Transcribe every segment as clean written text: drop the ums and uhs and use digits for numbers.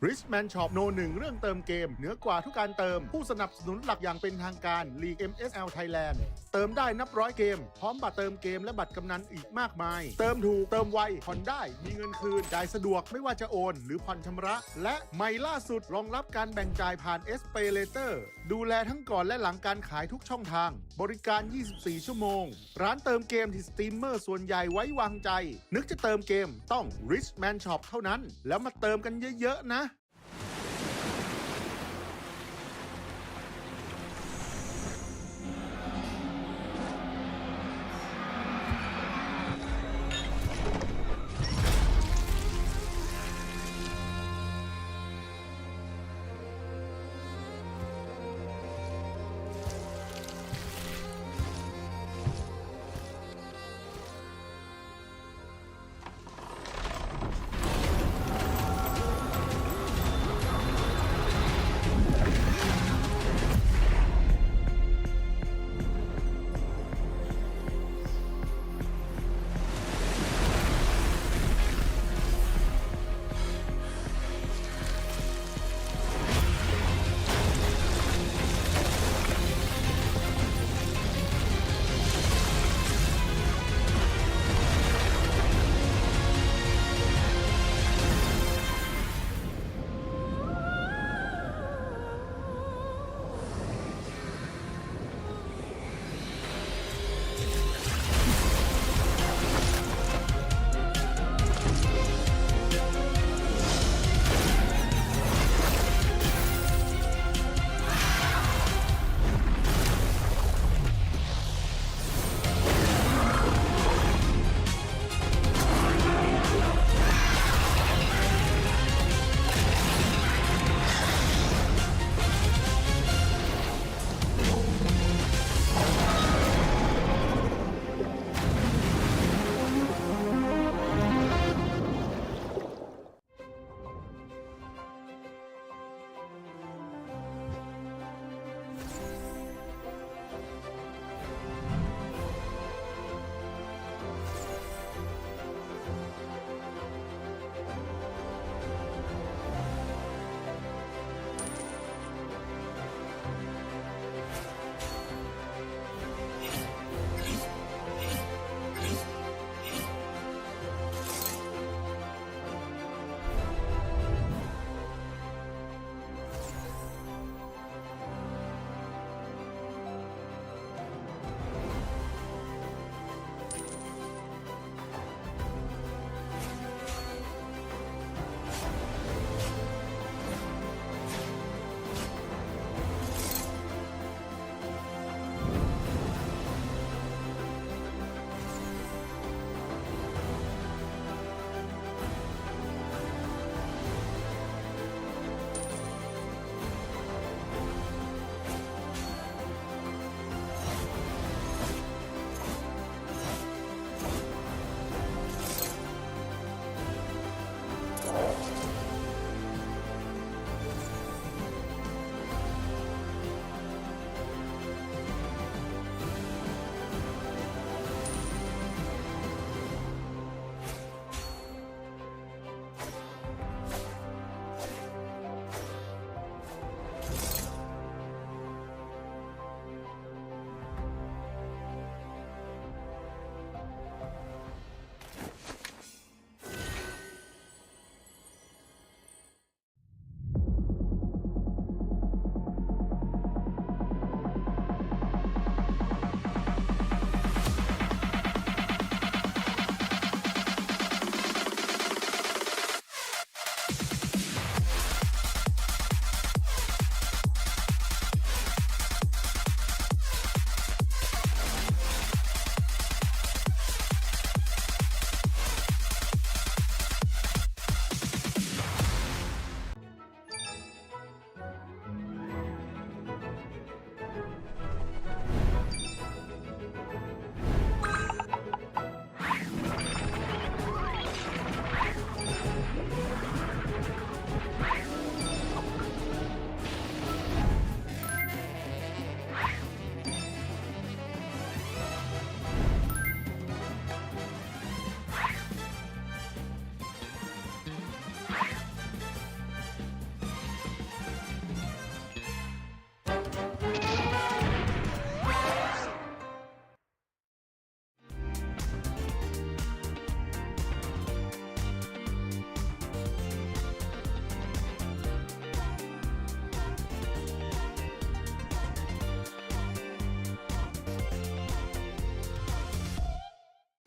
Richman Shopโนหนึ่งเรื่องเติมเกมเหนือกว่าทุกการเติมผู้สนับสนุนหลักอย่างเป็นทางการลีก MSL Thailand เติมได้นับร้อยเกมพร้อมบัตรเติมเกมและบัตรกำนันอีกมากมายเติมถูกเติมไวผ่อนได้มีเงินคืนจ่ายสะดวกไม่ว่าจะโอนหรือผ่อนชำระและใหม่ล่าสุดรองรับการแบ่งจ่ายผ่าน SPay Later ดูแลทั้งก่อนและหลังการขายทุกช่องทางบริการ 24 ชั่วโมงร้านเติมเกมที่สตรีมเมอร์ส่วนใหญ่ไว้วางใจนึกจะเติมเกมต้อง Richman Shop เท่านั้นแล้วมาเติมกันเยอะๆนะ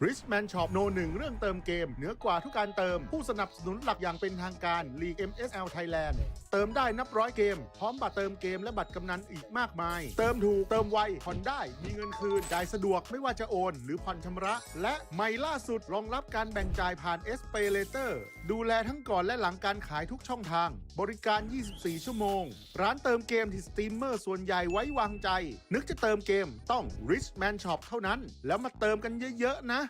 Richman Shop โนหนึ่งเรื่องเติมเกมเหนือกว่าทุกการเติมผู้สนับสนุนหลักอย่างเป็นทางการ League MSL Thailand เติมได้นับร้อยเกมพร้อมบัตรเติมเกมและบัตรกำนันอีกมากมายเติมถูกเติมไวผ่อนได้มีเงินคืนจ่ายสะดวกไม่ว่าจะโอนหรือผ่อนชำระและใหม่ล่าสุดรองรับการแบ่งจ่ายผ่าน SPayLater ดูแลทั้งก่อนและหลังการขายทุกช่องทางบริการ 24 ชั่วโมงร้านเติมเกมที่สตรีมเมอร์ส่วนใหญ่ไว้วางใจนึกจะเติมเกมต้อง Richman Shop เท่านั้นแล้วมาเติมกันเยอะๆนะ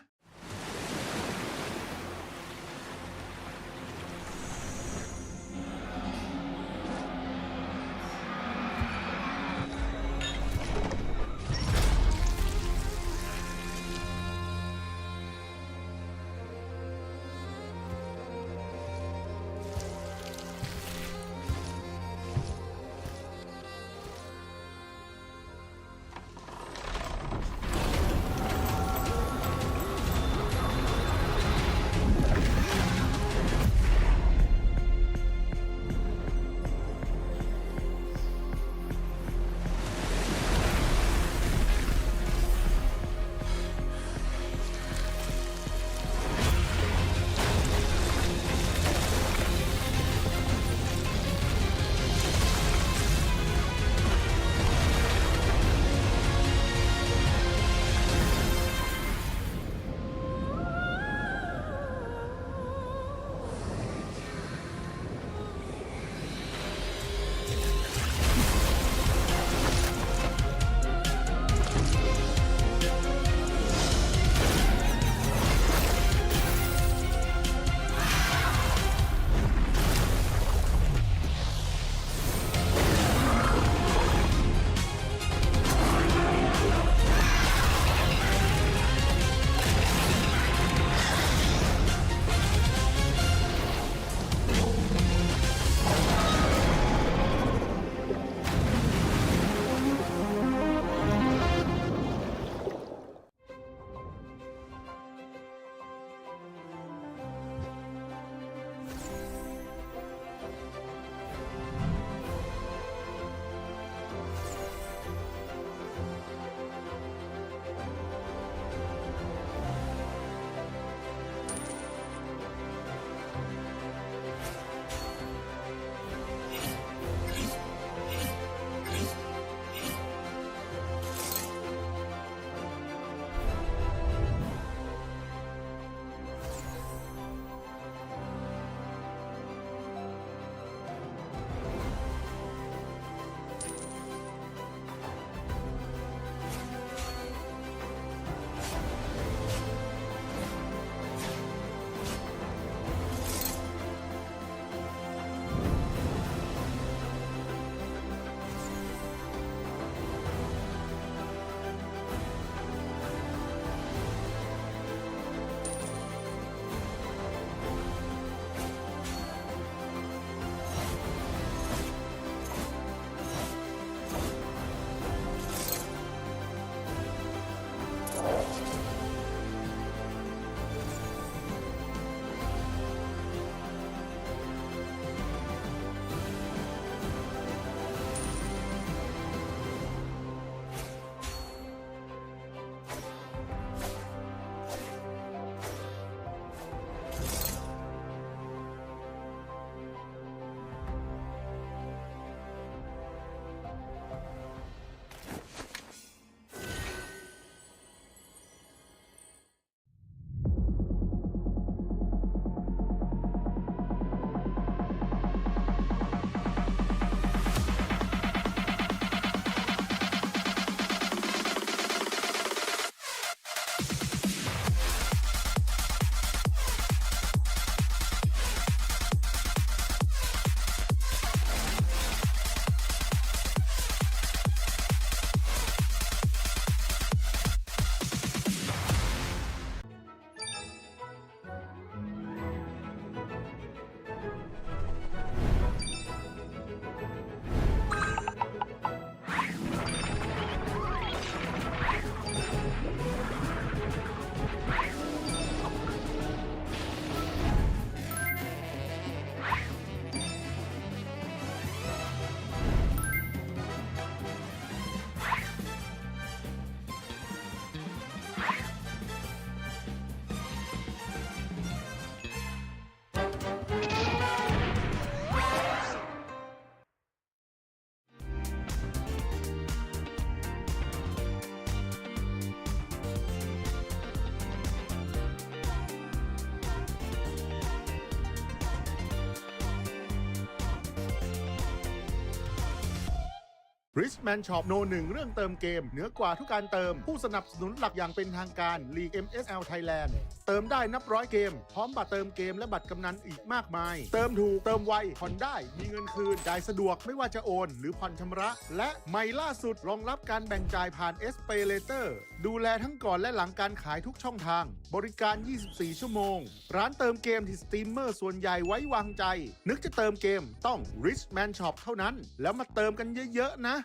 Richman Shopโนหนึ่งเรื่องเติมเกมเหนือกว่าทุกการเติมผู้สนับสนุนหลักอย่างเป็นทางการ League MSL Thailand เติมได้นับร้อยเกมพร้อมบัตรเติมเกมและบัตรกำนันอีกมากมายเติมถูกเติมไวผ่อนได้มีเงินคืนจ่ายสะดวกไม่ว่าจะโอนหรือผ่อนชำระและใหม่ล่าสุดรองรับการแบ่งจ่ายผ่าน SPay Later ดูแลทั้งก่อนและหลังการขายทุกช่องทางบริการ 24 ชั่วโมงร้านเติมเกมที่สตรีมเมอร์ส่วนใหญ่ไว้วางใจนึกจะเติมเกมต้อง Richman Shop เท่านั้นแล้วมาเติมกันเยอะๆนะ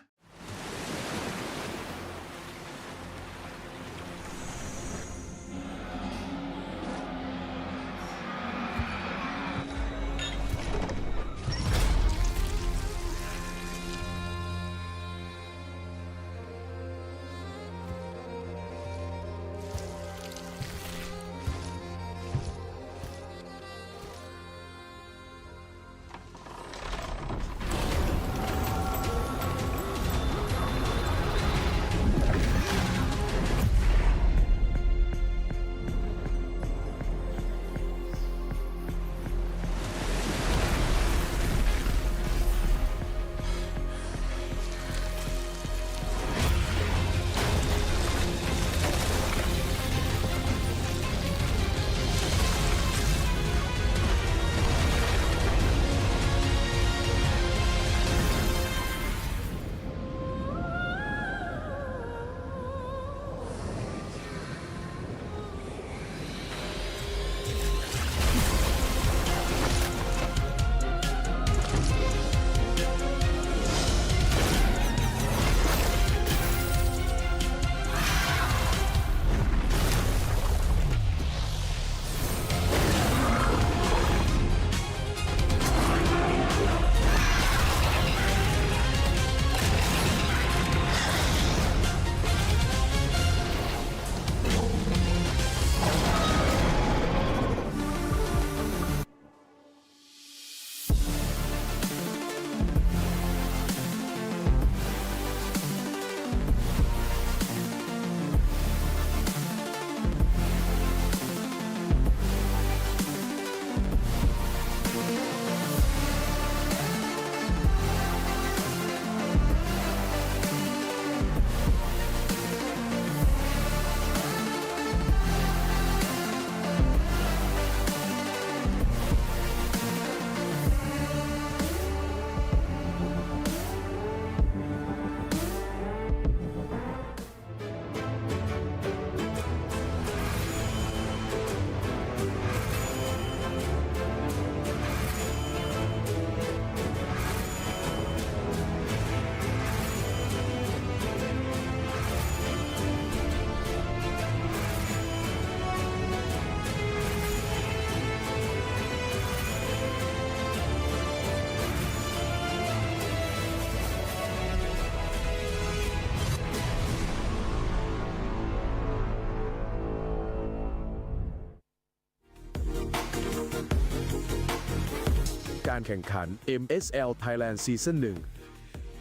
การแข่งขัน MSL Thailand Season 1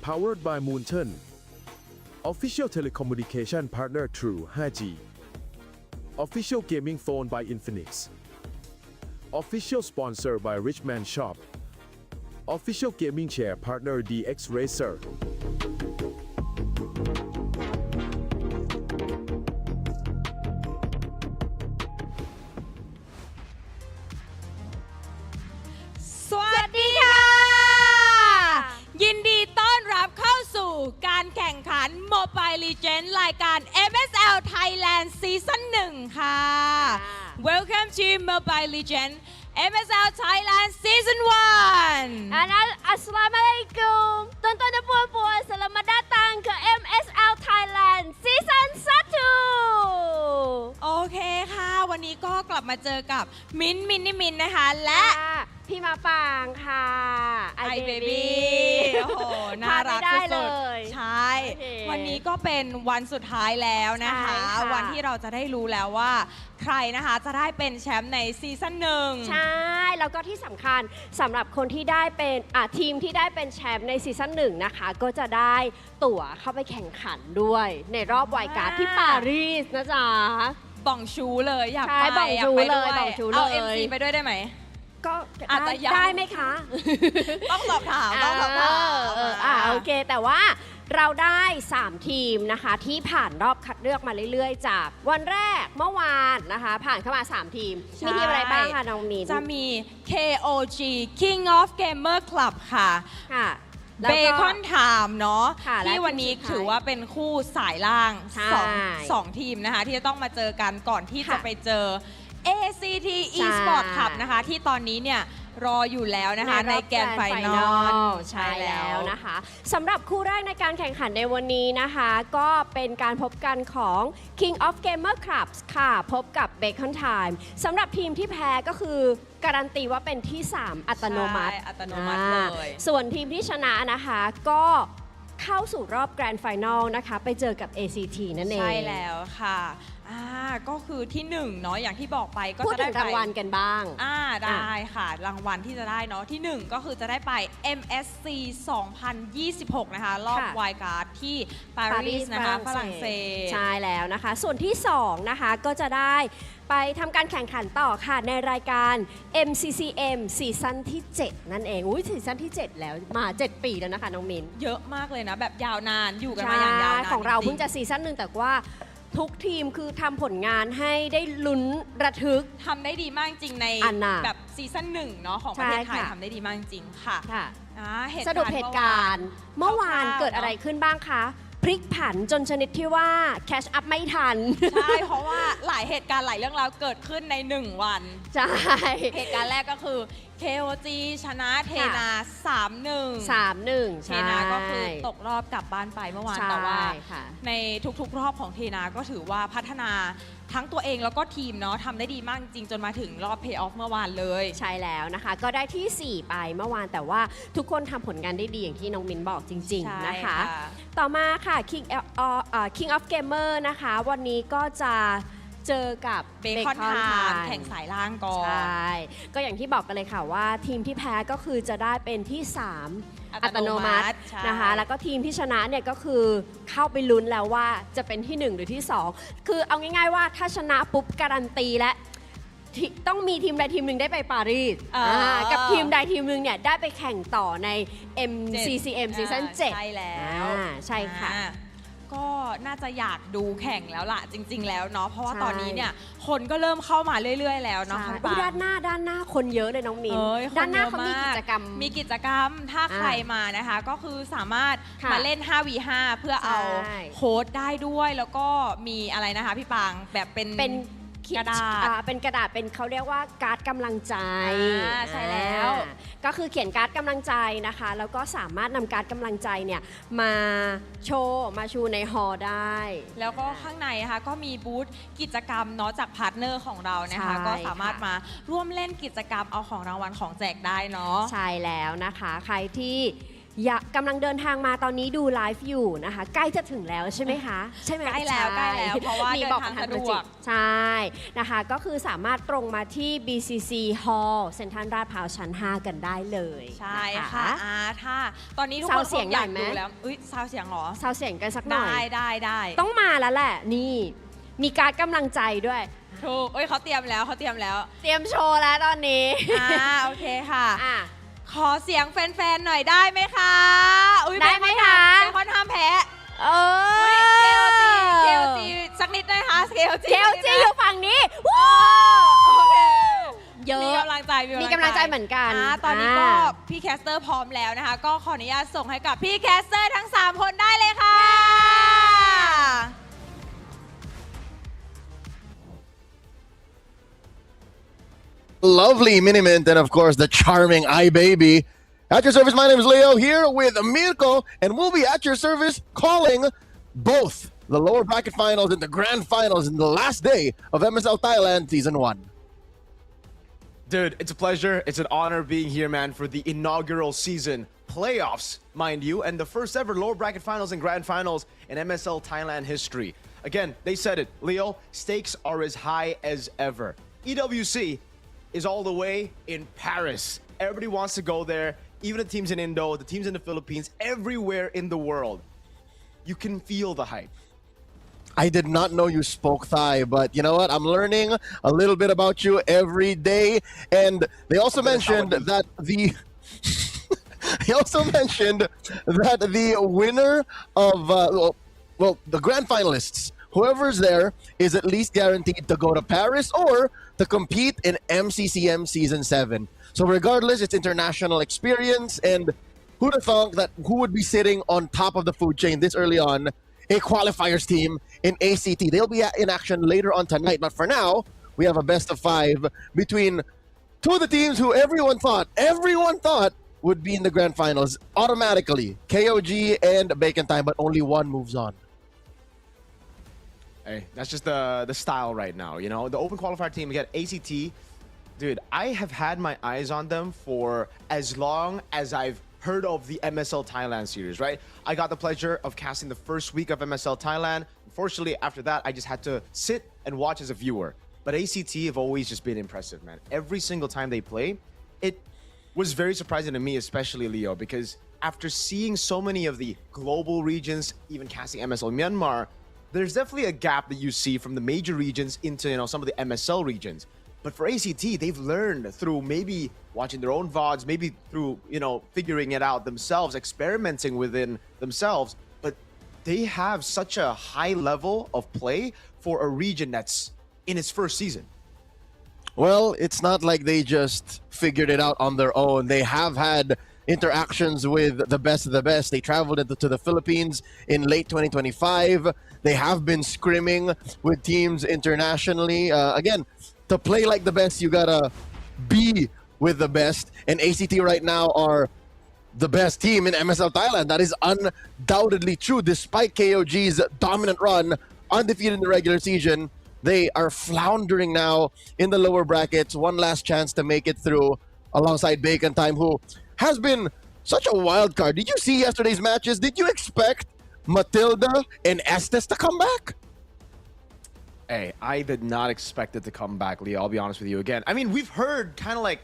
Powered by Moonton Official Telecommunication Partner True 5G Official Gaming Phone by Infinix Official Sponsor by Richman Shop Official Gaming Chair Partner DX Racerสวัสดีค่ะ ยินดีต้อนรับเข้าสู่การแข่งขัน Mobile Legends รายการ MSL Thailand Season 1 ค่ะ Welcome to Mobile Legends MSL Thailand Season 1 Assalamualaikum Tuan-tuan dan puan-puan Selamat datang ke MSL Thailand Season 1 โอเคค่ะ วันนี้ก็กลับมาเจอกับมิ้นนะคะ และ พี่มาปางค่ะไอเบบี้โอ้โหน่ารักสุดๆใช่ วันนี้ก็เป็นวันสุดท้ายแล้วนะคะ วันที่เราจะได้รู้แล้วว่าใครนะคะจะได้เป็นแชมป์ในซีซั่นหนึ่งใช่ แล้วก็ที่สำคัญสำหรับคนที่ได้เป็นทีมที่ได้เป็นแชมป์ในซีซั่นหนึ่งนะคะก็จะได้ตั๋วเข้าไปแข่งขันด้วยในรอบไวการ์ดที่ปารีสนะจ๊ะบ่องชูเลยอยากไปบ่องชูเลยบ่องชูเลยเอา MC ไปด้วยได้ไหม ก็อาจจะได้ไหมคะ ต้องสอบถามโอเคแต่ว่า เราได้ 3 ทีมนะคะที่ผ่านรอบคัดเลือกมาเรื่อยๆ จากวันแรกเมื่อวานนะคะผ่านเข้ามา 3 ทีม มีทีมอะไรบ้างคะน้องมิน จะมี KOG King of Gamer Club ค่ะ ค่ะ เบคอนไทม์เนาะ ค่ะและ ที่วันนี้ ทีมสุดท้าย ถือว่าเป็นคู่สายล่าง ใช่ สองทีมนะคะ ที่จะต้องมาเจอกันก่อนที่ ค่ะ จะไปเจอ ACT ใช่ Esport Club นะคะ ที่ตอนนี้เนี่ยรออยู่แล้วนะคะในแกรนด์ไฟนอล ใช่แล้วนะคะสำหรับคู่แรกในการแข่งขันในวันนี้นะคะ ก็เป็นการพบกันของ King of Gamer Clubs ค่ะ พบกับ Bacon Time สำหรับทีมที่แพ้ก็คือการันตีว่าเป็นที่ 3 อัตโนมัติ ใช่อัตโนมัติเลย ส่วนทีมที่ชนะนะคะก็เข้าสู่รอบแกรนด์ไฟนอลนะคะไปเจอกับ ACT นั่นเอง ใช่แล้วค่ะก็คือที่1เนาะอย่างที่บอกไปก็ พูด จะ ถึ ได้ ง ไป รางวัลกันบ้าง ได้ค่ะ รางวัลที่จะได้เนาะที่ 1 ก็คือจะได้ไป MSC 2026 นะคะ รอบ ค่ะ ไวการ์ดที่ปารีสนะคะฝรั่งเศส ใช่แล้วนะคะ ส่วนที่ 2 นะคะก็จะได้ไปทำการแข่งขันต่อค่ะในรายการ MCCM ซีซั่นที่ 7 นั่นเองอุ้ยซีซั่นที่ 7 แล้วมา 7 ปีแล้วนะคะน้องมิน เยอะมากเลยนะ แบบยาวนานอยู่กันมาอย่างยาวนาน ของเรา จๆ เพิ่งจะซีซั่นหนึ่งแต่ว่าทุกทีมคือทำผลงานให้ได้ลุ้นระทึก ทำได้ดีมากจริงใน อันน่ะ แบบซีซั่น1เนาะของประเทศไทย ใช่ค่ะ ทำได้ดีมากจริงค่ะ ค่ะ เหตุ สรุปเหตุการณ์เมื่อวาน คร่าวๆ เกิดอะไรขึ้นบ้างคะพลิกผันจนชนิดที่ว่าแคชอัพไม่ทัน ใช่เพราะว่าหลายเหตุการณ์หลายเรื่องราวเกิดขึ้นใน 1 วัน ใช่ เหตุการณ์แรกก็คือ KOG ชนะเทนา 3-1 3-1 เทนาก็คือตกรอบกลับบ้านไปเมื่อวาน ใช่ แต่ว่า ค่ะ ในทุกๆรอบของเทนาก็ถือว่าพัฒนาทั้งตัวเองแล้วก็ทีมเนาะทำได้ดีมากจริงจนมาถึงรอบเพย์ออฟเมื่อวานเลย ใช่แล้วนะคะ ก็ได้ที่ 4 ไปเมื่อวานแต่ว่าทุกคนทำผลงานได้ดีอย่างที่น้องมินบอกจริง ๆ นะคะ ต่อมาค่ะ King of Gamer นะคะ วันนี้ก็จะเจอกับ เบคอนไทม์แข่งสายล่างก่อน ใช่ ก็อย่างที่บอกกันเลยค่ะว่าทีมที่แพ้ก็คือจะได้เป็นที่ 3 อัตโนมัติ ใช่ นะคะ แล้วก็ทีมที่ชนะเนี่ยก็คือเข้าไปลุ้นแล้วว่าจะเป็นที่ 1 หรือที่ 2 คือเอาง่ายๆว่าถ้าชนะปุ๊บการันตีและต้องมีทีมใดทีมหนึ่งได้ไปปารีสกับทีมใดทีมหนึ่งเนี่ยได้ไปแข่งต่อใน MCCM ซีซั่น7 ใช่แล้ว ใช่ค่ะ ก็น่าจะอยากดูแข่งแล้วล่ะจริง ๆ แล้วเนาะเพราะว่า ใช่ ตอนนี้เนี่ยคนก็เริ่มเข้ามาเรื่อย ๆ แล้วเนาะ ใช่ ข้าง อุ๊ย ป ด้านหน้าคนเยอะเลยน้องมิน ค ด้านหน้า เยอะ เขามีกิจกรรม มีกิจกรรมถ้าใครมานะคะ ก็คือสามารถ ค่ะ มาเล่น 5v5 เพื่อเอา ใช่ โค้ดได้ด้วยแล้วก็มีอะไรนะคะพี่ปางแบบเป็น กระดาษ เป็นกระดาษเป็นเขาเรียกว่าการ์ดกำลังใจ ใช่แล้ว ก็คือเขียนการ์ดกำลังใจนะคะ แล้วก็สามารถนำการ์ดกำลังใจเนี่ยมาโชว์มาชูในฮอลล์ได้ แล้วก็ข้างในนะคะก็มีบูธกิจกรรมเนาะจากพาร์ทเนอร์ของเรานะคะ ใช่ ก็สามารถ ค่ะ มาร่วมเล่นกิจกรรมเอาของรางวัลของแจกได้เนาะ ใช่แล้วนะคะ ใครที่กำลังเดินทางมาตอนนี้ดูไลฟ์อยู่นะคะ ใกล้จะถึงแล้วใช่ไหมคะ ใช่ไหม ใกล้แล้วใกล้แล้วเพราะว่า มี เดิน บอก ทาง ทาง สะดวก โปรเจกต์ใช่นะคะ ก็คือสามารถตรงมาที่ BCC Hall เซ็นทรัลลาดพร้าวชั้น 5 กันได้เลย ใช่ น ค่ะถ้าตอนนี้ทุก ซา ค วน เสียง คอยาก หน่อยไหม ดูแล้วซาวเสียงเหรอ ซาวเสียงกันสักหน่อย ได้ ต้องมาแล้วแหละ นี่ มีการดกำลังใจด้วย ถูกเขาเตรียมแล้ว เตรียมโชว์แล้วตอนนี้ โอเคค่ะ อ่ะ ขอเสียงแฟนๆหน่อยได้ไหมคะอุ๊ย ได้ไหมคะ เบคอนห้ามแพ้ เอ KOG สักนิดได้ไหมคะ KOG อยู่ฝั่งนี้วู้ โอเค เยอะ มีกำลังใจ มีกำลังใจเหมือนกัน ตอนนี้ก็พี่แคสเตอร์พร้อมแล้วนะคะ ก็ขออนุญาตส่งให้กับพี่แคสเตอร์ทั้ง 3 คนได้เลยค่ะ Lovely Minimint and of course the charming iBaby. At your service, my name is Leo here with Mirko, and we'll be at your service calling both the lower bracket finals and the grand finals in the last day of MSL Thailand Season 1. Dude, it's a pleasure. It's an honor being here, man, for the inaugural season playoffs, mind you, and the first ever lower bracket finals and grand finals in MSL Thailand history. Again, they said it, Leo, stakes are as high as ever. EWC is all the way in Paris. Everybody wants to go there, even the teams in Indo, the teams in the Philippines, everywhere in the world. You can feel the hype. I did not know you spoke Thai, but you know what? I'm learning a little bit about you every day. And they also mentioned that He also mentioned that the winner of, the grand finalists, whoever's there, is at least guaranteed to go to Paris or to compete in MCCM Season 7. So regardless, it's international experience, and who'd have thought that who would be sitting on top of the food chain this early on? A qualifiers team in ACT. They'll be in action later on tonight, but for now, we have a best of 5 between two of the teams who everyone thought would be in the grand finals automatically. KOG and Bacon Time, but only one moves on. Hey, that's just the style right now, you know? The open qualifier team, we got ACT. Dude, I have had my eyes on them for as long as I've heard of the MSL Thailand series, right? I got the pleasure of casting the first week of MSL Thailand. Unfortunately, after that, I just had to sit and watch as a viewer. But ACT have always just been impressive, man. Every single time they play, it was very surprising to me, especially Leo, because after seeing so many of the global regions, even casting MSL Myanmar, there's definitely a gap that you see from the major regions into, you know, some of the MSL regions. But for ACT, they've learned through maybe watching their own VODs, maybe through, you know, figuring it out themselves, experimenting within themselves. But they have such a high level of play for a region that's in its first season. Well, it's not like they just figured it out on their own. They have had interactions with the best of the best. They traveled to the Philippines in late 2025. They have been scrimming with teams internationally. Again, to play like the best, you gotta be with the best. And ACT right now are the best team in MSL Thailand. That is undoubtedly true. Despite KOG's dominant run, undefeated in the regular season, they are floundering now in the lower brackets. One last chance to make it through alongside Bacon Time, who has been such a wild card. Did you see yesterday's matches? Did you expect Matilda and Estes to come back? Hey, I did not expect it to come back, Leo. I'll be honest with you again. I mean, we've heard kind of like,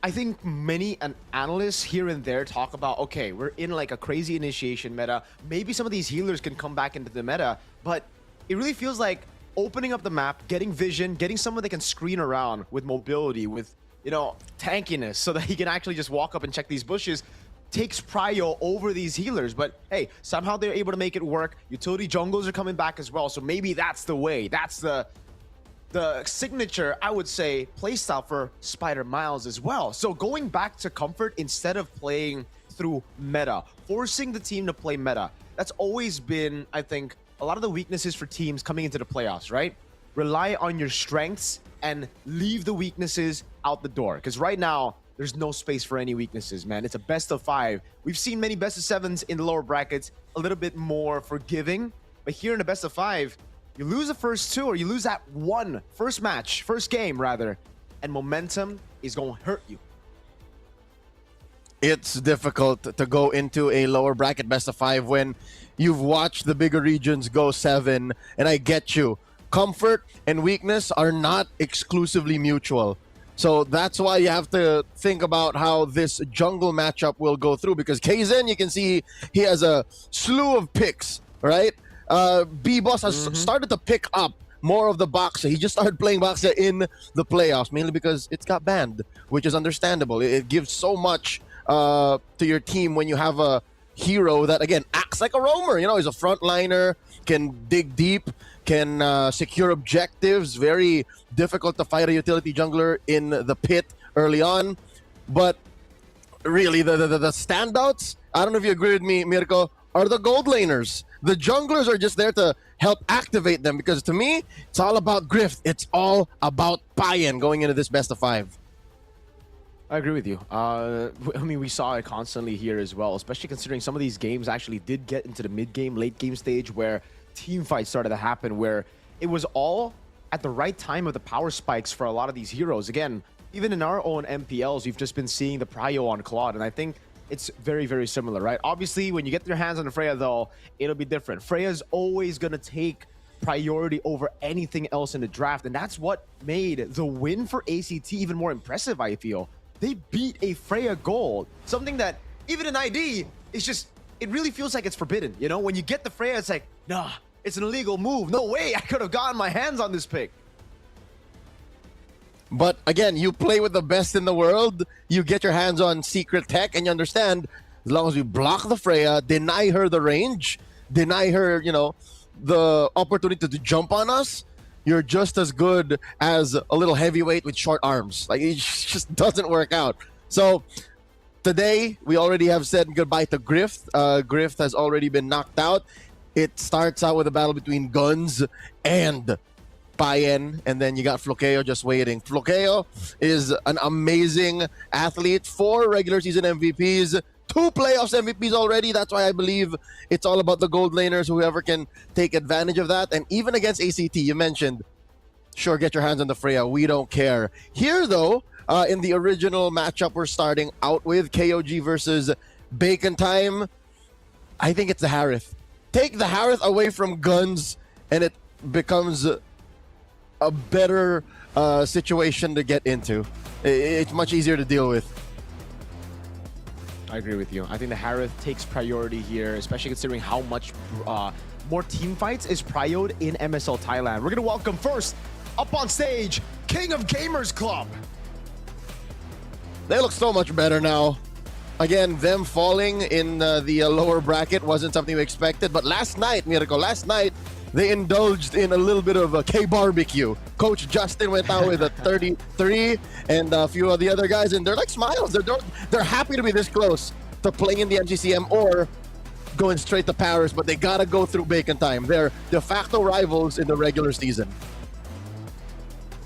I think many analysts here and there talk about, okay, we're in like a crazy initiation meta. Maybe some of these healers can come back into the meta, but it really feels like opening up the map, getting vision, getting someone that can screen around with mobility, with, you know, tankiness, so that he can actually just walk up and check these bushes, takes prio over these healers. But hey, somehow they're able to make it work. Utility jungles are coming back as well, so maybe that's the way. That's the signature, I would say, playstyle for Spider Miles as well. So going back to comfort instead of playing through meta, forcing the team to play meta, that's always been, I think, a lot of the weaknesses for teams coming into the playoffs, right? Rely on your strengths and leave the weaknesses out the door. Because right now, there's no space for any weaknesses, man. It's a best of 5. We've seen many best of 7s in the lower brackets, a little bit more forgiving. But here in the best of 5, you lose the first 2, or you lose that first game, and momentum is going to hurt you. It's difficult to go into a lower bracket best of 5 when you've watched the bigger regions go 7, and I get you. Comfort and weakness are not exclusively mutual. So that's why you have to think about how this jungle matchup will go through, because Kaizen, you can see he has a slew of picks, right? B-Boss has started to pick up more of the Boxer. He just started playing Boxer in the playoffs, mainly because it's got banned, which is understandable. It gives so much to your team when you have a hero that, again, acts like a roamer. You know, he's a frontliner, can dig deep, can secure objectives. Very difficult to fight a utility jungler in the pit early on. But really, the standouts, I don't know if you agree with me, Mirko, are the gold laners. The junglers are just there to help activate them, because to me, it's all about grift. It's all about buy-in going into this best of 5. I agree with you. I mean, we saw it constantly here as well, especially considering some of these games actually did get into the mid-game, late-game stage where team fights started to happen, where it was all at the right time of the power spikes for a lot of these heroes. Again, even in our own MPLs, we've just been seeing the prio on Claude, and I think it's very, very similar, right? Obviously, when you get your hands on Freya, though, it'll be different. Freya's always going to take priority over anything else in the draft, and that's what made the win for ACT even more impressive, I feel. They beat a Freya gold, something that even in ID, it's just, it really feels like it's forbidden. You know, when you get the Freya, it's like, nah, it's an illegal move. No way I could have gotten my hands on this pick. But again, you play with the best in the world, you get your hands on secret tech, and you understand as long as we block the Freya, deny her the range, deny her, the opportunity to jump on us, you're just as good as a little heavyweight with short arms. Like, it just doesn't work out. So today, we already have said goodbye to Grift. Grift has already been knocked out. It starts out with a battle between Guns and Payen, and then you got Floqueo just waiting. Floqueo is an amazing athlete, 4 regular season MVPs, 2 playoffs MVPs already. That's why I believe it's all about the gold laners, whoever can take advantage of that. And even against ACT, you mentioned, sure, get your hands on the Freya. We don't care. Here, though, in the original matchup we're starting out with, KOG versus Bacon Time, I think it's the Harith. Take the Harith away from Guns, and it becomes a better situation to get into. It's much easier to deal with. I agree with you. I think the Harith takes priority here, especially considering how much more team fights is prioed in MSL Thailand. We're going to welcome first, up on stage, King of Gamers Club. They look so much better now. Again, them falling in the lower bracket wasn't something we expected. But last night, they indulged in a little bit of a K-barbecue. Coach Justin went out with a 33, and a few of the other guys, and they're like smiles. They're happy to be this close to playing in the MGCM or going straight to Paris, but they gotta go through Bacon Time. They're de facto rivals in the regular season.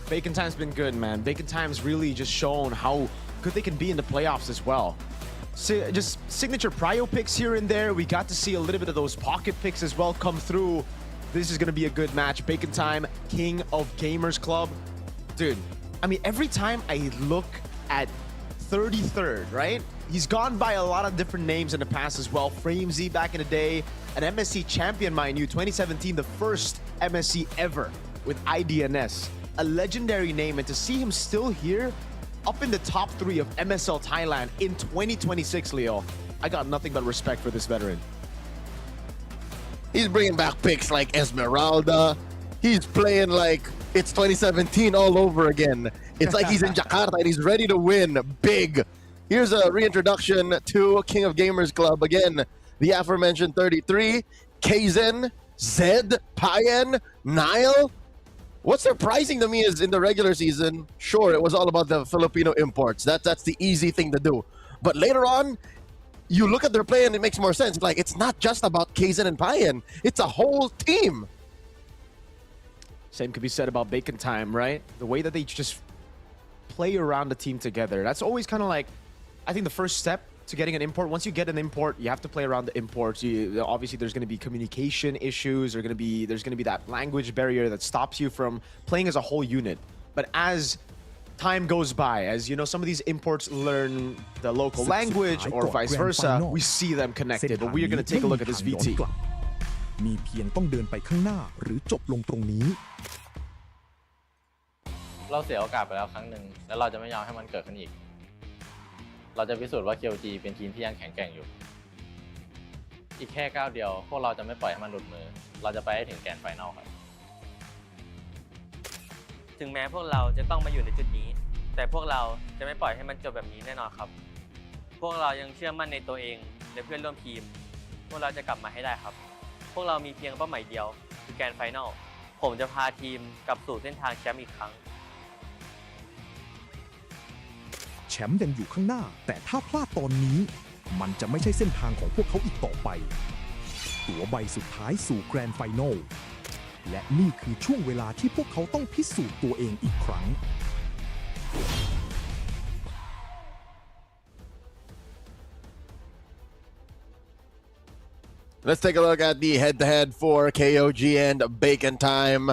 Bacon Time's been good, man. Bacon Time's really just shown how good they can be in the playoffs as well. So just signature prio picks here and there. We got to see a little bit of those pocket picks as well come through. This is going to be a good match. Bacon Time, King of Gamers Club. Dude, I mean, every time I look at 33rd, right? He's gone by a lot of different names in the past as well. Framesy back in the day, an MSC champion, mind you, 2017, the first MSC ever with IDNS. A legendary name, and to see him still here, up in the top 3 of MSL Thailand in 2026, Leo, I got nothing but respect for this veteran. He's bringing back picks like Esmeralda. He's playing like it's 2017 all over again. It's like he's in Jakarta and he's ready to win big. Here's a reintroduction to King of Gamers Club. Again, the aforementioned 33, Kaizen, Zed, Payen, Nile. What's surprising to me is in the regular season, sure, it was all about the Filipino imports. That's the easy thing to do. But later on, you look at their play and it makes more sense. Like, it's not just about Kaizen and Payen. It's a whole team. Same could be said about Bacon Time, right? The way that they just play around the team together. That's always kind of like, I think the first step to getting an import. Once you get an import, you have to play around the imports. Obviously, there's going to be communication issues. There's going to be that language barrier that stops you from playing as a whole unit. But as time goes by, as you know, some of these imports learn the local language or vice versa, we see them connected. But we are going to take a look at this VT. มีเพียงต้องเดินไปข้างหน้าหรือจบลงตรงนี้ เราเสียโอกาสไปแล้วครั้งหนึ่งแล้วเราจะไม่ยอมให้มันเกิดขึ้นอีกเราจะพิสูจน์ว่า KOG เป็นทีมที่ยังแข็งแกร่งอยู่อีกแค่ก้าวเดียวพวกเราจะไม่ปล่อยให้มันหลุดมือเราจะไปให้ถึงแกรนด์ไฟนอลครับถึงแม้พวกเราจะต้องมาอยู่ในจุดนี้แต่พวกเราจะไม่ปล่อยให้มันจบแบบนี้แน่นอนครับพวกเรายังเชื่อมั่นในตัวเองและเพื่อนร่วมทีมพวกเราจะกลับมาให้ได้ครับพวกเรามีเพียงเป้าหมายเดียวคือแกรนด์ไฟนอลผมจะพาทีมกลับสู่เส้นทางแชมป์อีกครั้งแชมป์ยังอยู่ข้างหน้าแต่ถ้าพลาดตอนนี้มันจะไม่ใช่เส้นทางของพวกเขาอีกต่อไปตั๋วใบสุดท้ายสู่แกรนด์ไฟนอลและนี่คือช่วงเวลาที่พวกเขาต้องพิสูจน์ตัวเองอีกครั้ง Let's take a look at the head-to-head for KOG and Bacon Time.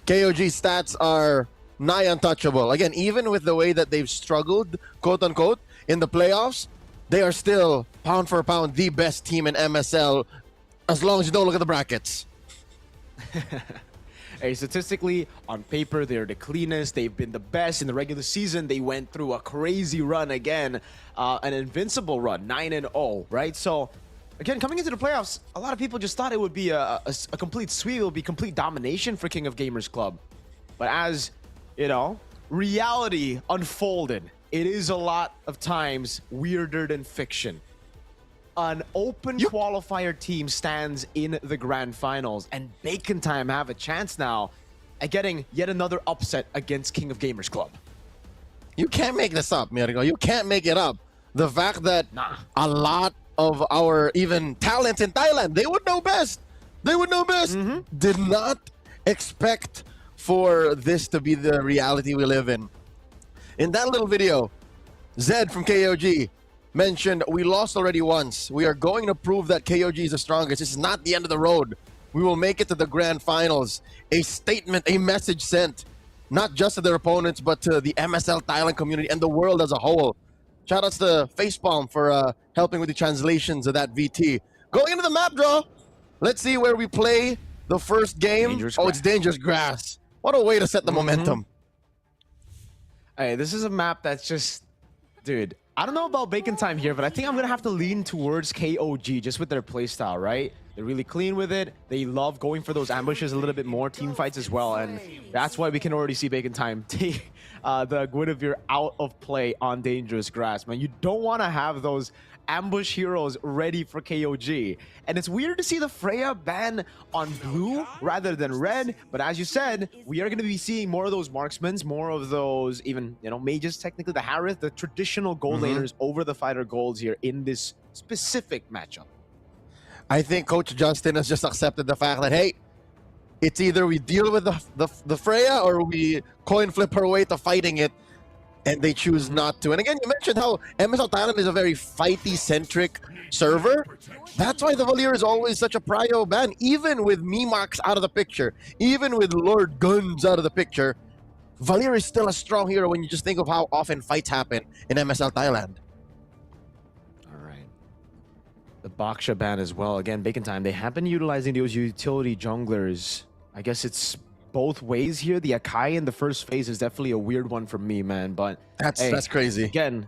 KOG stats are nigh untouchable. Again, even with the way that they've struggled, quote-unquote, in the playoffs, they are still, pound for pound, the best team in MSL, as long as you don't look at the brackets. Hey, statistically, on paper, they're the cleanest. They've been the best in the regular season. They went through a crazy run again, an invincible run, 9-0, right? So, again, coming into the playoffs, a lot of people just thought it would be a complete sweep. It would be complete domination for King of Gamers Club. But as, you know, reality unfolded. It is a lot of times weirder than fiction. An open qualifier team stands in the grand finals, and Bacon Time have a chance now at getting yet another upset against King of Gamers Club. You can't make this up, Mirko. You can't make it up. The fact that a lot of our even talents in Thailand, they would know best. They would know best. Did not expect for this to be the reality we live in. In that little video, Zed from KOG mentioned, we lost already once. We are going to prove that KOG is the strongest. This is not the end of the road. We will make it to the grand finals. A statement, a message sent, not just to their opponents, but to the MSL Thailand community and the world as a whole. Shout outs to Facepalm for helping with the translations of that VT. Going into the map draw, let's see where we play the first game. It's Dangerous Grass. What a way to set the momentum. Hey, this is a map that's just, dude, I don't know about Bacon Time here, but I think I'm going to have to lean towards KOG just with their playstyle, right? They're really clean with it. They love going for those ambushes a little bit more, team fights as well, and that's why we can already see Bacon Time take the Guinevere out of play on Dangerous Grass, man. You don't want to have those ambush heroes ready for KOG. And it's weird to see the Freya ban on blue rather than red, but as you said, we are going to be seeing more of those marksmen, more of those even, you know, mages, technically the Harith, the traditional gold laners over the fighter golds here in this specific matchup. I think Coach Justin has just accepted the fact that, hey, it's either we deal with the Freya or we coin flip our way to fighting it, and they choose not to. And again, you mentioned how MSL Thailand is a very fighty-centric server. That's why the Valier is always such a prio ban. Even with Memarks out of the picture, even with Lord Guns out of the picture, Valier is still a strong hero when you just think of how often fights happen in MSL Thailand. The Baksha ban as well. Again, Bacon Time, they have been utilizing those utility junglers. I guess it's both ways here. The Akai in the first phase is definitely a weird one for me, man. But that's crazy. Again,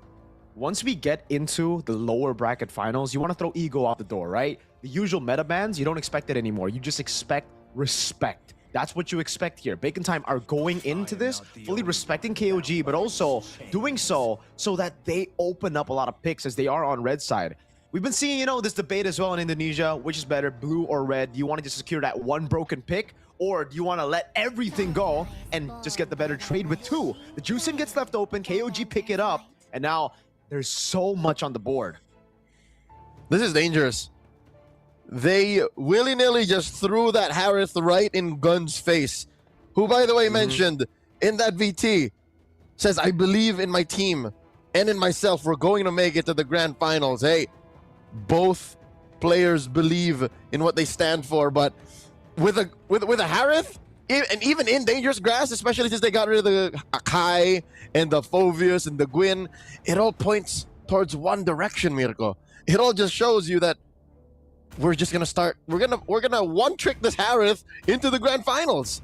once we get into the lower bracket finals, you want to throw ego out the door, right? The usual meta bans, you don't expect it anymore. You just expect respect. That's what you expect here. Bacon Time are going into this fully respecting KOG, but also doing so that they open up a lot of picks as they are on red side. We've been seeing, you know, this debate as well in Indonesia. Which is better, blue or red? Do you want to just secure that one broken pick? Or do you want to let everything go and just get the better trade with two? The Juicing gets left open, KOG pick it up, and now there's so much on the board. This is dangerous. They willy-nilly just threw that Harith right in Gun's face, who, by the way, mentioned in that VT, says, I believe in my team and in myself. We're going to make it to the grand finals. Hey, both players believe in what they stand for, but with a Harith, and even in Dangerous Grass, especially since they got rid of the Akai and the Phoveus and the Gwyn, it all points towards one direction, Mirko. It all just shows you that we're just gonna start. We're gonna one trick this Harith into the grand finals.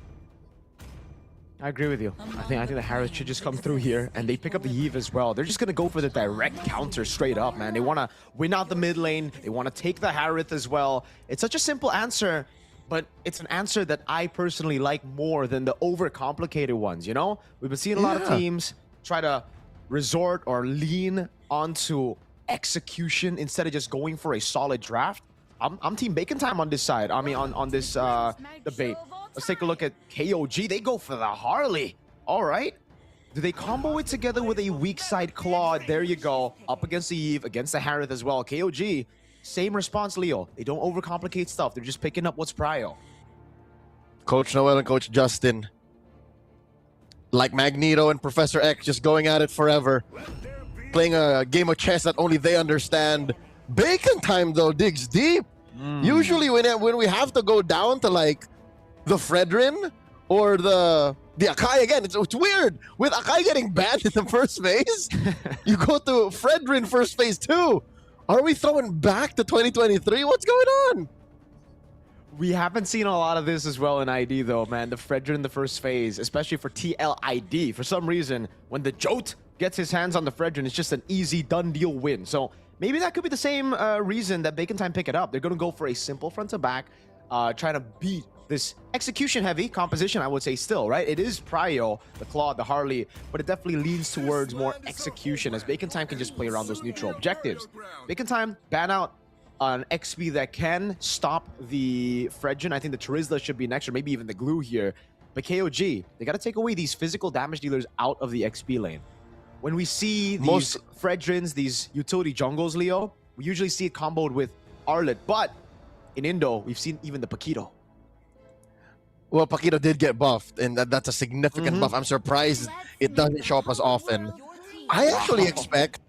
I agree with you. I think the Harith should just come through here, and they pick up the Eve as well. They're just going to go for the direct counter straight up, man. They want to win out the mid lane. They want to take the Harith as well. It's such a simple answer, but it's an answer that I personally like more than the overcomplicated ones, you know? We've been seeing a lot of teams try to resort or lean onto execution instead of just going for a solid draft. I'm Team Bacon Time on this side. I mean, on this debate. Let's take a look at KOG. They go for the Harley. All right. Do they combo it together with a weak side Claw? There you go. Up against the Eve, against the Harith as well. KOG, same response, Leo. They don't overcomplicate stuff. They're just picking up what's prio. Coach Noel and Coach Justin, like Magneto and Professor X, just going at it forever. Playing a game of chess that only they understand. Bacon Time, though, digs deep. Usually when we have to go down to, like, the Fredrin or the Akai again, it's weird. With Akai getting banned in the first phase, you go to Fredrin first phase too. Are we throwing back to 2023? What's going on? We haven't seen a lot of this as well in ID though, man. The Fredrin in the first phase, especially for TLID. For some reason, when the Jote gets his hands on the Fredrin, it's just an easy done deal win. So maybe that could be the same reason that Bacon Time pick it up. They're going to go for a simple front to back, trying to beat this execution-heavy composition, I would say still, right? It is Prio, the Claude, the Harley, but it definitely leans towards more execution as Bacon Time can just play around those neutral objectives. Bacon Time ban out an XP that can stop the Fredgen. I think the Terizla should be next, or maybe even the Glue here. But KOG, they got to take away these physical damage dealers out of the XP lane. When we see these Fredgens, these utility jungles, Leo, we usually see it comboed with Arlet, but in Indo, we've seen even the Paquito. Well, Paquito did get buffed, and that's a significant buff. I'm surprised it doesn't show up as often. I actually expect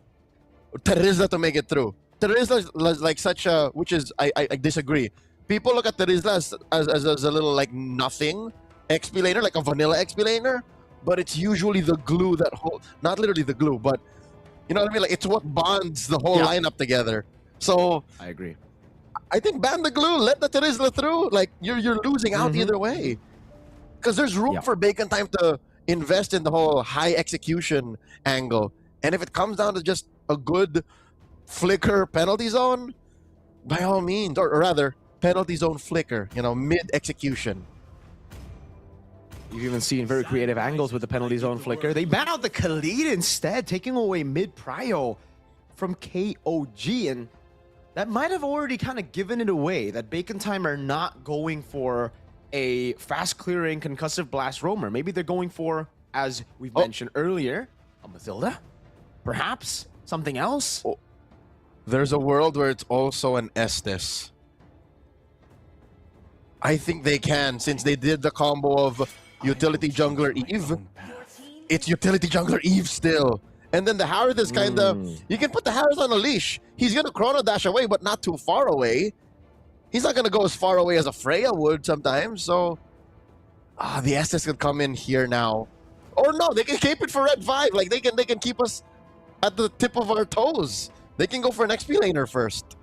Terizla to make it through. Terizla is like such a, which is, I disagree. People look at Terizla as a little like nothing XP laner, like a vanilla XP laner, but it's usually the glue that holds, not literally the glue, but you know what I mean? Like it's what bonds the whole lineup together. So I agree. I think ban the glue, let the Terizla through. Like you're losing out either way, because there's room for Bacon Time to invest in the whole high execution angle. And if it comes down to just a good flicker penalty zone, by all means, or rather penalty zone flicker, you know, mid execution. You've even seen very creative angles with the penalty zone flicker. They ban out the Khalid instead, taking away mid prio from KOG, and that might have already kind of given it away that Bacon Time are not going for a fast clearing concussive blast roamer. Maybe they're going for, as we've mentioned earlier, a Mathilda, perhaps something else. There's a world where it's also an Estes. I think they can, since they did the combo of utility jungler Eve. It's utility jungler Eve still. And then the Harith is kind of... You can put the Harith on a leash. He's going to chrono dash away, but not too far away. He's not going to go as far away as a Freya would sometimes. So, the Estes could come in here now. Or no, they can keep it for Red 5. Like, they can keep us at the tip of our toes. They can go for an XP laner first.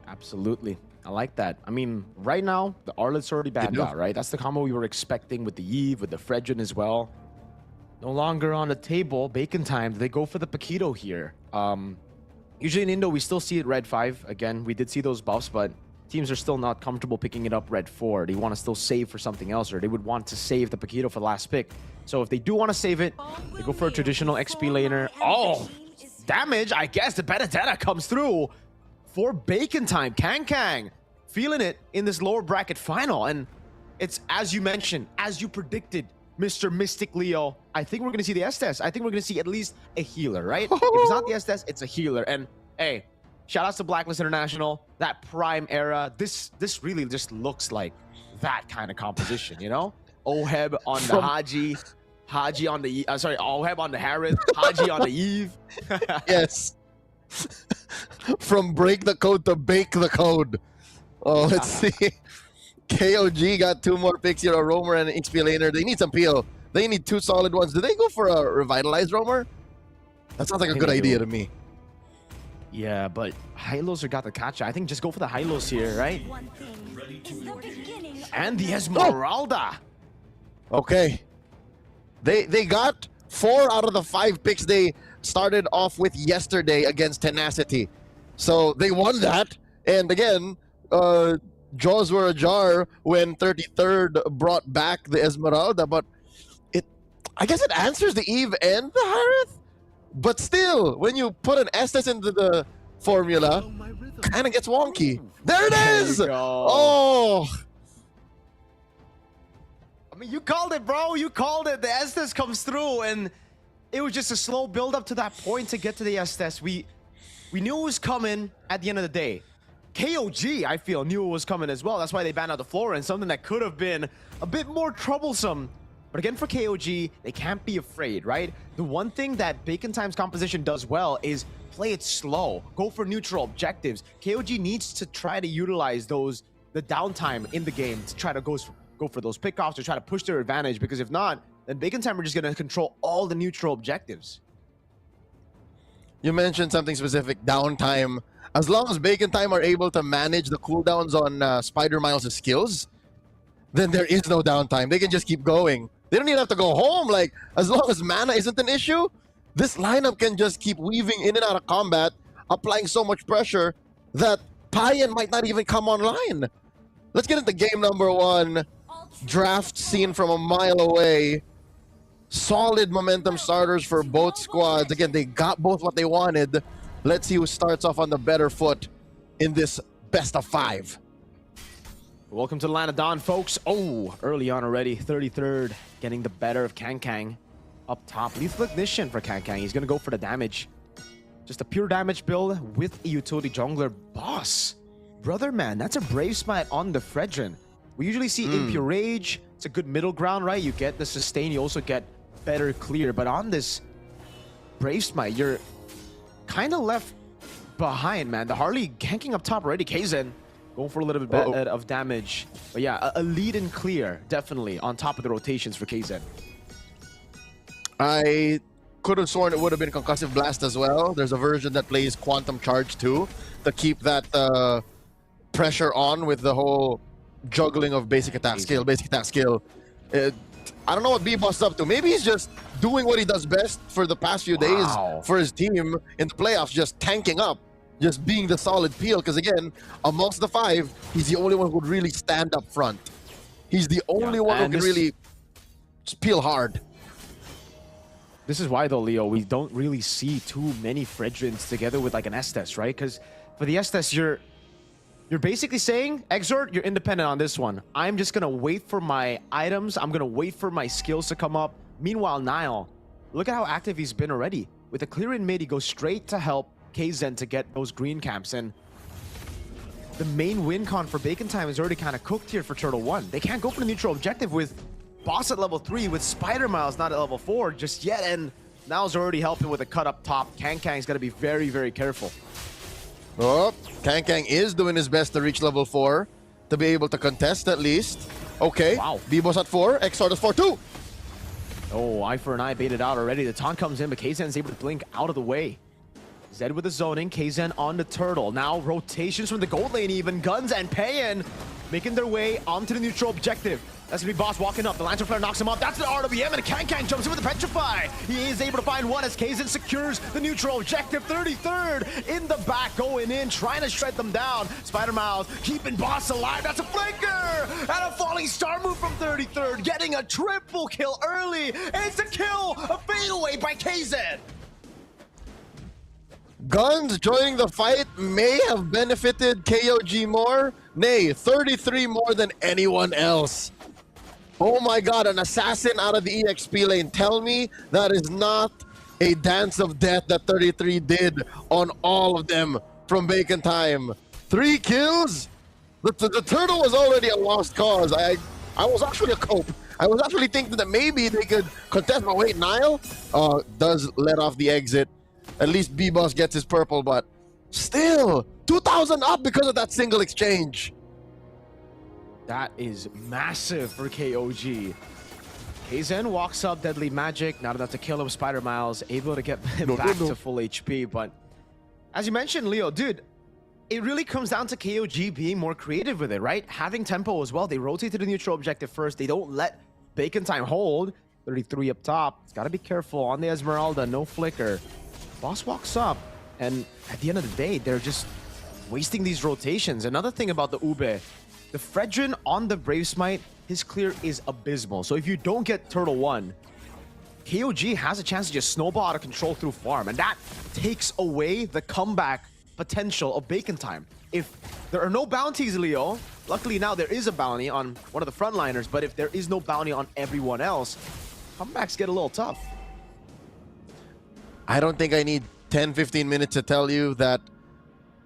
Absolutely. I like that. I mean, right now, the Arlet's already banned out, right? That's the combo we were expecting with the Eve, with the Fredgen as well. No longer on the table. Bacon Time. They go for the Paquito here. Usually in Indo, we still see it Red 5. Again, we did see those buffs, but teams are still not comfortable picking it up Red 4. They want to still save for something else, or they would want to save the Paquito for the last pick. So if they do want to save it, they go for a traditional XP laner. Oh, damage. I guess the Benedetta comes through for Bacon Time. Kang feeling it in this lower bracket final. And it's, as you mentioned, as you predicted, Mr. Mystic Leo, I think we're going to see the Estes. I think we're going to see at least a healer, right? If it's not the Estes, it's a healer. And hey, shout outs to Blacklist International, that prime era. This really just looks like that kind of composition, you know? Oheb on the Haji on the, Oheb on the Harith, Haji on the Eve. Yes. From break the code to bake the code. Oh, let's see. KOG got 2 more picks here, a roamer and an XP laner. They need some peel. They need 2 solid ones. Do they go for a revitalized roamer? That sounds like a good idea to me. Yeah, but Hylos are got the catch. I think just go for the Hylos here, right? And the Esmeralda. Okay. They got 4 out of the 5 picks they started off with yesterday against Tenacity. So they won that. And again, jaws were ajar when 33rd brought back the Esmeralda, but I guess it answers the Eve and the Harith. But still, when you put an Estes into the formula, kind of gets wonky. There it is! Oh! I mean, you called it, bro. You called it. The Estes comes through, and it was just a slow build up to that point to get to the Estes. We knew it was coming at the end of the day. KOG, I feel, knew it was coming as well. That's why they banned out the Flora, and something that could have been a bit more troublesome. But again, for KOG, they can't be afraid, right? The one thing that Bacon Time's composition does well is play it slow, go for neutral objectives. KOG needs to try to utilize the downtime in the game to try to go for those pickoffs, to try to push their advantage, because if not, then Bacon Time are just going to control all the neutral objectives. You mentioned something specific, downtime. As long as Bacon Time are able to manage the cooldowns on Spider Miles' skills, then there is no downtime. They can just keep going. They don't even have to go home. Like, as long as mana isn't an issue, this lineup can just keep weaving in and out of combat, applying so much pressure that Payan might not even come online. Let's get into game number 1. Draft scene from a mile away. Solid momentum starters for both squads. Again, they got both what they wanted. Let's see who starts off on the better foot in this best of 5. Welcome to the Land of Dawn, folks. Oh, early on already. 33rd, getting the better of Kang up top. Lethal Ignition for Kang. He's going to go for the damage. Just a pure damage build with a utility jungler. Boss, brother man, that's a Brave Smite on the Fredrin. We usually see Impure Rage. It's a good middle ground, right? You get the sustain, you also get better clear. But on this Brave Smite, you're kind of left behind, man. The Harley ganking up top already. Kaizen going for a little bit of damage. But yeah, a lead and clear, definitely, on top of the rotations for Kaizen. I could have sworn it would have been Concussive Blast as well. There's a version that plays Quantum Charge too, to keep that pressure on with the whole juggling of basic attack skill. I don't know what B-Boss is up to. Maybe he's just doing what he does best for the past few days for his team in the playoffs, just tanking up, just being the solid peel. Because again, amongst the 5, he's the only one who could really stand up front. He's the only one who can really peel hard. This is why, though, Leo, we don't really see too many Fredrins together with like an Estes, right? Because for the Estes, you're basically saying, Exort, you're independent on this one. I'm just going to wait for my items. I'm going to wait for my skills to come up. Meanwhile, Nile, look at how active he's been already. With a clear in mid, he goes straight to help Kaizen to get those green camps. And the main win con for Bacon Time is already kind of cooked here for Turtle 1. They can't go for the neutral objective with Boss at level 3, with Spider Miles not at level 4 just yet. And Nile's already helping with a cut up top. Kang's got to be very, very careful. Oh, Kang is doing his best to reach level 4 to be able to contest at least. Okay, wow. B-Boss at 4, Exort at 4 too. Oh, eye for an eye baited out already. The taunt comes in, but Kaizen's able to blink out of the way. Zed with the zoning, Kaizen on the turtle. Now rotations from the gold lane even. Guns and Payan making their way onto the neutral objective. That's gonna be Boss walking up. The Lantern Flare knocks him off. That's the RWM, and Kang jumps in with the Petrify. He is able to find one as Kaizen secures the neutral objective. 33rd in the back, going in, trying to shred them down. Spider Miles keeping Boss alive. That's a flanker! And a falling star move from 33rd, getting a triple kill early. And it's a kill, a fadeaway by Kaizen. Guns joining the fight may have benefited KOG more. Nay, 33 more than anyone else. Oh my god, an assassin out of the EXP lane. Tell me that is not a dance of death that 33 did on all of them from Bacon Time. 3 kills? The turtle was already a lost cause. I was actually a cope. I was actually thinking that maybe they could contest, but wait, Nile does let off the exit. At least B-Boss gets his purple, but still, 2,000 up because of that single exchange. That is massive for KOG. Kaizen walks up, Deadly Magic, not enough to kill him. Spider Miles able to get him back to full HP, but as you mentioned, Leo, dude, it really comes down to KOG being more creative with it, right? Having tempo as well. They rotate to the neutral objective first. They don't let Bacon Time hold. 33 up top. It's got to be careful on the Esmeralda. No flicker. Boss walks up, and at the end of the day, they're just wasting these rotations. Another thing about the Ube, the Fredrin on the Brave Smite, his clear is abysmal. So if you don't get Turtle 1, KOG has a chance to just snowball out of control through farm, and that takes away the comeback potential of Bacon Time. If there are no bounties, Leo, luckily now there is a bounty on one of the frontliners, but if there is no bounty on everyone else, comebacks get a little tough. I don't think I need 10-15 minutes to tell you that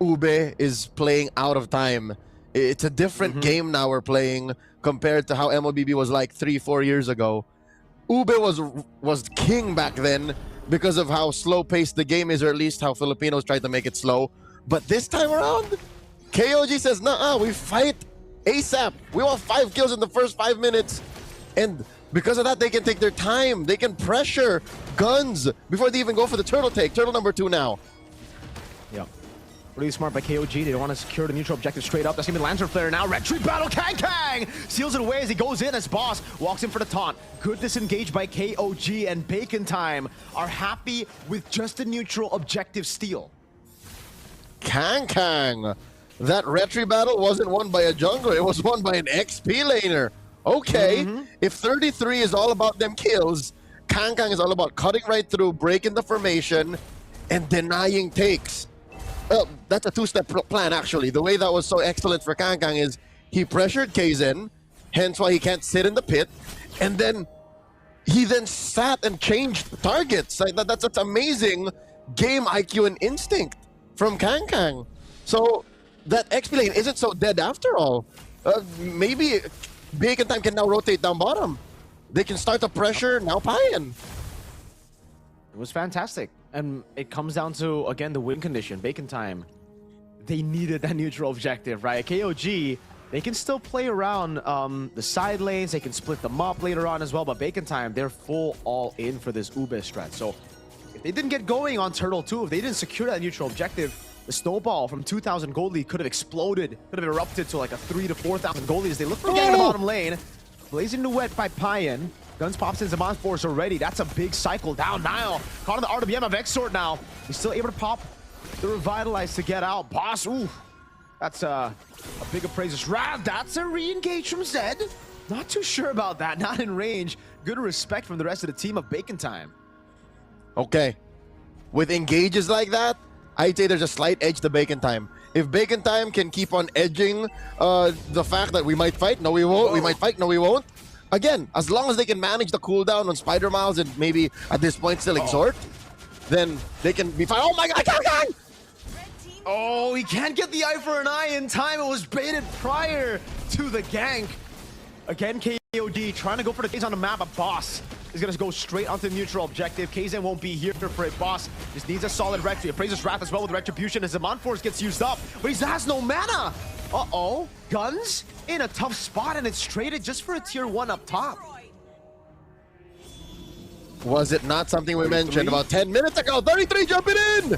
Ube is playing out of time. It's a different game now we're playing compared to how MLBB was like 3-4 years ago. Ube was king back then because of how slow-paced the game is, or at least how Filipinos tried to make it slow. But this time around, KOG says, nah, we fight ASAP. We want 5 kills in the first 5 minutes. And because of that, they can take their time. They can pressure Guns before they even go for the turtle take. Turtle number 2 now. Yep. Really smart by KOG. They don't want to secure the neutral objective straight up. That's going to be Lantern Flare now. Red Tree battle. Kang seals it away as he goes in as Boss walks in for the taunt. Good disengage by KOG, and Bacon Time are happy with just a neutral objective steal. Kang that retry battle wasn't won by a jungler, it was won by an XP laner. Okay, if 33 is all about them kills, Kang is all about cutting right through, breaking the formation, and denying takes. Well, that's a two-step plan, actually. The way that was so excellent for Kang is he pressured Kaizen, hence why he can't sit in the pit, and then he then sat and changed targets. Like that's amazing game IQ and instinct from Kang. So that XP lane isn't so dead after all. Maybe Bacon Time can now rotate down bottom. They can start the pressure now Payan. It was fantastic. And it comes down to, again, the win condition. Bacon Time, they needed that neutral objective, right? KOG, they can still play around the side lanes. They can split them up later on as well. But Bacon Time, they're full all in for this Ube strat. So if they didn't get going on Turtle 2, if they didn't secure that neutral objective, the snowball from 2,000 gold lead could have exploded, could have erupted to like a 3,000 to 4,000 gold lead as they look for getting the bottom lane. Blazing Duet by Payan. Guns pops in Zaman Force already. That's a big cycle down. Nile caught on the RWM of Exort now. He's still able to pop the Revitalize to get out. Boss, ooh. That's a big appraisers. That's a re-engage from Zed. Not too sure about that. Not in range. Good respect from the rest of the team of Bacon Time. Okay. With engages like that, I'd say there's a slight edge to Bacon Time. If Bacon Time can keep on edging the fact that we might fight, no we won't, we might fight, no we won't. Again, as long as they can manage the cooldown on Spider Miles and maybe at this point still Exhort, then they can be fine. Oh my god, Kang! Oh, he can't get the eye for an eye in time. It was baited prior to the gank. Again, KOD trying to go for the case on the map, but Boss is going to go straight onto the neutral objective. Kaizen won't be here for it. Boss just needs a solid Retri. Appraiser's Wrath as well with Retribution as Zaman Force gets used up, but he has no mana. Uh-oh. Guns in a tough spot, and it's traded just for a tier 1 up top. Was it not something we mentioned about 10 minutes ago? 33 jumping in!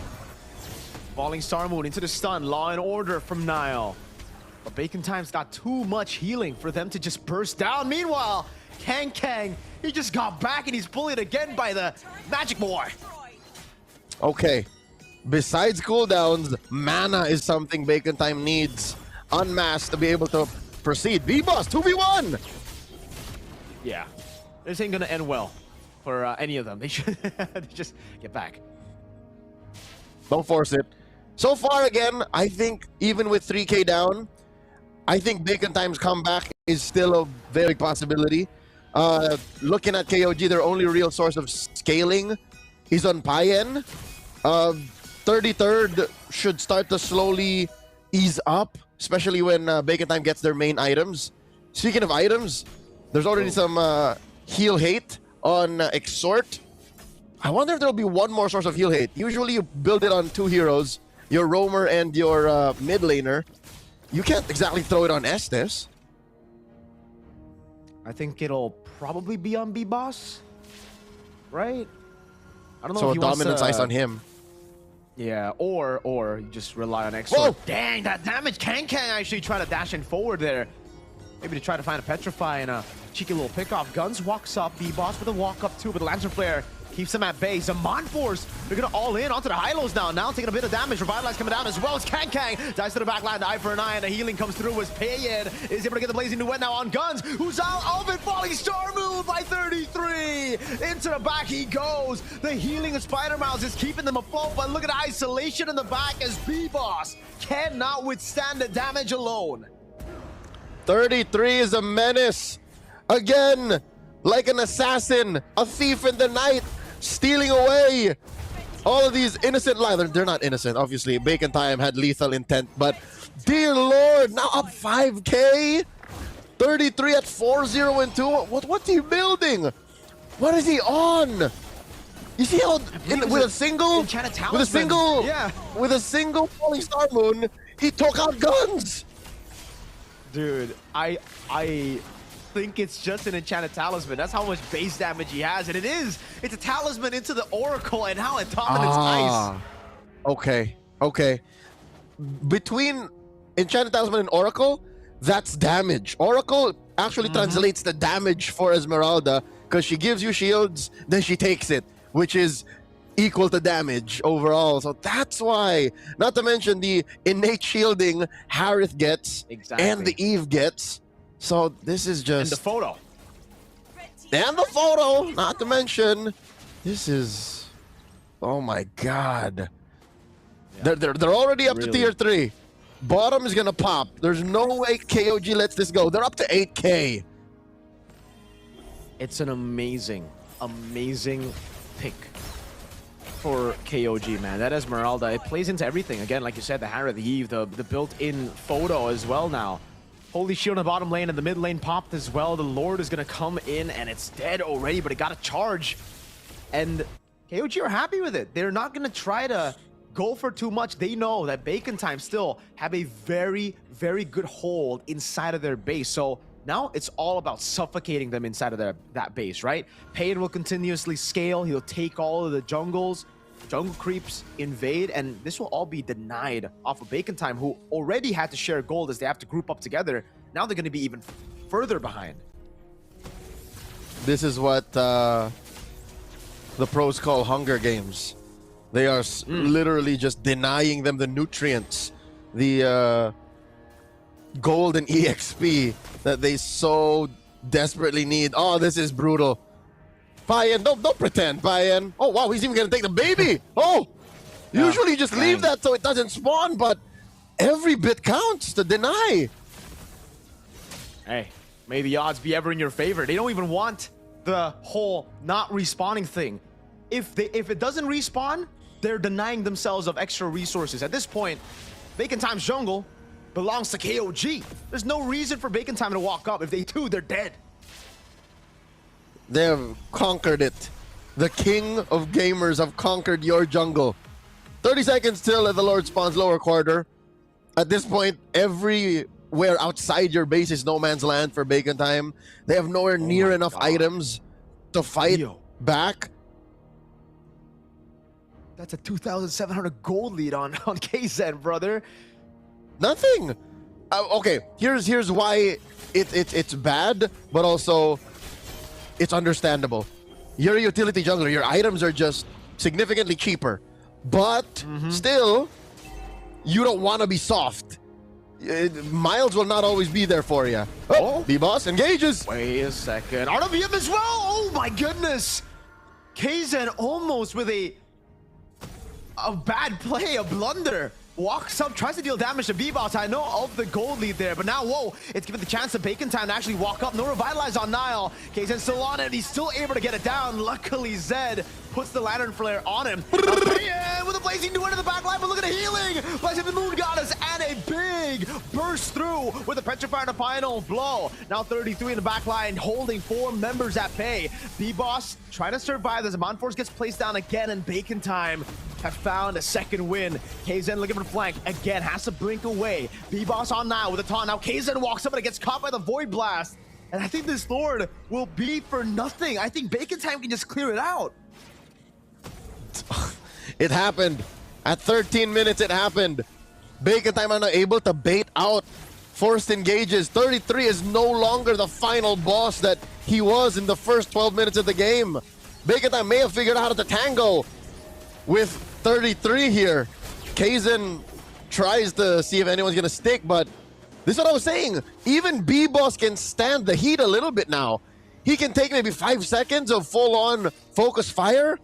Falling Star Moon into the stun. Law and Order from Nile. But Bacon Time's got too much healing for them to just burst down. Meanwhile, Kang, he just got back and he's bullied again by the Magic Boy. Okay. Besides cooldowns, mana is something Bacon Time needs. Unmasked to be able to proceed. B-Boss, 2v1! Yeah. This ain't gonna end well for any of them. They should just get back. Don't force it. So far, again, I think even with 3k down, I think Bacon Time's comeback is still a very possibility. Looking at KOG, their only real source of scaling is on Payan. 33rd should start to slowly ease up, especially when Bacon Time gets their main items. Speaking of items, there's already some heal hate on Exhort. I wonder if there'll be one more source of heal hate. Usually you build it on 2 heroes, your roamer and your mid laner. You can't exactly throw it on Estes. I think it'll probably be on B-Boss, right? I don't know So if he wants dominance to, ice on him. Yeah, or you just rely on Exhort. Whoa! Dang, that damage! Kang actually trying to dash in forward there. Maybe to try to find a Petrify and a cheeky little pickoff. Guns walks up, B-Boss with a walk up too, but the Lantern Flare keeps him at bay. Zaman Force, they're gonna all in onto the high-lows now. Now taking a bit of damage. Revitalize coming down as well as Kang dives to the back line. The eye for an eye, and the healing comes through as Payan is able to get the Blazing Duet now on Guns, who's out of it. Falling Star move by 33. Into the back he goes. The healing of Spider Miles is keeping them afloat, but look at the isolation in the back as B-Boss cannot withstand the damage alone. 33 is a menace. Again, like an assassin, a thief in the night, stealing away all of these innocent lives. They're not innocent, obviously. Bacon Time had lethal intent, but dear Lord, now up 5k? 33 at 4-0 and 2. What's he building? What is he on? You see how with a single Falling Star Moon, he took out Guns. Dude, I think it's just an enchanted talisman. That's how much base damage he has, and it's a talisman into the Oracle, and now at dominance ice. Okay. Between enchanted talisman and Oracle, that's damage. Oracle actually translates the damage for Esmeralda because she gives you shields, then she takes it, which is equal to damage overall. So that's why, not to mention the innate shielding Harith gets Exactly. and the Eve gets. So this is And just... the photo. And the photo, not to mention, this is... Oh my God. Yeah. They're already up to Really? tier 3. Bottom is gonna pop. There's no way KOG lets this go. They're up to 8K. It's an amazing, amazing pick for KOG, man. That Esmeralda, it plays into everything. Again, like you said, the Harith, the Eve, the built-in photo as well now. Holy Shield in the bottom lane and the mid lane popped as well. The Lord is going to come in and it's dead already, but it got a charge. And KOG are happy with it. They're not going to try to go for too much. They know that Bacon Time still have a very, very good hold inside of their base. So now it's all about suffocating them inside of that base, right? Pain will continuously scale. He'll take all of the jungles. Jungle creeps invade, and this will all be denied off of Bacon Time, who already had to share gold as they have to group up together. Now they're going to be even further behind. This is what the pros call Hunger Games. They are literally just denying them the nutrients, the gold and EXP that they so desperately need. Oh, this is brutal. Payan, don't pretend, Payan. Oh, wow, he's even going to take the baby. Oh, usually you just leave that so it doesn't spawn, but every bit counts to deny. Hey, may the odds be ever in your favor. They don't even want the whole not respawning thing. If it doesn't respawn, they're denying themselves of extra resources. At this point, Bacon Time's jungle belongs to KOG. There's no reason for Bacon Time to walk up. If they do, they're dead. They have conquered it. The king of gamers have conquered your jungle. 30 seconds till the Lord spawns lower quarter. At this point, everywhere outside your base is no man's land for Bacon Time. They have nowhere near enough items to fight back. That's a 2,700 gold lead on KZ, brother. Nothing. Okay, here's why it's bad, but also it's understandable. You're a utility jungler. Your items are just significantly cheaper, but still, you don't want to be soft. Miles will not always be there for you. Oh, B-Boss engages. Wait a second. RWM as well. Oh my goodness. KZ almost with a bad play, a blunder. Walks up, tries to deal damage to B-Boss. I know of the gold lead there, but now, whoa, it's given the chance to Bacon Time to actually walk up. No revitalize on Nile. KZ's still on it. He's still able to get it down. Luckily, Zed puts the Lantern Flare on him. With a Blazing Duet in the back line, but look at the healing. Blessing the Moon Goddess, and a big burst through with a Petrifier and a final blow. Now 33 in the back line, holding 4 members at bay. B-Boss trying to survive as the Monforce gets placed down again, and Bacon Time have found a second win. KZ looking for the flank again, has to blink away. B-Boss on now with a taunt. Now KZ walks up and it gets caught by the Void Blast. And I think this Lord will be for nothing. I think Bacon Time can just clear it out. It happened. At 13 minutes, it happened. Bacon Time are not able to bait out forced engages. 33 is no longer the final boss that he was in the first 12 minutes of the game. Bacon Time may have figured out how to tango with 33 here. Kaizen tries to see if anyone's gonna stick, but this is what I was saying. Even B-Boss can stand the heat a little bit now. He can take maybe 5 seconds of full-on focus fire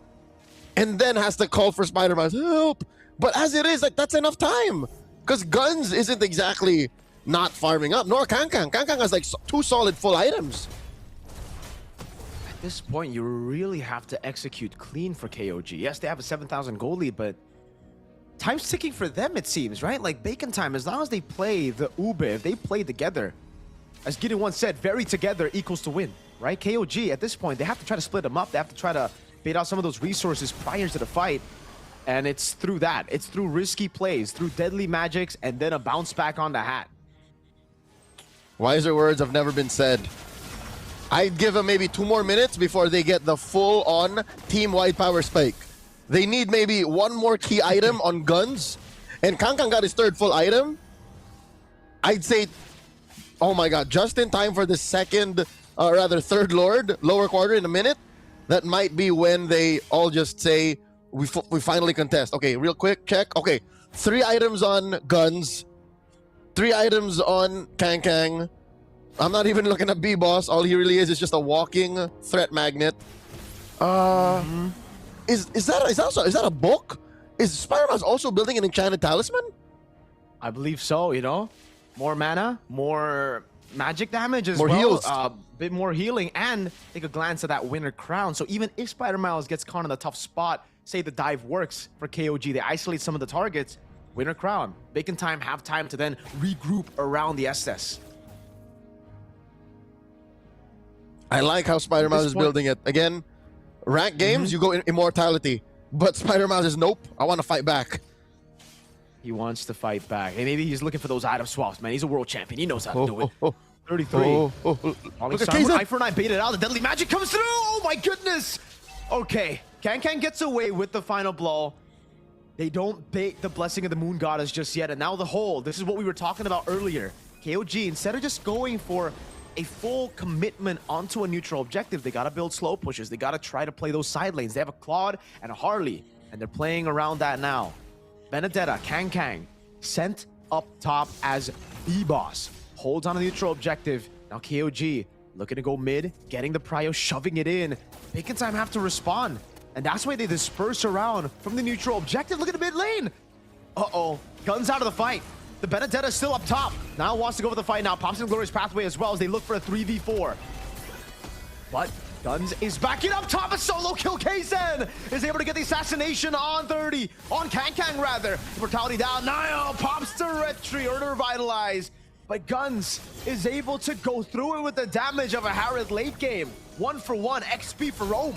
and then has to call for Spider-Man's help. But as it is, like, that's enough time. Because Guns isn't exactly not farming up, nor Kankang. Kankang has like 2 solid full items. At this point, you really have to execute clean for KOG. Yes, they have a 7,000 gold lead, but time's ticking for them, it seems, right? Like Bacon Time, as long as they play the Ube, if they play together, as Gideon once said, very together equals to win, right? KOG, at this point, they have to try to split them up. They have to try to bait out some of those resources prior to the fight. And it's through that. It's through risky plays, through deadly magics, and then a bounce back on the hat. Wiser words have never been said. I'd give them maybe 2 more minutes before they get the full-on team-wide power spike. They need maybe 1 more key item on Guns, and Kankang got his 3rd full item. I'd say, oh my god, just in time for the 3rd Lord, lower quarter in a minute. That might be when they all just say, we finally contest. Okay, real quick, check. Okay, 3 items on Guns, 3 items on Kang. I'm not even looking at B-Boss. All he really is just a walking threat magnet. Is that a book? Is Spider-Man's also building an enchanted talisman? I believe so, you know? More mana, more magic damage as More well. heals. Bit more healing, and take a glance at that winter crown. So even if Spider-Miles gets caught in a tough spot, say the dive works for KOG, they isolate some of the targets, winter crown. Bacon time, have time to then regroup around the SS. I like how Spider-Man is building it. Again, rank games, you go in immortality. But Spider-Man is nope, I want to fight back. He wants to fight back. And maybe he's looking for those item swaps, man. He's a world champion. He knows how to do it. 33. Look at Eye for an eye baited out. The deadly magic comes through. Oh my goodness. Okay. Kang gets away with the final blow. They don't bait the blessing of the moon goddess just yet. And now the hold. This is what we were talking about earlier. KOG, instead of just going for a full commitment onto a neutral objective, they got to build slow pushes. They got to try to play those side lanes. They have a Claude and a Harley, and they're playing around that now. Benedetta, Kang, sent up top as B-Boss. Holds on a neutral objective. Now KOG looking to go mid, getting the prio, shoving it in. Bacon time have to respond. And that's why they disperse around from the neutral objective. Look at the mid lane. Uh-oh. Guns out of the fight. The Benedetta still up top. Now wants to go for the fight now. Pops in Glorious Pathway as well as they look for a 3v4. But Guns is backing up top. A solo kill. Kzen is able to get the assassination on 30. On Kang rather. Mortality down. Niall pops to retry or to revitalize. But Guns is able to go through it with the damage of a Harrod late game. 1-for-1 XP for Rome.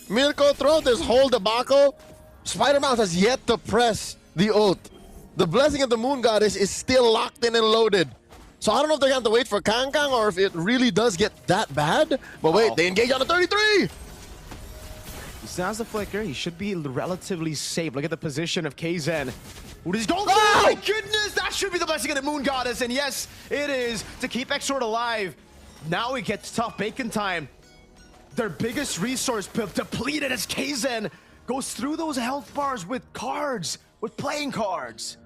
Mirko, throughout this whole debacle, Spider-Man has yet to press the ult. The blessing of the moon goddess is still locked in and loaded. So I don't know if they're going to have to wait for Kang or if it really does get that bad. But wait, they engage on the 33! He still has the flicker. He should be relatively safe. Look at the position of Kzen. Who does he go? Oh my goodness! That should be the blessing of the moon goddess. And yes, it is to keep Xord alive. Now it gets tough. Bacon time. Their biggest resource depleted as Kzen goes through those health bars with cards, with playing cards.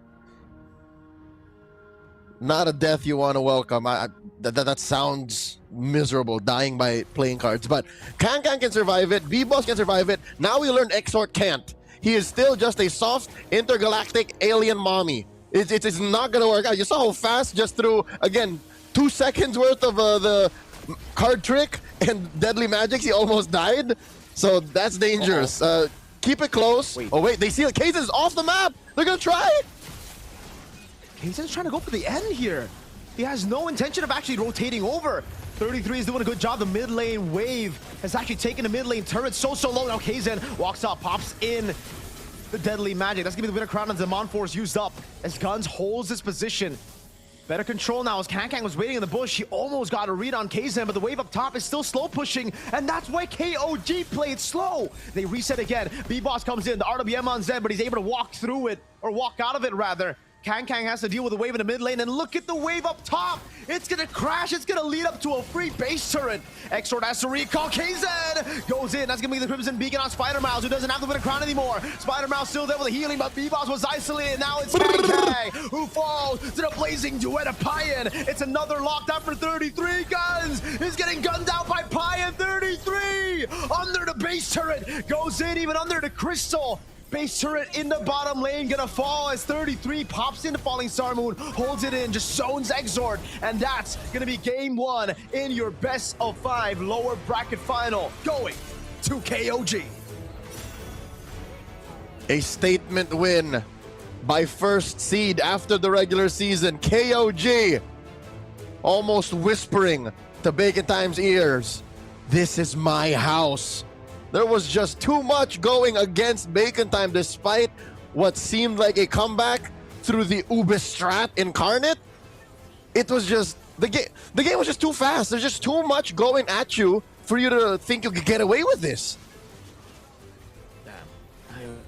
Not a death you want to welcome. That sounds miserable, dying by playing cards. But Kang can survive it. B-Boss can survive it. Now we learn Xord can't. He is still just a soft intergalactic alien mommy. It's not going to work out. You saw how fast just through, again, 2 seconds worth of the card trick and deadly magics, he almost died. So that's dangerous. Keep it close. Wait. Oh, wait. They see it. Kzen's off the map. They're going to try. Kzen's trying to go for the end here. He has no intention of actually rotating over. 33 is doing a good job. The mid lane wave has actually taken the mid lane turret so low. Now Kzen walks up, pops in the deadly magic. That's going to be the winner crown and Demon Force used up as Guns holds his position. Better control now as Kang was waiting in the bush. He almost got a read on Kzen, but the wave up top is still slow pushing, and that's why KOG played slow. They reset again. B-Boss comes in, the RWM on Zed, but he's able to walk through it, or walk out of it rather. Kang has to deal with the wave in the mid lane, and look at the wave up top. It's gonna crash. It's gonna lead up to a free base turret. Xord has to recall. Kzen goes in. That's gonna be the Crimson Beacon on Spider-Mouse, who doesn't have the winner crown anymore. Spider-Mouse still there with the healing, but B-Boss was isolated. Now it's Kang who falls to the blazing duet of Payan. It's another lockdown for 33. Guns is getting gunned out by Payan. 33 under the base turret. Goes in even under the crystal. Base turret in the bottom lane gonna fall as 33 pops into Falling Star Moon, holds it in, just zones Xord, and that's gonna be game 1 in your best of 5 lower bracket final, going to KOG. A statement win by first seed after the regular season. KOG almost whispering to Bacon Time's ears, "This is my house." There was just too much going against Bacon Time despite what seemed like a comeback through the Ube Strat incarnate. It was just, the game was just too fast. There's just too much going at you for you to think you could get away with this.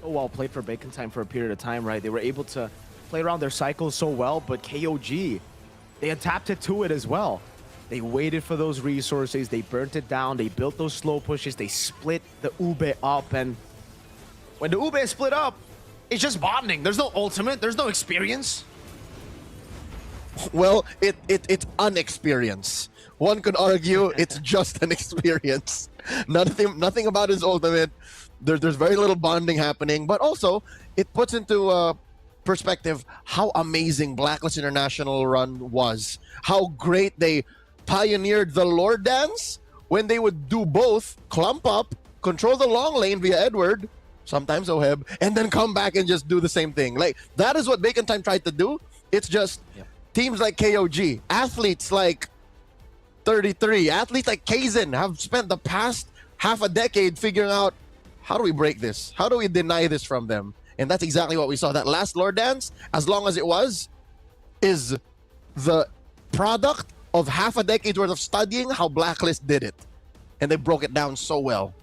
Well played for Bacon Time for a period of time, right? They were able to play around their cycles so well, but KOG, they adapted to it as well. They waited for those resources, they burnt it down, they built those slow pushes, they split the Ube up, and When the Ube split up, it's just bonding. There's no ultimate. There's no experience. Well, it's unexperience. One could argue it's just an experience. Nothing about his ultimate. There's very little bonding happening, but also it puts into perspective how amazing Blacklist International run was. How great they pioneered the Lord Dance when they would do both, clump up, control the long lane via Edward, sometimes Oheb, and then come back and just do the same thing. Like, that is what Bacon Time tried to do. It's just teams like KOG, athletes like 33, athletes like Kaizen have spent the past half a decade figuring out, how do we break this? How do we deny this from them? And that's exactly what we saw. That last Lord Dance, as long as it was, is the product of half a decade's worth of studying how Blacklist did it. And they broke it down so well.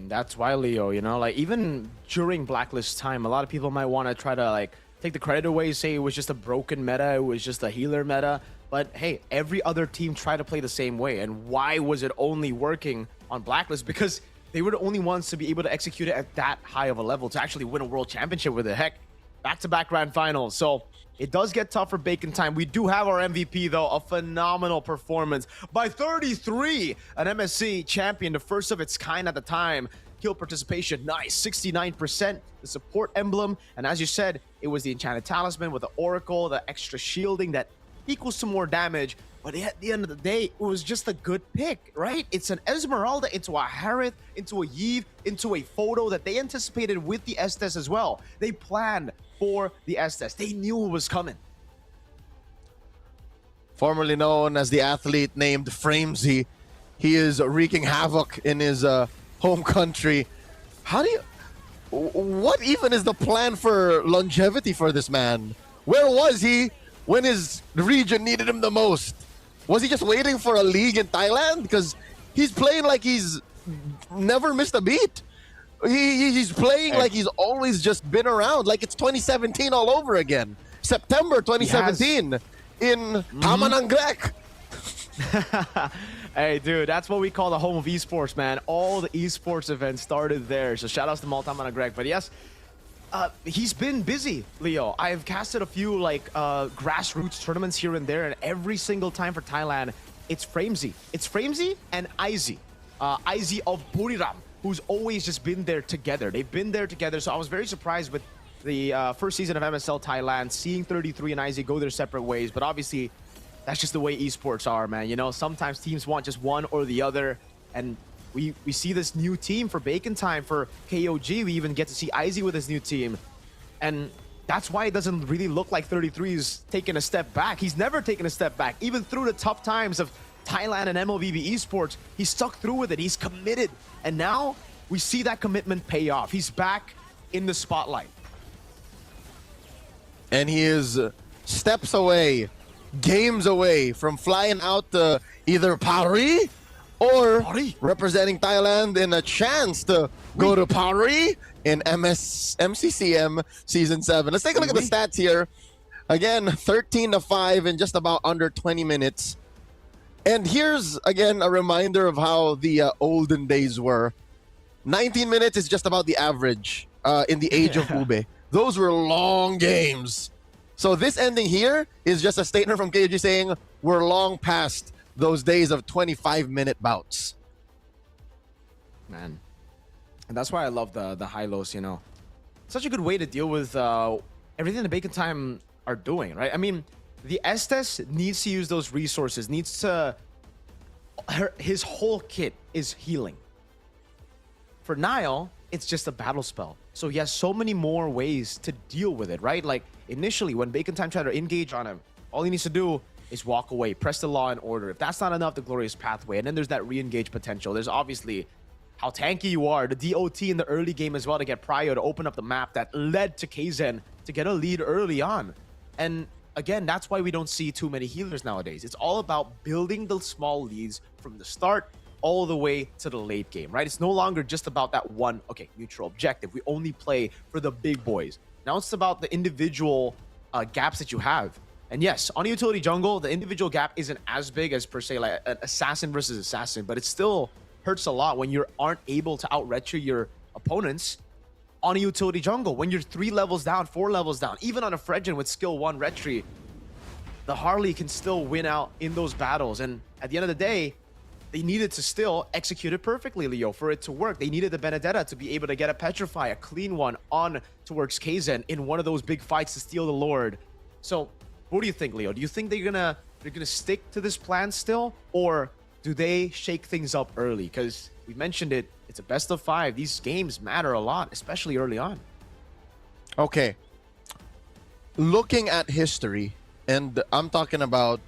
That's why, Leo, you know, like even during Blacklist time, a lot of people might want to try to like take the credit away, say it was just a broken meta, it was just a healer meta. But hey, every other team tried to play the same way. And why was it only working on Blacklist? Because they were the only ones to be able to execute it at that high of a level to actually win a world championship with it. Heck, back-to-back grand finals. So it does get tough for Bacon Time. We do have our MVP, though. A phenomenal performance by 33. An MSC champion, the first of its kind at the time. Kill participation, nice, 69%. The support emblem. And as you said, it was the Enchanted Talisman with the Oracle, the extra shielding that equals to more damage. But at the end of the day, it was just a good pick, right? It's an Esmeralda into a Harith, into a Yve, into a photo that they anticipated with the Estes as well. They planned for the Estes. They knew it was coming. Formerly known as the athlete named Framesy, he is wreaking havoc in his home country. What even is the plan for longevity for this man? Where was he when his region needed him the most? Was he just waiting for a league in Thailand? Because he's playing like he's never missed a beat. He's playing like he's always just been around, like it's 2017 all over again. September 2017 in Tamanangrek. Hey, dude, that's what we call the home of esports, man. All the esports events started there. So shout outs to Maltaman and Greg. But yes, he's been busy, Leo. I've casted a few like grassroots tournaments here and there, and every single time for Thailand, it's Framesy. It's Framesy and Izzy. Izzy of Buriram, who's always just been there together. They've been there together. So I was very surprised with the first season of MSL Thailand, seeing 33 and Izzy go their separate ways. But obviously, that's just the way esports are, man. You know, sometimes teams want just one or the other. And we see this new team for Bacon Time, for KOG. We even get to see Izzy with his new team. And that's why it doesn't really look like 33 is taking a step back. He's never taken a step back. Even through the tough times of Thailand and MLBB esports, he stuck through with it. He's committed. And now we see that commitment pay off. He's back in the spotlight. And he is steps away, games away from flying out to either Paris or representing Thailand in a chance to go to Paris in MCCM Season 7. Let's take a look at the stats here. Again, 13-5 in just about under 20 minutes. And here's, again, a reminder of how the olden days were. 19 minutes is just about the average in the age of Ube. Those were long games. So this ending here is just a statement from KG saying we're long past those days of 25-minute bouts. Man. And that's why I love the high-lows, you know. Such a good way to deal with everything the Bacon Time are doing, right? I mean, the Estes needs to use those resources, needs to... his whole kit is healing. For Niall, it's just a battle spell. So he has so many more ways to deal with it, right? Like, initially, when Bacon Time tried to engage on him, all he needs to do is walk away, press the Law and Order. If that's not enough, the Glorious Pathway. And then there's that re-engage potential. There's obviously how tanky you are, the DOT in the early game as well to get Prio to open up the map that led to Kaizen to get a lead early on. And again, that's why we don't see too many healers nowadays. It's all about building the small leads from the start all the way to the late game, right? It's no longer just about that one, okay, neutral objective. We only play for the big boys. Now it's about the individual gaps that you have. And yes, on a utility jungle, the individual gap isn't as big as per se like an assassin versus assassin, but it still hurts a lot when you aren't able to out-retro your opponents on a utility jungle. When you're 3 levels down, 4 levels down, even on a Fredgen with skill 1 Retri, the Harley can still win out in those battles. And at the end of the day, they needed to still execute it perfectly, Leo, for it to work. They needed the Benedetta to be able to get a Petrify, a clean one, on towards Kaizen in one of those big fights to steal the Lord. So, what do you think, Leo? Do you think they're gonna stick to this plan still, or do they shake things up early? Because we mentioned it, it's a best of 5. These games matter a lot, especially early on. Okay. Looking at history, and I'm talking about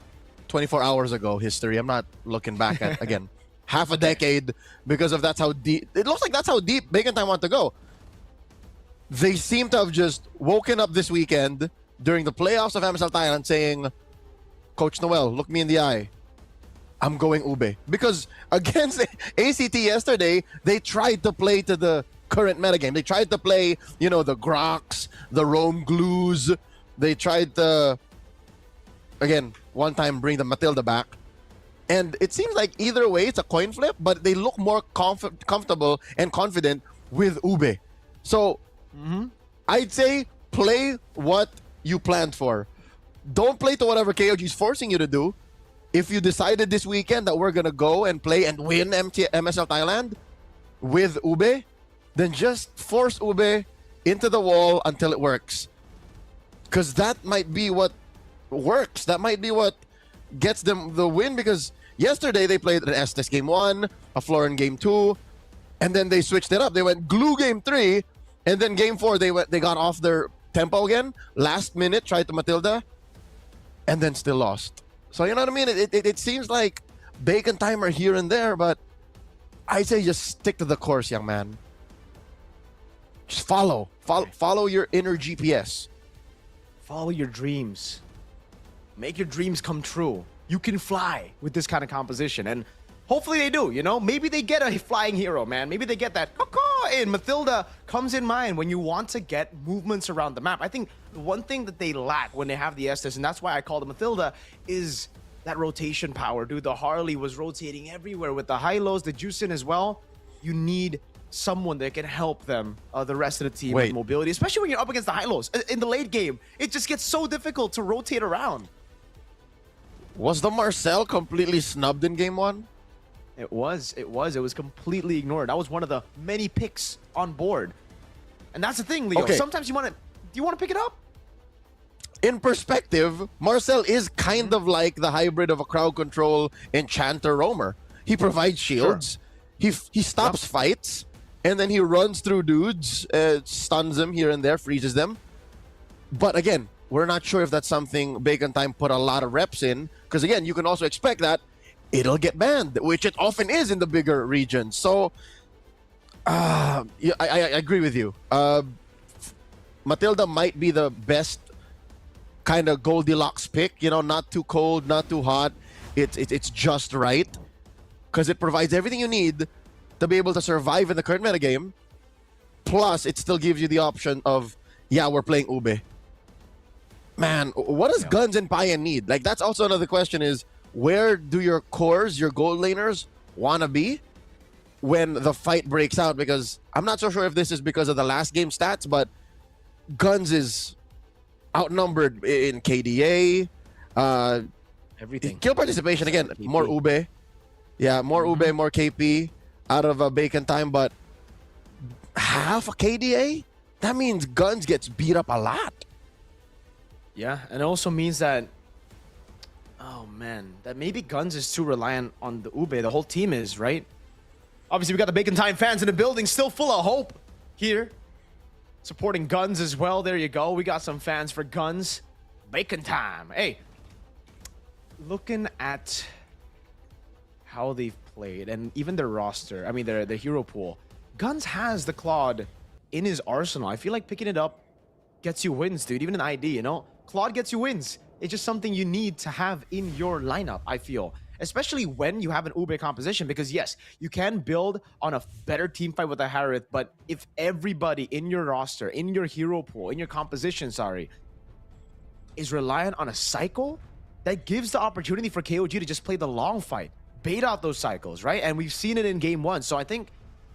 24 hours ago history. I'm not looking back at, again, half a decade, because of that's how deep, it looks like that's how deep Bacon Time want to go. They seem to have just woken up this weekend during the playoffs of MSL Thailand saying, Coach Noel, look me in the eye. I'm going Ube. Because against ACT yesterday, they tried to play to the current metagame. They tried to play, you know, the Grox, the Rome Glues. They tried to, again, one time bring the Matilda back. And it seems like either way, it's a coin flip, but they look more comfortable and confident with Ube. So, I'd say play what you planned for. Don't play to whatever KOG is forcing you to do. If you decided this weekend that we're going to go and play and win MSL Thailand with Ube, then just force Ube into the wall until it works. Because that might be what works. That might be what gets them the win, because yesterday they played an Estes game 1, a Florin game 2, and then they switched it up. They went glue game 3, and then game 4 they got off their tempo again. Last minute tried to Matilda, and then still lost. So you know what I mean? It seems like Bacon Time are here and there, but I say just stick to the course, young man. Just follow your inner GPS. Follow your dreams. Make your dreams come true. You can fly with this kind of composition, and hopefully they do, you know? Maybe they get a flying hero, man. Maybe they get that in. Matilda comes in mind when you want to get movements around the map. I think the one thing that they lack when they have the Estes, and that's why I call it Matilda, is that rotation power. Dude, the Harley was rotating everywhere with the high-lows, the Juicin as well. You need someone that can help them, the rest of the team with mobility, especially when you're up against the high-lows. In the late game, it just gets so difficult to rotate around. Was the Marcel completely snubbed in game 1? It was completely ignored. That was one of the many picks on board. And that's the thing, Leo. Okay. Sometimes do you want to pick it up? In perspective, Marcel is kind of like the hybrid of a crowd control enchanter roamer. He provides shields. Sure. He stops fights, and then he runs through dudes, stuns them here and there, freezes them. But again, we're not sure if that's something Bacon Time put a lot of reps in, because again, you can also expect that it'll get banned, which it often is in the bigger regions. So, yeah, I agree with you. Matilda might be the best kind of Goldilocks pick, you know, not too cold, not too hot. It's just right, because it provides everything you need to be able to survive in the current metagame. Plus, it still gives you the option of, yeah, we're playing Ube. Man, what does Guns and Payan need? Like, that's also another question is, where do your cores, your gold laners, want to be when the fight breaks out? Because I'm not so sure if this is because of the last game stats, but Guns is outnumbered in KDA. Everything. Kill participation, again, KP. more Ube. Yeah, more Ube, more KP out of Bacon Time, but half a KDA? That means Guns gets beat up a lot. Yeah, and it also means that, oh man, that maybe Guns is too reliant on the Ube. The whole team is, right? Obviously, we got the Bacon Time fans in the building, still full of hope here. Supporting Guns as well. There you go. We got some fans for Guns. Bacon Time. Hey, looking at how they've played and even their roster, I mean, their hero pool, Guns has the Claude in his arsenal. I feel like picking it up gets you wins, dude. Even an ID, you know? Claude gets you wins. It's just something you need to have in your lineup, I feel. Especially when you have an Ube composition, because yes, you can build on a better team fight with a Harith, but if everybody in your roster, in your hero pool, in your composition, is reliant on a cycle, that gives the opportunity for KOG to just play the long fight, bait out those cycles, right? And we've seen it in game 1. So I think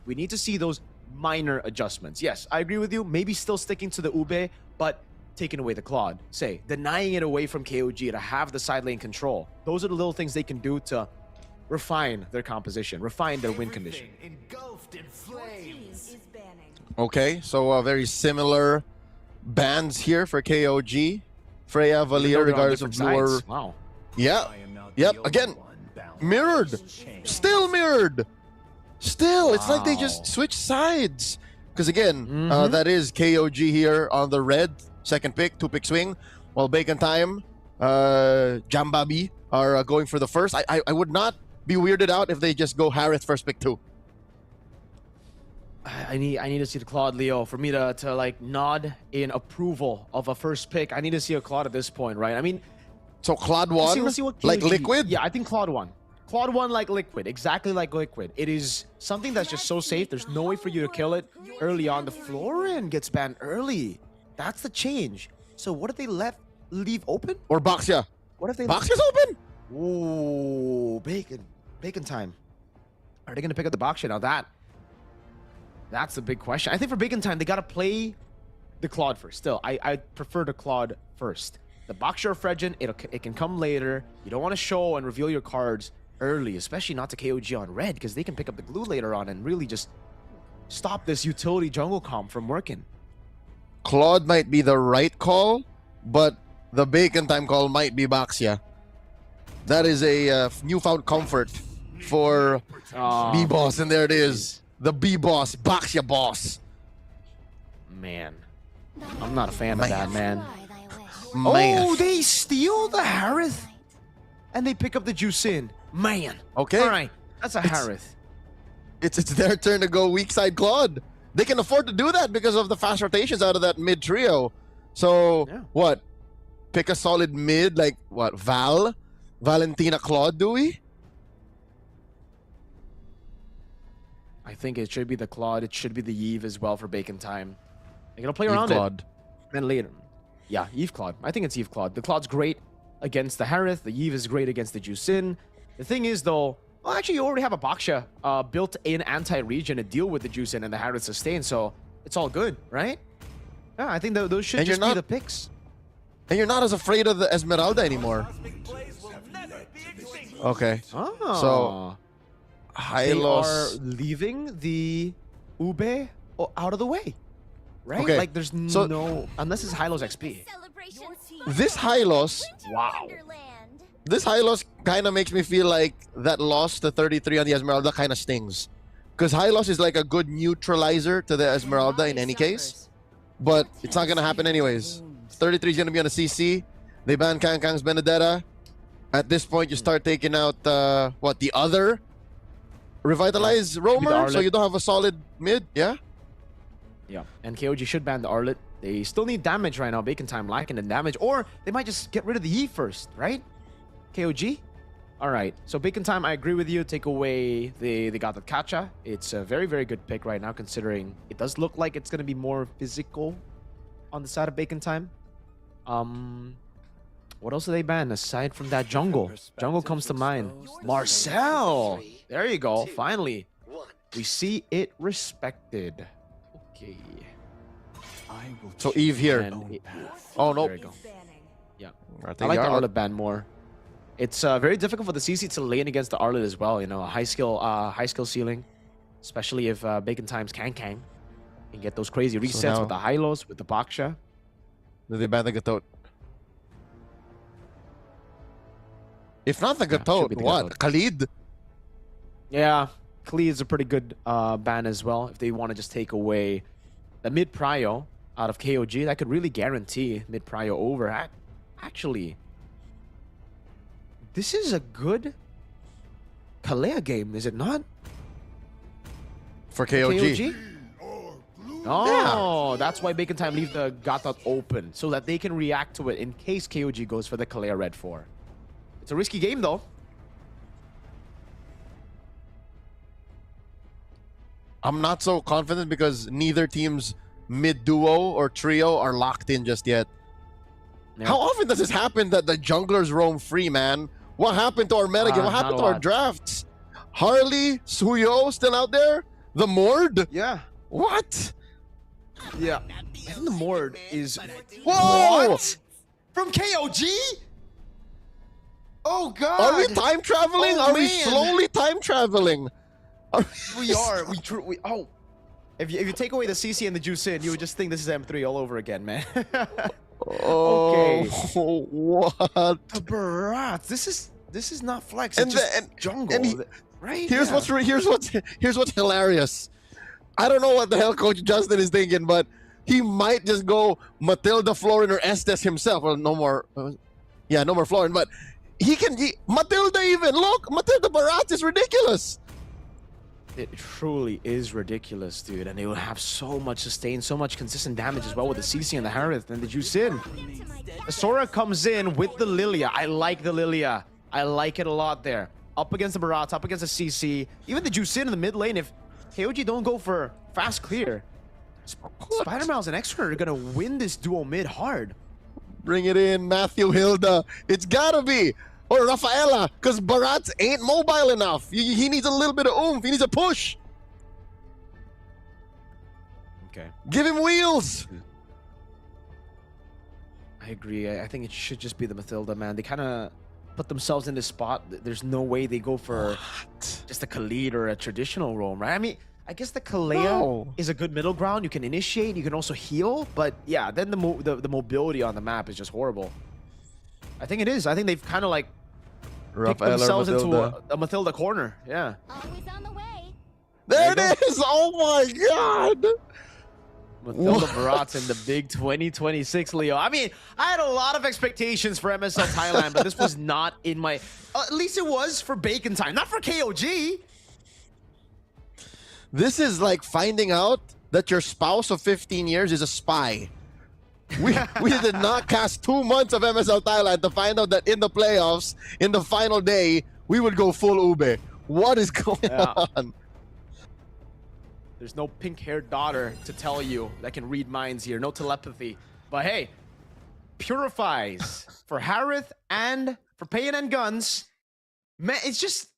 we need to see those minor adjustments. Yes, I agree with you. Maybe still sticking to the Ube, but taking away the Claude. Say, denying it away from KOG to have the side lane control. Those are the little things they can do to refine their composition, refine their win condition. Okay, so very similar bans here for KOG. Freya, Valir, regardless of blue or... Wow. Yeah. Yep. Again, mirrored. Still mirrored. Still, it's like they just switched sides. Because again, that is KOG here on the red. Second pick, 2-pick swing. While Bacon Time, Jambabi are going for the first. I would not be weirded out if they just go Harith first pick 2. I need to see the Claude, Leo, for me to like nod in approval of a first pick. I need to see a Claude at this point, right? I mean, so Claude 1, let's see what like KOG Liquid? Yeah, I think Claude 1. Claude 1 like Liquid, exactly like Liquid. It is something that's just so safe. There's no way for you to kill it early on. The Florian gets banned early. That's the change. So what if they leave open? Or Baxia? What if they Baxia's open? Ooh, Bacon Time. Are they gonna pick up the Baxia now? That's the big question. I think for Bacon Time, they gotta play the Claude first. Still, I prefer the Claude first. The Baxia or Fredgen, it can come later. You don't want to show and reveal your cards early, especially not to KOG on red, because they can pick up the glue later on and really just stop this utility jungle comp from working. Claude might be the right call, but the Bacon Time call might be Baxia. That is a newfound comfort for B-Boss, and there it is. The B-Boss, Baxia Boss. Man, I'm not a fan of that, man. Man. Oh, they steal the Harith and they pick up the Juicin. Man. Okay. All right, that's a Harith. It's their turn to go weak side Claude. They can afford to do that because of the fast rotations out of that mid trio. So what? Pick a solid mid like what? Valentina, Claude, do we? I think it should be the Claude. It should be the Eve as well for Bacon Time. They're gonna play around Claude. it. Then later, yeah, Eve Claude. I think it's Eve Claude. The Claude's great against the Harith. The Eve is great against the Juicin. The thing is though, well, actually, you already have a Baxia built-in anti-regen to deal with the Juicin and the Harith sustain, so it's all good, right? Yeah, I think those should just be the picks. And you're not as afraid of the Esmeralda anymore. Okay. Oh. So Hylos They are leaving the Ube out of the way, right? Okay. Like there's no, unless it's Hylos XP. This Hylos, Wow. this Hylos kind of makes me feel like that loss to 33 on the Esmeralda kind of stings. Because Hylos is like a good neutralizer to the Esmeralda in any case. But it's not going to happen anyways. 33 is going to be on a CC. They ban Kang's Benedetta. At this point, you start taking out, the other Revitalize Roamer? So you don't have a solid mid, yeah? Yeah, and KOG should ban the Arlet. They still need damage right now. Bacon Time lacking in damage. Or they might just get rid of the E first, right? KOG? Alright, so Bacon Time, I agree with you. Take away the Gata Kacha. It's a very, very good pick right now, considering it does look like it's going to be more physical on the side of Bacon Time. What else do they ban aside from that jungle? Jungle comes to mind. Marcel! There you go. Finally, we see it respected. Okay. So Eve here. Oh, no. There you go. Yeah. I I think like the Yarla- Arlet ban more. It's very difficult for the CC to lane against the Arlet as well. You know, a high skill ceiling, especially if Bacon Times Kang and get those crazy resets now- with the Hylos, with the Baxia. Do they ban the Gatot? If not the Yeah, Gatot, should be the what? Gatot. Khalid? Yeah, Klee is a pretty good ban as well. If they want to just take away the mid prio out of KOG, that could really guarantee mid prio over. Actually, this is a good Kalea game, is it not? For KOG. Oh, that's why Bacon Time leave the Gatot open so that they can react to it in case KOG goes for the Kalea Red 4. It's a risky game though. I'm not so confident because neither team's mid duo or trio are locked in just yet. Yeah. How often does this happen that the junglers roam free, man? What happened to our metagame? What happened not to a our lot. drafts? Harley, Suyo still out there? The Mord? Yeah. What? Yeah. I think the Mord is... Whoa! What? From KOG? Oh, God. Are we time traveling? Oh, Are we man. slowly time traveling? We are. Oh. If you take away the CC and the Juice in, you would just think this is M3 all over again, man. Okay. What? The Barats. This is not flex. It's just jungle. Right? Here's what's hilarious. I don't know what the hell Coach Justin is thinking, but he might just go Matilda, Florin, or Estes himself. Well, no more. No more Florin, but Matilda even. Look, Matilda Barats is ridiculous. It truly is ridiculous, dude. And they will have so much sustain, so much consistent damage as well with the CC and the Harith and the Juice in. The Sora comes in with the Lilia. I like the Lilia. I like it a lot there. Up against the Barats, up against the CC. Even the Juice in the mid lane. If KOG don't go for fast clear, Spider-Mouse and Extra are gonna win this duo mid hard. Bring it in, Matthew Hilda. It's gotta be. Or Rafaela, because Barats ain't mobile enough. He needs a little bit of oomph. He needs a push. Okay. Give him wheels. I agree. I think it should just be the Matilda, man. They kind of put themselves in this spot. There's no way they go for just a Khalid or a traditional roam, right? I mean, I guess the Kalea is a good middle ground. You can initiate, you can also heal, but yeah, then the mobility on the map is just horrible. I think it is. I think they've kind of like picked themselves into a Matilda corner. Yeah. Always on the way. There it is. Oh my God. Matilda Barats in the big 2026, Leo. I mean, I had a lot of expectations for MSL Thailand, but this was not in my... at least it was for Bacon Time, not for KOG. This is like finding out that your spouse of 15 years is a spy. We did not cast 2 months of MSL Thailand to find out that in the playoffs, in the final day, we would go full Ube. What is going on? There's no pink-haired daughter to tell you that can read minds here. No telepathy. But hey, purifies for Harith and for Payan and Guns. Man, it's just...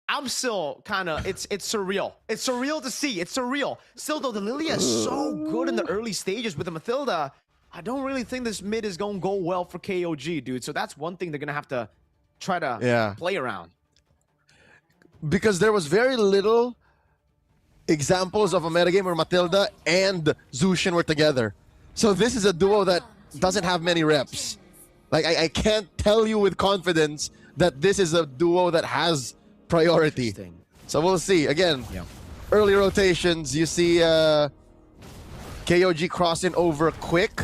I'm still kind of... It's surreal. It's surreal to see. It's surreal. Still, though, the Lilia is so good in the early stages with the Matilda. I don't really think this mid is going to go well for KOG, dude. So that's one thing they're going to have to try to play around. Because there was very little examples of a metagame where Matilda and Zushin were together. So this is a duo that doesn't have many reps. Like, I can't tell you with confidence that this is a duo that has priority. So we'll see. Again, early rotations, you see KOG crossing over quick.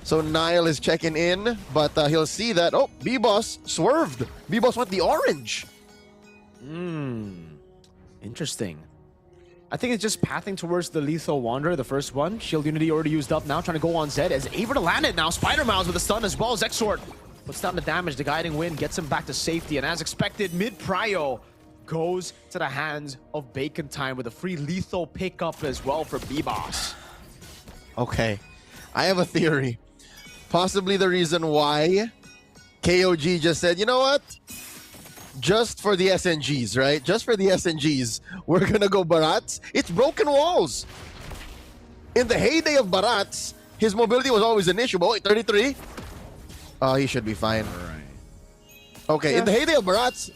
So Nile is checking in, but he'll see that, oh, B-Boss swerved. B-Boss went the orange. Interesting. I think it's just pathing towards the Lethal Wanderer, the first one. Shield Unity already used up now, trying to go on Zed as able to land it now. Spider-Mouse with a stun as well as Exort. Puts down the damage, the Guiding Wind gets him back to safety, and as expected, mid-prio goes to the hands of Bacon Time with a free lethal pickup as well for B-Boss. Okay, I have a theory. Possibly the reason why KOG just said, you know what? Just for the SNGs, right? Just for the SNGs, we're gonna go Barats. It's broken walls. In the heyday of Barats, his mobility was always an issue. But wait, 33? Oh, he should be fine. All right. Okay, in the heyday of Barats,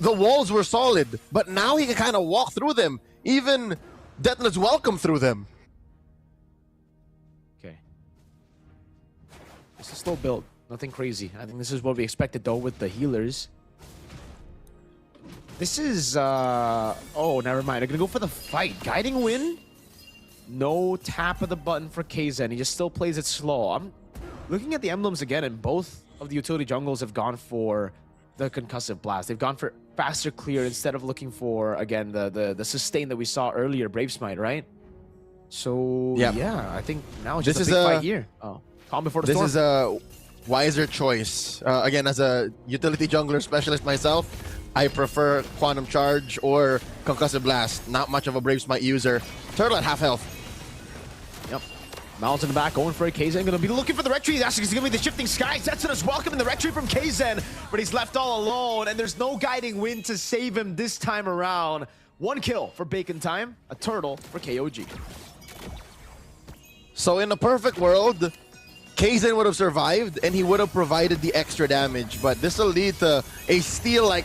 the walls were solid, but now he can kind of walk through them. Even Deathless Welcome through them. Okay. This is slow build. Nothing crazy. I think this is what we expected, though, with the healers. This is, oh, never mind. They're gonna go for the fight. Guiding Wind. No tap of the button for KZen. He just still plays it slow. I'm looking at the emblems again, and both of the utility jungles have gone for the concussive blast. They've gone for faster clear instead of looking for, again, the sustain that we saw earlier, Brave Smite, right? So, yeah, I think now it's just a big fight here. Oh, calm before the storm. This is a wiser choice. Again, as a utility jungler specialist myself, I prefer Quantum Charge or Concussive Blast. Not much of a Brave Smite user. Turtle at half health. Yep. Mount in the back, going for a KZen. Gonna be looking for the retreat. That's gonna be the Shifting Skies. Zetsuna's welcoming the retreat from KZen, but he's left all alone, and there's no Guiding Wind to save him this time around. 1 kill for Bacon Time, a turtle for KOG. So in a perfect world, Kaizen would have survived and he would have provided the extra damage, but this will lead to a steal like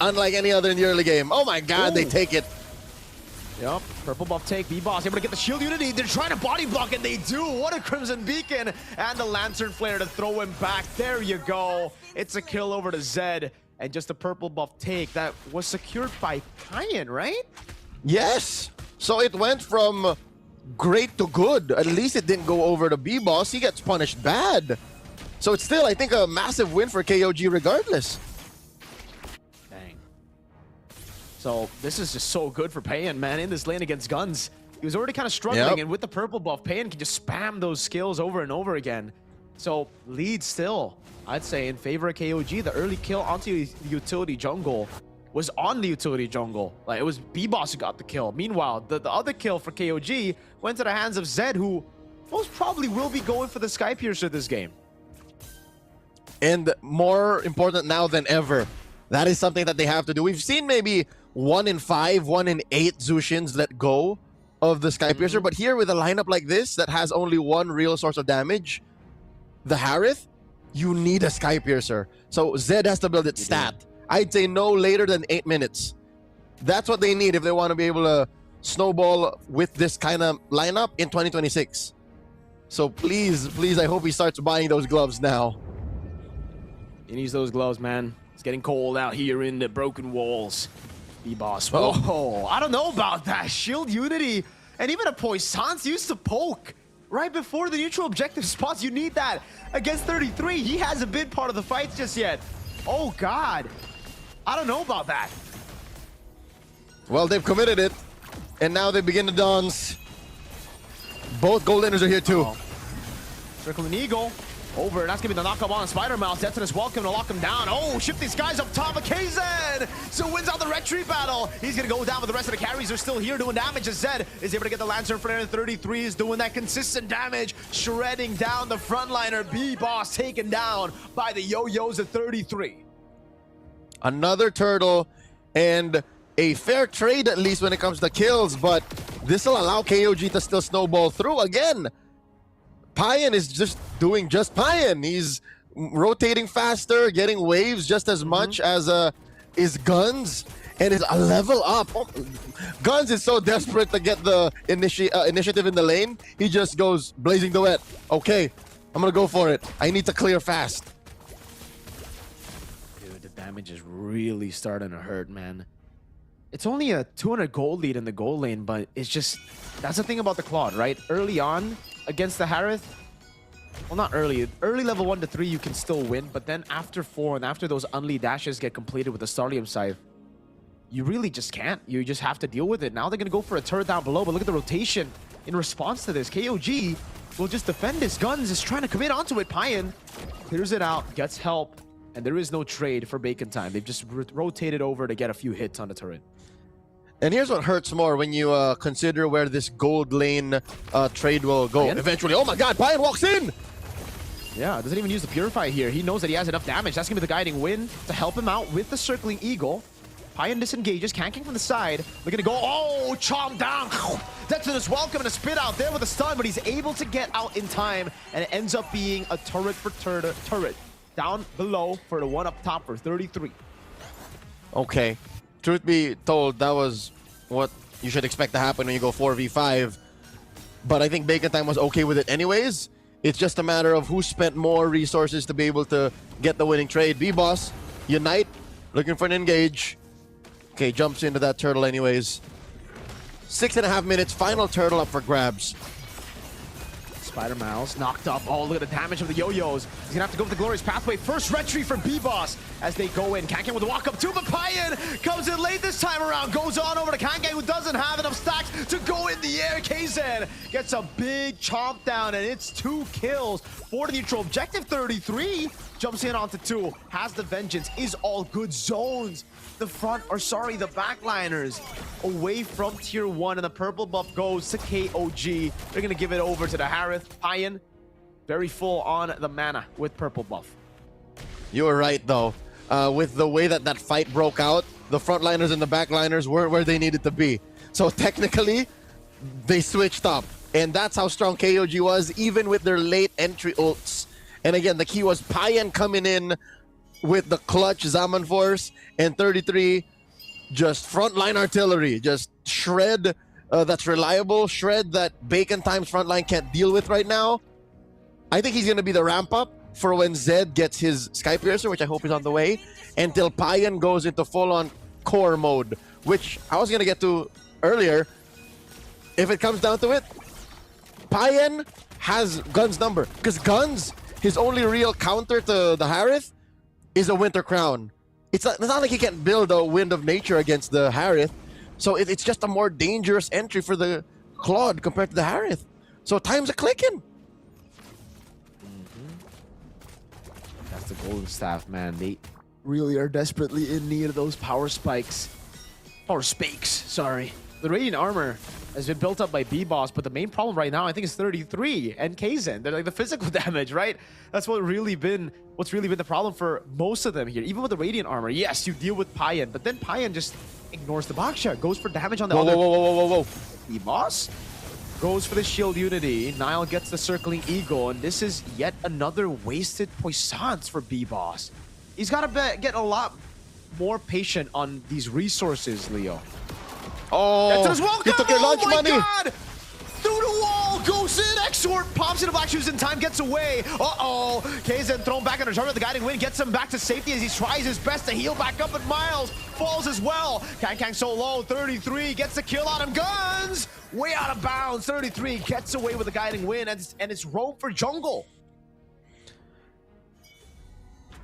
unlike any other in the early game. Oh my god, they take it. Yep, purple buff take, B-Boss able to get the shield unity. They're trying to body block and they do. What a Crimson Beacon and the Lantern Flare to throw him back. There you go. It's a kill over to Zed and just a purple buff take that was secured by Payan, right? Yes. So it went from great to good. At least it didn't go over to B-Boss. He gets punished bad. So it's still, I think, a massive win for KOG regardless. Dang. So this is just so good for Payan, man, in this lane against Guns. He was already kind of struggling, and with the purple buff, Payan can just spam those skills over and over again. So lead still, I'd say, in favor of KOG. The early kill onto the utility jungle was on the utility jungle. Like, it was B-Boss who got the kill. Meanwhile, the other kill for KOG went to the hands of Zed, who most probably will be going for the Sky Piercer this game. And more important now than ever, that is something that they have to do. We've seen maybe 1 in 5, 1 in 8 Zushins let go of the Sky Piercer, but here with a lineup like this that has only one real source of damage, the Harith, you need a Sky Piercer. So Zed has to build its stat. I'd say no later than 8 minutes. That's what they need if they want to be able to snowball with this kind of lineup in 2026. So please, please, I hope he starts buying those gloves now. He needs those gloves, man. It's getting cold out here in the broken walls. B-Boss. Oh. Whoa, I don't know about that. Shield Unity and even a Poisson's used to poke right before the neutral objective spots. You need that against 33. He hasn't been part of the fights just yet. Oh, God. I don't know about that. Well, they've committed it, and now they begin to dance. Both gold laners are here too. Circling Eagle. Over, that's gonna be the knockup on Spider Mouse. Detonus welcome to lock him down. Oh, shift these guys up top of Kaizen. So wins out the retreat battle. He's gonna go down, but the rest of the carries are still here doing damage as Zed is able to get the Lantern Flare. 33 is doing that consistent damage, shredding down the frontliner. B-Boss taken down by the Yo-Yos at 33. Another turtle and a fair trade at least when it comes to kills, but this will allow KOG to still snowball through again. Payan is just doing just Payan. He's rotating faster, getting waves just as much as is Guns, and is a level up. Oh, Guns is so desperate to get the initiative in the lane. He just goes blazing duet. Okay, I'm gonna go for it. I need to clear fast. Dude, the damage is really starting to hurt, man. It's only a 200 gold lead in the gold lane, but it's just, that's the thing about the Claude, right? Early on against the Harith, well, not early level 1 to 3 you can still win, but then after 4 and after those unlead dashes get completed with the Starlium Scythe, you really just can't. You just have to deal with it. Now they're gonna go for a turret down below, but look at the rotation in response to this. KOG will just defend his Guns, is trying to commit onto it. Payan clears it out, gets help, and there is no trade for Bacon Time. They've just rotated over to get a few hits on the turret. And here's what hurts more when you consider where this gold lane trade will go eventually. Oh my god, Payan walks in! Yeah, doesn't even use the Purify here. He knows that he has enough damage. That's going to be the guiding win to help him out with the Circling Eagle. Payan disengages, canking from the side. They're going to go, oh, chomp down. Detonus welcome and a spit out there with a stun, but he's able to get out in time, and it ends up being a turret for turret. Down below for the one up top for 33. Okay. Truth be told, that was what you should expect to happen when you go 4v5. But I think Bacon Time was okay with it anyways. It's just a matter of who spent more resources to be able to get the winning trade. B-Boss, Unite, looking for an engage. Okay, jumps into that turtle anyways. 6.5 minutes, final turtle up for grabs. Spider Mouse knocked up. Oh, look at the damage of the Yo-Yos. He's gonna have to go with the Glorious Pathway. First retreat for B-Boss as they go in. Kankan with the walk up too, but Payan comes in late this time around. Goes on over to Kankan, who doesn't have enough stacks to go in the air. Kaizen gets a big chomp down, and it's 2 kills for the neutral objective. 33 jumps in onto 2. Has the Vengeance. Is all good zones. The backliners away from tier 1, and the purple buff goes to KOG. They're gonna give it over to the Harith. Payan, very full on the mana with purple buff. You were right though. With the way that that fight broke out, the frontliners and the backliners weren't where they needed to be. So technically, they switched up. And that's how strong KOG was, even with their late entry ults. And again, the key was Payan coming in with the clutch Zaman Force, and 33 just frontline artillery, just shred that's reliable, shred that Bacon Time's frontline can't deal with right now. I think he's going to be the ramp up for when Zed gets his Sky Piercer, which I hope is on the way, until Payan goes into full-on core mode, which I was going to get to earlier. If it comes down to it, Payan has Gun's number, because Gun's, his only real counter to the Harith is a Winter Crown. It's not like he can build a Wind of Nature against the Harith, so it's just a more dangerous entry for the Claude compared to the Harith. So time's a clicking. That's the Golden Staff, man. They really are desperately in need of those power spikes. Power spakes, sorry. The Radiant Armor has been built up by B-Boss, but the main problem right now, I think, is 33 and Kaizen. They're like the physical damage, right? That's what's really been the problem for most of them here. Even with the Radiant Armor, yes, you deal with Payan, but then Payan just ignores the box shot, goes for damage on the other. Whoa. B-Boss goes for the Shield Unity. Nile gets the Circling Eagle, and this is yet another wasted Puissance for B-Boss. He's got to get a lot more patient on these resources, Leo. Oh, That's as well. he took your lunch Oh my money. God! Through the wall, goes in, Exort pops into Black Shoes in time, gets away. Uh-oh, Kaizen thrown back under target. The Guiding Wind gets him back to safety as he tries his best to heal back up, but Miles falls as well. Kang so low, 33 gets the kill on him. Guns way out of bounds. 33 gets away with the Guiding Wind, and it's rogue for jungle.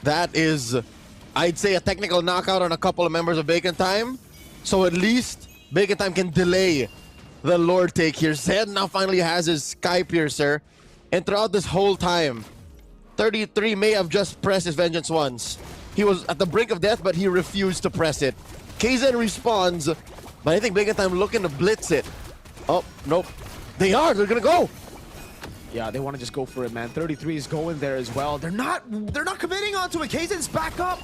That is, I'd say, a technical knockout on a couple of members of Bacon Time. So at least Bacon Time can delay the Lord take here. Zed now finally has his Sky Piercer. And throughout this whole time, 33 may have just pressed his Vengeance once. He was at the brink of death, but he refused to press it. Kaizen responds, but I think Bacon Time looking to blitz it. Oh, nope. They're gonna go. Yeah, they want to just go for it, man. 33 is going there as well. They're not committing onto it. Kaizen's back up.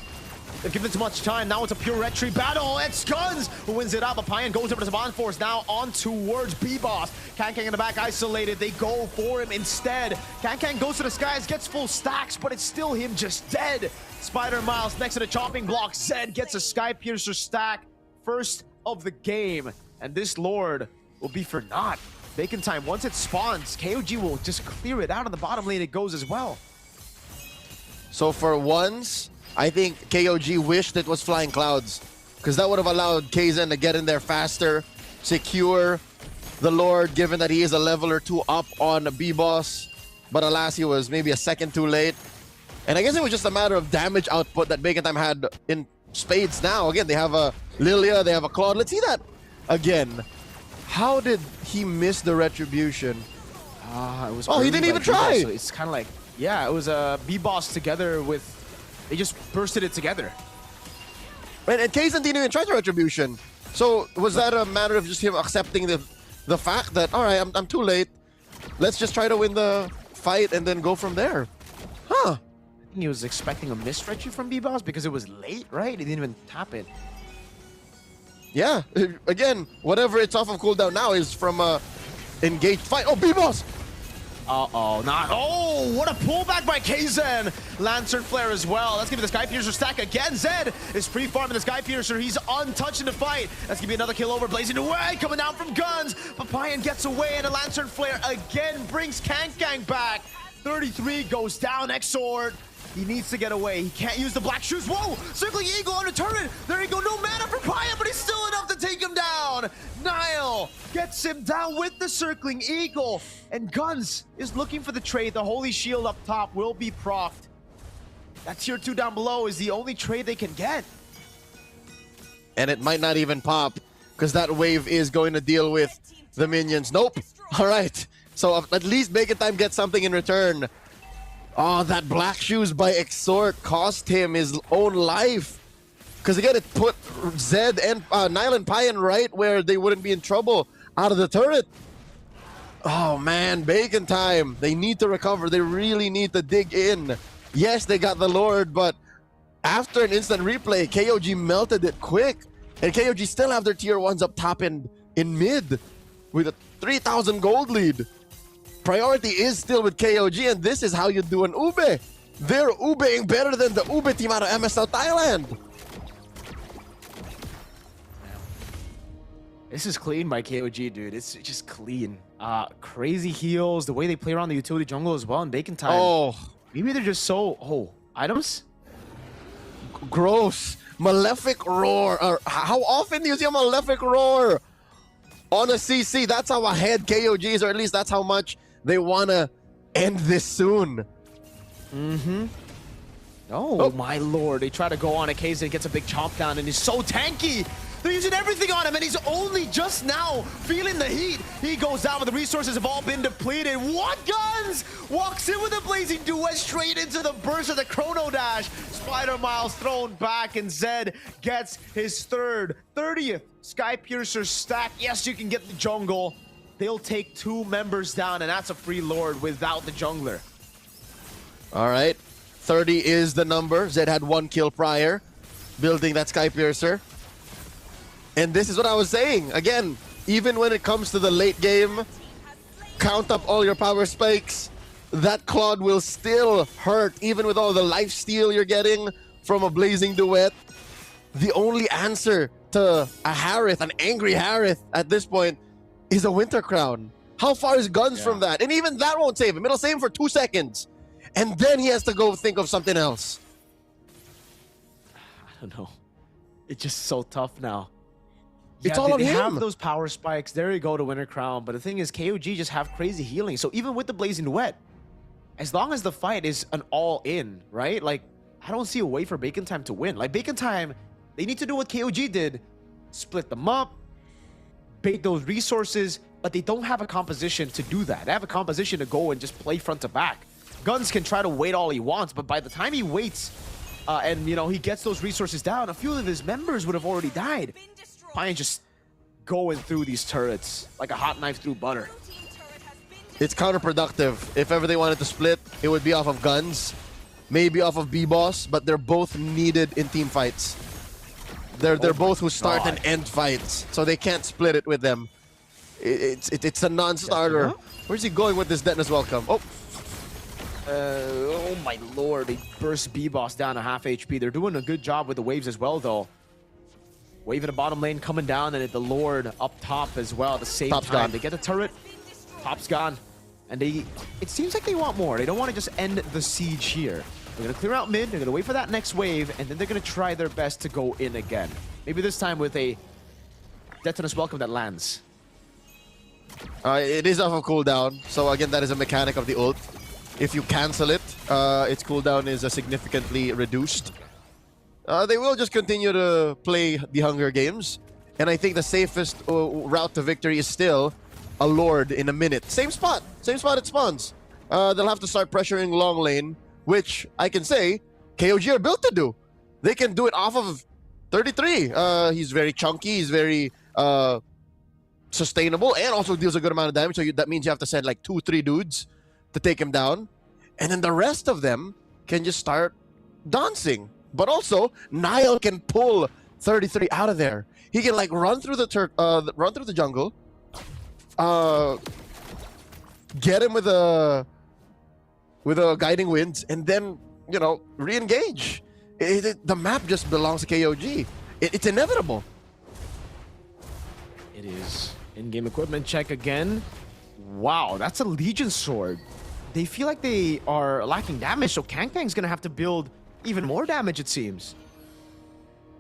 They've given too much time. Now it's a pure retreat battle. It's Guns who wins it up. But Payan goes over to Saban Force. Now on towards B-Boss. Kang in the back isolated. They go for him instead. Kang goes to the skies, gets full stacks, but it's still him just dead. Spider Miles next to the chopping block. Zed gets a Sky Piercer stack. First of the game. And this Lord will be for naught. Bacon Time, once it spawns, KOG will just clear it out on the bottom lane. It goes as well. So for once, I think KOG wished it was Flying Clouds, because that would have allowed Kaizen to get in there faster, secure the Lord, given that he is a level or two up on B-Boss. But alas, he was maybe a second too late. And I guess it was just a matter of damage output that Bacon Time had in spades now. Again, they have a Lilia, they have a Claude. Let's see that again. How did he miss the Retribution? It was he didn't even try! So it's kind of like, yeah, it was a B-Boss together with... They just bursted it together. And Kaizen didn't even try the Retribution. So was that a matter of just him accepting the fact that, all right, I'm too late. Let's just try to win the fight and then go from there. Huh. I think he was expecting a missed retry from B-Boss because it was late, right? He didn't even tap it. Yeah. Again, whatever it's off of cooldown now is from a engaged fight. Oh, B-Boss! Uh-oh, not. Oh, what a pullback by Kaizen. Lantern Flare as well. Let's give it the Sky Piercer stack again. Zed is free-farming the Sky Piercer. He's untouched in the fight. That's gonna be another kill over. Blazing away, coming down from Guns. But Payan gets away, and a Lantern Flare again brings Kang back. 33 goes down. Exort. He needs to get away. He can't use the Black Shoes. Whoa! Circling Eagle on the turret. There you go. No mana for Payan, but he's still enough to take him down. Nile gets him down with the Circling Eagle. And Guns is looking for the trade. The Holy Shield up top will be procced. That tier 2 down below is the only trade they can get. And it might not even pop, because that wave is going to deal with the minions. Nope. All right. So at least Bacon Time gets something in return. Oh, that Black Shoes by Exort cost him his own life. Because again, it put Zed and Nile and Payan right where they wouldn't be in trouble out of the turret. Oh man, Bacon Time. They need to recover. They really need to dig in. Yes, they got the Lord, but after an instant replay, KOG melted it quick. And KOG still have their tier 1s up top and in mid with a 3,000 gold lead. priority is still with KOG, and this is how you do an ube. They're ubeing better than the ube team out of MSL Thailand. This is clean by KOG, dude. It's just clean. Crazy heals, the way they play around the utility jungle as well in Bacon time. Oh, Maybe they're just so... Oh, items? gross. Malefic Roar. How often do you see a Malefic Roar on a CC? That's how ahead KOG is, or at least that's how much they want to end this soon. Oh, my lord. They try to go on a case and gets a big chomp down, and he's so tanky. They're using everything on him, and he's only just now feeling the heat. He goes down, but the resources have all been depleted. What Guns? Walks in with a blazing duet straight into the burst of the Chrono Dash. Spider Miles thrown back, and Zed gets his 30th Sky Piercer stack. Yes, you can get the jungle. They'll take 2 members down, and that's a free Lord without the jungler. All right. 30 is the number. Zed had 1 kill prior, building that Sky Piercer. And this is what I was saying. Again, even when it comes to the late game, count up all your power spikes. That Claude will still hurt, even with all the lifesteal you're getting from a Blazing Duet. The only answer to a Harith, an angry Harith at this point, is a Winter Crown. How far is Guns from that? And even that won't save him. It'll save him for 2 seconds. And then he has to go think of something else. I don't know. It's just so tough now. It's all on they him. have those power spikes. There you go to Winter Crown. But the thing is, KOG just have crazy healing. So even with the Blazing Duet, as long as the fight is an all-in, right? Like, I don't see a way for Bacon Time to win. Like, Bacon Time, they need to do what KOG did. Split them up, bait those resources, but they don't have a composition to do that. They have a composition to go and just play front to back. Guns can try to wait all he wants, but by the time he waits and, you know, he gets those resources down, a few of his members would have already died. Pine just going through these turrets like a hot knife through butter. It's counterproductive. If ever they wanted to split, it would be off of Guns, maybe off of B-Boss, but they're both needed in team fights. They're both who start and end fights, so they can't split it with them. It's a non-starter. Where's he going with this Detonus Welcome? Oh my lord, they burst B-Boss down to half HP. They're doing a good job with the waves as well, though. Wave in the bottom lane coming down, and the Lord up top as well at the same time. Gone. They get the turret, top's gone. And it seems like they want more. They don't want to just end the siege here. They're going to clear out mid, they're going to wait for that next wave, and then they're going to try their best to go in again. Maybe this time with a Detonus Welcome that lands. It is off of cooldown, so again, that is a mechanic of the ult. If you cancel it, its cooldown is significantly reduced. They will just continue to play the Hunger Games, and I think the safest route to victory is still a Lord in a minute. Same spot it spawns. They'll have to start pressuring long lane, which I can say KOG are built to do. They can do it off of 33. He's very chunky, he's very sustainable, and also deals a good amount of damage, so that means you have to send like 2-3 dudes to take him down, and then the rest of them can just start dancing. But also, Nile can pull 33 out of there. He can like run through the jungle, get him with a guiding winds, and then, you know, re-engage. The map just belongs to KOG. It's inevitable. It is. In-game equipment check again. Wow, that's a Legion sword. They feel like they are lacking damage, so Kang's gonna have to build even more damage, it seems.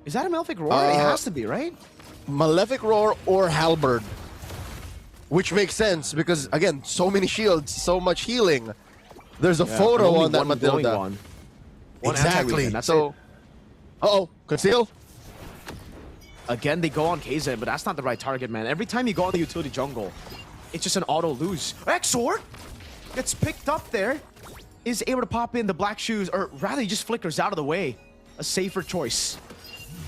Is that a Malefic Roar? It has to be, right? Malefic Roar or Halberd. Which makes sense because, again, so many shields, so much healing. There's a photo on that Matilda. One Exactly. that's So, it. uh-oh, conceal. Again, they go on KZ, but that's not the right target, man. Every time you go on the utility jungle, it's just an auto lose. Exort gets picked up there, is able to pop in the black shoes, or rather he just flickers out of the way. A safer choice.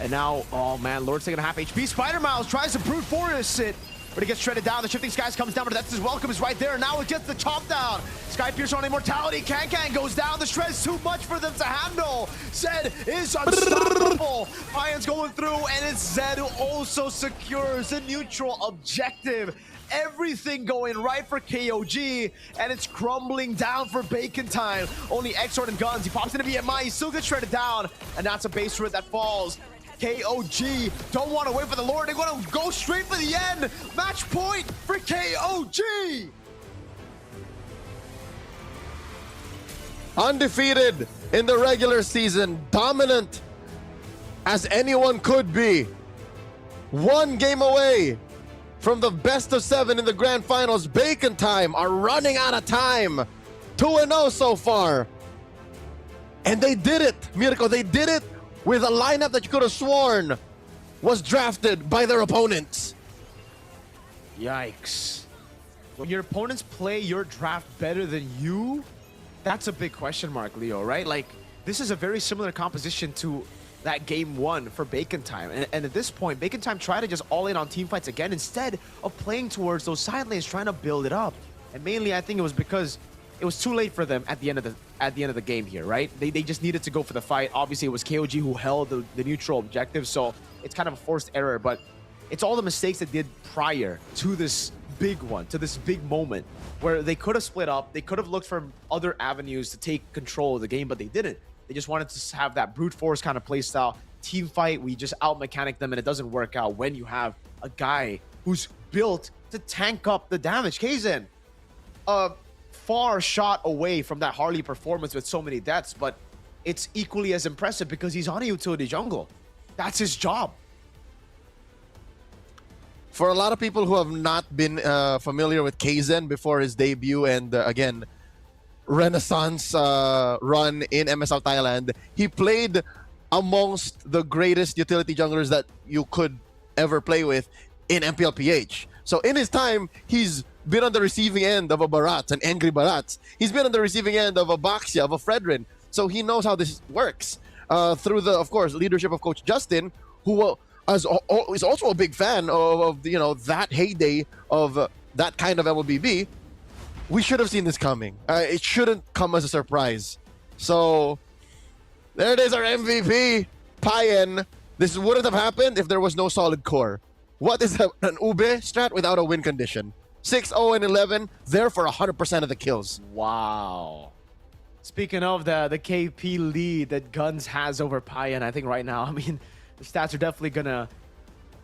And now, oh man, Lord's taking a half HP. Spider Miles tries to brute force it, but he gets shredded down. The Shifting Skies comes down, but that's his welcome is right there. Now it gets the chop down. Sky Piercer on immortality. Kang goes down. The shred's too much for them to handle. Zed is unstoppable. Pion's going through, and it's Zed who also secures a neutral objective. everything going right for KOG, and it's crumbling down for Bacon Time. Only Exort and Guns. He pops into BMI. He still gets shredded down, and that's a base turret that falls. KOG don't want to wait for the Lord. They want to go straight for the end. Match point for KOG. Undefeated in the regular season, dominant as anyone could be. One game away from the best of 7 in the grand finals. Bacon Time are running out of time. 2-0 so far. And they did it, Mirko. They did it with a lineup that you could have sworn was drafted by their opponents. Yikes. When your opponents play your draft better than you, that's a big question mark, Leo, right? Like, this is a very similar composition to that game 1 for Bacon Time. And at this point, Bacon Time tried to just all in on team fights again instead of playing towards those side lanes, trying to build it up. And mainly, I think it was because it was too late for them at the end of the game here, right? They just needed to go for the fight. Obviously, it was KOG who held the neutral objective, so it's kind of a forced error, but it's all the mistakes they did prior to this big one, to this big moment, where they could have split up, they could have looked for other avenues to take control of the game, but they didn't. They just wanted to have that brute force kind of play style. Team fight, we just out-mechanic them, and it doesn't work out when you have a guy who's built to tank up the damage. Kaizen, a far shot away from that Harley performance with so many deaths, but it's equally as impressive because he's on a utility jungle. That's his job. For a lot of people who have not been familiar with Kaizen before his debut and again, Renaissance run in MSL Thailand, he played amongst the greatest utility junglers that you could ever play with in MPLPH. So in his time, he's been on the receiving end of a Barats, an angry Barats. He's been on the receiving end of a Baxia, of a Fredrin. So he knows how this works through the, of course, leadership of Coach Justin, who is also a big fan of you know, that heyday of that kind of LBB. We should have seen this coming. It shouldn't come as a surprise. So there it is, our MVP, Payen. This wouldn't have happened if there was no solid core. What is an Ube strat without a win condition? 6-0-11, there for 100% of the kills. Wow. Speaking of the KP lead that Guns has over Payen, I think right now, I mean, the stats are definitely going to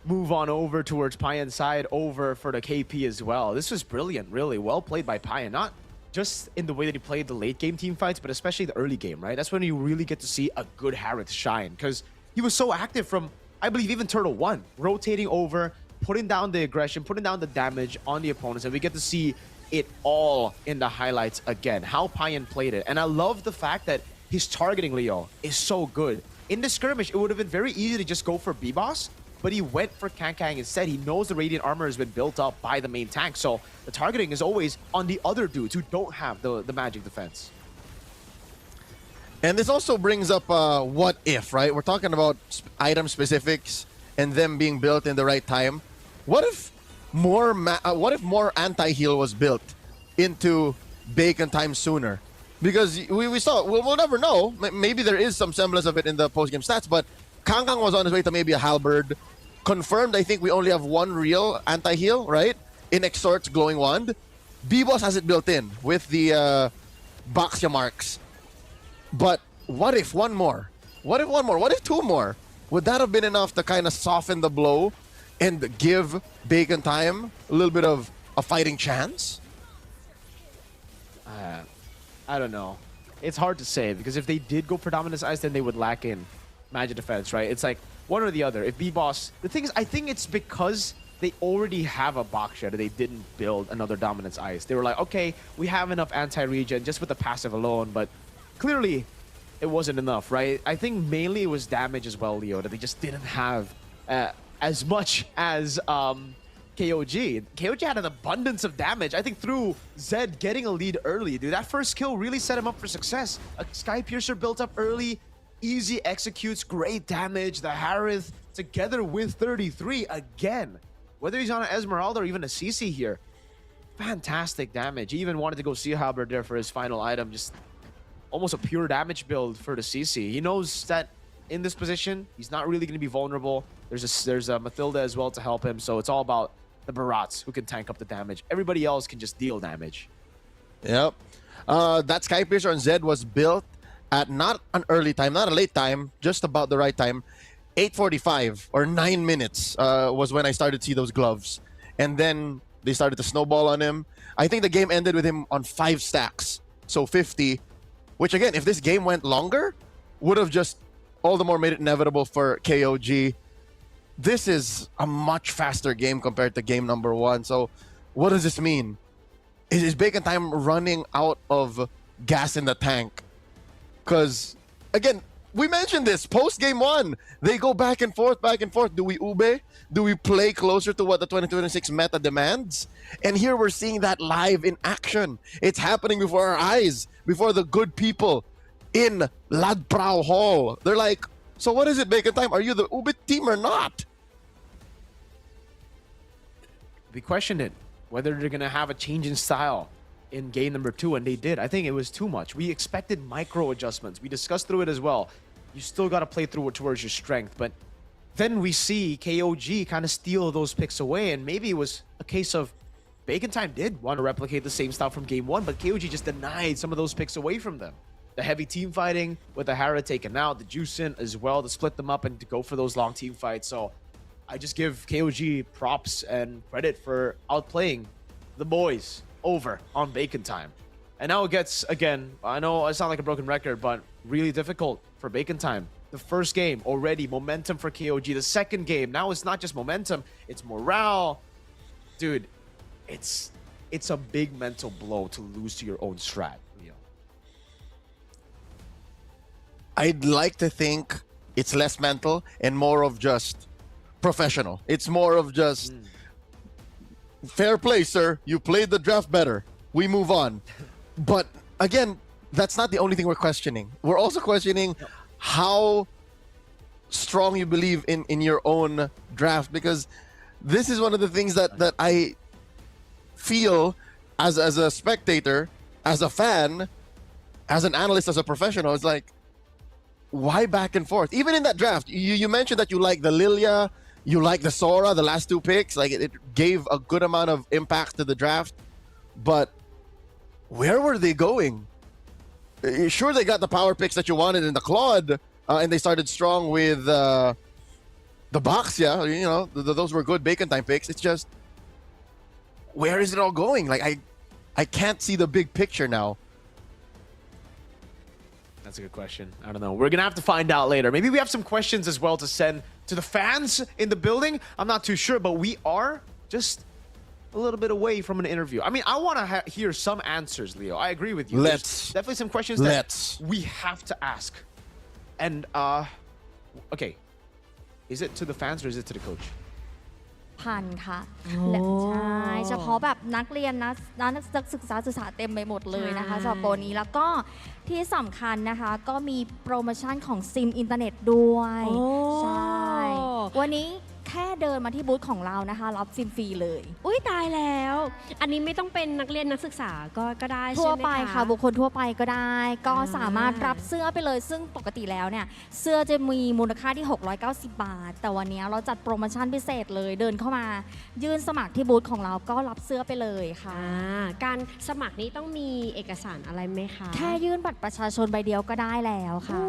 move on over towards Payen's side, over for the KP as well. This was brilliant, really. Well played by Payen. Not just in the way that he played the late game team fights, but especially the early game, right? That's when you really get to see a good Harith shine, because he was so active from, I believe, even Turtle 1, rotating over, putting down the aggression, putting down the damage on the opponents, and we get to see it all in the highlights again, how Payen played it. And I love the fact that his targeting, Leo, is so good. In the skirmish, it would have been very easy to just go for B-Boss, but he went for Kang instead. He knows the Radiant armor has been built up by the main tank, so the targeting is always on the other dudes who don't have the magic defense. And this also brings up what if, right? We're talking about item specifics and them being built in the right time. What if more anti-heal was built into Bacon Time sooner? Because we saw, we'll never know. Maybe there is some semblance of it in the post-game stats, but Kang was on his way to maybe a halberd. Confirmed, I think we only have one real anti-heal, right? In Exort's Glowing Wand. B-Boss has it built in with the Baxia marks. But what if one more? What if one more? What if two more? Would that have been enough to kind of soften the blow and give Bacon Time a little bit of a fighting chance? I don't know. It's hard to say, because if they did go for Dominance Ice, then they would lack in magic defense, right? It's like one or the other. If B-Boss... The thing is, I think it's because they already have a Baxia that they didn't build another Dominance Ice. They were like, okay, we have enough anti-regen just with the passive alone, but clearly it wasn't enough, right? I think mainly it was damage as well, Leo, that they just didn't have as much as KOG. KOG had an abundance of damage. I think through Zed getting a lead early, dude, that first kill really set him up for success. A Sky Piercer built up early, easy executes, great damage. The Harith together with 33 again. Whether he's on an Esmeralda or even a CC here, fantastic damage. He even wanted to go Sea Halberd there for his final item. Just almost a pure damage build for the CC. He knows that in this position, he's not really going to be vulnerable. There's a Mathilda as well to help him. So it's all about the Barats who can tank up the damage. Everybody else can just deal damage. Yep. That Sky Piercer on Zed was built at not an early time, not a late time, just about the right time. 8:45 or 9 minutes was when I started to see those gloves. And then they started to snowball on him. I think the game ended with him on 5 stacks. So 50, which again, if this game went longer, would have just all the more made it inevitable for KOG. This is a much faster game compared to game number 1. So what does this mean? Is Bacon Time running out of gas in the tank? Because, again, we mentioned this post game 1. They go back and forth, back and forth. Do we ube? Do we play closer to what the 2026 meta demands? And here we're seeing that live in action. It's happening before our eyes, before the good people in Ladprao Hall. They're like, so what is it, Bacon Time? Are you the ube team or not? We questioned it, whether they're going to have a change in style in game number 2, and they did. I think it was too much. We expected micro adjustments. We discussed through it as well. You still got to play through it towards your strength, but then we see KOG kind of steal those picks away, and maybe it was a case of Bacon Time did want to replicate the same style from game 1, but KOG just denied some of those picks away from them. The heavy team fighting with the Hara taken out, the juice in as well to split them up and to go for those long team fights. So I just give KOG props and credit for outplaying the boys over on Bacon Time. And now it gets, again, I know I sound like a broken record, but really difficult for Bacon Time. The first game already, momentum for KOG. The second game, now it's not just momentum, it's morale. Dude, it's a big mental blow to lose to your own strat. I'd like to think it's less mental and more of just professional. It's more of just fair play, sir. You played the draft better. We move on. But again, that's not the only thing we're questioning. We're also questioning how strong you believe in your own draft, because this is one of the things that I feel as a spectator, as a fan, as an analyst, as a professional. It's like, why back and forth? Even in that draft, you mentioned that you like the Lilia, you like the Sora, the last 2 picks. Like it gave a good amount of impact to the draft. But where were they going? Sure, they got the power picks that you wanted in the Claude, and they started strong with the box. Yeah, you know, those were good Bacon Time picks. It's just, where is it all going? Like I can't see the big picture now. That's a good question. I don't know. We're going to have to find out later. Maybe we have some questions as well to send to the fans in the building. I'm not too sure, but we are just a little bit away from an interview. I mean, I want to hear some answers, Leo. I agree with you. There's definitely some questions that we have to ask. And, okay. Is it to the fans or is it to the coach? พันค่ะและใช่เฉพาะแบบนักเรียนนักศึกษาเต็มไปหมดเลยนะคะสำหรับโปรนี้แล้วก็ที่สำคัญนะคะก็มีโปรโมชั่นของซิมอินเทอร์เน็ตด้วยใช่วันนี้แค่เดินมาที่บูธของเรานะคะรับซิมฟรีเลยอุ้ยตายแล้วอันนี้ไม่ต้องเป็นนักเรียนนักศึกษาก็ได้ใช่ไหมคะทั่วไปค่ะบุคคลทั่วไปก็ได้ก็สามารถรับเสื้อไปเลยซึ่งปกติแล้วเนี่ยเสื้อจะมีมูลค่าที่690 บาทแต่วันนี้เราจัดโปรโมชั่นพิเศษเลยเดินเข้ามายื่นสมัครที่บูธของเราก็รับเสื้อไปเลยค่ะการสมัครนี้ต้องมีเอกสารอะไรไหมคะแค่ยื่นบัตรประชาชนใบเดียวก็ได้แล้วค่ะ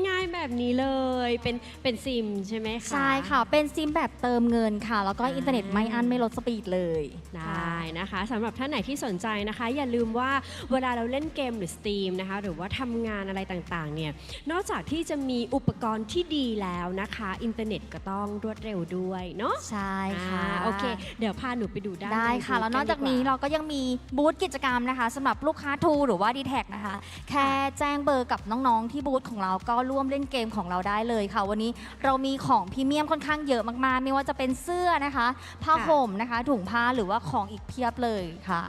ง่ายๆแบบนี้เลยเป็นซิมใช่ไหมคะใช่ค่ะเป็นซิมแบบเติมเงินค่ะแล้วก็อินเทอร์เน็ตไม่อั้นไม่ลดสปีดเลยได้นะคะสำหรับท่านไหนที่สนใจนะคะอย่าลืมว่าเวลาเราเล่นเกมหรือสตรีมนะคะหรือว่าทำงานอะไรต่างๆเนี่ยนอกจากที่จะมีอุปกรณ์ที่ดีแล้วนะคะอินเทอร์เน็ตก็ต้องรวดเร็วด้วยเนาะใช่ค่ะโอเคเดี๋ยวพาหนูไปดูได้ค่ะแล้วนอกจากนี้เราก็ยังมีบูธกิจกรรมนะคะสำหรับลูกค้าทูหรือว่า D-Tag นะคะแค่แจ้งเบอร์กับน้องๆที่บูธของเราก็ร่วมเล่นเกมของเราได้เลยค่ะวันนี้เรามีของพรีเมียมค่อนข้างเยอะมากๆไม่ว่าจะเป็นเสื้อนะคะผ้าห่มนะคะถุงผ้าหรือว่าของอีกเพียบเลยค่ะ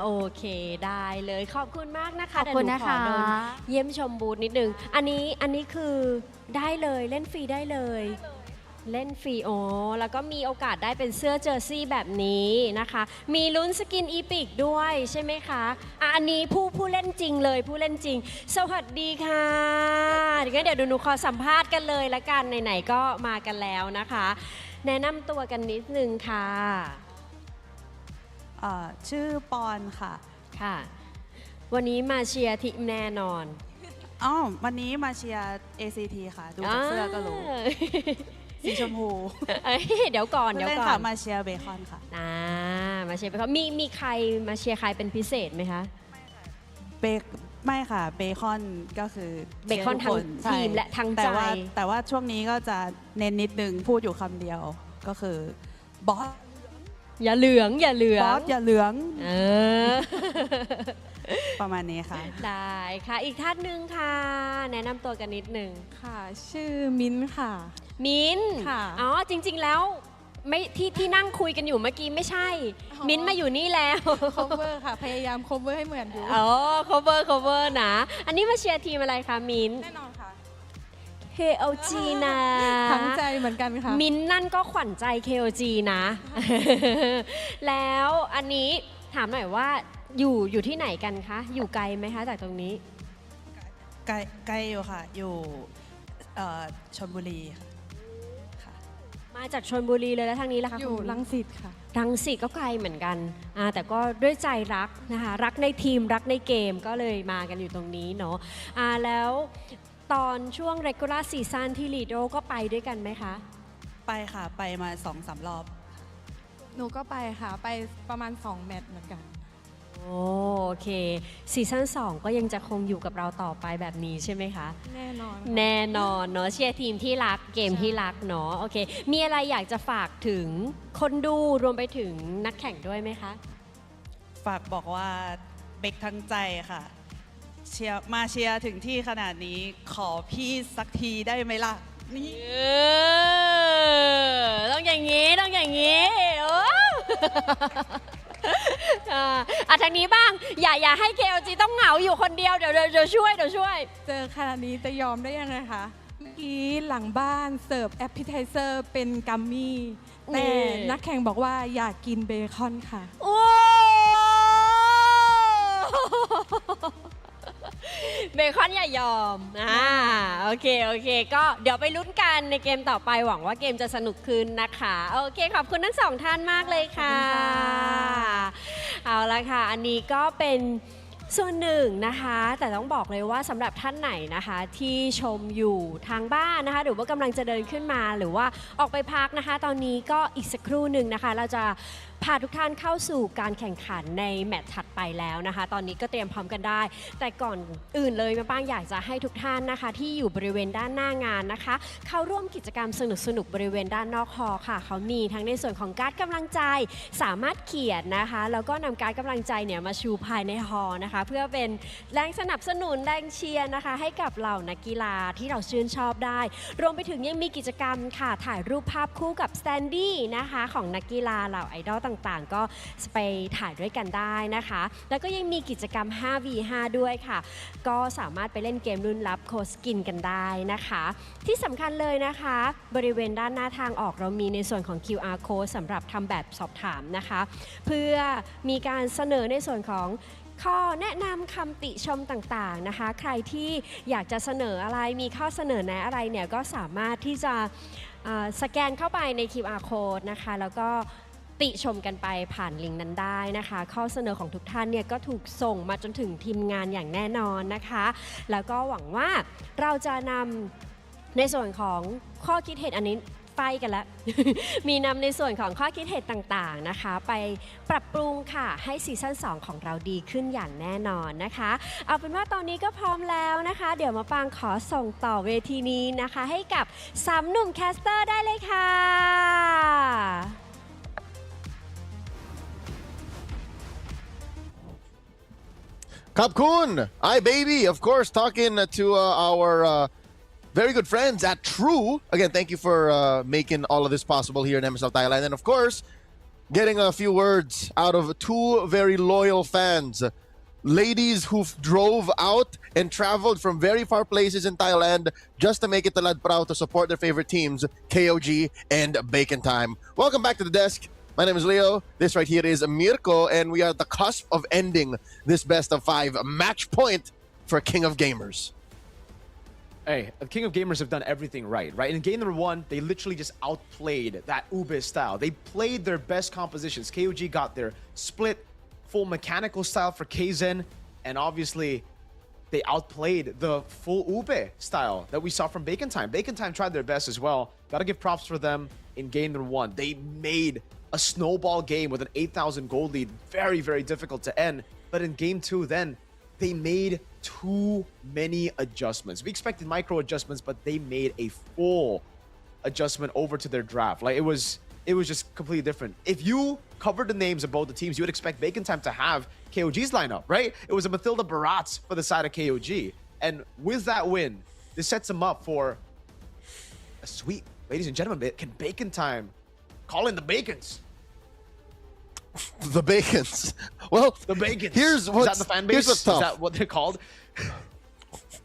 โอเคได้เลยขอบคุณมากนะคะขอบคุณนะคะเดี๋ยวหนูขอเดินเยี่ยมชมบูธนิดนึงอันนี้คือได้เลยเล่นฟรีได้เลยเล่นฟรีแล้วก็มีโอกาสได้เป็นเสื้อเจอร์ซี่แบบนี้นะคะมีลุ้นสกินอีพิกด้วยใช่ไหมคะอันนี้ผู้เล่นจริงเลยผู้เล่นจริงสวัสดีค่ะเดี๋ยวหนูขอสัมภาษณ์กันเลยละกันไหนๆก็มากันแล้วนะคะ แนะนำตัวกันนิดนึงค่ะ ชื่อปอนค่ะ ค่ะ วันนี้มาเชียร์ทีมแน่นอน อ๋อ วันนี้มาเชียร์ ACT ค่ะ ดูจากเสื้อก็รู้ สีชมพู เอ้ยเดี๋ยวก่อนเดี๋ยว เล่น ก่อ ค่ะ น มาเชียร์เบคอนค่ะ มาเชียร์ไปเขามีใครมาเชียร์ใครเป็นพิเศษไหมคะ ไม่ค่ะ เบคอนก็คือ เบคอน ชียร์ทุก ทั้ง ใช่ ทีมและทั้งใจ แต่ว่าช่วงนี้ก็จะเน้นนิดนึงพูดอยู่คำเดียว ก็คือบอส อย่าเหลืองอย่าเหลือง บอสอย่าเหลือง เออ ประมาณนี้ค่ะ ได้ค่ะอีกท่านหนึ่งค่ะ แนะนำตัวกันนิดหนึ่ง ค่ะ ชื่อมิ้นท์ค่ะ มิ้นท์ ค่ะ อ๋อจริงๆแล้วไม่ที่นั่งคุยกันอยู่เมื่อกี้ไม่ใช่ อ๋อ มิ้นท์มาอยู่นี่แล้ว cover ค่ะ พยายาม cover ให้เหมือนอยู่ อ๋อ cover นะ อันนี้มาเชียร์ทีมอะไรคะมิ้นท์ แน่นอนค่ะ KOG นะ ทั้งใจเหมือนกันค่ะ มิ้นท์นั่นก็ขวัญใจ KOG นะ แล้วอันนี้ถามหน่อยว่าอยู่ที่ไหนกันคะ อยู่ไกลไหมคะจากตรงนี้ ใกล้อยู่ค่ะ อยู่ชลบุรีค่ะ มาจากชลบุรีเลยแล้วทางนี้ล่ะคะ อยู่ คุณ รังสิตค่ะ รังสิตก็ไกลเหมือนกันแต่ก็ด้วยใจรักนะคะรักในทีมรักในเกมก็เลยมากันอยู่ตรงนี้เนาะแล้วตอนช่วง regular season ที่ลีโดก็ไปด้วยกันไหมคะ ไปค่ะ ไปมา 2-3 รอบ หนูก็ไปค่ะ ไปประมาณ 2 แมตช์เหมือนกัน โอเคซีซั่น2ก็ยังจะคงอยู่กับเราต่อไปแบบนี้ใช่ไหมคะ แน่นอนค่ะ แน่นอนเนาะเชียร์ทีมที่รักเกมที่รักเนาะโอเค มีอะไรอยากจะฝากถึงคนดูรวมไปถึงนักแข่งด้วยไหมคะ ฝากบอกว่าเบคทั้งใจค่ะมาเชียร์ถึงที่ขนาดนี้ขอพี่สักทีได้ไหมล่ะ นี่ ต้องอย่างนี้ต้องอย่างนี้โอ้ทางนี้บ้างอย่าให้ KLG ต้องเหงาอยู่คนเดียวเดี๋ยวช่วยเจอขนาดนี้จะยอมได้ยังไงคะ เมื่อกี้หลังบ้านเสิร์ฟแอปเปิลไทเซอร์เป็นกัมมี่แต่นักแข่งบอกว่าอยากกินเบคอนค่ะ โอ้เบคอนอย่ายอมโอเคก็เดี๋ยวไปลุ้นกันในเกมต่อไปหวังว่าเกมจะสนุกขึ้นนะคะโอเคขอบคุณทั้งสองท่านมากเลยค่ะ เอาละค่ะอันนี้ก็เป็นส่วนหนึ่งนะคะแต่ต้องบอกเลยว่าสำหรับท่านไหนนะคะที่ชมอยู่ทางบ้านนะคะหรือว่ากำลังจะเดินขึ้นมาหรือว่าออกไปพักนะคะตอนนี้ก็อีกสักครู่หนึ่งนะคะเราจะพาทุกท่านเข้าสู่การแข่งขันในแมตช์ถัดไปแล้วนะคะตอนนี้ก็เตรียมพร้อมกันได้แต่ก่อนอื่นเลยมาบ้างอยากจะให้ทุกท่านนะคะที่อยู่บริเวณด้านหน้างานนะคะเข้าร่วมกิจกรรมสนุกบริเวณด้านนอกฮอลล์ค่ะเขามีทั้งในส่วนของการ์ดกำลังใจสามารถเขียนนะคะแล้วก็นำการ์ดกำลังใจเนี่ยมาชูภายในฮอลล์นะคะเพื่อเป็นแรงสนับสนุนแรงเชียร์นะคะให้กับเหล่านักกีฬาที่เราชื่นชอบได้รวมไปถึงยังมีกิจกรรมค่ะถ่ายรูปภาพคู่กับสแตนดี้นะคะของนักกีฬาเหล่าไอดอลต่างๆก็ไปถ่ายด้วยกันได้นะคะแล้วก็ยังมีกิจกรรม 5v5 ด้วยค่ะก็สามารถไปเล่นเกมรุ่นลับโคสกินกันได้นะคะที่สำคัญเลยนะคะบริเวณด้านหน้าทางออกเรามีในส่วนของ QR code สำหรับทำแบบสอบถามนะคะเพื่อมีการเสนอในส่วนของข้อแนะนำคำติชมต่างๆนะคะใครที่อยากจะเสนออะไรมีข้อเสนอแนะอะไรเนี่ยก็สามารถที่จะสแกนเข้าไปใน QR code นะคะแล้วก็ติชมกันไปผ่านลิงก์นั้นได้นะคะข้อเสนอของทุกท่านเนี่ยก็ถูกส่งมาจนถึงทีมงานอย่างแน่นอนนะคะแล้วก็หวังว่าเราจะนำในส่วนของข้อคิดเห็นอันนี้ไฟกันแล้ว มีนำในส่วนของข้อคิดเห็นต่างๆนะคะไปปรับปรุงค่ะให้ซีซั่น2ของเราดีขึ้นอย่างแน่นอนนะคะเอาเป็นว่าตอนนี้ก็พร้อมแล้วนะคะเดี๋ยวมาปางขอส่งต่อเวทีนี้นะคะให้กับ3หนุ่มแคสเตอร์ได้เลยค่ะ Kapkun, hi baby. Of course, talking to our very good friends at True. Again, thank you for making all of this possible here in MSL Thailand. And of course, getting a few words out of two very loyal fans. Ladies who drove out and traveled from very far places in Thailand just to make it to Ladprao to support their favorite teams, KOG and Bacon Time. Welcome back to the desk. My name is Leo. This right here is Mirko, and we are at the cusp of ending this best of 5 match point for King of Gamers. Hey, the King of Gamers have done everything right? In game number 1, they literally just outplayed that Ube style. They played their best compositions. KOG got their split, full mechanical style for Kaizen, and obviously they outplayed the full Ube style that we saw from Bacon Time. Bacon Time tried their best as well. Gotta give props for them in game number 1. They made a snowball game with an 8,000 gold lead very, very difficult to end. But in game 2, then they made too many adjustments. We expected micro adjustments, but they made a full adjustment over to their draft. Like it was just completely different. If you covered the names of both the teams, you would expect Bacon Time to have KOG's lineup, right? It was a Mathilda Barats for the side of KOG. And with that win, this sets them up for a sweep. Ladies and gentlemen, can Bacon Time call in the Bacons? The Bacons. Well, The Bacons. Here's what's, Is that the fan base? Here's what's tough. Is that what they're called?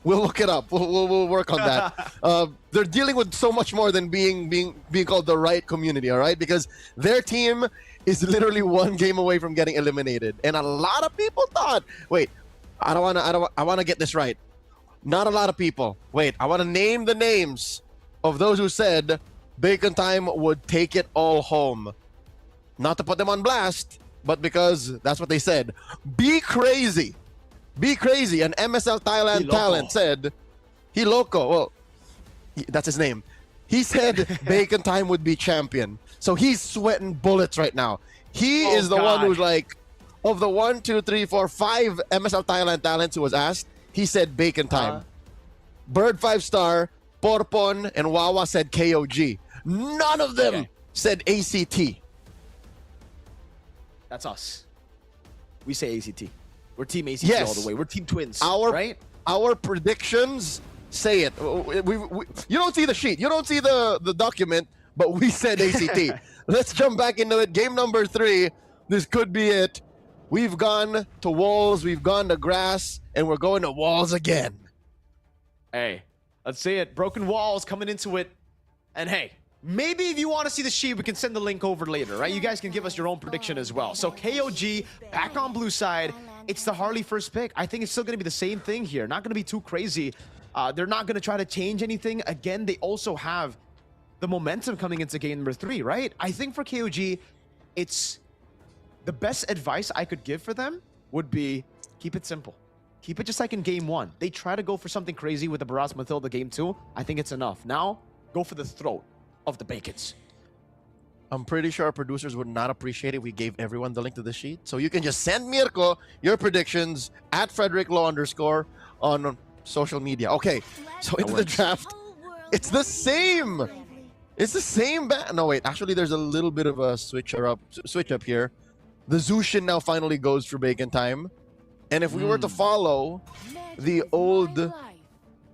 We'll look it up. We'll work on that. They're dealing with so much more than being called the right community, all right? Because their team is literally one game away from getting eliminated, and a lot of people thought, wait, I want to get this right. Not a lot of people. Wait, I want to name the names of those who said Bacon Time would take it all home. Not to put them on blast, but because that's what they said. Be crazy. Be crazy. An MSL Thailand talent said, he loco. Well, that's his name. He said Bacon Time would be champion. So he's sweating bullets right now. He is the one who's like, of the 1, 2, 3, 4, 5 MSL Thailand talents who was asked, he said Bacon Time. Bird 5-star, Porpon, and Wawa said KOG. None of them said ACT. That's us. We say ACT. We're team ACT Yes. all the way. We're team twins, Our right? Our predictions say it. You don't see the sheet. You don't see the document, but we said ACT. Let's jump back into it. Game number 3. This could be it. We've gone to walls. We've gone to grass. And we're going to walls again. Hey, let's see it. Broken walls coming into it. And hey, maybe if you want to see the sheet, we can send the link over later, right? You guys can give us your own prediction as well. So KOG back on blue side. It's the Harley first pick. I think it's still going to be the same thing here. Not going to be too crazy. They're not going to try to change anything. Again, they also have the momentum coming into game number 3, right? I think for KOG, it's the best advice I could give for them would be keep it simple. Keep it just like in game 1. They try to go for something crazy with the Barras Mathilda game 2. I think it's enough. Now, go for the throat of the Bacons. I'm pretty sure our producers would not appreciate it. We gave everyone the link to the sheet. So you can just send Mirko your predictions at @FrederickLaw_ on social media. Okay, so into the draft. It's the same. It's the same. No, wait. Actually, there's a little bit of a switch up here. The Zushin now finally goes for Bacon Time. And if we were to follow the old...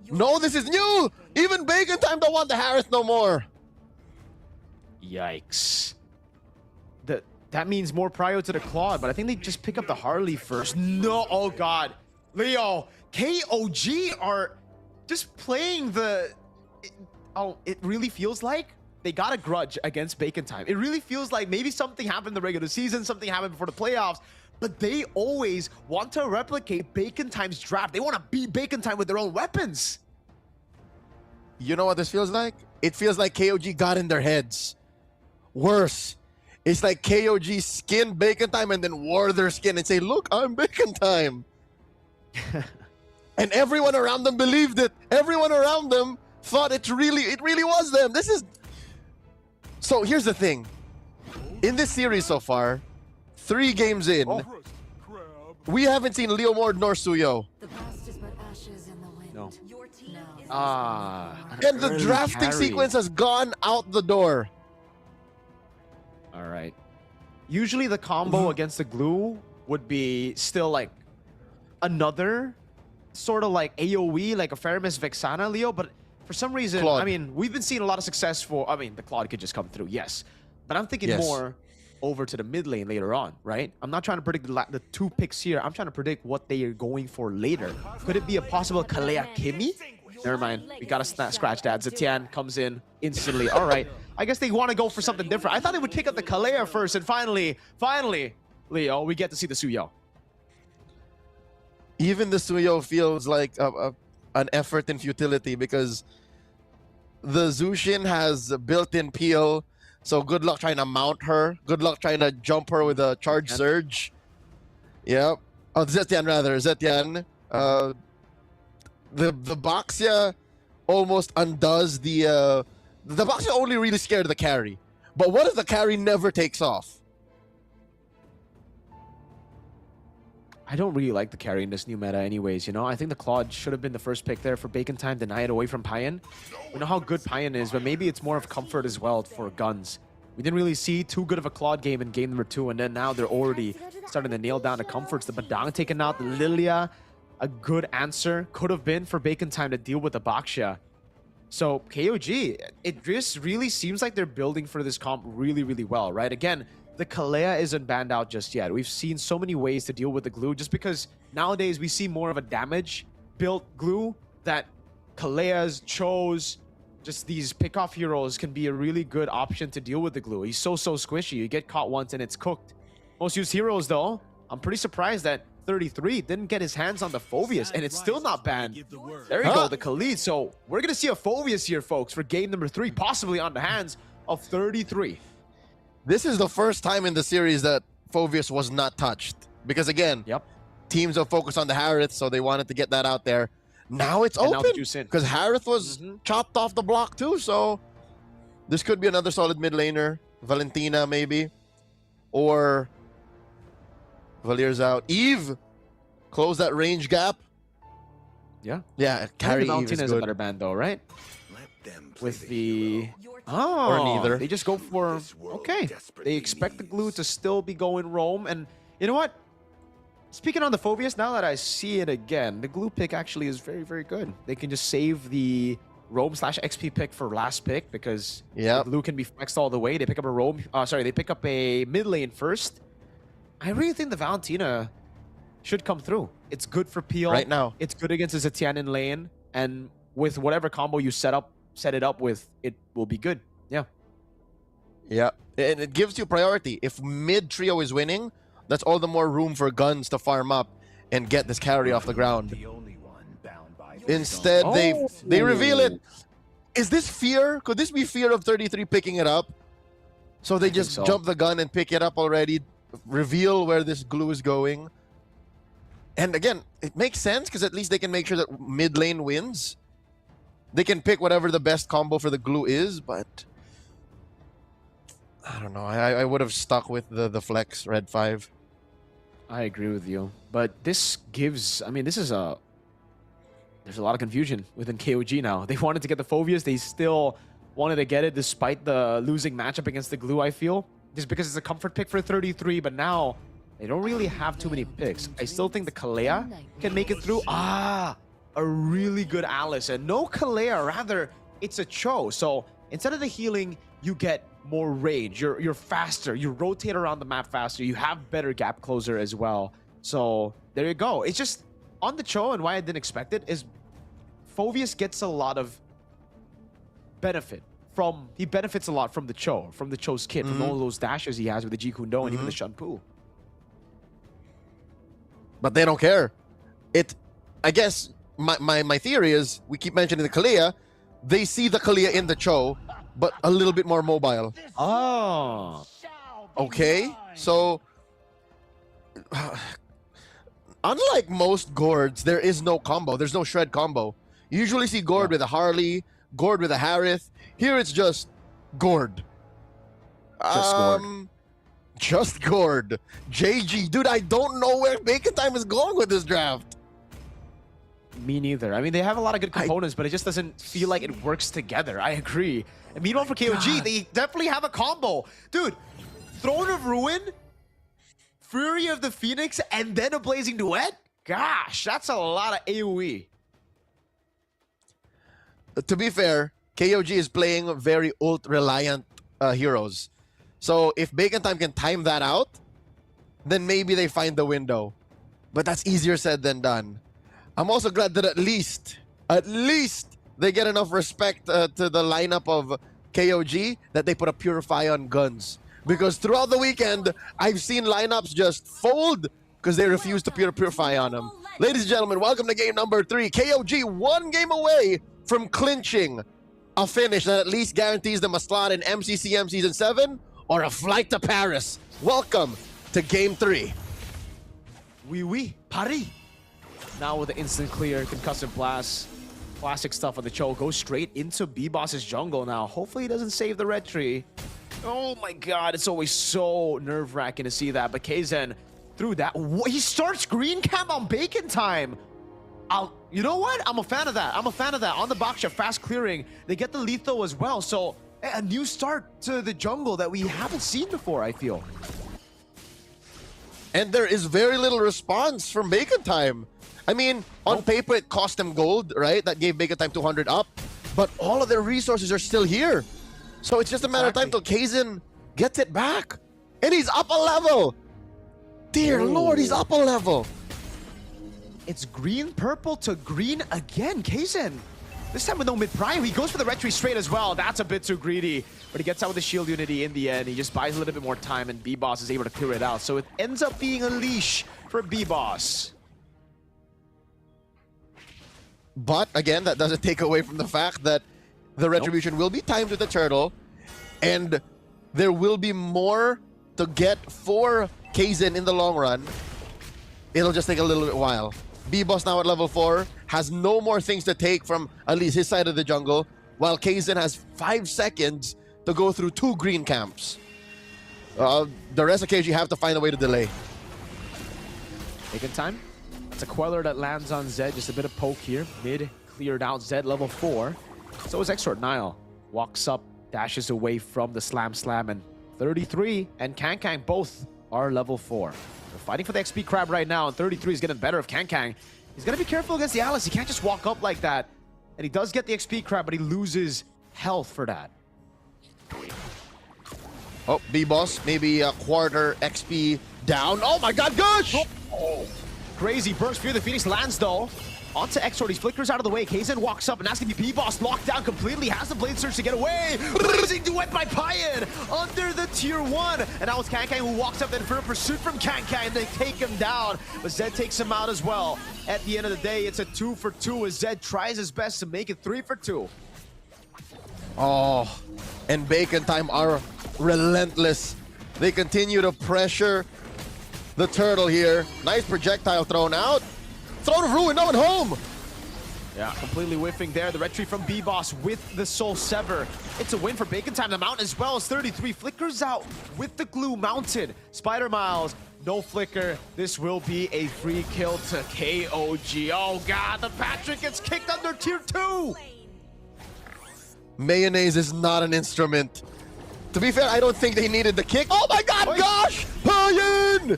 No, this is new! Even Bacon Time don't want the Harris no more. Yikes. That means more prio to the Claude, but I think they just pick up the Harley first. No, oh god. Leo, KOG are just playing the... it really feels like they got a grudge against Bacon Time. It really feels like maybe something happened in the regular season, something happened before the playoffs, but they always want to replicate Bacon Time's draft. They want to beat Bacon Time with their own weapons. You know what this feels like? It feels like KOG got in their heads. Worse. It's like KOG skinned Bacon Time and then wore their skin and say, look, I'm Bacon Time. And everyone around them believed it. Everyone around them thought it really was them. This is... So here's the thing. In this series so far, 3 games in, we haven't seen Leo Mord nor Suyo. No. And the drafting sequence has gone out the door. All right. Usually the combo against the glue would be still like another sort of like AoE, like a Faramis Vexana, Leo, but for some reason, Claude. I mean, we've been seeing a lot of success for, I mean, the Claude could just come through, yes. But I'm thinking more over to the mid lane later on, right? I'm not trying to predict the 2 picks here. I'm trying to predict what they are going for later. Could it be a possible Kalea Kimi? Never mind. We got to scratch that. Zetian comes in instantly. All right. I guess they want to go for something different. I thought they would pick up the Kalea first, and finally, Leo, we get to see the Suyo. Even the Suyo feels like a an effort in futility because the Zushin has built-in peel. So good luck trying to mount her. Good luck trying to jump her with a charge surge. Yep. Oh, Zetian rather. Zetian. The Baxia almost undoes the Baxia only really scared the carry. But what if the carry never takes off? I don't really like the carry in this new meta anyways, you know? I think the Claude should have been the first pick there for Bacon Time, deny it away from Payan. We know how good Payan is, but maybe it's more of comfort as well for Guns. We didn't really see too good of a Claude game in game number 2, and then now they're already starting to nail down the comforts. The Badang taken out, the Lilia, a good answer could have been for Bacon Time to deal with the Baxia. So KOG, it just really seems like they're building for this comp really, really well, right? Again, the Kalea isn't banned out just yet. We've seen so many ways to deal with the glue just because nowadays we see more of a damage-built glue that Kaleas, Chos, just these pick-off heroes can be a really good option to deal with the glue. He's so squishy. You get caught once and it's cooked. Most used heroes, though, I'm pretty surprised that 33 didn't get his hands on the Phoveus, and it's still not banned. There you go, the Khalid. So we're going to see a Phoveus here, folks, for game number 3, possibly on the hands of 33. This is the first time in the series that Phoveus was not touched. Because again, teams are focused on the Harith, so they wanted to get that out there. Now it's open. Because Harith was chopped off the block too, so this could be another solid mid laner. Valentina, maybe. Or Valir's out. Eve, close that range gap. Yeah, carry Eve Valentina is a good. better band though, right? With the... Or neither. They just go for... Okay. They expect the glue to still be going roam. And you know what? Speaking on the Phoveus, now that I see it again, the glue pick actually is very, very good. They can just save the roam/XP pick for last pick because the glue can be flexed all the way. They pick up a roam... they pick up a mid lane first. I really think the Valentina should come through. It's good for Peel. Right now. It's good against the Zetian in lane. And with whatever combo you set it up with, it will be good. Yeah. Yeah. And it gives you priority. If mid trio is winning, that's all the more room for Guns to farm up and get this carry off the ground. Instead, they reveal it. Is this fear? Could this be fear of 33 picking it up? So they just jump the gun and pick it up already, reveal where this glue is going. And again, it makes sense because at least they can make sure that mid lane wins. They can pick whatever the best combo for the glue is, but I don't know. I would have stuck with the flex red 5. I agree with you. But this gives... I mean, this is a... There's a lot of confusion within KOG now. They wanted to get the Phoveus. They still wanted to get it despite the losing matchup against the glue, I feel. Just because it's a comfort pick for 33, but now they don't really have too many picks. I still think the Kalea can make it through. A really good Alice. And no Kalea, rather, it's a Cho. So instead of the healing, you get more range. You're faster. You rotate around the map faster. You have better gap closer as well. So there you go. It's just on the Cho, and why I didn't expect it is Phoveus gets a lot of benefit from... He benefits a lot from the Cho, from the Cho's kit, from all those dashes he has with the Ji Kundo and even the Shanpu. But they don't care. I guess my theory is, we keep mentioning the Kalea, they see the Kalea in the Cho, but a little bit more mobile. Oh. Okay, so unlike most Gourds, there is no combo. There's no shred combo. You usually see Gourd with a Harley, Gourd with a Harith. Here it's just Gourd. Just Gourd. Just Gourd. JG. Dude, I don't know where Bacon Time is going with this draft. Me neither. I mean, they have a lot of good components, but it just doesn't feel like it works together. I agree. And meanwhile, for KOG, they definitely have a combo. Dude, Throne of Ruin, Fury of the Phoenix, and then a Blazing Duet? Gosh, that's a lot of AoE. To be fair, KOG is playing very ult-reliant heroes. So if Bacon Time can time that out, then maybe they find the window. But that's easier said than done. I'm also glad that at least they get enough respect to the lineup of KOG that they put a Purify on Guns. Because throughout the weekend, I've seen lineups just fold because they refuse to Purify on them. Ladies and gentlemen, welcome to game number 3. KOG 1 game away from clinching a finish that at least guarantees them a slot in MCCM Season 7 or a flight to Paris. Welcome to game 3. Oui, Paris. Now with the instant clear, concussive blast, classic stuff on the Cho, goes straight into B-Boss's jungle now. Hopefully he doesn't save the red tree. Oh my god, it's always so nerve-wracking to see that. But Kaizen through that. He starts green cam on Bacon Time. You know what? I'm a fan of that. On the box shot, fast clearing. They get the lethal as well. So a new start to the jungle that we haven't seen before, I feel. And there is very little response from Bacon Time. I mean, on paper, it cost them gold, right? That gave Bacon Time 200 up. But all of their resources are still here. So it's just a matter of time till Kaizen gets it back. And he's up a level. Dear Lord, he's up a level. It's green, purple to green again. Kaizen. This time with no mid-prime. He goes for the red tree straight as well. That's a bit too greedy. But he gets out with the shield unity in the end. He just buys a little bit more time and B-Boss is able to clear it out. So it ends up being a leash for B-Boss. But again, that doesn't take away from the fact that the retribution will be timed with the turtle. And there will be more to get for Kaizen in the long run. It'll just take a little bit while. B-Boss now at level 4 has no more things to take from at least his side of the jungle, while Kaizen has 5 seconds to go through 2 green camps. The rest of KG have to find a way to delay. Taking time. It's a Queller that lands on Zed. Just a bit of poke here. Mid cleared out. Zed level 4. So is Exort. Nile walks up, dashes away from the slam, and 33 and Kankang both are level 4. They're fighting for the XP crab right now, and 33 is getting better of Kankang. He's got to be careful against the Alice. He can't just walk up like that. And he does get the XP crab, but he loses health for that. Oh, B-Boss, maybe a quarter XP down. Oh my god, gosh! Oh. Crazy burst. Fear the Phoenix lands though. Onto Exort. He flickers out of the way. Kaizen walks up and has to be B-Boss locked down completely. Has the Blade Surge to get away. Blazing duet by Payan under the tier 1. And now it's Kankang who walks up then for a pursuit from Kankang. They take him down. But Zed takes him out as well. At the end of the day, it's a 2 for 2 as Zed tries his best to make it 3 for 2. Oh, and Bacon Time are relentless. They continue to pressure the turtle here. Nice projectile thrown out. Throne of Ruin, no one home. Yeah, completely whiffing there. The red tree from B-Boss with the Soul Sever. It's a win for Bacon Time. The Mountain as well as 33 flickers out with the glue mounted. Spider Miles, no flicker. This will be a free kill to KOG. Oh god, the Patrick gets kicked under tier 2. Mayonnaise is not an instrument. To be fair, I don't think they needed the kick. Oh my god, gosh! Payan!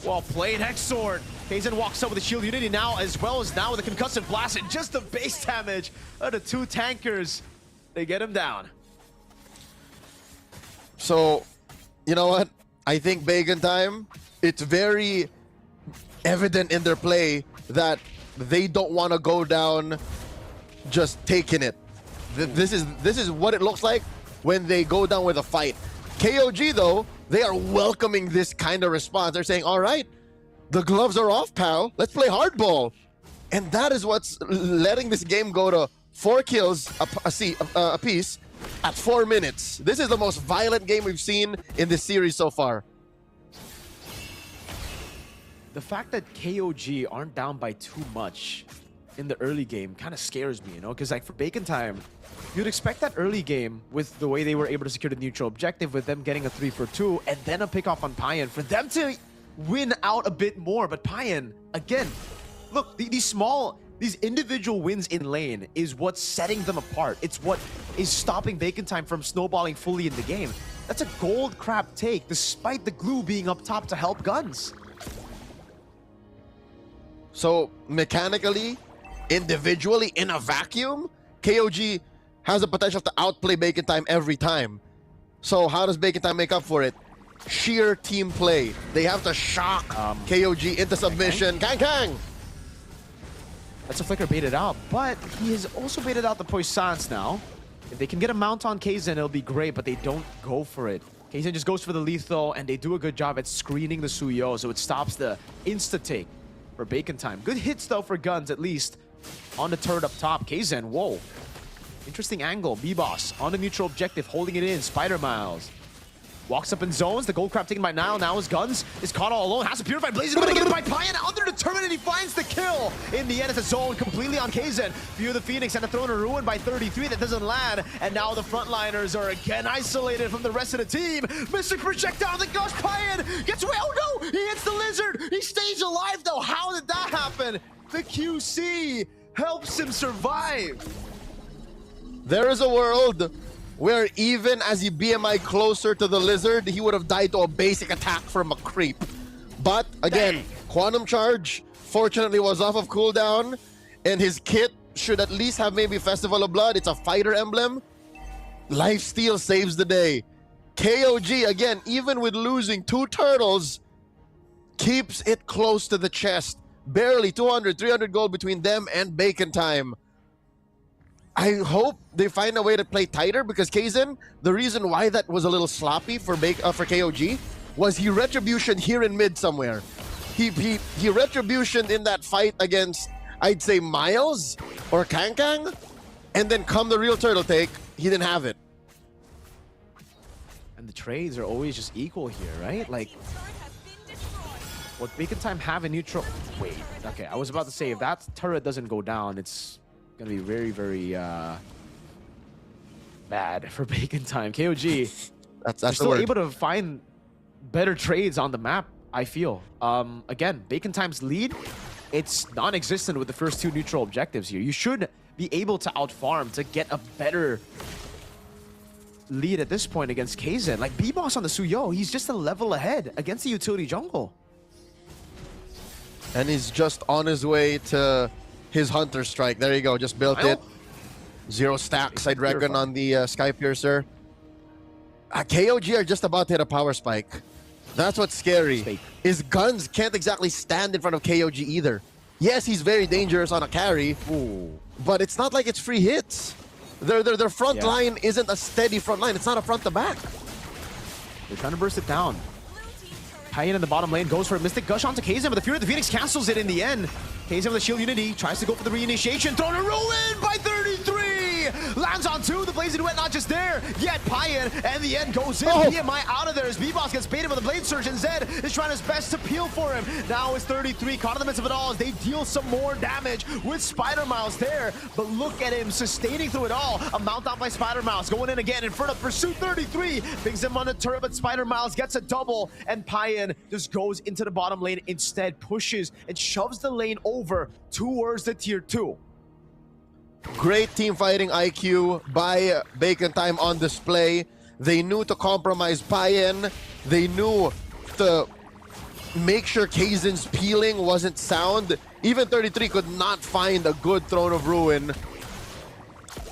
Well played, Hexord. Kaizen walks up with the shield unity now, as well as now with the concussive blast and just the base damage of the 2 tankers. They get him down. So, you know what? I think Bacon Time, it's very evident in their play that they don't want to go down just taking it. This is what it looks like when they go down with a fight. KOG, though, they are welcoming this kind of response. They're saying, all right, the gloves are off, pal. Let's play hardball. And that is what's letting this game go to 4 kills a piece at 4 minutes. This is the most violent game we've seen in this series so far. The fact that KOG aren't down by too much in the early game kind of scares me, you know? Because like for Bacon Time, you'd expect that early game with the way they were able to secure the neutral objective with them getting a 3 for 2 and then a pick off on Payan for them to win out a bit more. But Payan, again, look, these individual wins in lane is what's setting them apart. It's what is stopping Bacon Time from snowballing fully in the game. That's a gold crap take despite the glue being up top to help guns. So mechanically, individually, in a vacuum, KOG has the potential to outplay Bacon Time every time. So how does Bacon Time make up for it? Sheer team play. They have to shock KOG into submission. Kang! That's a flicker baited out, but he has also baited out the Poissons now. If they can get a mount on Kaizen, it'll be great, but they don't go for it. Kaizen just goes for the lethal, and they do a good job at screening the Suyo, so it stops the insta-take. for Bacon Time. Good hits, though, for Guns, at least. On the turret up top, Kzen, whoa. Interesting angle. B-Boss on the neutral objective, holding it in. Spider Miles walks up in zones. The gold crab taken by Nile. Now his Guns is caught all alone. Has to purify Blaze. Going to get it by Payan. Out there determined, and he finds the kill. In the end, it's a zone completely on Kzen. View the Phoenix and a throw in a ruin by 33 that doesn't land. And now the frontliners are again isolated from the rest of the team. Mystic projectile. The Gush Payan gets away. Oh no! He hits the lizard. He stays alive though. How did that happen? The QC helps him survive. There is a world where even as he BMI closer to the lizard, he would have died to a basic attack from a creep. But again, Quantum Charge fortunately was off of cooldown, and his kit should at least have maybe Festival of Blood. It's a fighter emblem. Lifesteal saves the day. KOG, again, even with losing 2 turtles, keeps it close to the chest. Barely 200, 300 gold between them and Bacon Time. I hope they find a way to play tighter, because Kzen, the reason why that was a little sloppy for KOG was he retribution here in mid somewhere. He retribution in that fight against, I'd say, Miles or Kang, and then come the real turtle take, he didn't have it. And the trades are always just equal here, right? Like, what Bacon Time have in neutral... Wait, okay, I was about to say, if that turret doesn't go down, it's gonna be very, very bad for Bacon Time. KOG, that's still able to find better trades on the map, I feel. Again, Bacon Time's lead, it's non-existent with the first 2 neutral objectives here. You should be able to outfarm to get a better lead at this point against Kzen. Like, B-Boss on the Suyo, he's just a level ahead against the utility jungle. And he's just on his way to his Hunter Strike. There you go, just built it. 0 stacks, I'd reckon, on the Sky Piercer. KOG are just about to hit a power spike. That's what's scary. His Guns can't exactly stand in front of KOG either. Yes, he's very dangerous on a carry, but it's not like it's free hits. Their front line isn't a steady front line. It's not a front to back. They're trying to burst it down. Payan in the bottom lane goes for a Mystic Gush onto Kzen, but the Fury of the Phoenix cancels it in the end. Kzen with the Shield Unity tries to go for the reinitiation. Thrown a ruin by 33! Lands on 2. The Blazing Duet not just there yet. Payan, and the end goes in. PMI out of there as B-Boss gets baited with a Blade Surge, and Zed is trying his best to peel for him. Now it's 33 caught in the midst of it all as they deal some more damage with Spider Mouse there. But look at him sustaining through it all. A mount out by Spider Mouse going in again in front of Pursuit 33. Brings him on the turret, but Spider Mouse gets a double, and Payan just goes into the bottom lane instead, pushes and shoves the lane over towards the tier 2. Great team fighting IQ by Bacon Time on display. They knew to compromise Payan. They knew to make sure Kzen's peeling wasn't sound. Even 33 could not find a good Throne of Ruin.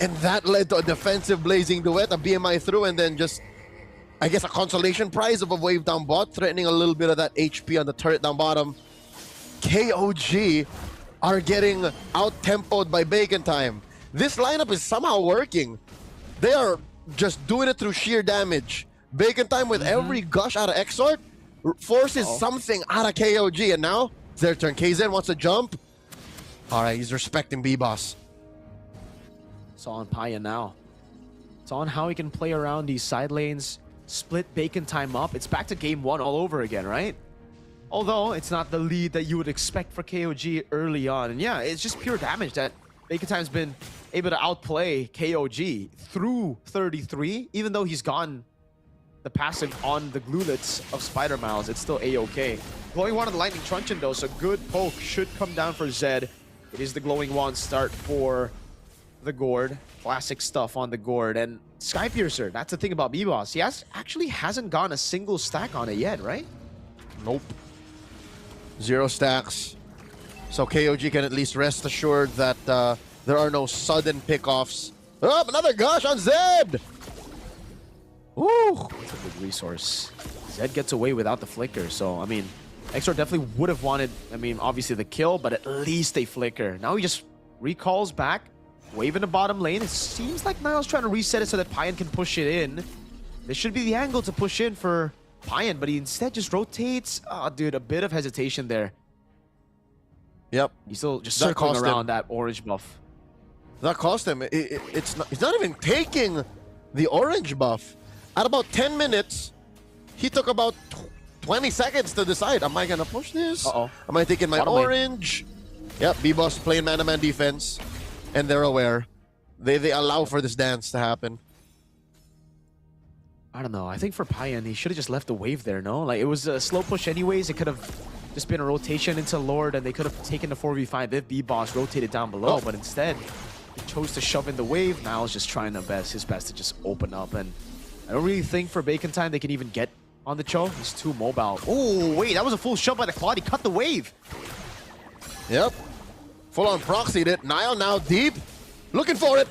And that led to a defensive Blazing Duet, a BMI through, and then just, I guess, a consolation prize of a wave down bot, threatening a little bit of that HP on the turret down bottom. KOG are getting out-tempoed by Bacon Time. This lineup is somehow working. They are just doing it through sheer damage. Bacon Time with every gush out of Exort forces something out of KOG, and now it's their turn. Kzen wants to jump. All right, he's respecting B-Boss. It's on Payan now. It's on how he can play around these side lanes, split Bacon Time up. It's back to game 1 all over again, right? Although it's not the lead that you would expect for KOG early on. And yeah, it's just pure damage that Bacon Time's been able to outplay KOG through 33. Even though he's gone the passive on the glulets of Spider Miles, it's still A-OK. Glowing Wand of the Lightning Truncheon though, so good poke should come down for Zed. It is the Glowing Wand start for the Gourd. Classic stuff on the Gourd. And Sky Piercer, that's the thing about B-Boss. He actually hasn't gone a single stack on it yet, right? Nope. 0 stacks. So KOG can at least rest assured that there are no sudden pickoffs. Oh, another gush on Zed! Ooh, that's a big resource. Zed gets away without the flicker, so, I mean, Exor definitely would have wanted, I mean, obviously the kill, but at least a flicker. Now he just recalls back, wave in the bottom lane. It seems like Niall's trying to reset it so that Payan can push it in. This should be the angle to push in for Payan, but he instead just rotates. Oh, dude, a bit of hesitation there. Yep. He's still just That circling cost him. around that orange buff. That cost him. He's not even taking the orange buff. At about 10 minutes, he took about 20 seconds to decide, am I going to push this? Uh-oh. Am I taking my Bottom lane. orange? Yep, B-Boss playing man-to-man defense. And they're aware. They allow for this dance to happen. I don't know. I think for Payan, he should have just left the wave there, no? Like, it was a slow push anyways. It could have just been a rotation into Lord, and they could have taken the 4v5 if B-Boss rotated down below. But instead, he chose to shove in the wave. Niall's just trying his best to just open up. And I don't really think for Bacon Time they can even get on the Cho. He's too mobile. Oh, wait, that was a full shove by the quad. He cut the wave. Yep. Full-on proxied it. Niall now deep. Looking for it.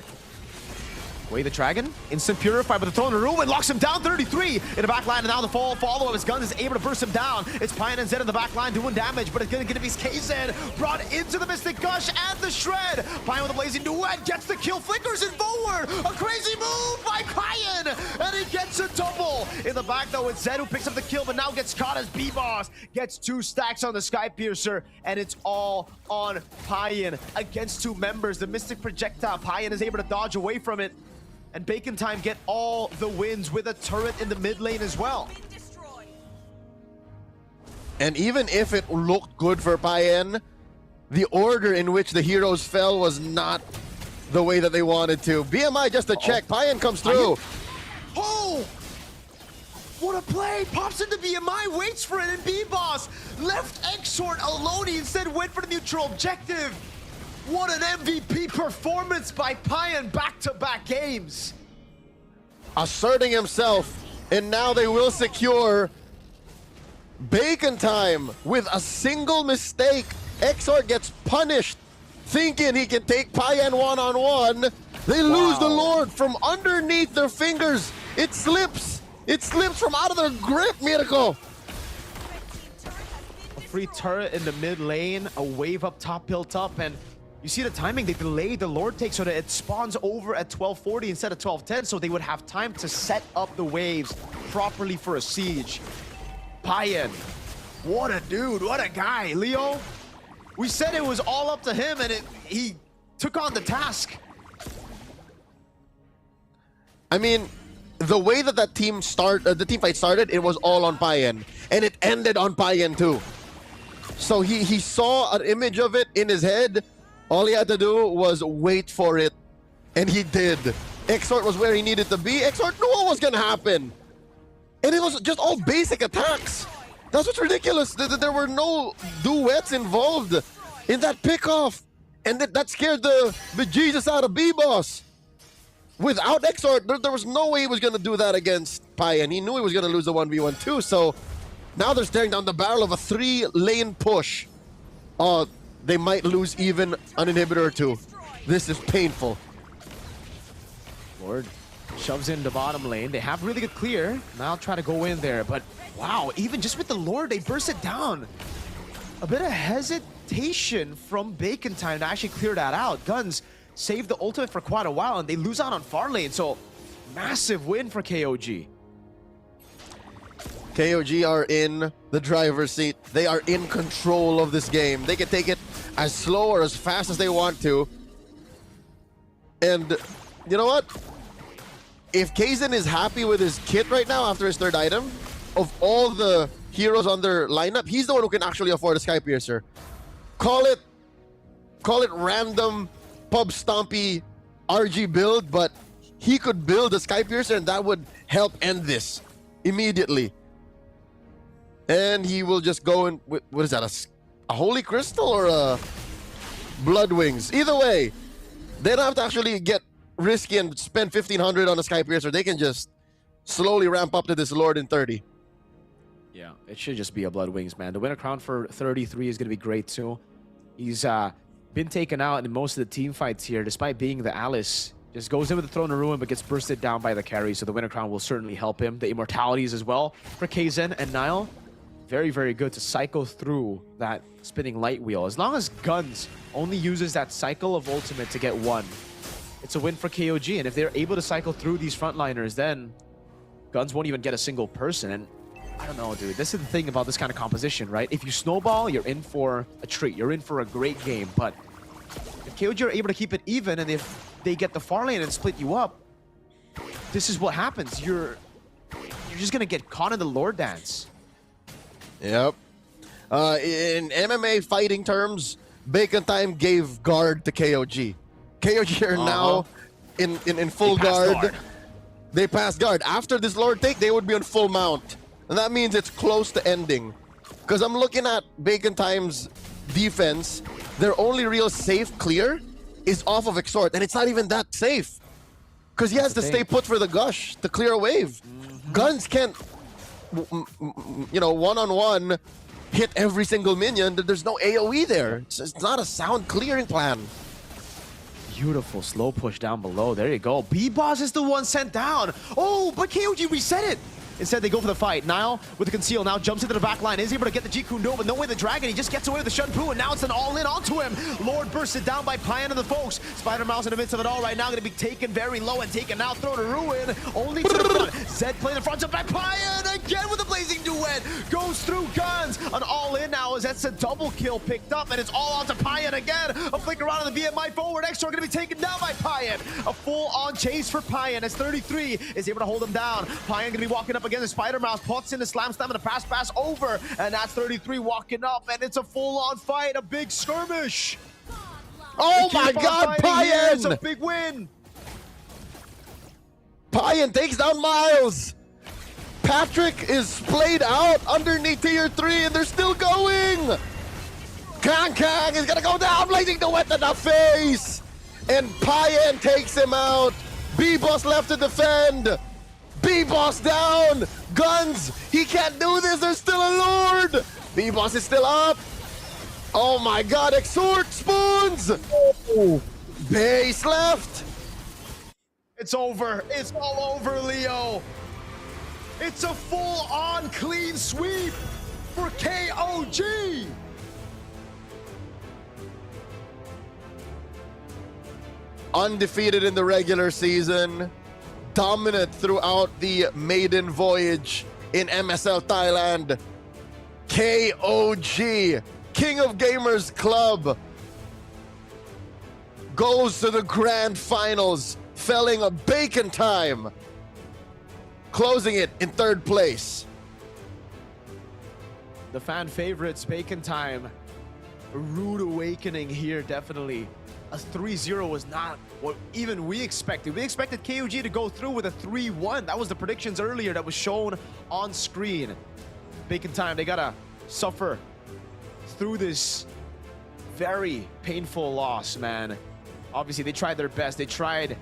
Way the Dragon. Instant Purify, but the throw in the room and locks him down. 33 in the back line, and now the follow-up. His gun is able to burst him down. It's Payan and Zed in the back line doing damage, but it's going to be KZ brought into the Mystic Gush and the Shred. Payan with a blazing duet gets the kill, flickers it forward. A crazy move by Payan, and he gets a double. In the back, though, it's Zed who picks up the kill, but now gets caught as B-Boss gets 2 stacks on the Sky Piercer, and it's all on Payan against 2 members. The Mystic Projectile, Payan is able to dodge away from it. And Bacon Time get all the wins with a turret in the mid lane as well. And even if it looked good for Payan, the order in which the heroes fell was not the way that they wanted to. BMI just to check. Payan comes through. Oh! What a play! Pops into BMI, waits for it, and B-Boss left Exort alone. He instead went for the neutral objective. What an MVP performance by Payan back-to-back games. Asserting himself, and now they will secure Bacon Time with a single mistake. Exort gets punished, thinking he can take Payan one-on-one. They lose the Lord from underneath their fingers. It slips. It slips from out of their grip, Miracle. A free turret in the mid lane, a wave up top, built up, and you see the timing, they delayed the Lord take so that it spawns over at 1240 instead of 1210, so they would have time to set up the waves properly for a siege. Payan, what a dude, what a guy. Leo, we said it was all up to him, and he took on the task. I mean, the way that the team fight started, it was all on Payan, and it ended on Payan too. So he saw an image of it in his head. All he had to do was wait for it, and he did. Exort was where he needed to be. Exort knew what was going to happen. And it was just all basic attacks. That's what's ridiculous. There were no duets involved in that pickoff. And that scared the bejesus out of B-Boss. Without Exort, there was no way he was going to do that against Payan. He knew he was going to lose the 1v1 too. So now they're staring down the barrel of a 3-lane push. They might lose even an inhibitor or 2. This is painful. Lord shoves in the bottom lane. They have really good clear. Now try to go in there, but wow, even just with the Lord, they burst it down. A bit of hesitation from Bacon Time to actually clear that out. Guns save the ultimate for quite a while, and they lose out on far lane, so massive win for KOG. KOG are in the driver's seat. They are in control of this game. They can take it as slow or as fast as they want to. And you know what? If Kaizen is happy with his kit right now after his 3rd item, of all the heroes on their lineup, he's the one who can actually afford a Sky Piercer. Call it random pub stompy RG build, but he could build a Sky Piercer and that would help end this immediately. And he will just go in with, what is that, a Holy Crystal or a Blood Wings? Either way, they don't have to actually get risky and spend 1,500 on a Sky Piercer. They can just slowly ramp up to this Lord in 30. Yeah, it should just be a Blood Wings, man. The winner crown for 33 is going to be great, too. He's been taken out in most of the team fights here, despite being the Alice. Just goes in with the Throne of Ruin, but gets bursted down by the carry, so the winner crown will certainly help him. The Immortalities as well for Kaizen and Niall. Very, very good to cycle through that spinning light wheel. As long as Guns only uses that cycle of ultimate to get 1, it's a win for KOG. And if they're able to cycle through these frontliners, then Guns won't even get a single person. And I don't know, dude. This is the thing about this kind of composition, right? If you snowball, you're in for a treat. You're in for a great game. But if KOG are able to keep it even, and if they get the far lane and split you up, this is what happens. You're just gonna get caught in the lore dance. Yep. In MMA fighting terms, Bacon Time gave guard to KOG. KOG are now in full guard. They passed guard. After this Lord take, they would be on full mount. And that means it's close to ending. Because I'm looking at Bacon Time's defense. Their only real safe clear is off of Exhort. And it's not even that safe. Because he has to stay put for the gush to clear a wave. Guns can't, you know, one-on-one hit every single minion. There's no AoE there. It's not a sound clearing plan. Beautiful slow push down below. There you go. B-Boss is the one sent down. Oh, but KOG reset it. Instead, they go for the fight. Niall with the conceal now jumps into the back line. Is able to get the G Kundo, but no way the Dragon. He just gets away with the Shun Pu, and now it's an all-in onto him. Lord bursted down by Payan and the folks. Spider Mouse in the midst of it all right now, going to be taken very low and taken out, thrown to ruin. Only to the front. Zed playing the front up by Payan again with a blazing duet. Goes through guns. An all-in now as that's a double kill picked up, and it's all on to Payan again. A flick around on the BMI forward. Exor going to be taken down by Payan. A full-on chase for Payan as 33 is able to hold him down. Payan going to be walking up against the Spider Mouse, puts in the slam slam and a pass over, and that's 33 walking up, and it's a full-on fight, a big skirmish. Oh my God, Payan! It's a big win. Payan takes down Miles. Patrick is splayed out underneath tier 3, and they're still going. Kang is gonna go down, blazing the wet in the face, and Payan takes him out. B-Boss left to defend. B-Boss down! Guns! He can't do this! There's still a Lord! B-Boss is still up! Oh my God! Exhort spoons! Oh. Base left! It's over. It's all over, Leo. It's a full-on clean sweep for KOG! Undefeated in the regular season. Dominant throughout the maiden voyage in MSL Thailand. KOG, King of Gamers Club, goes to the grand finals, felling a Bacon Time, closing it in 3rd place. The fan favorites, Bacon Time. A rude awakening here, definitely. A 3-0 was not what even we expected. We expected KOG to go through with a 3-1. That was the predictions earlier that was shown on screen. Bacon Time, they gotta suffer through this very painful loss, man. Obviously, they tried their best. They tried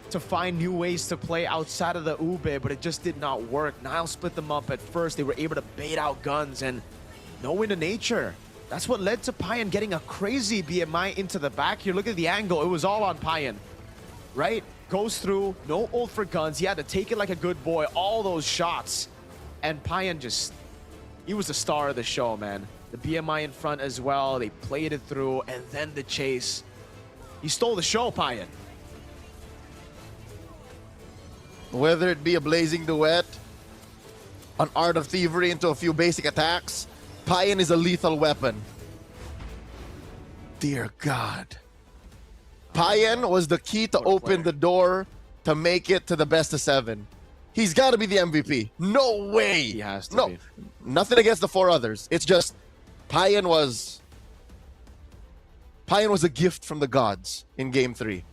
to find new ways to play outside of the Ube, but it just did not work. Niall split them up at first. They were able to bait out guns and no win to nature. That's what led to Payan getting a crazy BMI into the back here. Look at the angle. It was all on Payan, right? Goes through, no ult for guns. He had to take it like a good boy. All those shots. And Payan just, he was the star of the show, man. The BMI in front as well. They played it through, and then the chase. He stole the show, Payan. Whether it be a blazing duet, an art of thievery into a few basic attacks, Payan is a lethal weapon. Dear God. Payan was the key to open the door to make it to the best of 7. He's got to be the MVP. No way. He has to be. Nothing against the 4 others. It's just Payan was a gift from the gods in Game 3.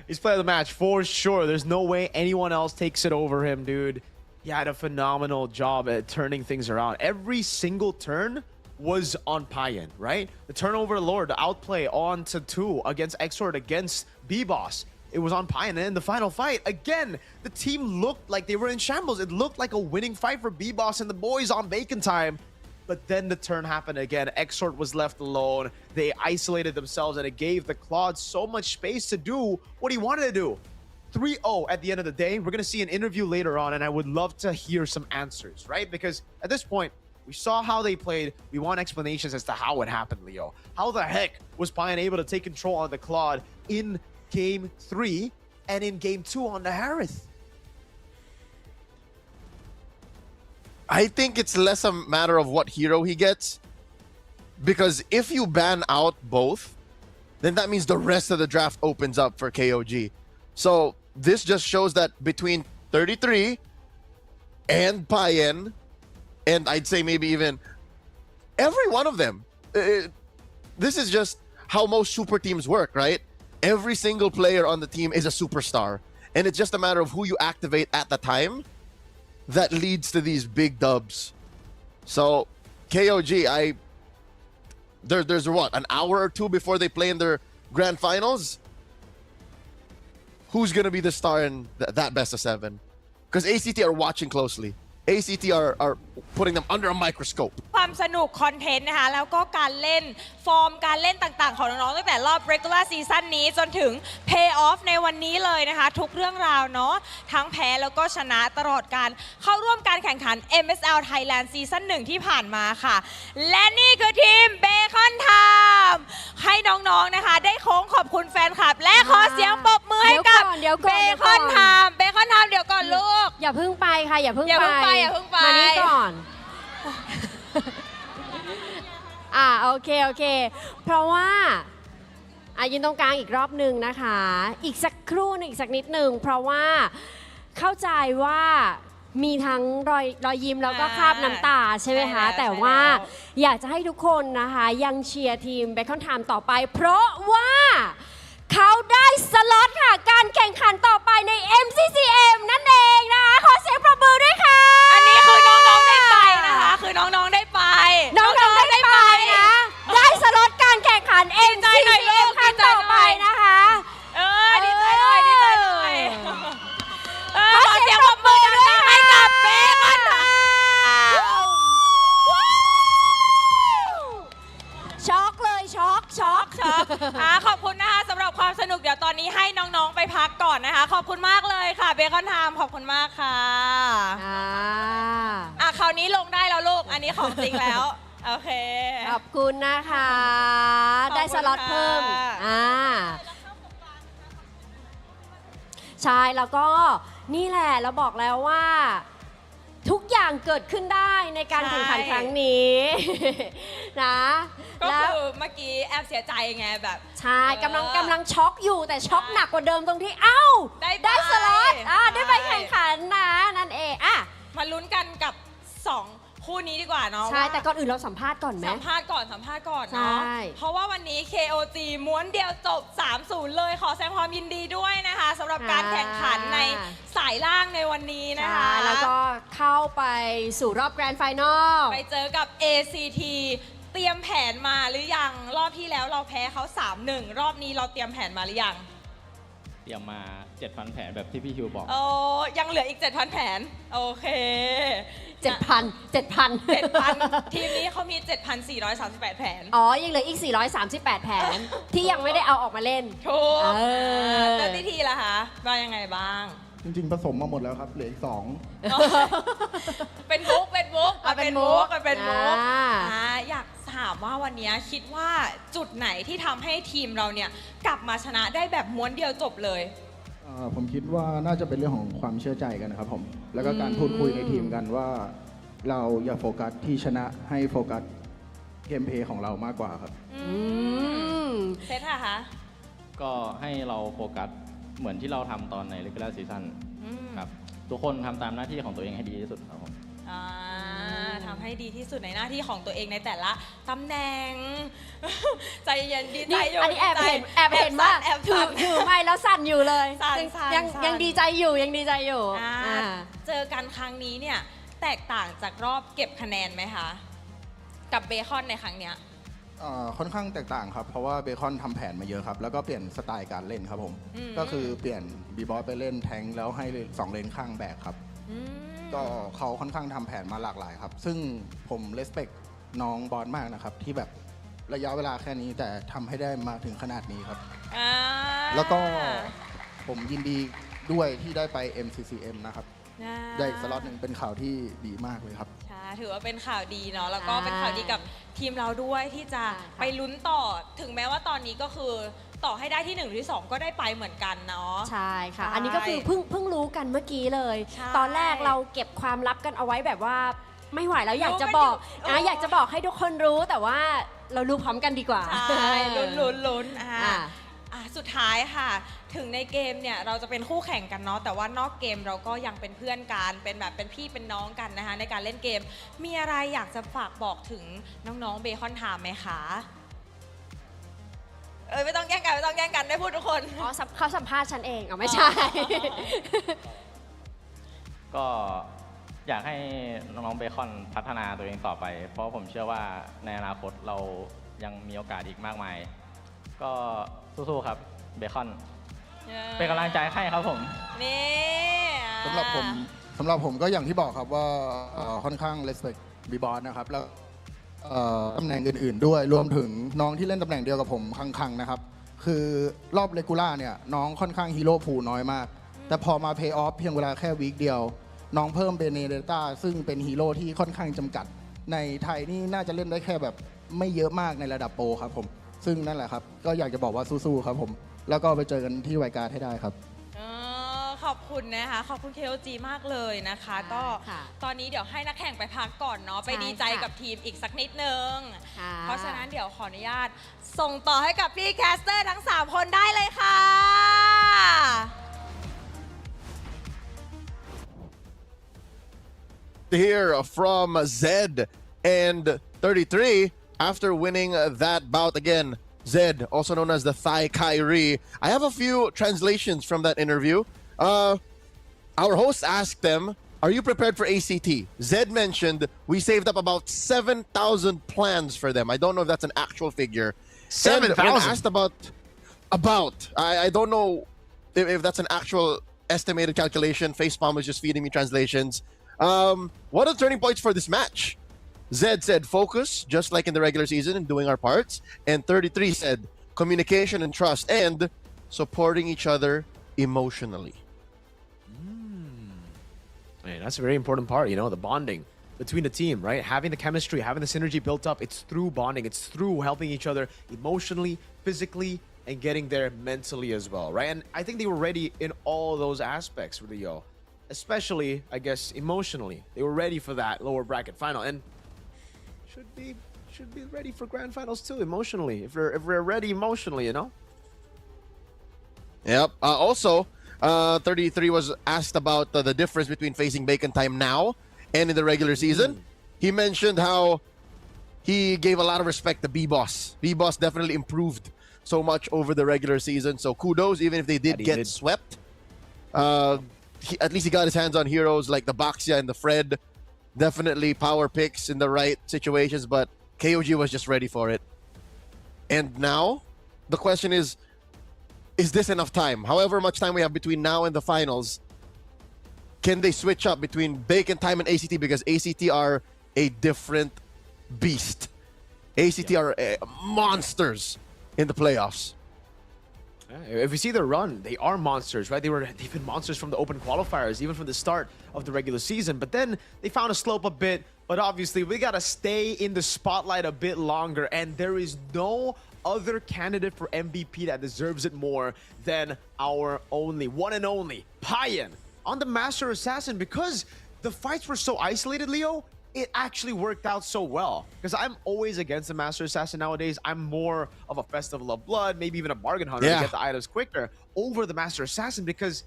He's player of the match for sure. There's no way anyone else takes it over him, dude. He had a phenomenal job at turning things around. Every single turn was on Payan, right? The turnover Lord, the outplay on to 2 against Exort, against B-Boss. It was on Payan. And in the final fight, again, the team looked like they were in shambles. It looked like a winning fight for B-Boss and the boys on Bacon Time. But then the turn happened again. Exort was left alone. They isolated themselves, and it gave the Claude so much space to do what he wanted to do. 3-0 at the end of the day. We're going to see an interview later on, and I would love to hear some answers, right? Because at this point, we saw how they played. We want explanations as to how it happened, Leo. How the heck was Payan able to take control on the Claude in Game 3 and in Game 2 on the Harith? I think it's less a matter of what hero he gets. Because if you ban out both, then that means the rest of the draft opens up for KOG. So this just shows that between 33 and Payen, and I'd say maybe even every one of them, this is just how most super teams work, right? Every single player on the team is a superstar. And it's just a matter of who you activate at the time that leads to these big dubs. So KOG, there's what, an hour or two before they play in their grand finals? Who's going to be the star in that best of 7? Because ACT are watching closely. ACT are putting them under a microscope. ความสนุกคอนเทนต์นะคะแล้วก็การเล่นฟอร์มการเล่นต่างๆของน้องๆตั้งแต่รอบ regular season นี้จนถึง pay off ในวันนี้เลยนะคะทุกเรื่องราวเนาะทั้งแพ้แล้วก็ชนะตลอดการเข้าร่วมการแข่งขัน MSL Thailand Season 1 ที่ผ่านมาค่ะและนี่คือทีมเบคอนไทม์ให้น้องๆนะคะได้โค้งขอบคุณแฟนคลับและขอเสียงปรบมือให้กับเบคอนไทม์เดี๋ยวก่อนลูก อย่าเพิ่งไปค่ะอย่าเพิ่งไปมานี่ก่อนโอเคเพราะว่ายืนตรงกลางอีกรอบหนึ่งนะคะอีกสักครู่นึงอีกสักนิดหนึ่งเพราะว่าเข้าใจว่ามีทั้งรอยยิ้มแล้วก็คราบน้ำตาใช่ไหมคะแต่ว่าอยากจะให้ทุกคนนะคะยังเชียร์ทีมเบคอนไทม์ต่อไปเพราะว่าเขาได้สล็อตค่ะการแข่งขันต่อไปใน MCCM นั่นเองนะคะขอเสียงปรบมือด้วยค่ะอันนี้คือน้องๆได้ไปนะคะคือน้องๆได้ไปน้องๆได้ไปนะได้สล็อตการแข่งขัน MCCM ครั้งต่อไปนะคะดีใจเลยขอเสียงปรบมือดังๆให้กับเบคอนไทม์ช็อกเลยช็อกขอบคุณนะคะสำหรับความสนุกเดี๋ยวตอนนี้ให้น้องๆไปพักก่อนนะคะขอบคุณมากเลยค่ะเบคอนไทม์ขอบคุณมากค่ะคราวนี้ลงได้แล้วลูกอันนี้ของจริงแล้วโอเคขอบคุณนะคะได้สล็อตเพิ่มใช่แล้วก็นี่แหละเราบอกแล้วว่าทุกอย่างเกิดขึ้นได้ในการแข่งขันครั้งนี้นะก็คือเมื่อกี้แอบเสียใจไงแบบใช่กำลังช็อกอยู่แต่ช็อกหนักกว่าเดิมตรงที่ได้สล็อตได้ไปแข่งขันนะนั่นเองมาลุ้นกันกับ2คู่นี้ดีกว่าเนาะใช่แต่ก่อนอื่นเราสัมภาษณ์ก่อนไหมสัมภาษณ์ก่อนเนาะเพราะว่าวันนี้ KOG ม้วนเดียวจบ 3-0 เลยขอแสดงความยินดีด้วยนะคะสำหรับการแข่งขันในสายล่างในวันนี้นะคะแล้วก็เข้าไปสู่รอบแกรนด์ไฟนอลไปเจอกับ ACT เตรียมแผนมาหรือยังรอบที่แล้วเราแพ้เขา 3-1 รอบนี้เราเตรียมแผนมาหรือยังเตรียมมา 7,000 แผนแบบที่พี่ฮิวบอกยังเหลืออีก 7,000 แผนโอเค7,000 ทีมนี้เขามี 7,438 แผนยังเหลืออีก438 แผนที่ยังไม่ได้เอาออกมาเล่นถูกแล้วที่ทีล่ะคะว่ายังไงบ้างจริงๆผสมมาหมดแล้วครับเหลืออีก2เป็นบุ๊กอยากถามว่าวันนี้คิดว่าจุดไหนที่ทำให้ทีมเราเนี่ยกลับมาชนะได้แบบม้วนเดียวจบเลยผมคิดว่าน่าจะเป็นเรื่องของความเชื่อใจกันนะครับผมแล้วก็การพูดคุยในทีมกันว่าเราอย่าโฟกัสที่ชนะให้โฟกัสเกมเพลย์ของเรามากกว่าครับเซธค่ะคะก็ให้เราโฟกัสเหมือนที่เราทำตอนใน regular season ครับทุกคนทำตามหน้าที่ของตัวเองให้ดีที่สุดครับผมทำให้ดีที่สุดในหน้าที่ของตัวเองในแต่ละตำแหน่งใจเย็นดีใจอยู่อันนี้แอบเห็นว่าถือไม่แล้วสั่นอยู่เลยยังดีใจอยู่เจอกันครั้งนี้เนี่ยแตกต่างจากรอบเก็บคะแนนไหมคะกับเบคอนในครั้งเนี้ยค่อนข้างแตกต่างครับเพราะว่าเบคอนทำแผนมาเยอะครับแล้วก็เปลี่ยนสไตล์การเล่นครับผมก็คือเปลี่ยนบีบอสไปเล่นแทงแล้วให้2เลนข้างแบกครับก็เขาค่อนข้างทำแผนมาหลากหลายครับซึ่งผมเลสเปคน้องบอสมากนะครับที่แบบระยะเวลาแค่นี้แต่ทำให้ได้มาถึงขนาดนี้ครับแล้วก็ผมยินดีด้วยที่ได้ไป MCCM นะครับได้สล็อตหนึ่งเป็นข่าวที่ดีมากเลยครับใช่ถือว่าเป็นข่าวดีเนาะแล้วก็เป็นข่าวดีกับทีมเราด้วยที่จะไปลุ้นต่อถึงแม้ว่าตอนนี้ก็คือต่อให้ได้ที่1หรือที่2ก็ได้ไปเหมือนกันเนาะใช่ค่ะอันนี้ก็คือเพิ่งรู้กันเมื่อกี้เลยตอนแรกเราเก็บความลับกันเอาไว้แบบว่า ไม่ไหวแล้วอยากจะบอก รู้กันอยู่ อยากจะบอกให้ทุกคนรู้แต่ว่าเรารู้พร้อมกันดีกว่า ใช่ลุ้นอ่าสุดท้ายค่ะ ถึงในเกมเนี่ยเราจะเป็นคู่แข่งกันเนาะแต่ว่านอกเกมเราก็ยังเป็นเพื่อนกันเป็นแบบเป็นพี่เป็นน้องกันนะคะในการเล่นเกม มีอะไรอยากจะฝากบอกถึงน้องๆเบคอนไทม์ไหมคะไม่ต้องแย่งกันไม่ต้องแย่งกันได้พูดทุกคน อ๋อเขาสัมภาษณ์ฉันเองอ๋อไม่ใช่ ก็อยากให้น้องๆเบคอนพัฒนาตัวเองต่อไป เพราะผมเชื่อว่าในอนาคตเรายังมีโอกาสอีกมากมาย ก็สู้ๆครับเบคอนเป็นกำลังใจให้ครับผม นี่ สำหรับผมก็อย่างที่บอกครับว่าค่อนข้าง respect บีบอสนะครับแล้วตำแหน่งอื่นๆด้วยรวมถึงน้องที่เล่นตำแหน่งเดียวกับผมคังๆนะครับคือรอบเลกูล่าเนี่ยน้องค่อนข้างฮีโร่พูลน้อยมาก แต่พอมาเพย์ออฟเพียงเวลาแค่วีคเดียว น้องเพิ่มเบเนเดต้าซึ่งเป็นฮีโร่ที่ค่อนข้างจำกัด ในไทยนี่น่าจะเล่นได้แค่แบบไม่เยอะมากในระดับโปรครับผมซึ่งนั่นแหละครับก็อยากจะบอกว่าสู้ๆครับผมแล้วก็ไปเจอกันที่ไวการ์ดให้ได้ครับ ขอบคุณนะคะขอบคุณ KOG มากเลยนะคะก็ ค่ะ ตอนนี้เดี๋ยวให้นักแข่งไปพักก่อนเนาะไป ใช่ ดีใจ ค่ะ กับทีมอีกสักนิดนึง ค่ะ เพราะฉะนั้นเดี๋ยวขออนุญาตส่งต่อให้กับพี่แคสเตอร์ทั้ง 3 คนได้เลยค่ะ Here from Zed and 33 after winning that bout again. Zed, also known as the Thai Kyrie. I have a few translations from that interview. Our host asked them, "Are you prepared for ACT?" Zed mentioned we saved up about 7,000 plans for them. I don't know if that's an actual figure. 7,000? When asked about I don't know if that's an actual estimated calculation. Facepalm was just feeding me translations. What are the turning points for this match? Zed said focus, just like in the regular season, and doing our parts. And 33 said communication and trust and supporting each other emotionally. Man, that's a very important part, you know, the bonding between the team, right? Having the chemistry, having the synergy built up, it's through bonding. It's through helping each other emotionally, physically, and getting there mentally as well, right? And I think they were ready in all those aspects, Rio. Especially, I guess, emotionally. They were ready for that lower bracket final. And should be ready for grand finals too, emotionally. If we're ready emotionally, you know? Yep. Also, 33 was asked about the difference between facing Bacon Time now and in the regular season. He mentioned how he gave a lot of respect to B-Boss. B-Boss definitely improved so much over the regular season. So kudos, even if they did get swept. At least he got his hands on heroes like the Baxia and the Fred. Definitely power picks in the right situations, but KOG was just ready for it. And now, the question is this enough time? However much time we have between now and the finals, can they switch up between Bacon Time and ACT? Because ACT are a different beast. ACT are monsters in the playoffs. If we see their run, they are monsters, right? They've been monsters from the open qualifiers, even from the start of the regular season. But then they found a slope a bit. But obviously, we gotta stay in the spotlight a bit longer. And there is no other candidate for MVP that deserves it more than our one and only Payan on the Master Assassin. Because the fights were so isolated, Leo, it actually worked out so well. Because I'm always against the Master Assassin nowadays. I'm more of a Festival of Blood, maybe even a Bargain Hunter to get the items quicker over the Master Assassin. Because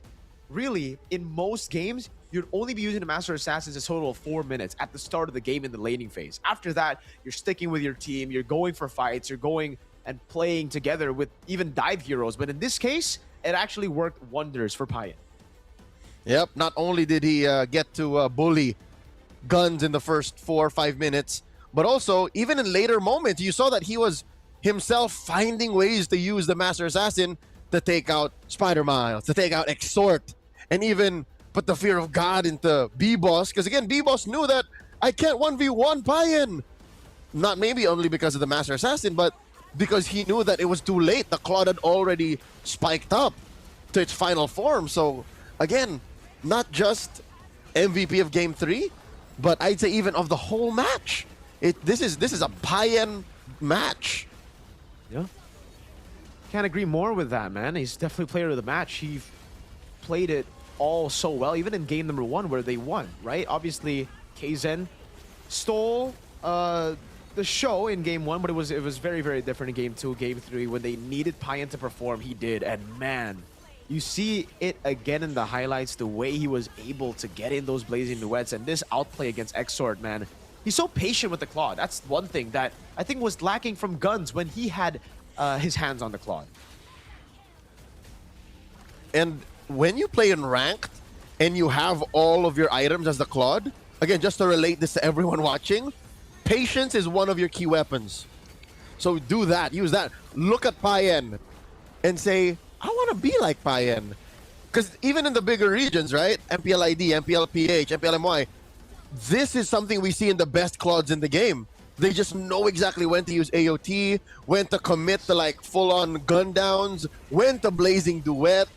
really, in most games, you'd only be using the Master Assassins a total of 4 minutes at the start of the game in the laning phase. After that, you're sticking with your team, you're going for fights, you're going and playing together with even dive heroes. But in this case, it actually worked wonders for Payan. Yep, not only did he get to bully guns in the first 4 or 5 minutes, but also, even in later moments, you saw that he was himself finding ways to use the Master Assassin to take out Spider Miles, to take out Exhort, and even put the fear of God into B-Boss. Because again, B-Boss knew that I can't 1v1 Payan. Not maybe only because of the Master Assassin, but because he knew that it was too late. The Claude had already spiked up to its final form. So again, not just MVP of Game 3, but I'd say even of the whole match. This is a Payan match. Yeah. Can't agree more with that, man. He's definitely player of the match. He played it all so well, even in game number 1 where they won, right? Obviously, KZen stole the show in game 1, but it was very, very different in game 2, game 3. When they needed Payan to perform, he did. And man, you see it again in the highlights, the way he was able to get in those blazing duets. And this outplay against Exort, man, he's so patient with the Claude. That's one thing that I think was lacking from Guns when he had his hands on the Claude. And when you play in ranked and you have all of your items as the Claude, again, just to relate this to everyone watching, patience is one of your key weapons. So do that, use that. Look at Payan and say, I want to be like Payan. Because even in the bigger regions, right? MPLID, MPLPH, MPLMY, this is something we see in the best Claudes in the game. They just know exactly when to use AOT, when to commit to like full-on gun downs, when to blazing duet.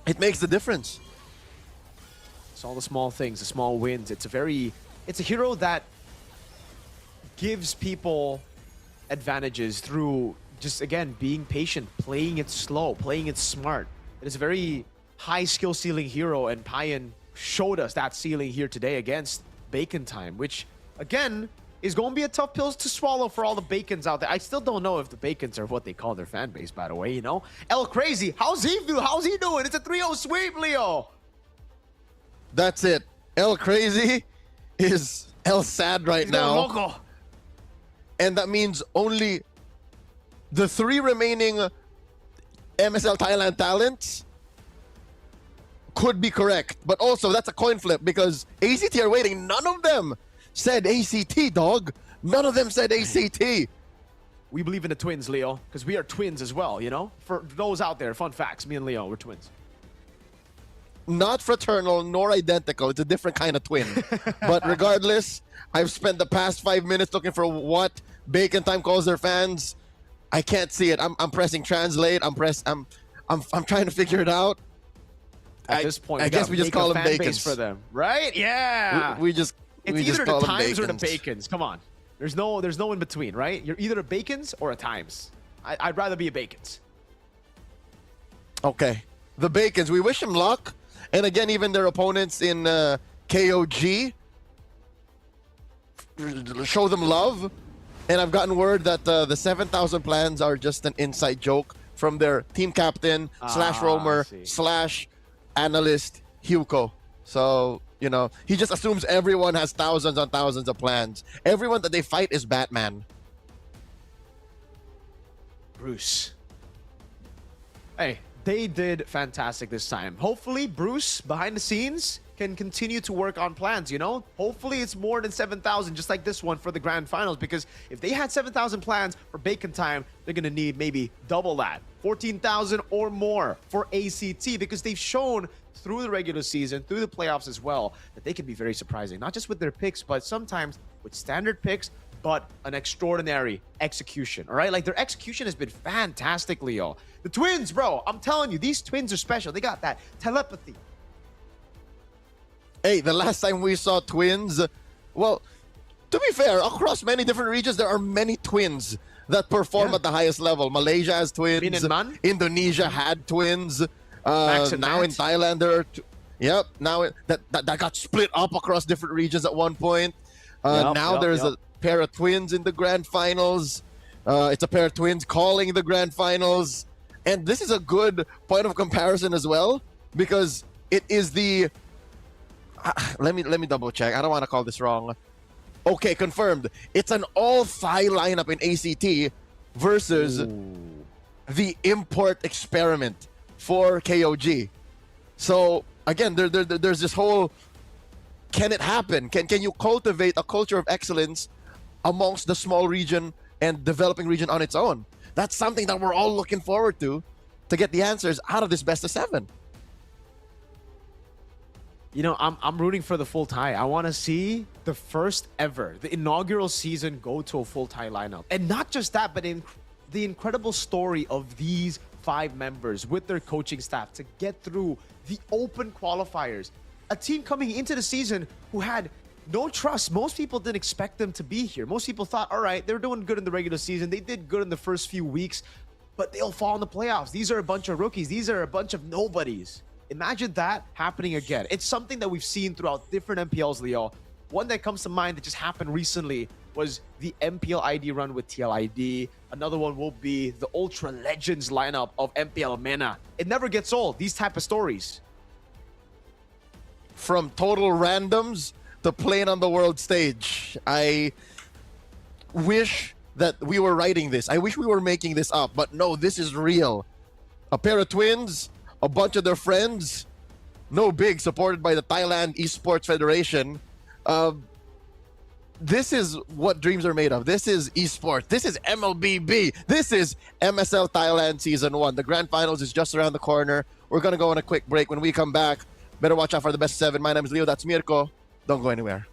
It makes the difference. It's all the small things, the small wins. It's a hero that gives people advantages through just, again, being patient, playing it slow, playing it smart. It is a very high skill ceiling hero, and Payan showed us that ceiling here today against Bacon Time, which, again, is going to be a tough pill to swallow for all the Bacons out there. I still don't know if the Bacons are what they call their fan base, by the way, you know? El Crazy, how's he doing? How's he doing? It's a 3-0 sweep, Leo. That's it. El Crazy is El Sad right now. Loco. And that means only the 3 remaining MSL Thailand talents could be correct. But also, that's a coin flip because ACT are waiting. None of them said ACT, dog. None of them said ACT. We believe in the twins, Leo, because we are twins as well, you know? For those out there, fun facts, me and Leo, we're twins. Not fraternal nor identical. It's a different kind of twin. But regardless, I've spent the past 5 minutes looking for what Bacon Time calls their fans. I can't see it. I'm pressing translate. I'm trying to figure it out. At this point, I guess we just call them Bacons for them, right? Yeah. We just It's we either just call the them Times or the Bacons. Bacons. Come on. There's no in between, right? You're either a Bacons or a Times. I'd rather be a Bacons. Okay. The Bacons, we wish them luck. And again, even their opponents in KOG, show them love. And I've gotten word that the 7,000 plans are just an inside joke from their team captain / roamer / analyst, Hugo. So, you know, he just assumes everyone has thousands on thousands of plans. Everyone that they fight is Batman. Bruce. Hey, they did fantastic this time. Hopefully, Bruce, behind the scenes, can continue to work on plans, you know? Hopefully, it's more than 7,000, just like this one for the grand finals, because if they had 7,000 plans for Bacon Time, they're going to need maybe double that. 14,000 or more for ACT, because they've shown through the regular season, through the playoffs as well, that they can be very surprising, not just with their picks, but sometimes with standard picks, but an extraordinary execution, all right? Like, their execution has been fantastic, Leo. The twins, bro, I'm telling you, these twins are special. They got that telepathy. Hey, the last time we saw twins, well, to be fair, across many different regions, there are many twins that perform at the highest level. Malaysia has twins. Min and Man? Indonesia had twins. Max and now Matt? in Thailand, there are yep. Now that got split up across different regions at one point. There's a pair of twins in the grand finals. It's a pair of twins calling the grand finals. And this is a good point of comparison as well, because it is the... let me double check. I don't want to call this wrong. Okay, confirmed. It's an all-Thai lineup in ACT versus the import experiment for KOG. So, again, there's this whole... Can it happen? Can you cultivate a culture of excellence amongst the small region and developing region on its own? That's something that we're all looking forward to get the answers out of this best of 7. You know, I'm rooting for the full Thai. I want to see the first ever, the inaugural season go to a full Thai lineup. And not just that, but the incredible story of these 5 members with their coaching staff to get through the open qualifiers. A team coming into the season who had no trust. Most people didn't expect them to be here. Most people thought, all right, they're doing good in the regular season. They did good in the first few weeks, but they'll fall in the playoffs. These are a bunch of rookies. These are a bunch of nobodies. Imagine that happening again. It's something that we've seen throughout different MPLs, Leo. one that comes to mind that just happened recently was the MPL ID run with TLID. Another one will be the Ultra Legends lineup of MPL MENA. It never gets old, these type of stories. From total randoms to playing on the world stage. I wish that we were writing this. I wish we were making this up, but no, this is real. A pair of twins, a bunch of their friends, no big, supported by the Thailand Esports Federation. This is what dreams are made of. This is esports. This is MLBB. This is MSL Thailand Season 1. The grand finals is just around the corner. We're going to go on a quick break. When we come back, better watch out for the best 7. My name is Leo. That's Mirko. Don't go anywhere.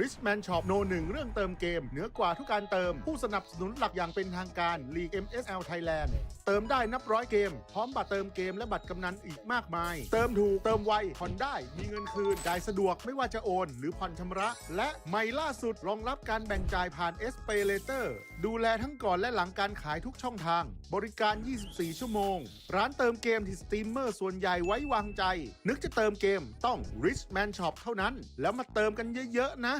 Richman Shopโน1เรื่องเติมเกมเหนือกว่าทุกการเติมผู้สนับสนุนหลักอย่างเป็นทางการ League MSL Thailand เติมได้นับร้อยเกมพร้อมบัตรเติมเกมและบัตรกำนันอีกมากมายเติมถูกเติมไวผ่อนได้มีเงินคืนจ่ายสะดวกไม่ว่าจะโอนหรือผ่อนชำระและใหม่ล่าสุดรองรับการแบ่งจ่ายผ่าน SPayLater ดูแลทั้งก่อนและหลังการขายทุกช่องทางบริการ 24 ชั่วโมงร้านเติมเกมที่สตรีมเมอร์ส่วนใหญ่ไว้วางใจนึกจะเติมเกมต้อง Richman Shop เท่านั้นแล้วมาเติมกันเยอะๆนะ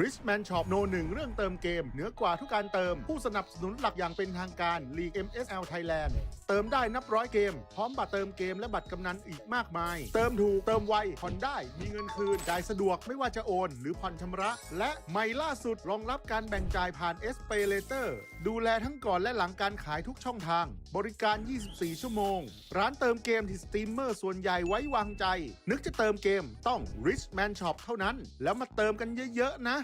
Richman Shop โนหนึ่งเรื่องเติมเกมเหนือกว่าทุกการเติมผู้สนับสนุนหลักอย่างเป็นทางการ League MSL Thailand เติมได้นับร้อยเกมพร้อมบัตรเติมเกมและบัตรกำนันอีกมากมาย เติมถูกเติมไวผ่อนได้มีเงินคืนจ่ายสะดวกไม่ว่าจะโอนหรือผ่อนชำระ และใหม่ล่าสุดรองรับการแบ่งจ่ายผ่าน SPayLater ดูแลทั้งก่อนและหลังการขายทุกช่องทางบริการ 24 ชั่วโมงร้านเติมเกมที่สตรีมเมอร์ส่วนใหญ่ไว้วางใจนึกจะเติมเกมต้อง Richman Shop เท่านั้นแล้วมาเติมกันเยอะๆนะ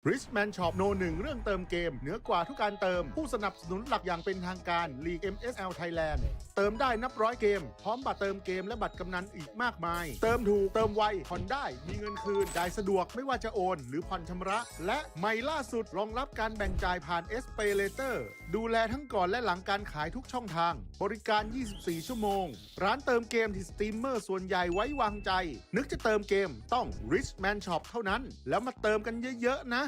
Richman Shop No 1เรื่องเติมเกมเหนือกว่าทุกการเติมผู้สนับสนุนหลักอย่างเป็นทางการลีก MSL Thailand เติมได้นับร้อยเกมพร้อมบัตรเติมเกมและบัตรกำนันอีกมากมายเติมถูกเติมไวผ่อนได้มีเงินคืนจ่ายสะดวกไม่ว่าจะโอนหรือผ่อนชำระและใหม่ล่าสุดรองรับการแบ่งจ่ายผ่าน SPayLater ดูแลทั้งก่อนและหลังการขายทุกช่องทางบริการ 24 ชั่วโมงร้านเติมเกมที่สตรีมเมอร์ส่วนใหญ่ไว้วางใจนึกจะเติมเกมต้อง Richman Shop เท่านั้นแล้วมาเติมกันเยอะๆนะ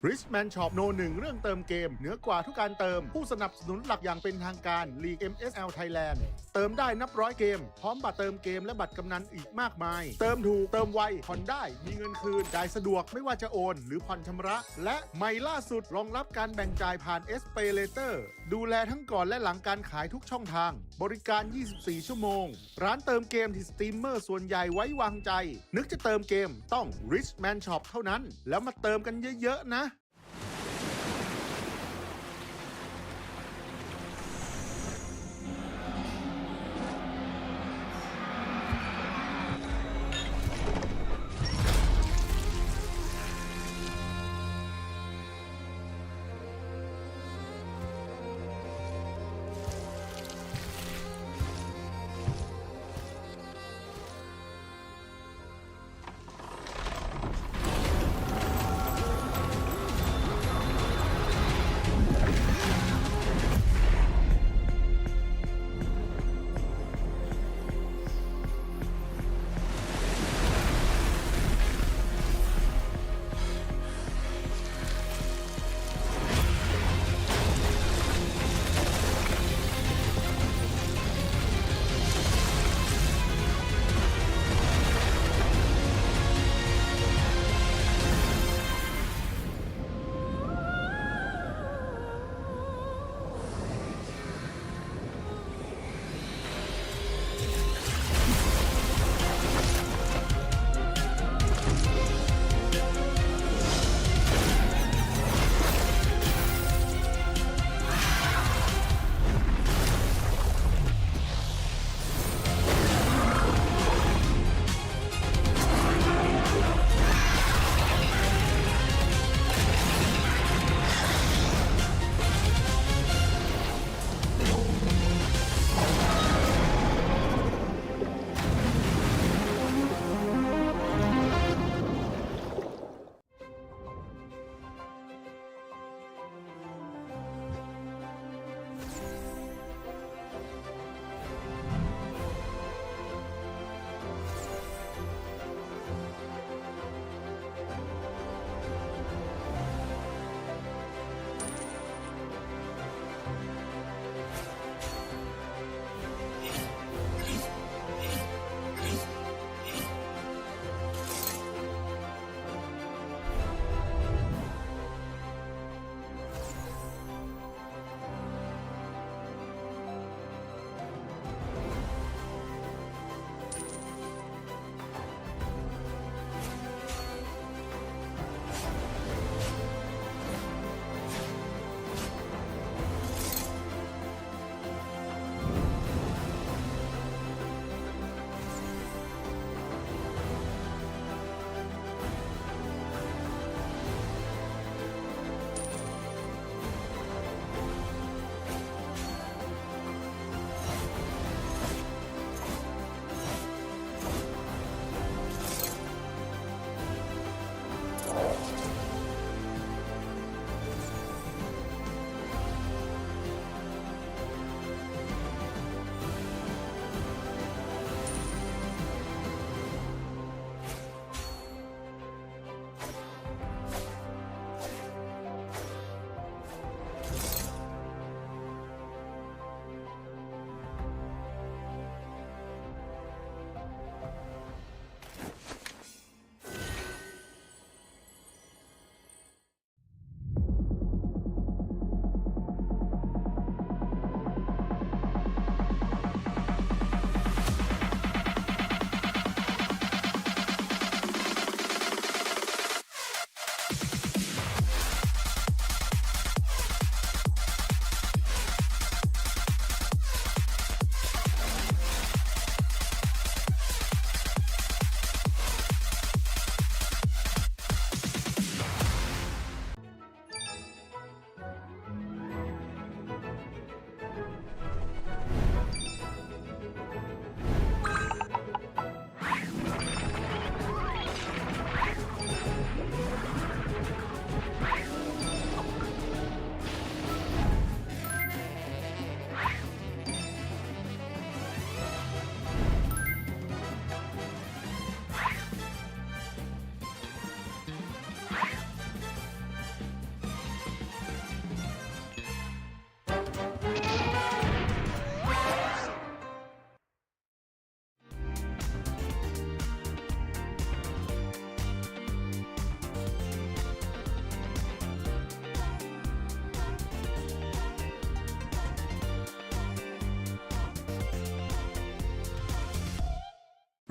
Richman Shop โนหนึ่งเรื่องเติมเกมเหนือกว่าทุกการเติมผู้สนับสนุนหลักอย่างเป็นทางการ League MSL Thailand เติมได้นับร้อยเกมพร้อมบัตรเติมเกมและบัตรกำนันอีกมากมายเติมถูกเติมไวผ่อนได้มีเงินคืนจ่ายสะดวกไม่ว่าจะโอนหรือผ่อนชำระและใหม่ล่าสุดรองรับการแบ่งจ่ายผ่าน SPayLater ดูแลทั้งก่อนและหลังการขายทุกช่องทางบริการ 24 ชั่วโมงร้านเติมเกมที่สตรีมเมอร์ส่วนใหญ่ไว้วางใจนึกจะเติมเกมต้อง Richman Shop เท่านั้นแล้วมาเติมกันเยอะๆนะ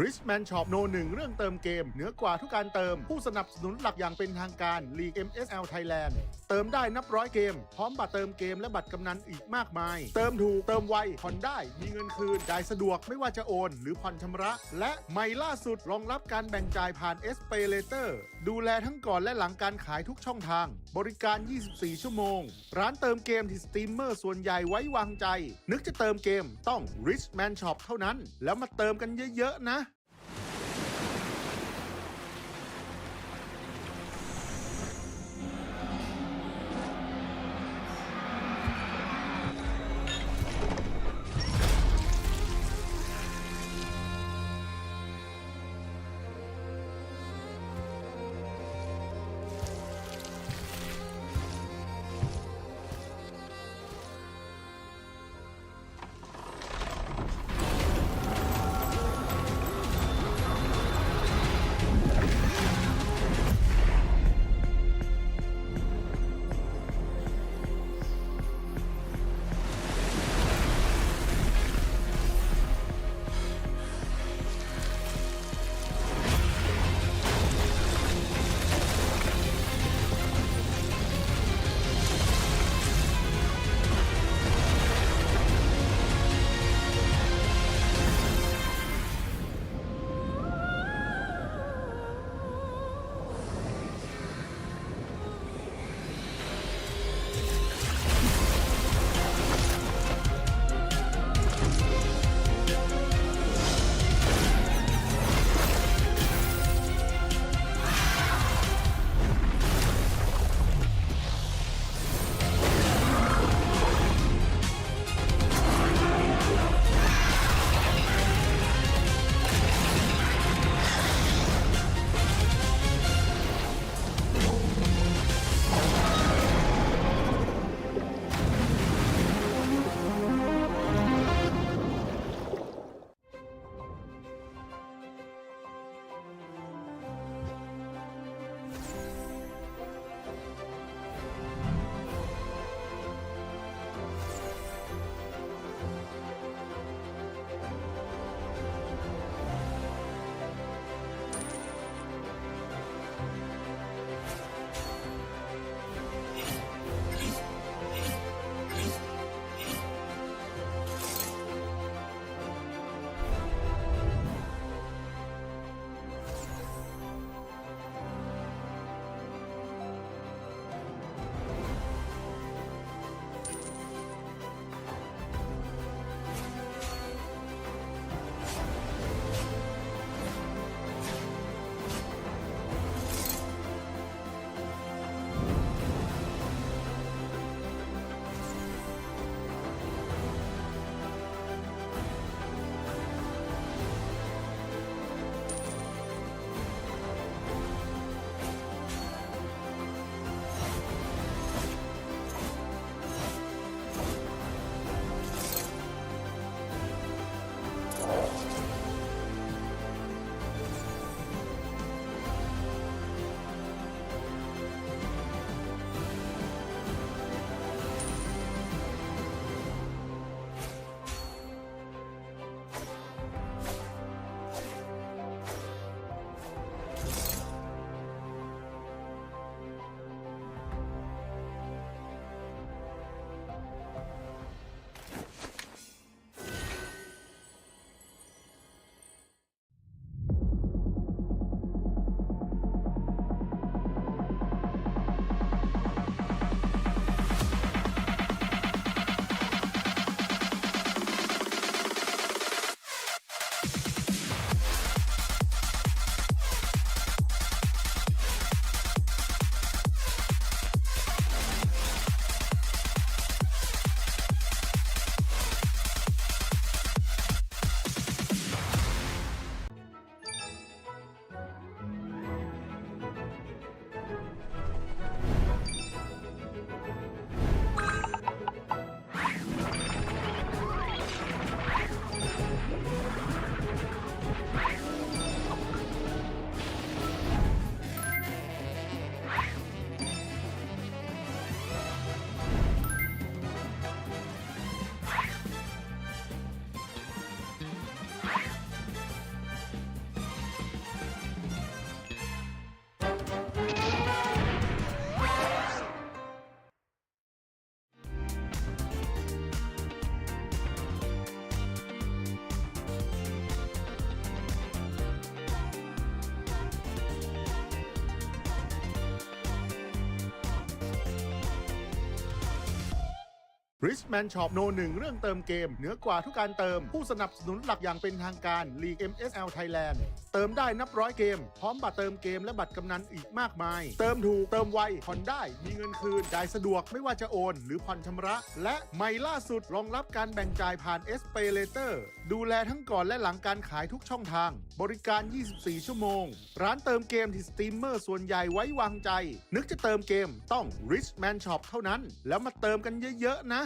Richman Shop No 1 เรื่องเติมเกมเหนือกว่าทุกการเติมผู้สนับสนุนหลักอย่างเป็นทางการ League MSL Thailand เติมได้นับร้อยเกมพร้อมบัตรเติมเกมและบัตรกำนันอีกมากมายเติมถูกเติมไวผ่อนได้มีเงินคืนจ่ายสะดวกไม่ว่าจะโอนหรือผ่อนชำระและใหม่ล่าสุดรองรับการแบ่งจ่ายผ่าน SPay Later ดูแลทั้งก่อนและหลังการขายทุกช่องทางบริการ 24 ชั่วโมงร้านเติมเกมที่สตรีมเมอร์ส่วนใหญ่ไว้วางใจนึกจะเติมเกมต้อง Richman Shop เท่านั้นแล้วมาเติมกันเยอะๆนะ Richman Shop โนหนึ่งเรื่องเติมเกมเหนือกว่าทุกการเติมผู้สนับสนุนหลักอย่างเป็นทางการ League MSL Thailand เติมได้นับร้อยเกมพร้อมบัตรเติมเกมและบัตรกำนันอีกมากมายเติมถูกเติมไวผ่อนได้มีเงินคืนจ่ายสะดวกไม่ว่าจะโอนหรือผ่อนชำระและใหม่ล่าสุดรองรับการแบ่งจ่ายผ่าน SPayLater ดูแลทั้งก่อนและหลังการขายทุกช่องทางบริการ 24 ชั่วโมงร้านเติมเกมที่สตรีมเมอร์ส่วนใหญ่ไว้วางใจนึกจะเติมเกมต้อง Richman Shop เท่านั้นแล้วมาเติมกันเยอะๆนะ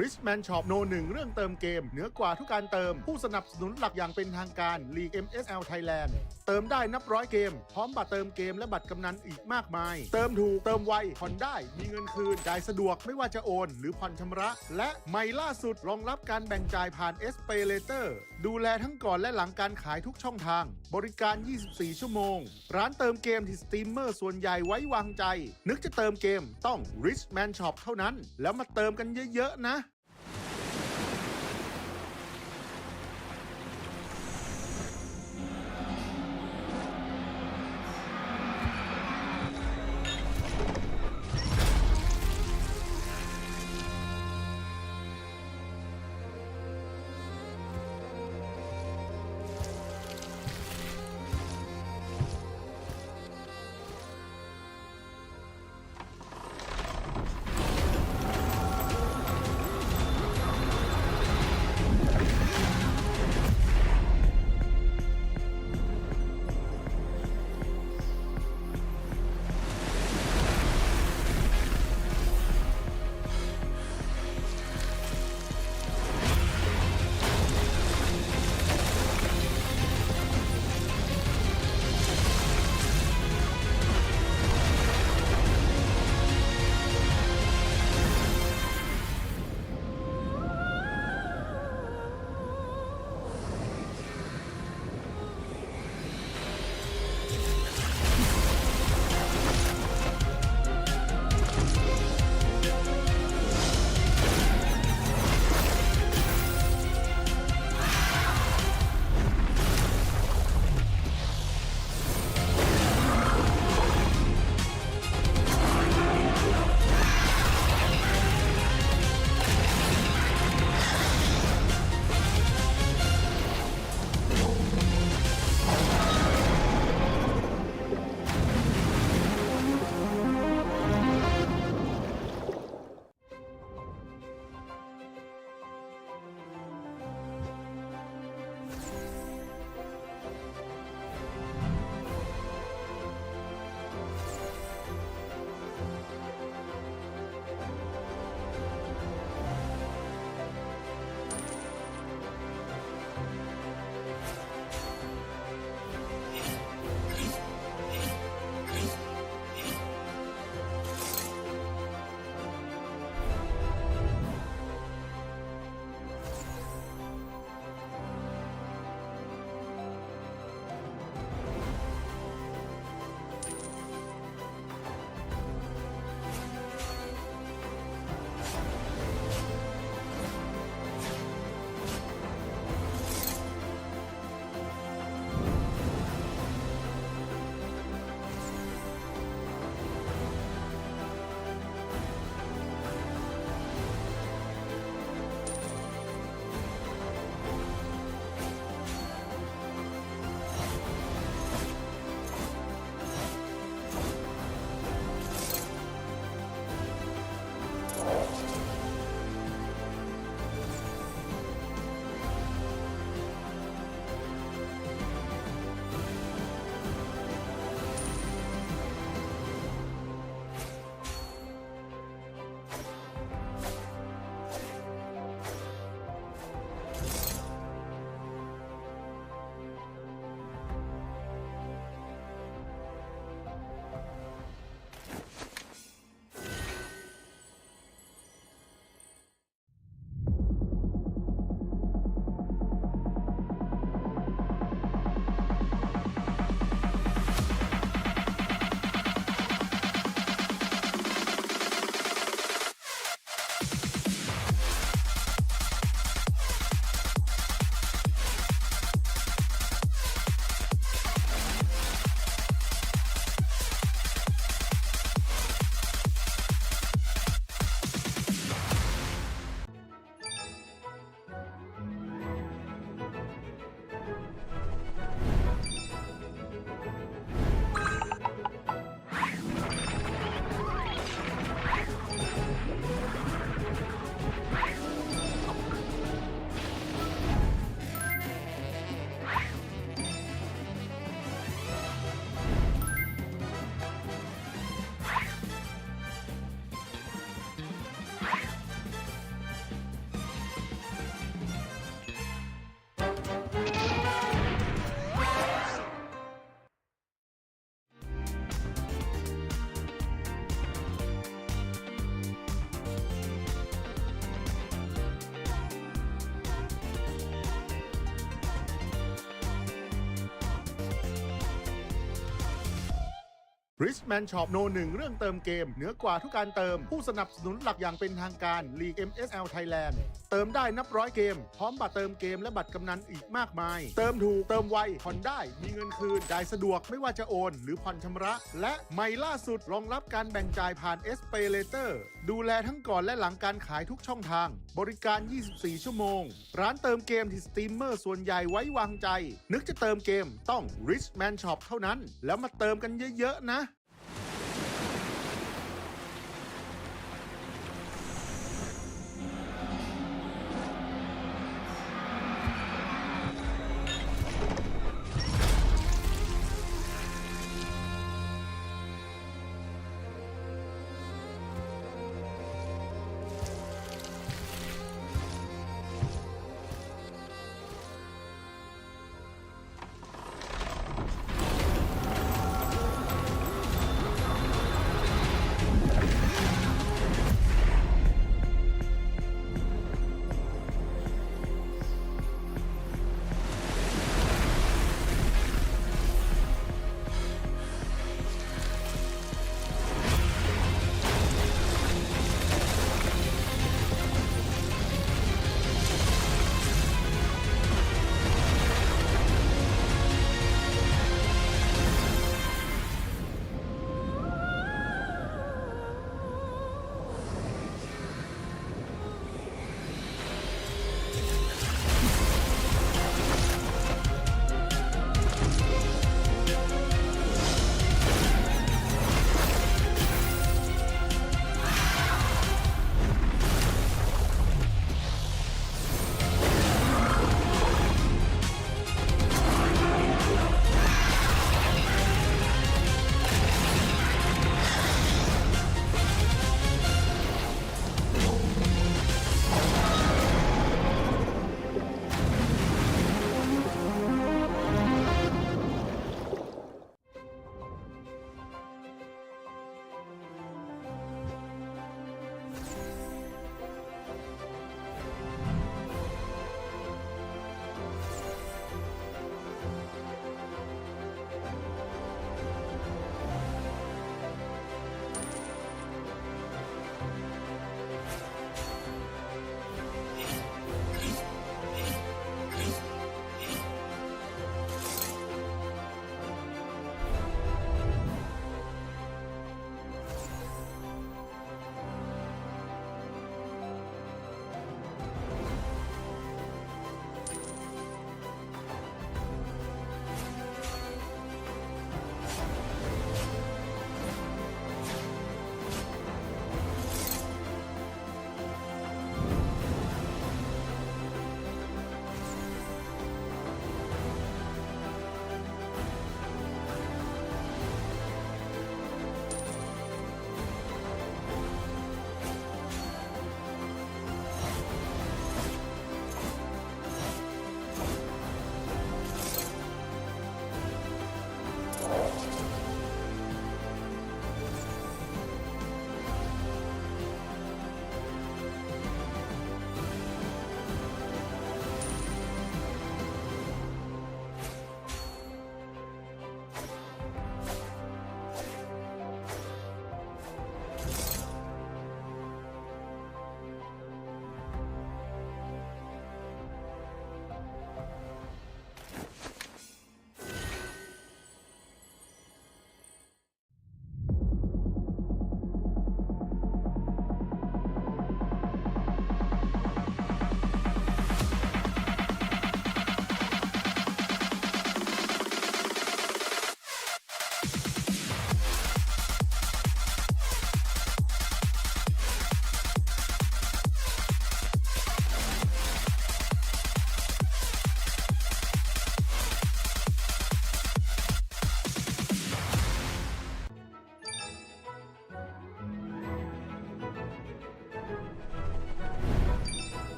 Richman Shop โนหนึ่งเรื่องเติมเกมเหนือกว่าทุกการเติมผู้สนับสนุนหลักอย่างเป็นทางการ League MSL Thailand เติมได้นับร้อยเกมพร้อมบัตรเติมเกมและบัตรกำนันอีกมากมาย เติมถูกเติมไวผ่อนได้มีเงินคืนจ่ายสะดวกไม่ว่าจะโอนหรือผ่อนชำระ และใหม่ล่าสุดรองรับการแบ่งจ่ายผ่าน SPay Later ดูแลทั้งก่อนและหลังการขายทุกช่องทางบริการ 24 ชั่วโมงร้านเติมเกมที่สตรีมเมอร์ส่วนใหญ่ไว้วางใจนึกจะเติมเกมต้อง Richman Shop เท่านั้นแล้วมาเติมกันเยอะๆนะ Richman Shop โนหนึ่งเรื่องเติมเกมเหนือกว่าทุกการเติมผู้สนับสนุนหลักอย่างเป็นทางการ League MSL Thailand เติมได้นับร้อยเกมพร้อมบัตรเติมเกมและบัตรกำนันอีกมากมายเติมถูกเติมไวผ่อนได้มีเงินคืนจ่ายสะดวกไม่ว่าจะโอนหรือผ่อนชำระและใหม่ล่าสุดรองรับการแบ่งจ่ายผ่าน SPayLater ดูแลทั้งก่อนและหลังการขายทุกช่องทางบริการ 24 ชั่วโมงร้านเติมเกมที่สตรีมเมอร์ส่วนใหญ่ไว้วางใจนึกจะเติมเกมต้อง Richman Shop เท่านั้นแล้วมาเติมกันเยอะๆนะ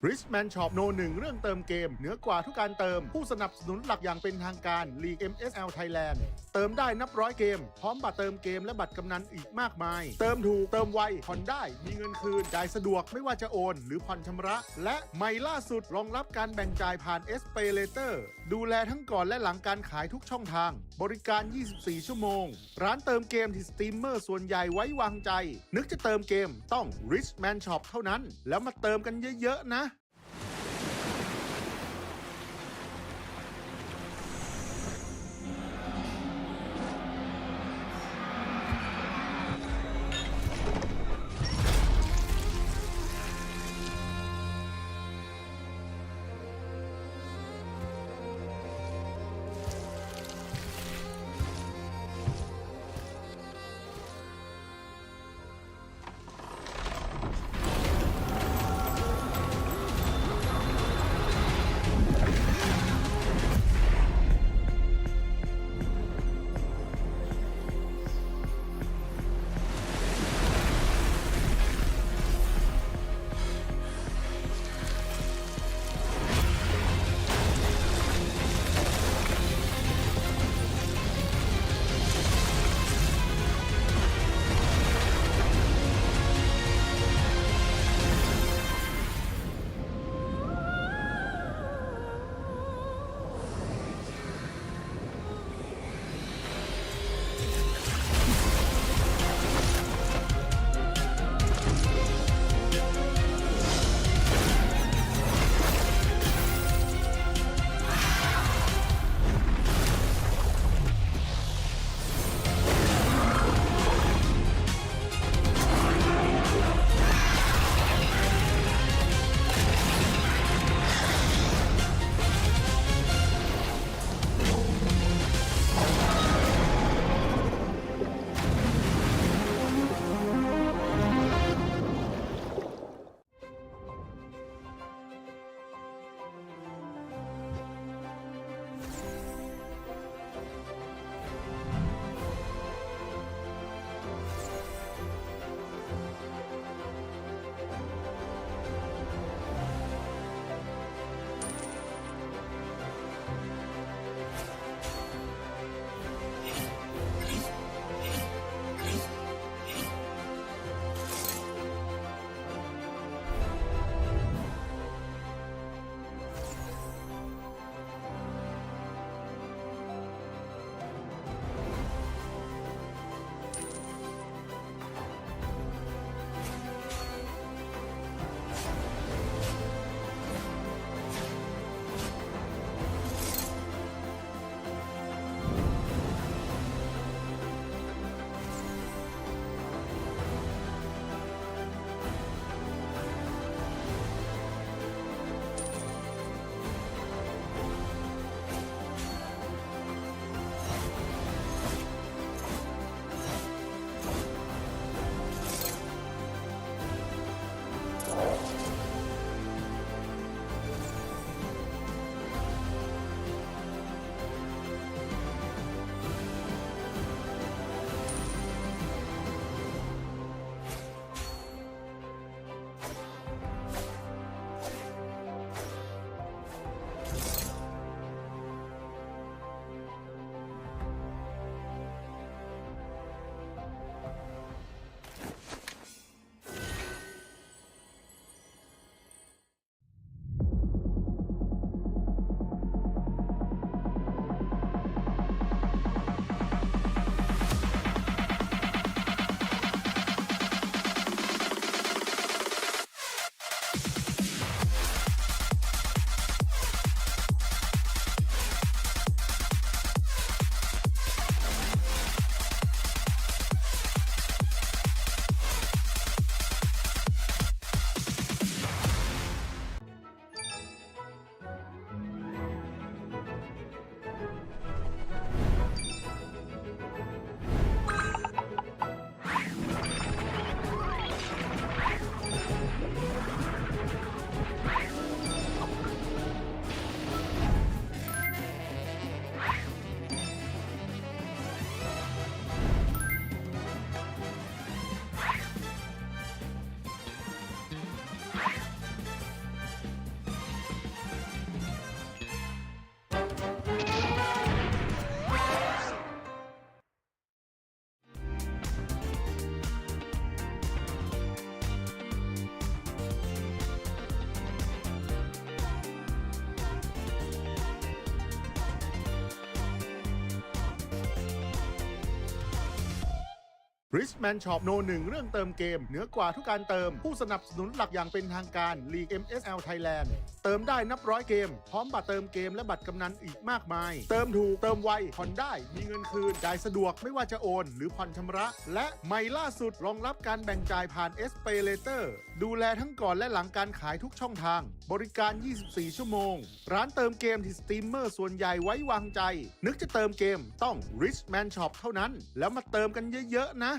Richman Shop โนหนึ่งเรื่องเติมเกมเหนือกว่าทุกการเติมผู้สนับสนุนหลักอย่างเป็นทางการ League MSL Thailand เติมได้นับร้อยเกมพร้อมบัตรเติมเกมและบัตรกำนันอีกมากมาย เติมถูกเติมไวผ่อนได้มีเงินคืนจ่ายสะดวกไม่ว่าจะโอนหรือผ่อนชำระ และใหม่ล่าสุดรองรับการแบ่งจ่ายผ่าน SPay Later ดูแลทั้งก่อนและหลังการขายทุกช่องทางบริการ 24 ชั่วโมงร้านเติมเกมที่สตรีมเมอร์ส่วนใหญ่ไว้วางใจนึกจะเติมเกมต้อง Richman Shop เท่านั้นแล้วมาเติมกันเยอะๆนะ Richman Shop โนหนึ่งเรื่องเติมเกมเหนือกว่าทุกการเติมผู้สนับสนุนหลักอย่างเป็นทางการ League MSL Thailand เติมได้นับร้อยเกมพร้อมบัตรเติมเกมและบัตรกำนันอีกมากมาย เติมถูกเติมไวผ่อนได้มีเงินคืนจ่ายสะดวกไม่ว่าจะโอนหรือผ่อนชำระ และใหม่ล่าสุดรองรับการแบ่งจ่ายผ่าน SPay Later ดูแลทั้งก่อนและหลังการขายทุกช่องทางบริการ 24 ชั่วโมงร้านเติมเกมที่สตรีมเมอร์ส่วนใหญ่ไว้วางใจนึกจะเติมเกมต้อง Richman Shop เท่านั้นแล้วมาเติมกันเยอะๆนะ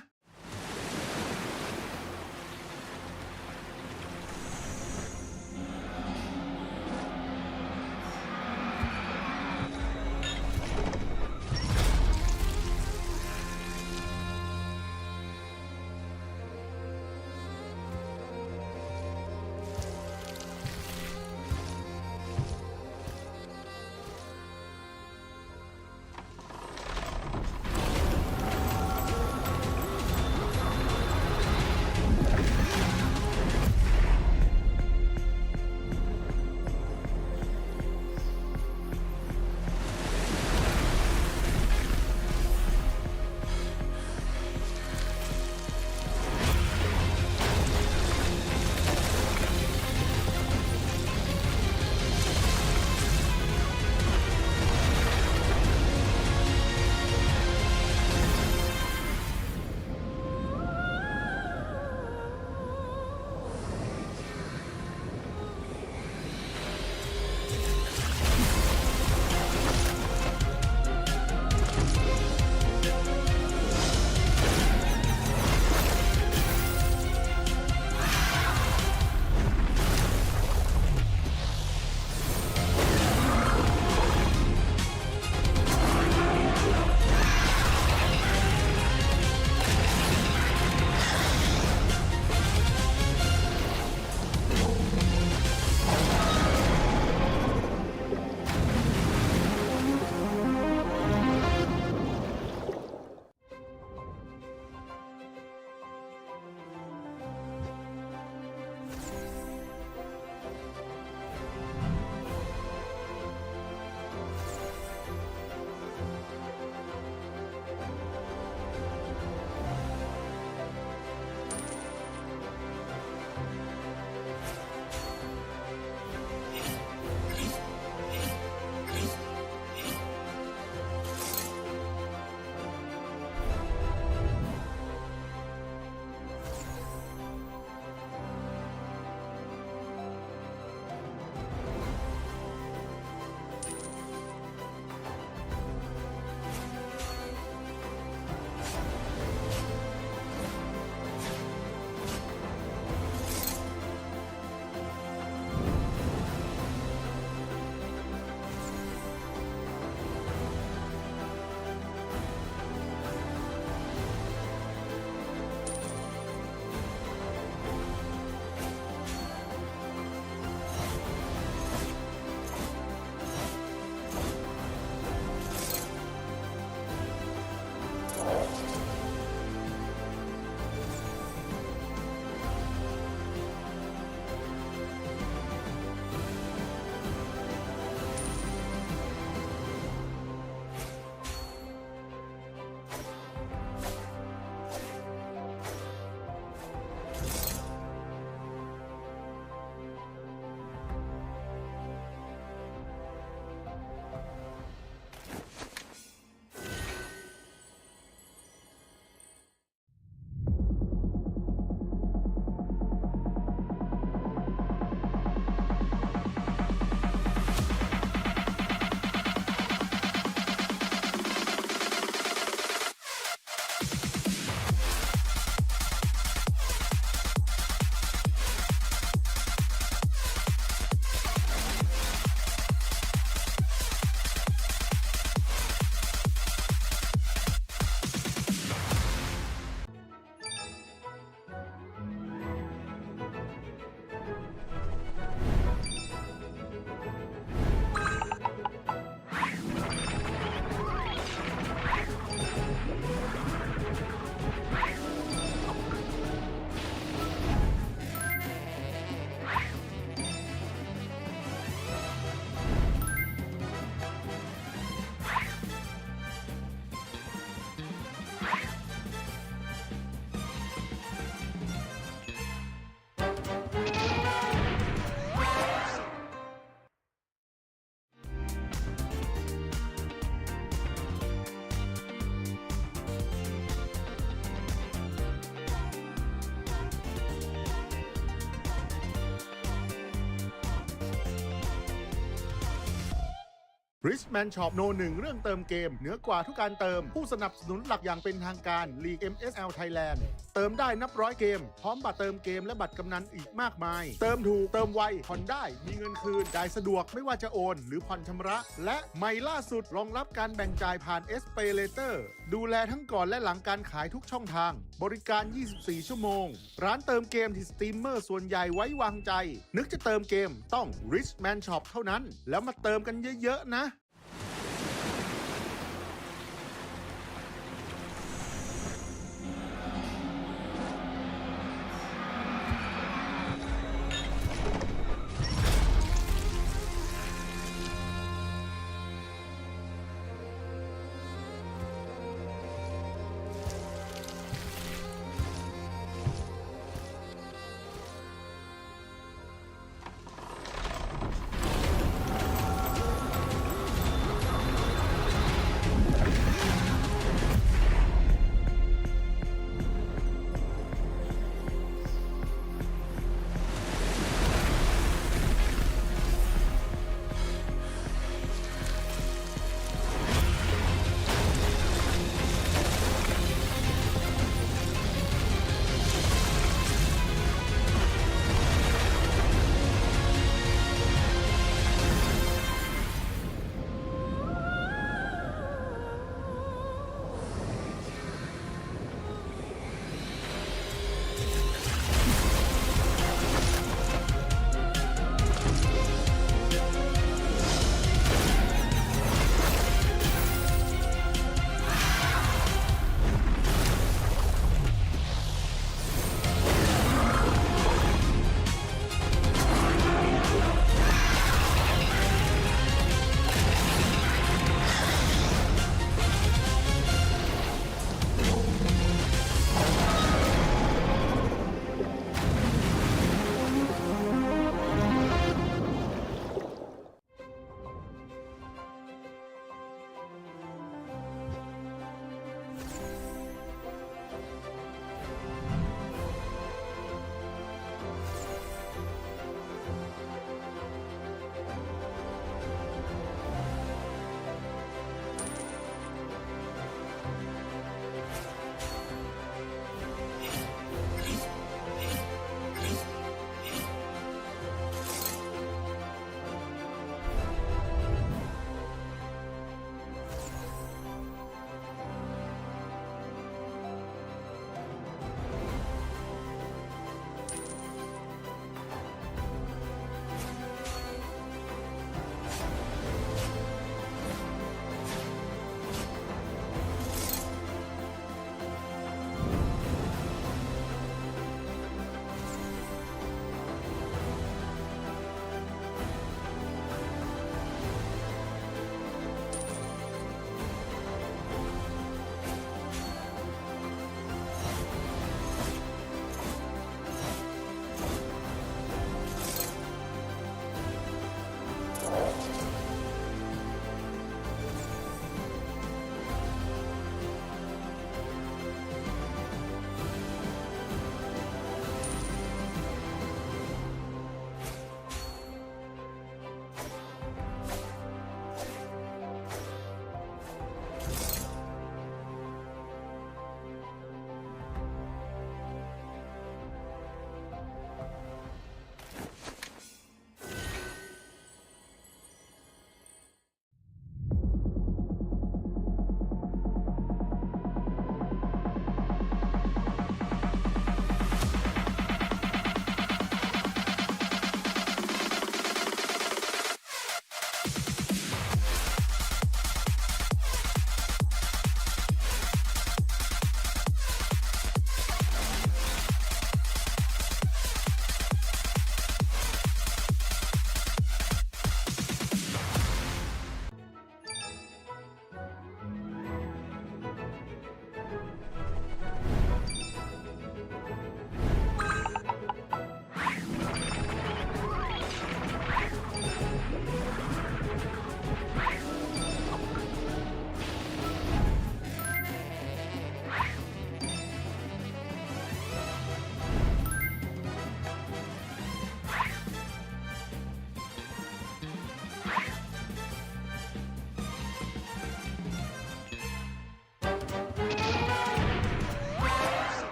Richman Shop โนหนึ่งเรื่องเติมเกมเหนือกว่าทุกการเติมผู้สนับสนุนหลักอย่างเป็นทางการ League MSL Thailand เติมได้นับร้อยเกมพร้อมบัตรเติมเกมและบัตรกำนันอีกมากมาย เติมถูกเติมไวผ่อนได้มีเงินคืนจ่ายสะดวกไม่ว่าจะโอนหรือผ่อนชำระ และใหม่ล่าสุดรองรับการแบ่งจ่ายผ่าน SPay Later ดูแลทั้งก่อนและหลังการขายทุกช่องทางบริการ 24 ชั่วโมงร้านเติมเกมที่สตรีมเมอร์ส่วนใหญ่ไว้วางใจนึกจะเติมเกมต้อง Richman Shop เท่านั้นแล้วมาเติมกันเยอะๆนะ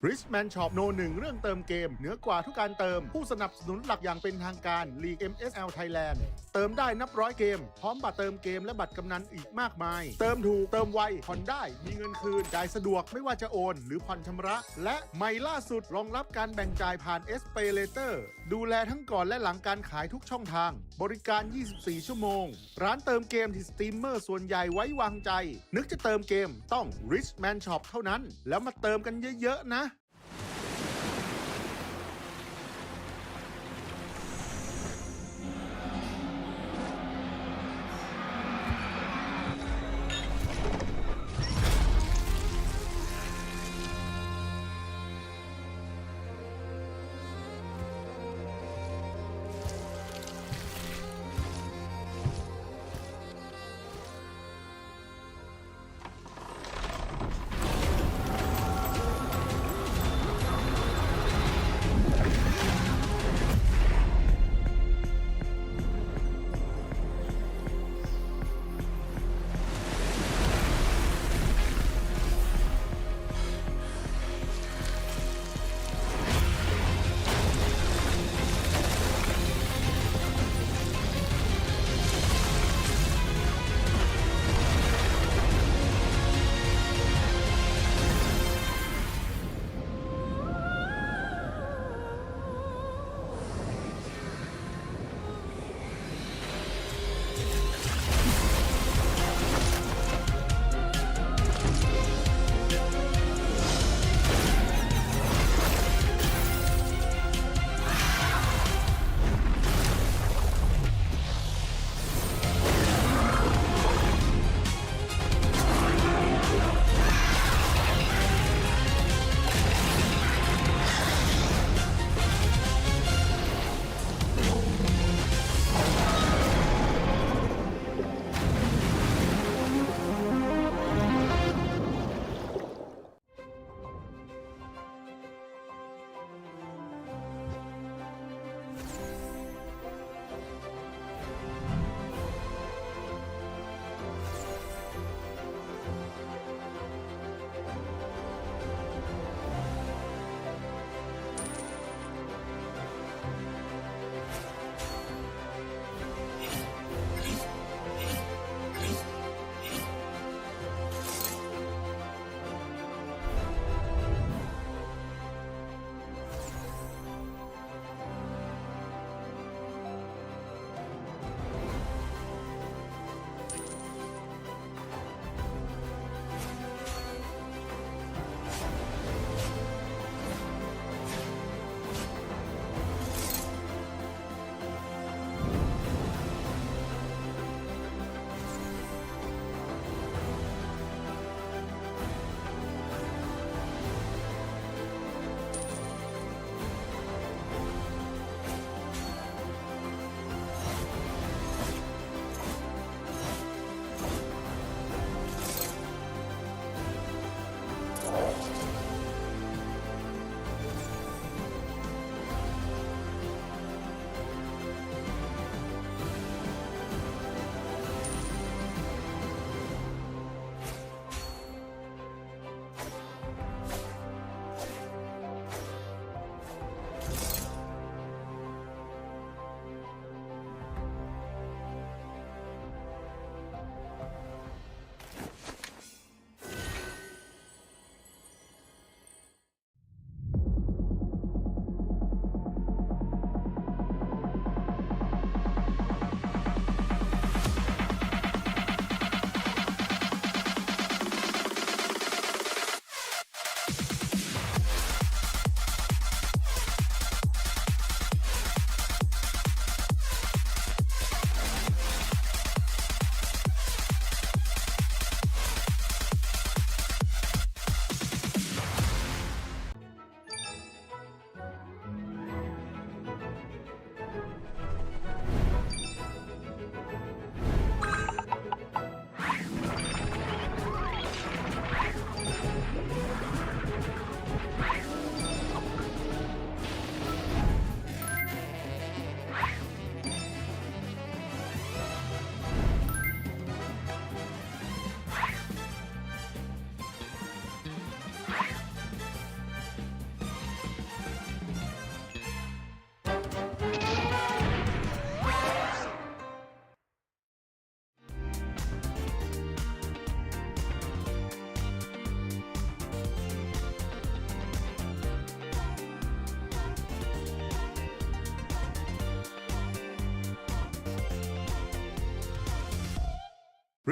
Richman Shop โนหนึ่งเรื่องเติมเกมเหนือกว่าทุกการเติมผู้สนับสนุนหลักอย่างเป็นทางการ League MSL Thailand เติมได้นับร้อยเกมพร้อมบัตรเติมเกมและบัตรกำนันอีกมากมาย เติมถูกเติมไวผ่อนได้มีเงินคืนจ่ายสะดวกไม่ว่าจะโอนหรือผ่อนชำระ และใหม่ล่าสุดรองรับการแบ่งจ่ายผ่าน SPay Later ดูแลทั้งก่อนและหลังการขายทุกช่องทางบริการ 24 ชั่วโมงร้านเติมเกมที่สตรีมเมอร์ส่วนใหญ่ไว้วางใจนึกจะเติมเกมต้อง Richman Shop เท่านั้นแล้วมาเติมกันเยอะๆนะ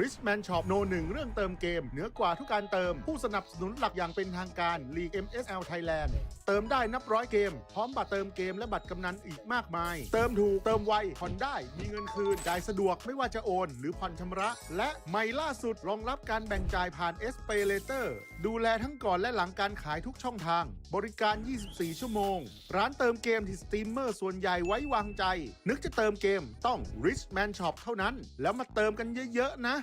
Richman Shop โนหนึ่งเรื่องเติมเกมเหนือกว่าทุกการเติมผู้สนับสนุนหลักอย่างเป็นทางการ League MSL Thailand เติมได้นับร้อยเกมพร้อมบัตรเติมเกมและบัตรกำนันอีกมากมายเติมถูกเติมไวผ่อนได้มีเงินคืนจ่ายสะดวกไม่ว่าจะโอนหรือผ่อนชำระและใหม่ล่าสุดรองรับการแบ่งจ่ายผ่าน SPayLater ดูแลทั้งก่อนและหลังการขายทุกช่องทางบริการ 24 ชั่วโมงร้านเติมเกมที่สตรีมเมอร์ส่วนใหญ่ไว้วางใจนึกจะเติมเกมต้อง Richman Shop เท่านั้นแล้วมาเติมกันเยอะๆนะ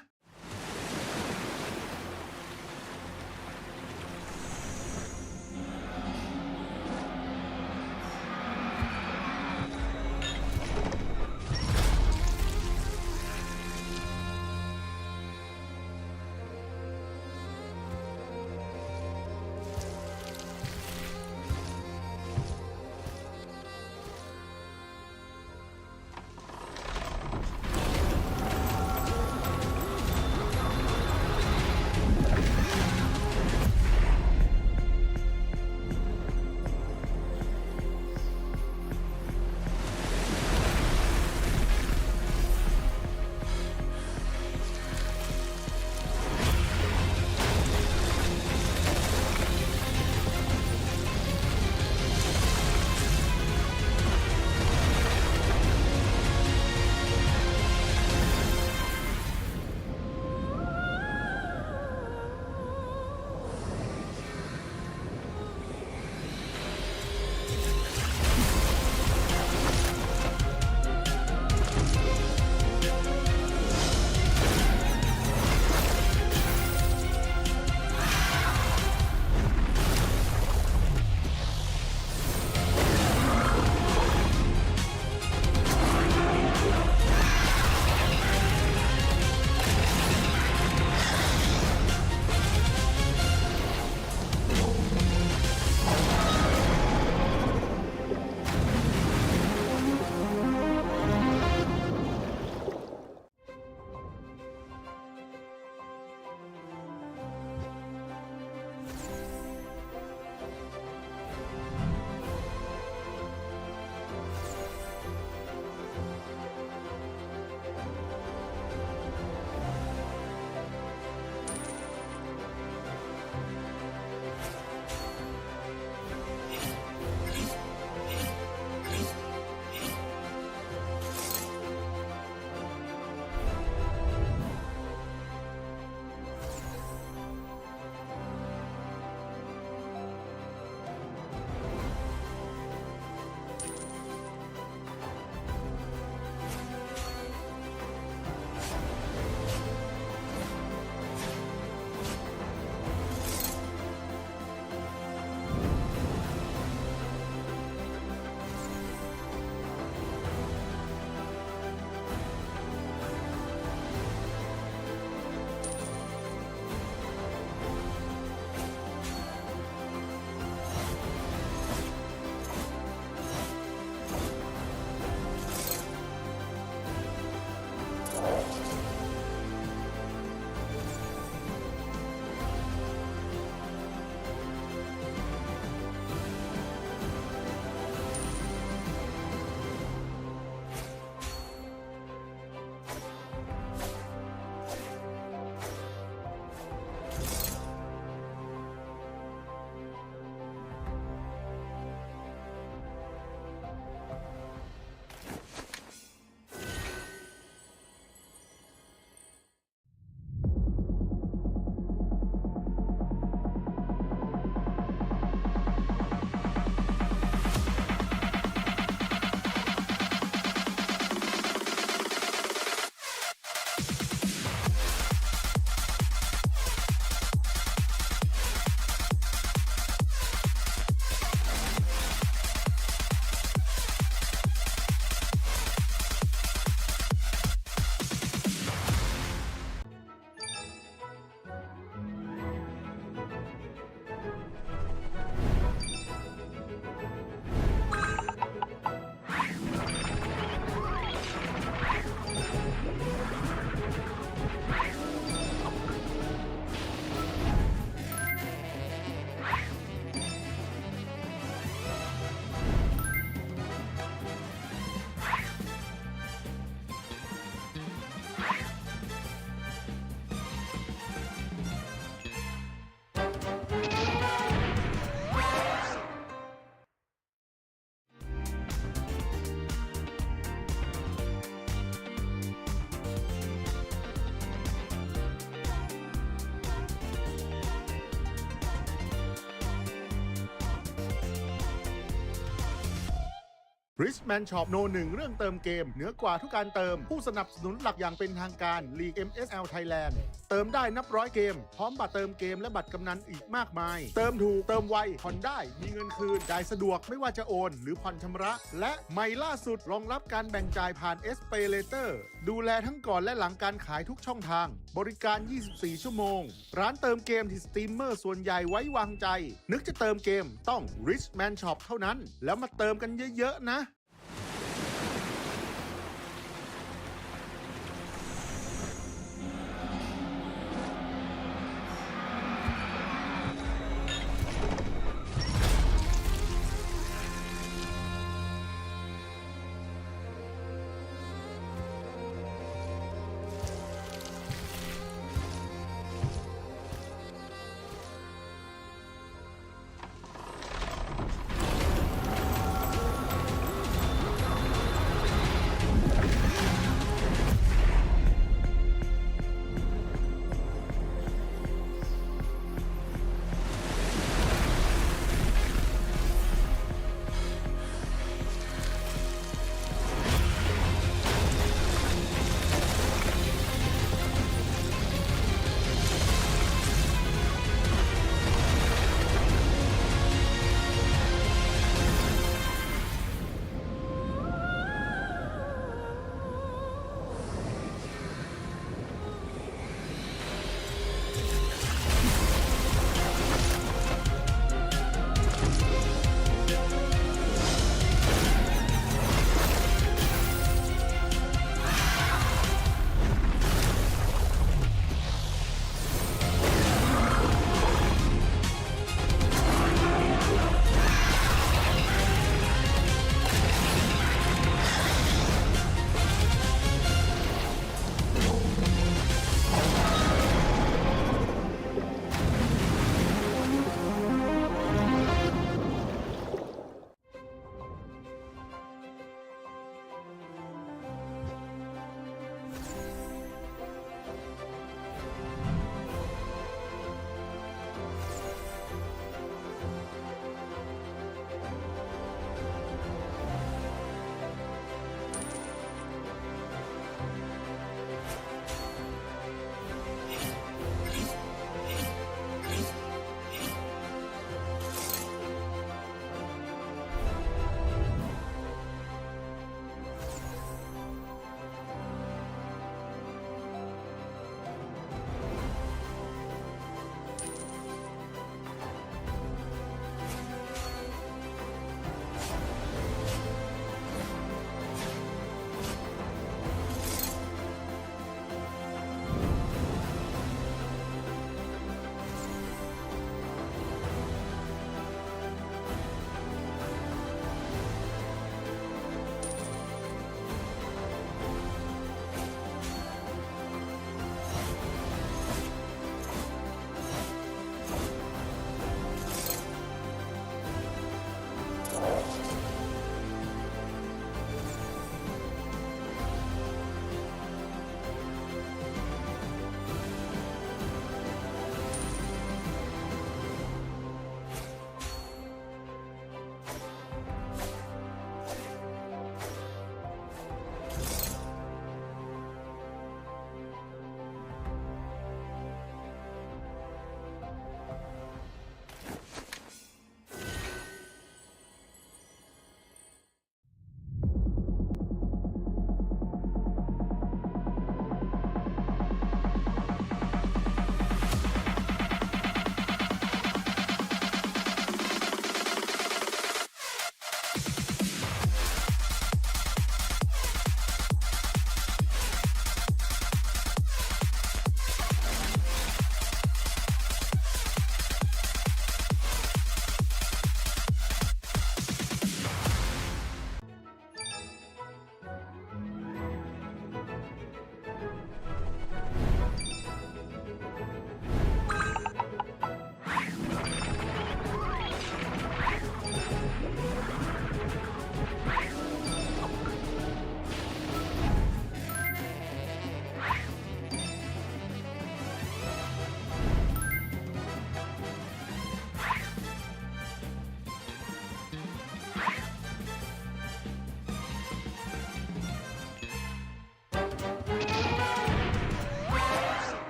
Richman Shop โนหนึ่งเรื่องเติมเกมเหนือกว่าทุกการเติมผู้สนับสนุนหลักอย่างเป็นทางการ League MSL Thailand เติมได้นับร้อยเกมพร้อมบัตรเติมเกมและบัตรกำนันอีกมากมาย เติมถูกเติมไวผ่อนได้มีเงินคืนจ่ายสะดวกไม่ว่าจะโอนหรือผ่อนชำระ และใหม่ล่าสุดรองรับการแบ่งจ่ายผ่าน SPay Later ดูแลทั้งก่อนและหลังการขายทุกช่องทางบริการ 24 ชั่วโมงร้านเติมเกมที่สตรีมเมอร์ส่วนใหญ่ไว้วางใจนึกจะเติมเกมต้อง Richman Shop เท่านั้นแล้วมาเติมกันเยอะๆนะ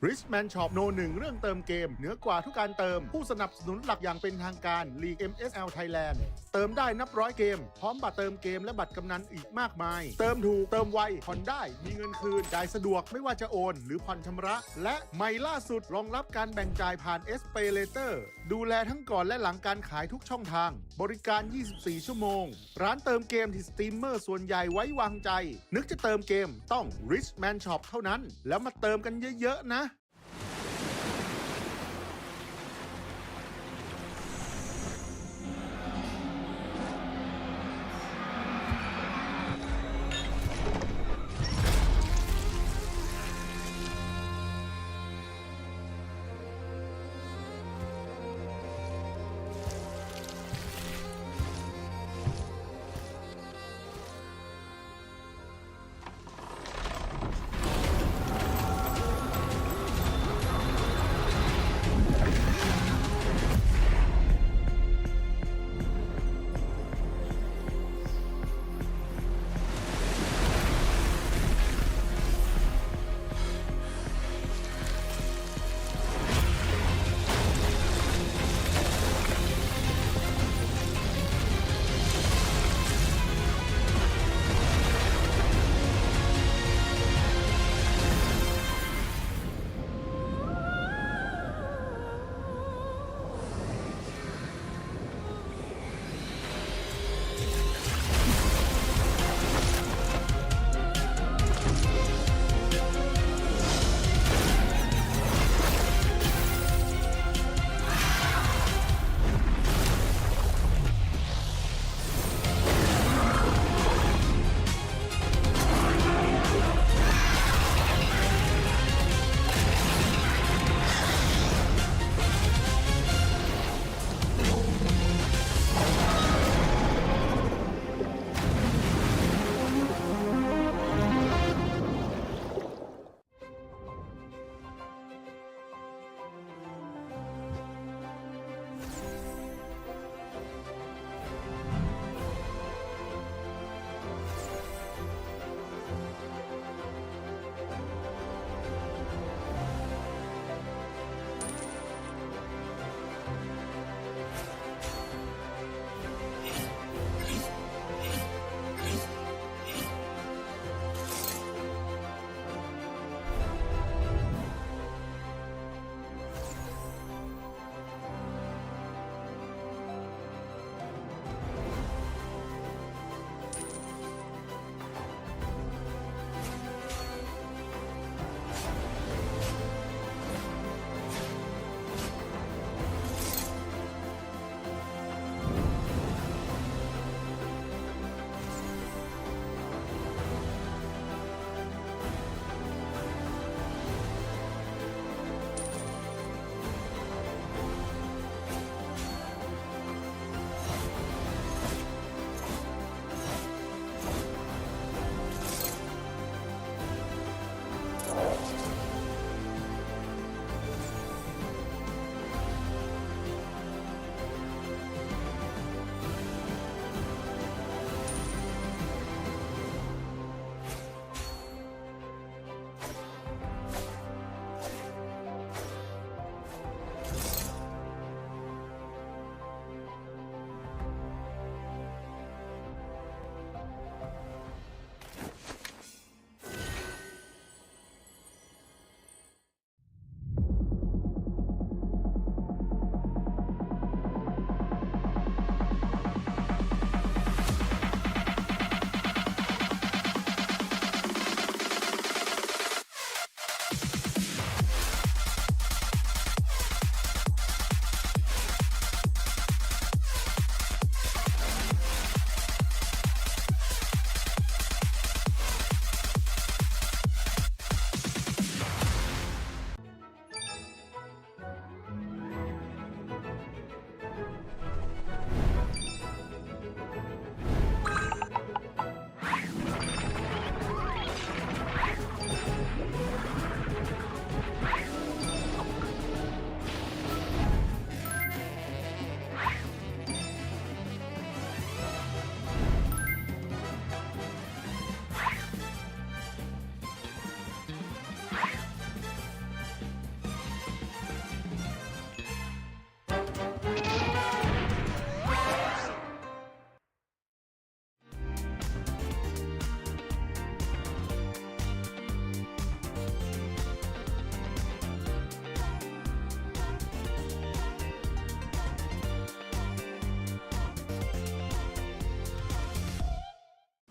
Richman Shop No 1 เรื่องเติมเกมเหนือกว่าทุกการเติมผู้สนับสนุนหลักอย่างเป็นทางการ League MSL Thailand เติมได้นับร้อยเกมพร้อมบัตรเติมเกมและบัตรกำนันอีกมากมายเติมถูกเติมไวผ่อนได้มีเงินคืนจ่ายสะดวกไม่ว่าจะโอนหรือผ่อนชำระและใหม่ล่าสุดรองรับการแบ่งจ่ายผ่าน SPay Later ดูแลทั้งก่อนและหลังการขายทุกช่องทางบริการ 24 ชั่วโมงร้านเติมเกมที่สตรีมเมอร์ส่วนใหญ่ไว้วางใจนึกจะเติมเกมต้อง Richman Shop เท่านั้นแล้วมาเติมกันเยอะๆนะ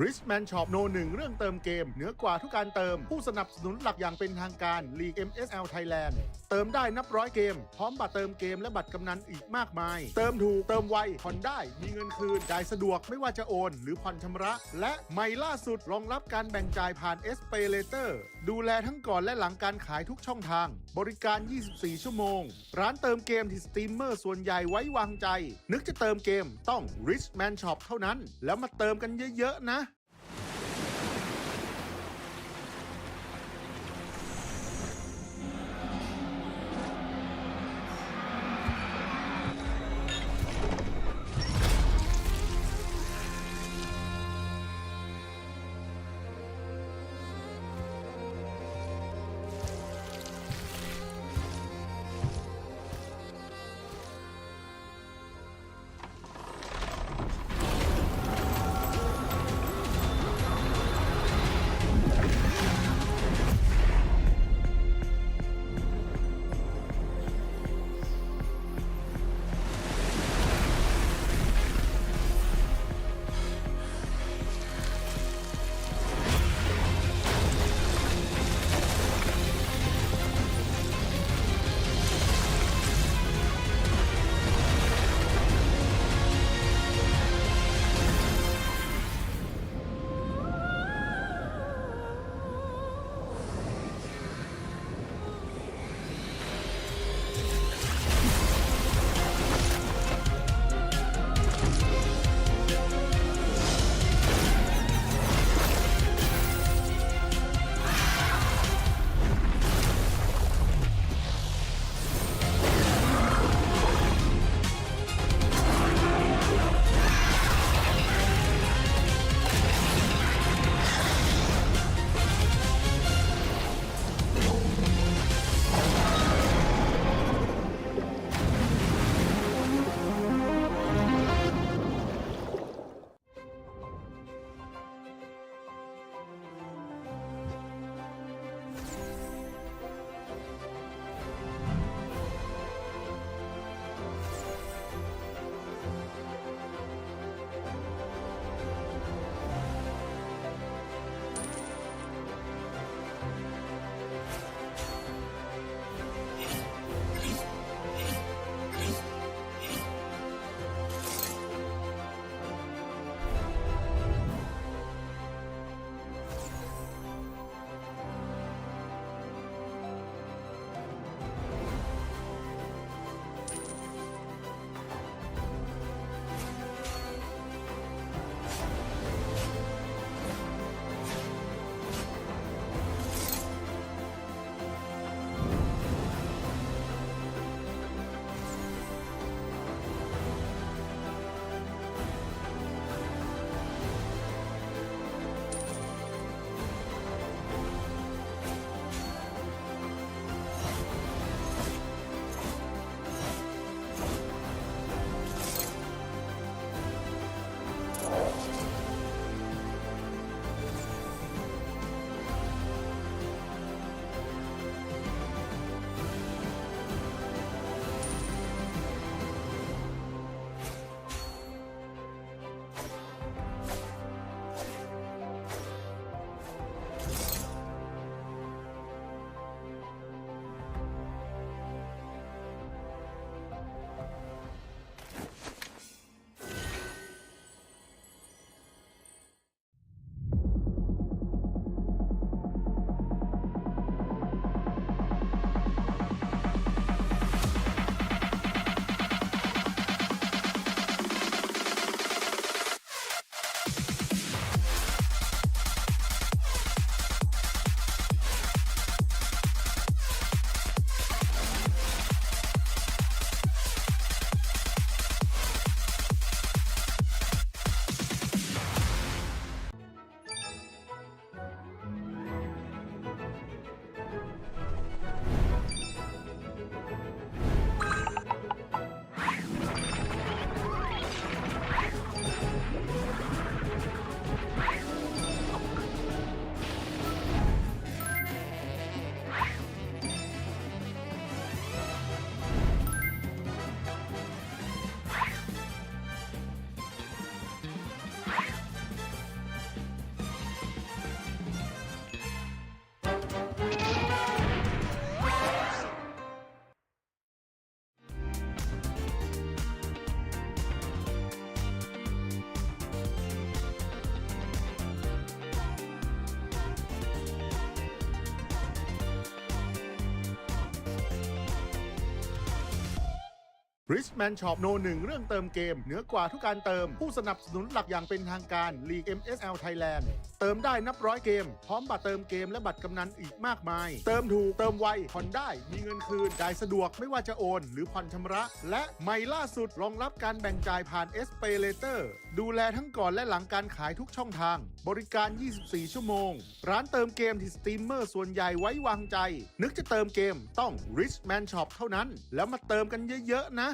Richman Shop โนหนึ่งเรื่องเติมเกมเหนือกว่าทุกการเติมผู้สนับสนุนหลักอย่างเป็นทางการ League MSL Thailand เติมได้นับร้อยเกมพร้อมบัตรเติมเกมและบัตรกำนันอีกมากมาย เติมถูกเติมไวผ่อนได้มีเงินคืนจ่ายสะดวกไม่ว่าจะโอนหรือผ่อนชำระ และใหม่ล่าสุดรองรับการแบ่งจ่ายผ่าน SPayLater ดูแลทั้งก่อนและหลังการขายทุกช่องทางบริการ 24 ชั่วโมงร้านเติมเกมที่สตรีมเมอร์ส่วนใหญ่ไว้วางใจนึกจะเติมเกมต้อง Richman Shop เท่านั้นแล้วมาเติมกันเยอะๆนะ Richman Shop โนหนึ่งเรื่องเติมเกมเหนือกว่าทุกการเติมผู้สนับสนุนหลักอย่างเป็นทางการ League MSL Thailand เติมได้นับร้อยเกมพร้อมบัตรเติมเกมและบัตรกำนันอีกมากมาย เติมถูกเติมไวผ่อนได้มีเงินคืนจ่ายสะดวกไม่ว่าจะโอนหรือผ่อนชำระ และใหม่ล่าสุดรองรับการแบ่งจ่ายผ่าน SPayLater ดูแลทั้งก่อนและหลังการขายทุกช่องทางบริการ 24 ชั่วโมงร้านเติมเกมที่สตรีมเมอร์ส่วนใหญ่ไว้วางใจนึกจะเติมเกมต้อง Richman Shop เท่านั้นแล้วมาเติมกันเยอะๆนะ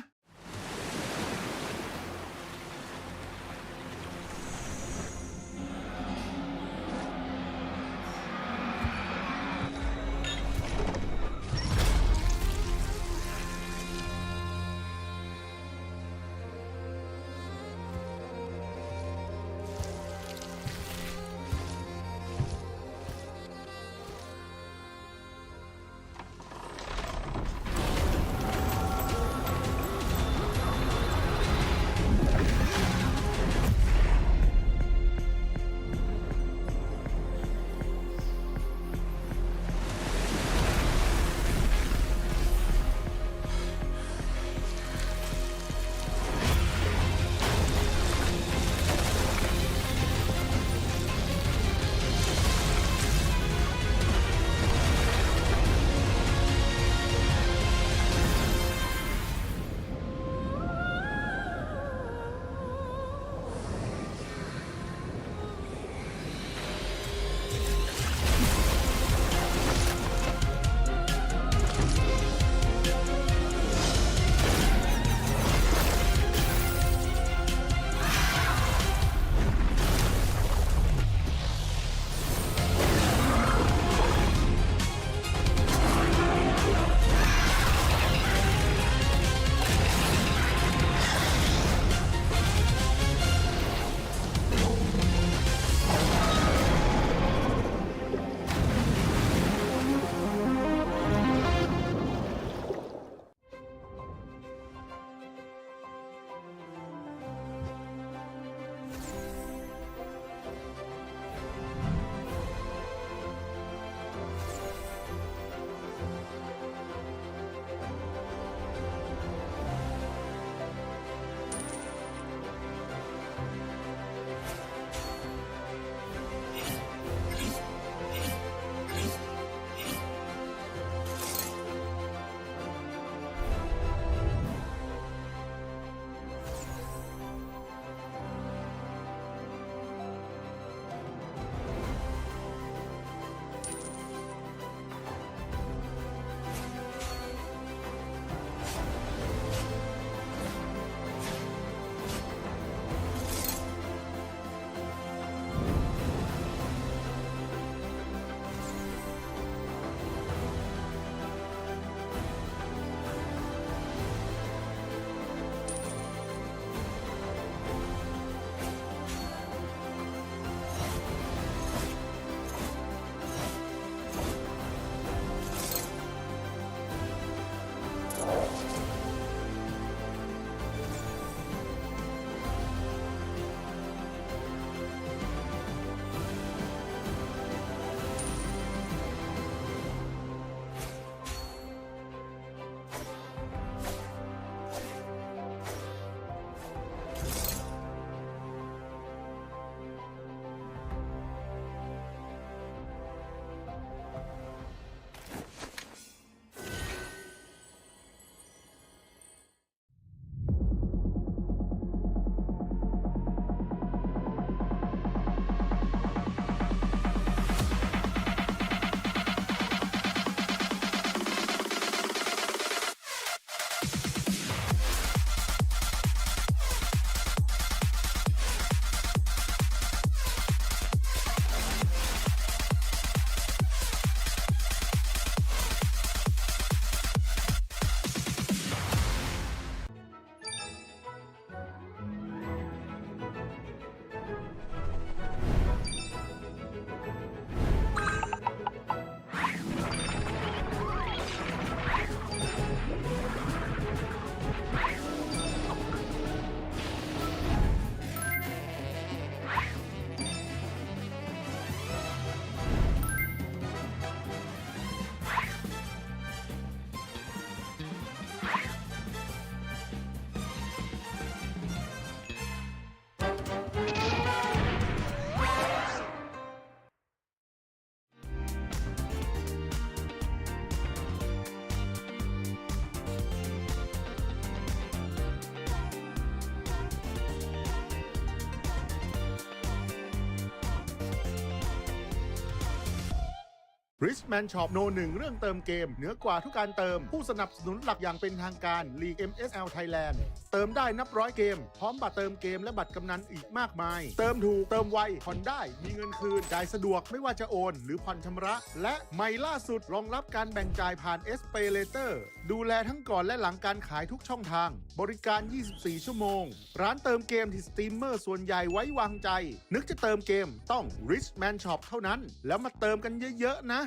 Richman Shop โน1เรื่องเติมเกมเหนือกว่าทุกการเติมผู้สนับสนุนหลักอย่างเป็นทางการ League MSL Thailand เติมได้นับร้อยเกมพร้อมบัตรเติมเกมและบัตรกำนันอีกมากมายเติมถูกเติมไวผ่อนได้มีเงินคืนจ่ายสะดวกไม่ว่าจะโอนหรือผ่อนชำระและใหม่ล่าสุดรองรับการแบ่งจ่ายผ่าน SPay Later ดูแลทั้งก่อนและหลังการขายทุกช่องทางบริการ 24 ชั่วโมงร้านเติมเกมที่สตรีมเมอร์ส่วนใหญ่ไว้วางใจนึกจะเติมเกมต้อง Richman Shop เท่านั้นแล้วมาเติมกันเยอะๆนะ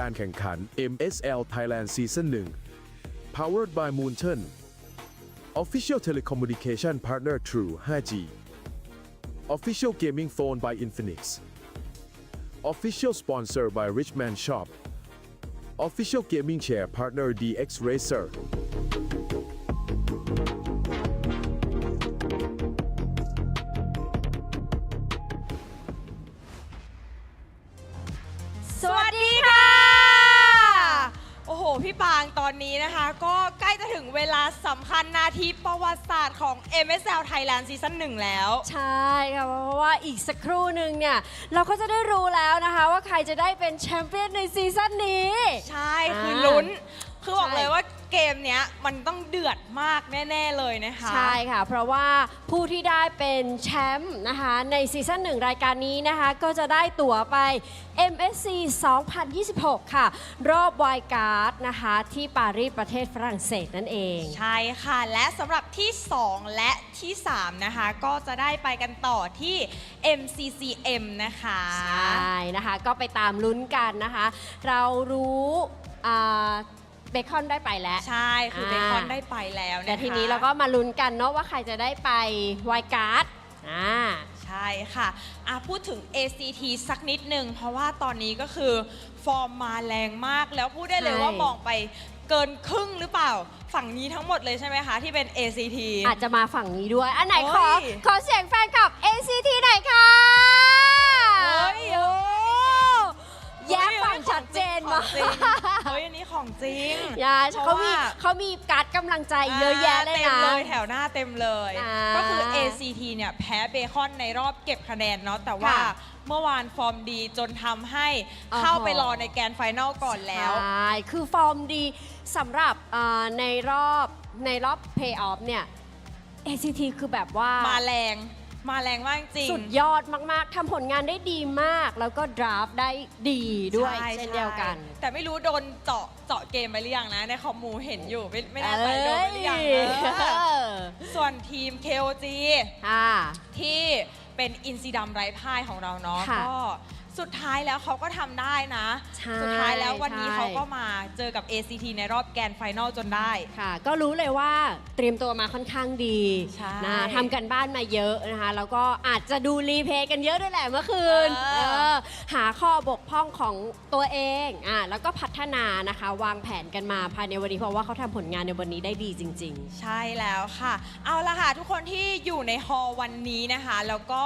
การแข่งขัน MSL Thailand Season 1 Powered by Moonton Official Telecommunication Partner True 5G Official Gaming Phone by Infinix Official Sponsor by Richman Shop Official Gaming Chair Partner DX Racerสวัสดีค่ะ โอ้โห พี่ปางตอนนี้นะคะ ก็ใกล้จะถึงเวลาสำคัญนาทีประวัติศาสตร์ของ MSL Thailand Season 1 แล้ว ใช่ค่ะเพราะว่าอีกสักครู่หนึ่งเนี่ยเราก็จะได้รู้แล้วนะคะว่าใครจะได้เป็นแชมเปี้ยนในซีซั่นนี้ ใช่ คือลุ้น คือบอกเลยว่าเกมเนี้ยมันต้องเดือดมากแน่ ๆ เลยนะคะ ใช่ค่ะ เพราะว่าผู้ที่ได้เป็นแชมป์นะคะในซีซั่น1รายการนี้นะคะก็จะได้ตั๋วไป MSC 2026 ค่ะ รอบไวล์การ์ดนะคะที่ปารีสประเทศฝรั่งเศสนั่นเอง ใช่ค่ะ และสำหรับที่ 2 และที่ 3 นะคะ ก็จะได้ไปกันต่อที่ MCCM นะคะ ใช่นะคะก็ไปตามลุ้นกันนะคะ เรารู้เบคอนได้ไปแล้ว ใช่ คือเบคอนได้ไปแล้วนะคะ แต่ทีนี้เราก็มาลุ้นกันเนาะว่าใครจะได้ไปไวล์การ์ดใช่ค่ะพูดถึง ACT สักนิดหนึ่งเพราะว่าตอนนี้ก็คือฟอร์มมาแรงมากแล้วพูดได้เลยว่ามองไปเกินครึ่งหรือเปล่าฝั่งนี้ทั้งหมดเลยใช่ไหมคะที่เป็น ACT อาจจะมาฝั่งนี้ด้วยอันไหนขอเสียงแฟนคลับ ACT หน่อยค่ะแยกฝั่งชัดเจนมากเฮ้ยอันนี้ของจริงเขามีการ์ดกำลังใจเยอะแยะเลยนะเต็มเลยแถวหน้าเต็มเลยก็คือ ACT เนี่ยแพ้เบคอนในรอบเก็บคะแนนเนาะแต่ว่าเมื่อวานฟอร์มดีจนทำให้เข้าไปรอในแกรนด์ไฟนอลก่อนแล้วใช่คือฟอร์มดีสำหรับในรอบเพลย์ออฟเนี่ย ACT คือแบบว่ามาแรงมากจริงสุดยอดมากๆทำผลงานได้ดีมากแล้วก็ดราฟได้ดีด้วยเช่นเดียวกันแต่ไม่รู้โดนเจาะเกมไปหรือยังนะในคอมมูเห็นอยู่ไม่แน่ใจโดนไปหรือยังส่วนทีม KOG ที่เป็นอินซีดัมไร้พ่ายของเราเนาะก็ สุดท้ายแล้วเขาก็ทำได้นะ ใช่ สุดท้ายแล้ววันนี้ ใช่ เขาก็มาเจอกับ ACT ในรอบแกรนด์ไฟนอลจนได้ ค่ะ ก็รู้เลยว่าเตรียมตัวมาค่อนข้างดี ใช่ นะทำกันบ้านมาเยอะนะคะ แล้วก็อาจจะดูรีเพลย์กันเยอะด้วยแหละเมื่อคืนหาข้อบกพร่องของตัวเองแล้วก็พัฒนานะคะ วางแผนกันมาภายในวันนี้เพราะว่าเขาทำผลงานในวันนี้ได้ดีจริง ใช่แล้วค่ะ เอาละค่ะ ทุกคนที่อยู่ในฮอลล์วันนี้นะคะ แล้วก็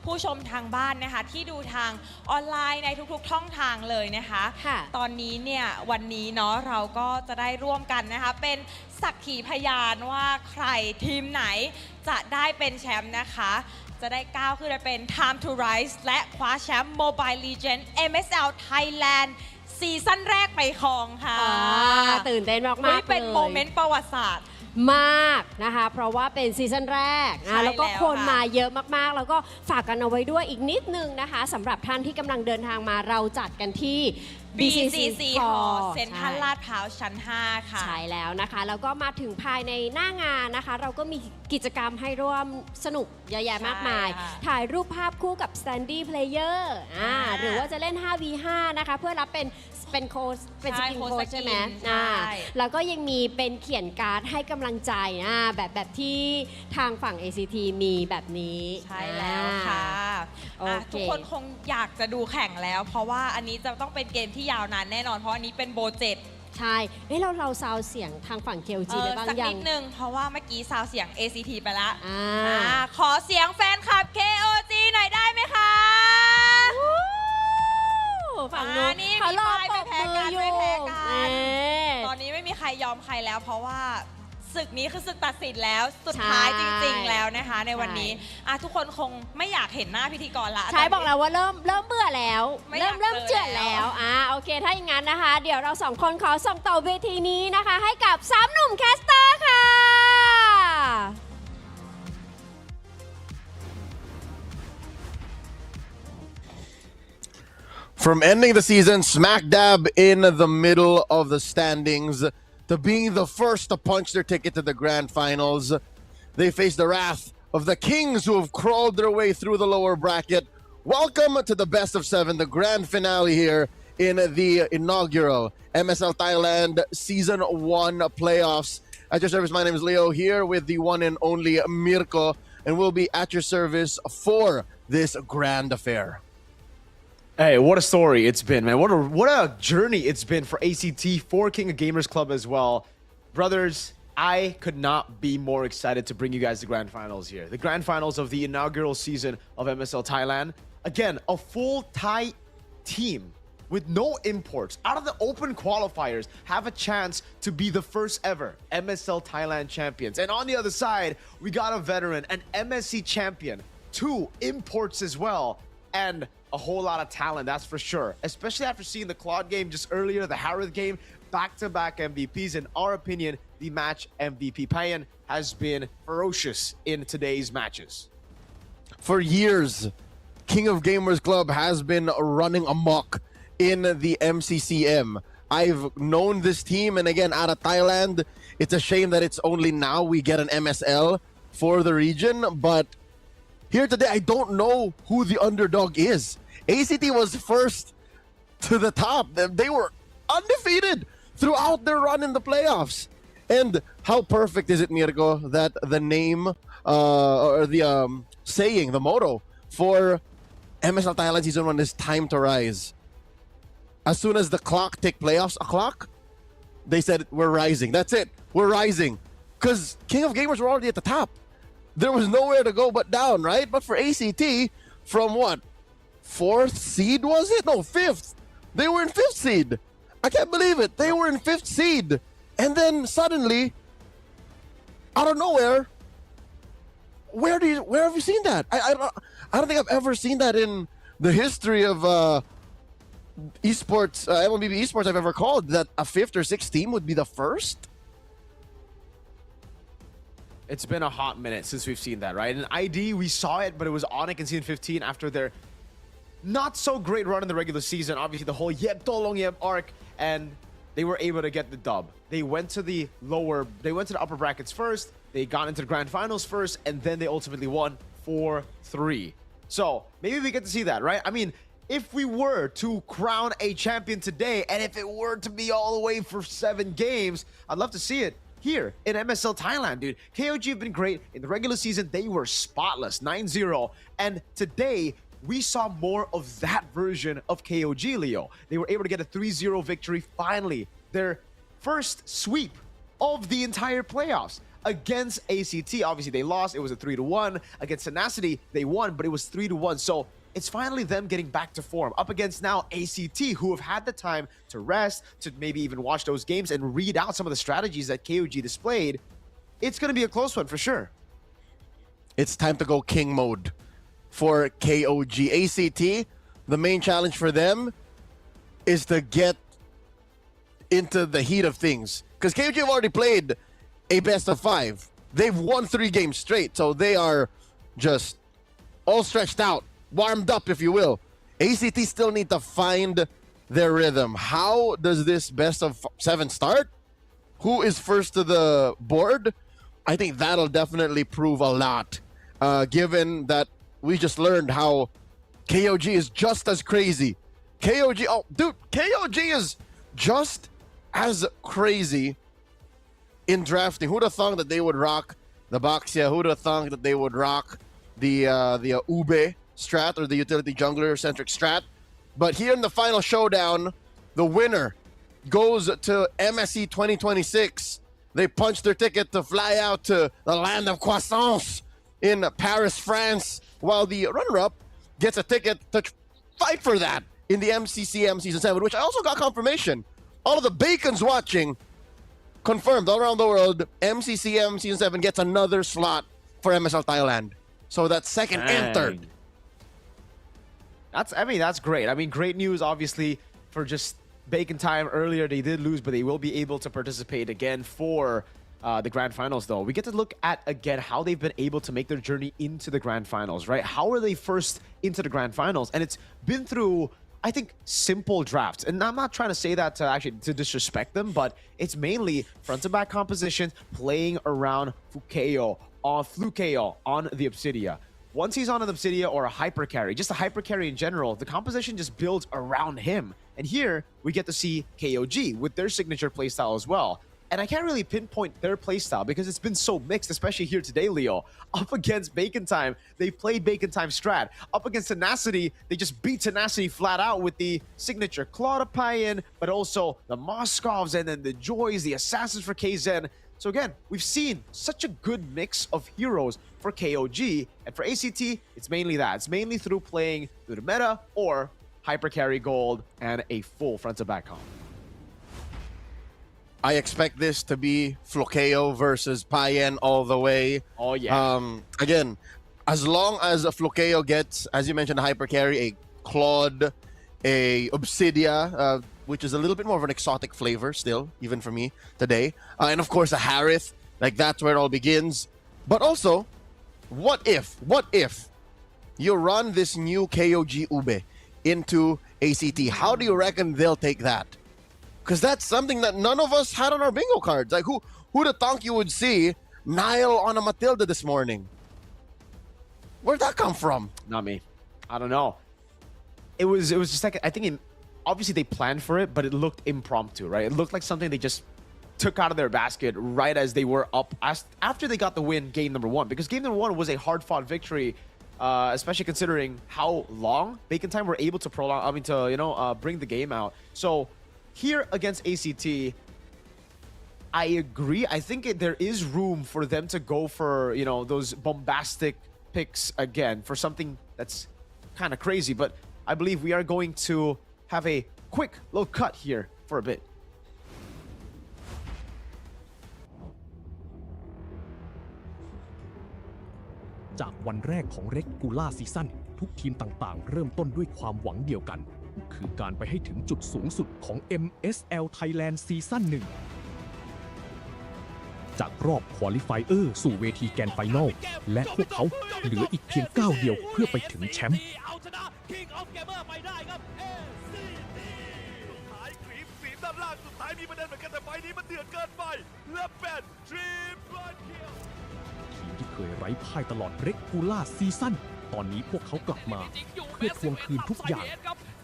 ผู้ชมทางบ้านนะคะ ที่ดูทางออนไลน์ในทุกๆช่องทางเลยนะคะ ค่ะ ตอนนี้เนี่ยวันนี้เนาะเราก็จะได้ร่วมกันนะคะ เป็นสักขีพยานว่าใครทีมไหนจะได้เป็นแชมป์นะคะ จะได้ก้าวขึ้นไปเป็น Time to Rise และคว้าแชมป์ Mobile Legends MSL Thailand ซีซั่นแรกไปครองค่ะ ตื่นเต้นมากๆ เฮ้ยเป็น เลย โมเมนต์ประวัติศาสตร์ มากนะคะ เพราะว่าเป็นซีซั่นแรก ใช่ แล้วก็ แล้ว คน ค่ะ มาเยอะมากๆ แล้วก็ฝากกันเอาไว้ด้วยอีกนิดนึงนะคะสำหรับท่านที่กำลังเดินทางมาเราจัดกันที่ BCC Hall เซ็นทรัล ใช่ ลาดพร้าวชั้น 5 ค่ะ ใช่แล้วนะคะ แล้วก็มาถึงภายในหน้างานนะคะ เราก็มีกิจกรรมให้ร่วมสนุกเยอะแยะมากมาย ใช่ค่ะ ถ่ายรูปภาพคู่กับ Standy Player หรือว่าจะเล่น 5v5 นะคะ เพื่อรับเป็นโค้ชเป็นส ใช่ กิน โค้ช โค้ชใช่ไหม สกินใช่ แล้วก็ยังมีเป็นเขียนการ์ดให้กำลังใจแบบที่ทางฝั่ง ACT มีแบบนี้ ใช่แล้วค่ะ โอเค ทุกคนคงอยากจะดูแข่งแล้ว เพราะว่าอันนี้จะต้องเป็นเกมที่ยาวนานแน่นอน เพราะอันนี้เป็นโบเจ็ด ใช่เราซาวเสียงทางฝั่ง KLG ไปบ้าง สัก ยั นิ ง ดนึง เพราะว่าเมื่อกี้ซาวเสียง ACT ไปละ อ่า ขอเสียงแฟนคลับ KOG หน่อยได้ไหมคะ ฝั่งนู้น นี่ เขารอ มี ปร ป้าย บ ไม่ มืออยู่ แพ้กัน เอ๊ะ ตอนนี้ไม่มีใครยอมใครแล้ว เพราะว่าศึกนี้คือศึกตัดสินแล้ว สุดท้าย ใช่ จริง ๆ แล้วนะคะ ในวันนี้ ใช่ ทุกคนคงไม่อยากเห็นหน้าพิธีกรละ ใช่บอกแล้วว่าเริ่มเบื่อแล้ว ไม่อยาก เริ่ม เจอ เจือด แล้ แล้ว โอเค ถ้าอย่างนั้นนะคะ เดี๋ยวเราสองคนขอส่งต่อเวทีนี้นะคะ ให้กับ3หนุ่มแคสเตอร์ค่ะ From ending the season smack dab in the middle of the standings to being the first to punch their ticket to the grand finals, they face the wrath of the Kings who have crawled their way through the lower bracket. Welcome to the best of 7, the grand finale here in the inaugural MSL Thailand Season 1 Playoffs. At your service, my name is Leo here with the one and only Mirko, and we'll be at your service for this grand affair. Hey, what a story it's been, man. What a journey it's been for ACT, for King of Gamers Club as well. Brothers, I could not be more excited to bring you guys the grand finals here. The grand finals of the inaugural season of MSL Thailand. Again, a full Thai team with no imports out of the open qualifiers have a chance to be the first ever MSL Thailand champions. And on the other side, we got a veteran, an MSC champion, 2 imports as well, and a whole lot of talent, that's for sure. Especially after seeing the Claude game just earlier, the Harrod game, back-to-back MVPs. In our opinion, the match MVP Payan has been ferocious in today's matches. For years, King of Gamers Club has been running amok in the MCCM. I've known this team, and again, out of Thailand, it's a shame that it's only now we get an MSL for the region, but here today, I don't know who the underdog is. ACT was first to the top. They were undefeated throughout their run in the playoffs. And how perfect is it, Mirko, that the name or the saying, the motto for MSL Thailand Season 1 is time to rise. As soon as the clock ticked playoffs o'clock, they said, we're rising. That's it. We're rising. Because King of Gamers were already at the top. There was nowhere to go but down, right? But for ACT, from what? 4th seed, was it? No, 5th. They were in 5th seed. I can't believe it. They were in 5th seed. And then suddenly, out of nowhere, where have you seen that? I don't think I've ever seen that in the history of esports, MLBB esports I've ever called, that a 5th or 6th team would be the first. It's been a hot minute since we've seen that, right? In ID, we saw it, but it was Onyx in Season 15 after their not so great run in the regular season. Obviously, the whole Yep Tolong Yep arc, and they were able to get the dub. They went to the upper brackets first, they got into the grand finals first, and then they ultimately won 4-3. So maybe we get to see that, right? I mean, if we were to crown a champion today, and if it were to be all the way for 7 games, I'd love to see it here in MSL Thailand, dude. KOG have been great. In the regular season, they were spotless, 9-0. And today, we saw more of that version of KOG, Leo. They were able to get a 3-0 victory, finally. Their first sweep of the entire playoffs against ACT. Obviously, they lost. It was a 3-1. Against Tenacity, they won, but it was 3-1. So it's finally them getting back to form up against now ACT, who have had the time to rest, to maybe even watch those games and read out some of the strategies that KOG displayed. It's going to be a close one for sure. It's time to go king mode for KOG. ACT, the main challenge for them is to get into the heat of things. Because KOG have already played a best of 5. They've won 3 games straight, so they are just all stretched out, warmed up, if you will. ACT still need to find their rhythm. How does this best of 7 start? Who is first to the board? I think that'll definitely prove a lot, given that we just learned how KOG is just as crazy. KOG is just as crazy in drafting. Who'd have thought that they would rock the Baxia? Who'd have thought that they would rock the Ube strat, or the utility jungler centric strat? But here in the final showdown, the winner goes to MSC 2026. They punched their ticket to fly out to the land of croissants in Paris, France, while the runner-up gets a ticket to fight for that in the MCCM Season 7, which I also got confirmation. All of the bacons watching confirmed all around the world, MCCM Season 7 gets another slot for MSL Thailand. So that's second and third. That's great. I mean, great news, obviously, for just Bacon Time. Earlier, they did lose, but they will be able to participate again for the Grand Finals, though. We get to look at, again, how they've been able to make their journey into the Grand Finals, right? How are they first into the Grand Finals? And it's been through, I think, simple drafts. And I'm not trying to say that to disrespect them, but it's mainly front-to-back compositions, playing around Fukeo on the Obsidia. Once he's on an Obsidia or a hyper carry, just a hyper carry in general, the composition just builds around him. And here we get to see KOG with their signature playstyle as well. And I can't really pinpoint their playstyle because it's been so mixed, especially here today, Leo. Up against Bacon Time, they played Bacon Time strat. Up against Tenacity, they just beat Tenacity flat out with the signature Claudipayan, but also the Moscovs and then the Joys, the Assassins for KZen. So again, we've seen such a good mix of heroes for KOG, and for ACT, it's mainly that. It's mainly through playing through the meta or hyper carry gold and a full front-to-back comp. I expect this to be Flokeo versus Payen all the way. Oh, yeah. Again, as long as Flokeo gets, as you mentioned, a hyper carry, a Claude, a Obsidia, which is a little bit more of an exotic flavor still, even for me today. And of course, a Harith. Like, that's where it all begins. But also, what if you run this new KOG Ube into ACT? How do you reckon they'll take that? Because that's something that none of us had on our bingo cards. Like, who'd have thought you would see Nile on a Matilda this morning? Where'd that come from? Not me. I don't know. It was just like, I think obviously they planned for it, but it looked impromptu, right? It looked like something they just took out of their basket right as they were up after they got the win game number 1, because game number 1 was a hard-fought victory, especially considering how long Bacon Time were able to prolong, bring the game out. So here against ACT, I agree. I think there is room for them to go for, those bombastic picks again for something that's kind of crazy, but I believe we are going to have a quick little cut here for a bit. จากวันแรกของ Regular Season ทุกทีมต่างๆเริ่มต้นด้วยความหวังเดียวกันคือการไปให้ถึงจุดสูงสุดของ MSL Thailand Season 1 จากรอบ Qualifier สู่เวทีแกรนด์ไฟนอลและพวกเขาเหลืออีกเพียงก้าวเดียวเพื่อไปถึงแชมป์ ด้านล่างสุดท้ายมีประเด็นเหมือนกันแต่ไฟนี้มันเดือดเกินไปและเป็นทริปเปิลคิลทีมที่เคยไร้พ่ายตลอด Regular Season ต ตอนนี้พวกเขากลับมาเพื่อทวงคืนทุกอย่าง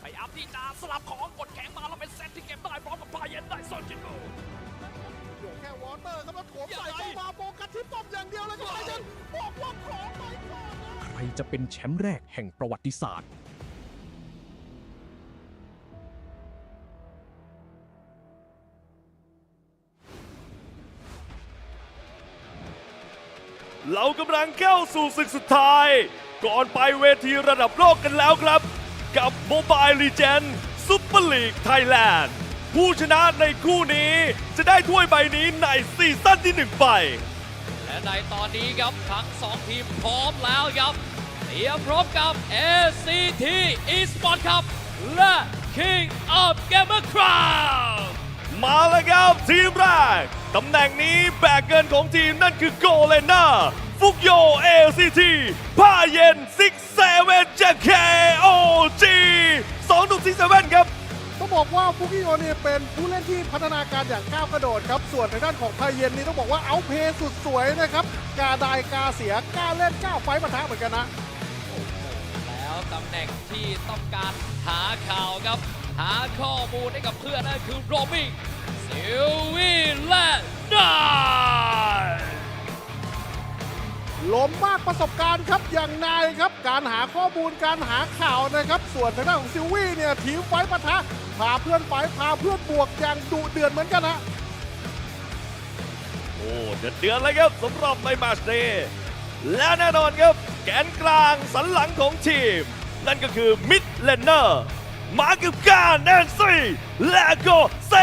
พยายามที่จะสลับของกดแข็งมาแล้วเป็นเซตที่เก็บได้พร้อมกับพาเย็นได้ซอนจิโร่ โยกแค่วอเตอร์ครับแล้วโถมใส่เข้ามาโฟกัสที่ป้อมอย่างเดียวเลยครับไททันบอกว่าของไปก่อนนะ ใครจะเป็นแชมป์แรกแห่งประวัติศาสตร์ เรากำลังเข้าสู่ศึกสุดท้าย ก่อนไปเวทีระดับโลกกันแล้วครับ กับ Mobile Legends Super League Thailand ผู้ชนะในคู่นี้จะได้ถ้วยใบนี้ในซีซั่นที่ 1 ไป และในตอนนี้ครับทั้ง 2 ทีมพร้อมแล้วครับเตรียมพร้อมกับ MSL Esports ครับและ King of Gamer Crown มาแล้วครับทีมแรกตำแหน่งนี้แบกเงินของทีมนั่นคือโกเลน่าฟุกโย LCT ผ้าเย็น67จาก KOG 2 หนุ่ม67ครับ ต้องบอกว่าฟุกิโอเนี่ยเป็นผู้เล่นที่พัฒนาการอย่างก้าวกระโดดครับส่วนทางด้านของไพเย็นนี่ต้องบอกว่าเอาเพย์สุดสวยนะครับกล้าได้กล้าเสียกล้าเล่นกล้าไฟท์ปะทะเหมือนกันนะ แล้วตำแหน่งที่ต้องการหาข่าวครับหาข้อมูลให้กับเพื่อนนั่นคือโรบิงซิลวีและนาย ล้มมากประสบการณ์ครับอย่างนายครับการหาข้อมูลการหาข่าวนะครับส่วนทางด้านของซิลวี่เนี่ยทีมไฟท์ปะทะพาเพื่อนไฟท์พาเพื่อนบวกอย่างดุเดือดเหมือนกันนะ โอ้เดือดเลยครับสำหรับในแมตช์นี้และแน่นอนครับแกนกลางสันหลังของทีม นั่นก็คือมิดเลนเนอร์มากับการแอนซี่และก็เซ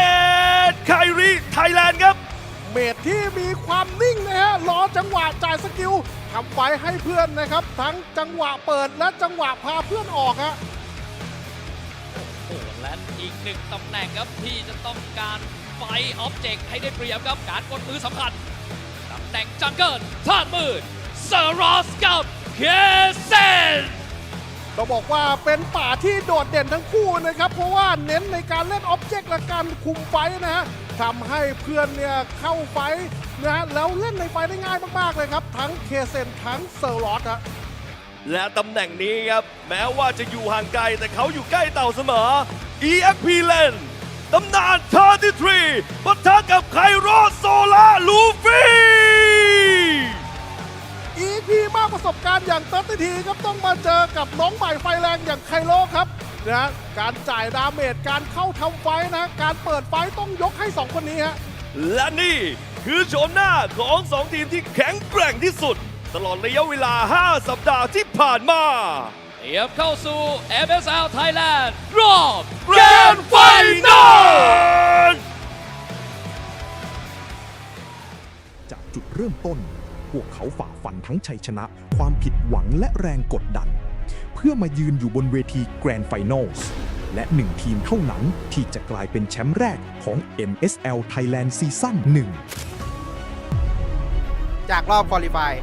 ตไครีไทยแลนด์ครับ เมดที่มีความนิ่งนะฮะรอจังหวะจ่ายสกิลทำไฟให้เพื่อนนะครับทั้งจังหวะเปิดและจังหวะพาเพื่อนออกฮะ โอ้และอีกหนึ่งตำแหน่งครับที่จะต้องการไฟออบเจกต์ให้ได้เปรียบครับการกดมือสำคัญตำแหน่งจังเกิลธาตุมืดเซรอสกับเคเซน ต้องบอกว่าเป็นป่าที่โดดเด่นทั้งคู่นะครับเพราะว่าเน้นในการเล่นออบเจกต์และการคุมไฟนะฮะทำให้เพื่อนเนี่ยเข้าไฟนะฮะแล้วเล่นในไฟได้ง่ายมากๆเลยครับทั้งเคเซนทั้งเซอร์ลอสฮะ และตำแหน่งนี้ครับแม้ว่าจะอยู่ห่างไกลแต่เขาอยู่ใกล้เต่าเสมอ EXP เลนตำนาน33ปะทะกับไคโรโซล่าลูฟี่ EP มากประสบการณ์อย่างเติร์ดทีครับต้องมาเจอกับน้องใหม่ไฟแรงอย่างไคโลครับนะการจ่ายดาเมจการเข้าทำไฟนะการเปิดไฟต้องยกให้ 2 คนนี้ฮะ และนี่คือโฉมหน้าของ 2 ทีมที่แข็งแกร่งที่สุด ตลอดระยะเวลา 5 สัปดาห์ที่ผ่านมา เตรียมเข้าสู่ MSL Thailand รอบ แกรนด์ไฟนอล จากจุดเริ่มต้น พวกเขาฝ่าฟันทั้งชัยชนะ ความผิดหวังและแรงกดดัน เพื่อมายืนอยู่บนเวทีแกรนด์ไฟนอลส์และหนึ่งทีมเท่านั้นที่จะกลายเป็นแชมป์แรกของ MSL Thailand ซีซั่น 1 จากรอบควอลิฟาย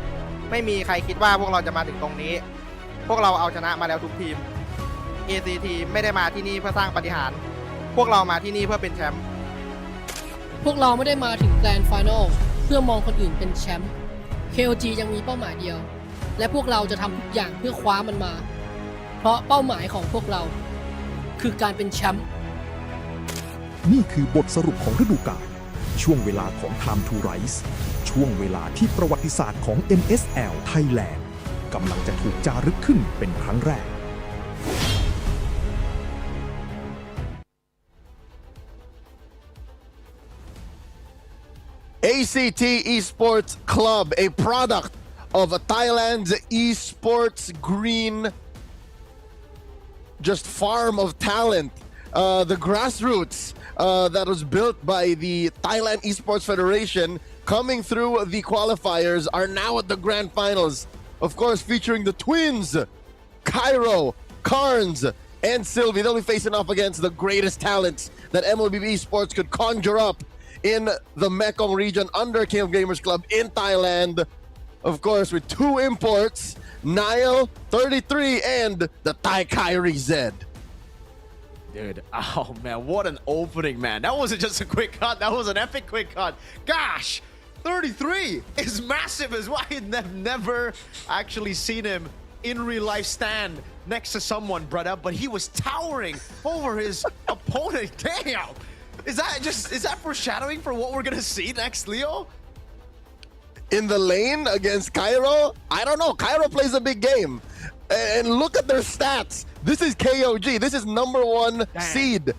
ไม่มีใครคิดว่าพวกเราจะมาถึงตรงนี้ พวกเราเอาชนะมาแล้วทุกทีม ACT ไม่ได้มาที่นี่เพื่อสร้างปาฏิหาริย์พวกเรามาที่นี่เพื่อเป็นแชมป์ พวกเราไม่ได้มาถึงแกรนด์ไฟนอลเพื่อมองคนอื่นเป็นแชมป์ KOG ยังมีเป้าหมายเดียว และพวกเราจะทำทุกอย่างเพื่อคว้ามันมา เพราะเป้าหมายของพวกเราคือการเป็นแชมป์ นี่คือบทสรุปของฤดูกาลช่วงเวลาของ Time to Rise ช่วงเวลาที่ประวัติศาสตร์ของ MSL Thailand กำลังจะถูกจารึกขึ้นเป็นครั้งแรก ACT Esports Club, a product of Thailand's esports green just farm of talent. The grassroots that was built by the Thailand Esports Federation coming through the qualifiers are now at the grand finals. Of course, featuring the twins, Cairo, Carnes, and Sylvie. They'll be facing off against the greatest talents that MLBB Esports could conjure up in the Mekong region under King of Gamers Club in Thailand. Of course, with 2 imports, Nile, 33, and the Thai Kyrie Z. Dude, oh man, what an opening, man. That wasn't just a quick cut, that was an epic quick cut. Gosh, 33 is massive as well. I've never actually seen him in real life stand next to someone, brother, but he was towering over his opponent. Damn. Is that foreshadowing for what we're gonna see next, Leo? In the lane against Cairo, I don't know. Cairo plays a big game. And look at their stats. This is KOG. This is #1 seed.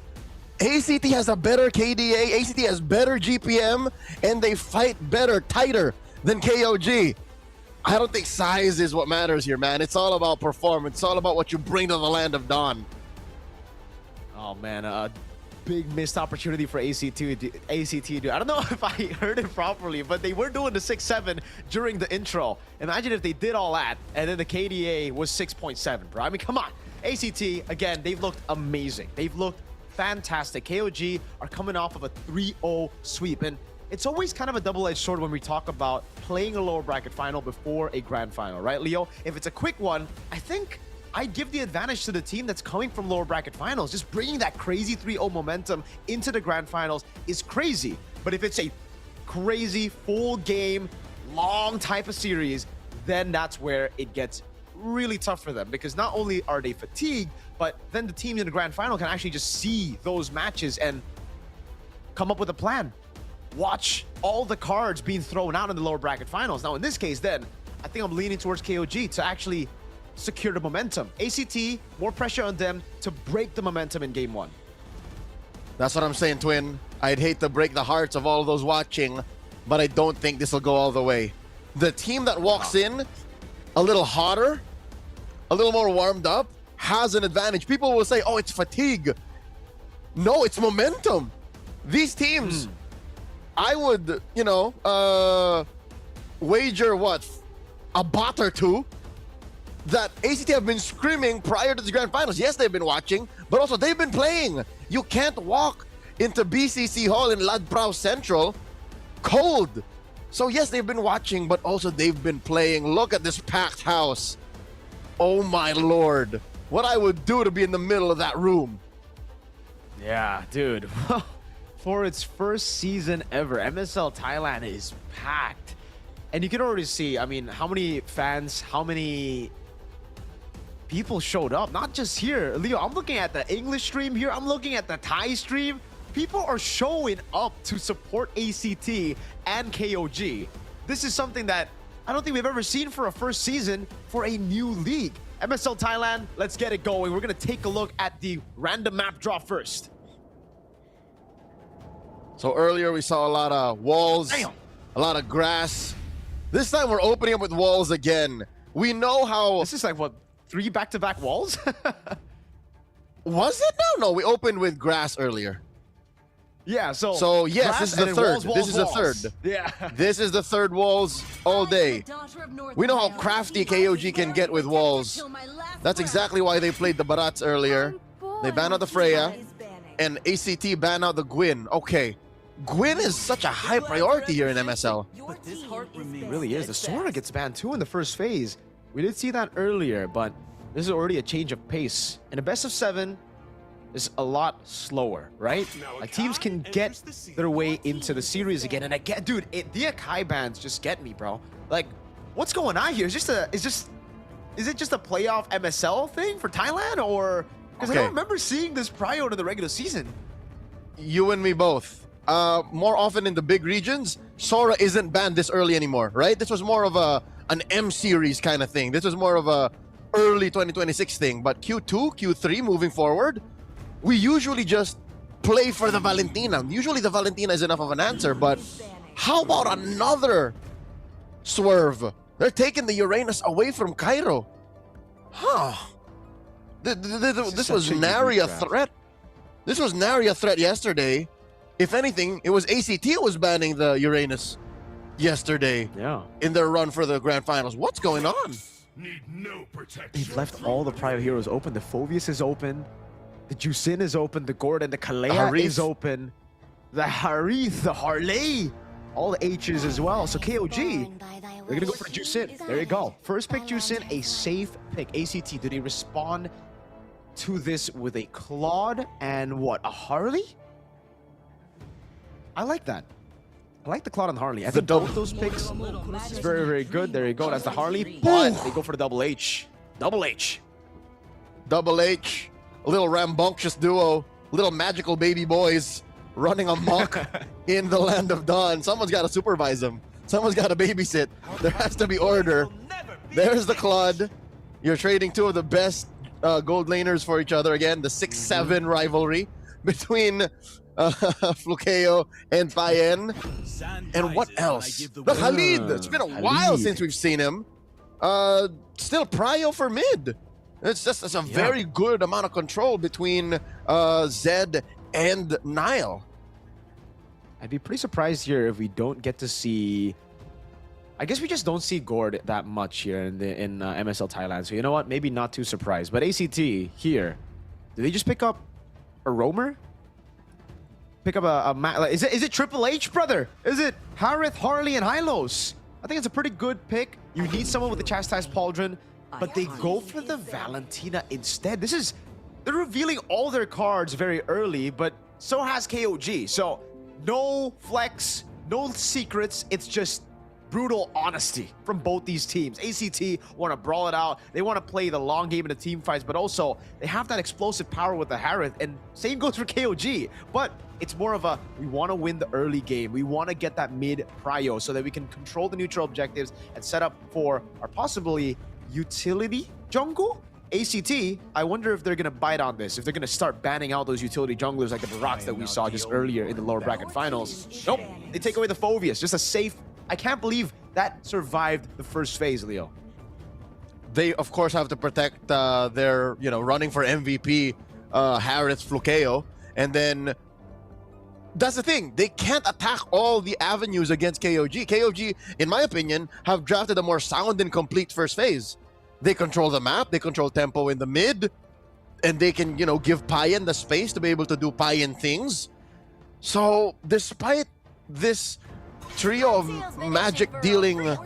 ACT has a better KDA. ACT has better GPM, and they fight better, tighter than KOG. I don't think size is what matters here, man. It's all about performance. It's all about what you bring to the land of Dawn. Oh, man. Big missed opportunity for ACT, dude. I don't know if I heard it properly, but they were doing the 6-7 during the intro. Imagine if they did all that, and then the KDA was 6.7, bro. I mean, come on. ACT, again, they've looked amazing. They've looked fantastic. KOG are coming off of a 3-0 sweep, and it's always kind of a double-edged sword when we talk about playing a lower bracket final before a grand final, right, Leo? If it's a quick one, I think I'd give the advantage to the team that's coming from lower bracket finals. Just bringing that crazy 3-0 momentum into the grand finals is crazy. But if it's a crazy full game, long type of series, then that's where it gets really tough for them, because not only are they fatigued, but then the team in the grand final can actually just see those matches and come up with a plan. Watch all the cards being thrown out in the lower bracket finals. Now, in this case, then, I think I'm leaning towards KOG to actually secure the momentum. ACT, more pressure on them to break the momentum in game 1. That's what I'm saying, Twin. I'd hate to break the hearts of all those watching, but I don't think this will go all the way. The team that walks in a little hotter, a little more warmed up, has an advantage. People will say, oh, it's fatigue. No, it's momentum. These teams, I would, wager what? A bot or two that ACT have been screaming prior to the grand finals. Yes, they've been watching, but also they've been playing. You can't walk into BCC Hall in Ladprao Central cold. So yes, they've been watching, but also they've been playing. Look at this packed house. Oh my lord. What I would do to be in the middle of that room. Yeah, dude. For its first season ever, MSL Thailand is packed. And you can already see, I mean, how many fans, how many people showed up. Not just here. Leo, I'm looking at the English stream here. I'm looking at the Thai stream. People are showing up to support ACT and KOG. This is something that I don't think we've ever seen for a first season for a new league. MSL Thailand, let's get it going. We're going to take a look at the random map draw first. So earlier we saw a lot of walls, a lot of grass. This time we're opening up with walls again. We know how... This is like, what, 3 back-to-back walls? Was it? No, we opened with grass earlier. Yeah, so yes, this is the third. This is the third. Yeah. This is the third walls all day. We know how crafty KOG can get with walls. That's exactly why they played the Barats earlier. They banned out the Freya, and ACT banned out the Gwyn. Okay. Gwyn is such a high priority here in MSL. It really is. The Sora gets banned too in the first phase. We did see that earlier, but this is already a change of pace. And a best of 7 is a lot slower, right? Like, teams can get their way into the series again. And again, dude, the Akai bans just get me, bro. Like, what's going on here? Is it just a playoff MSL thing for Thailand, or because I don't remember seeing this prior to the regular season? You and me both. More often in the big regions, Sora isn't banned this early anymore, right? This was more of an M series kind of thing. This was more of a early 2026 thing. But Q2, Q3 moving forward, we usually just play for the Valentina. Usually the Valentina is enough of an answer, but how about another swerve? They're taking the Uranus away from Cairo. Huh. This was nary a threat. This was nary a threat yesterday. If anything, it was ACT who was banning the Uranus yesterday in their run for the grand finals. What's going on? They've left all the prior heroes open. The Phobius is open. The Jusin is open. The Gordon, the Kalea is open. The Harith, the Harley. All the H's as well. So KOG, they're going to go for Jusin. There you go. First pick Jusin, a safe pick. ACT, did he respond to this with a Claude and what, a Harley? I like that. I like the Claude and Harley. I think both those picks is very, very good. There you go. That's the Harley, but they go for the double H. Double H. Double H, a little rambunctious duo, little magical baby boys running amok in the land of Dawn. Someone's got to supervise them. Someone's got to babysit. There has to be order. There's the Claude. You're trading two of the best gold laners for each other again. The 6-7 rivalry between Flukeo and Payen. And what else? The Khalid. It's been a while since we've seen him. Still prio for mid. It's a very good amount of control between Zed and Nile. I'd be pretty surprised here if we don't get to see... I guess we just don't see Gord that much here in MSL Thailand. So you know what? Maybe not too surprised. But ACT here, did they just pick up a roamer? Pick up is it Triple H, brother? Is it Harith, Harley, and Hylos? I think it's a pretty good pick. You need someone with the Chastised Pauldron, but they go for the Valentina instead. They're revealing all their cards very early, but so has KOG. So no flex, no secrets. It's just brutal honesty from both these teams. ACT want to brawl it out. They want to play the long game in the team fights, but also they have that explosive power with the Harith, and same goes for KOG. But it's more of a, we want to win the early game. We want to get that mid prio so that we can control the neutral objectives and set up for our possibly utility jungle. ACT, I wonder if they're going to bite on this, if they're going to start banning out those utility junglers like the Baraks that we saw just earlier in the lower bracket finals. Nope, they take away the Phoveus, just a safe. I can't believe that survived the first phase, Leo. They, of course, have to protect their, running for MVP, Harith, Flukeo. And then, that's the thing. They can't attack all the avenues against KOG. KOG, in my opinion, have drafted a more sound and complete first phase. They control the map. They control tempo in the mid. And they can, give Payen the space to be able to do Payen things. So, despite this trio of magic-dealing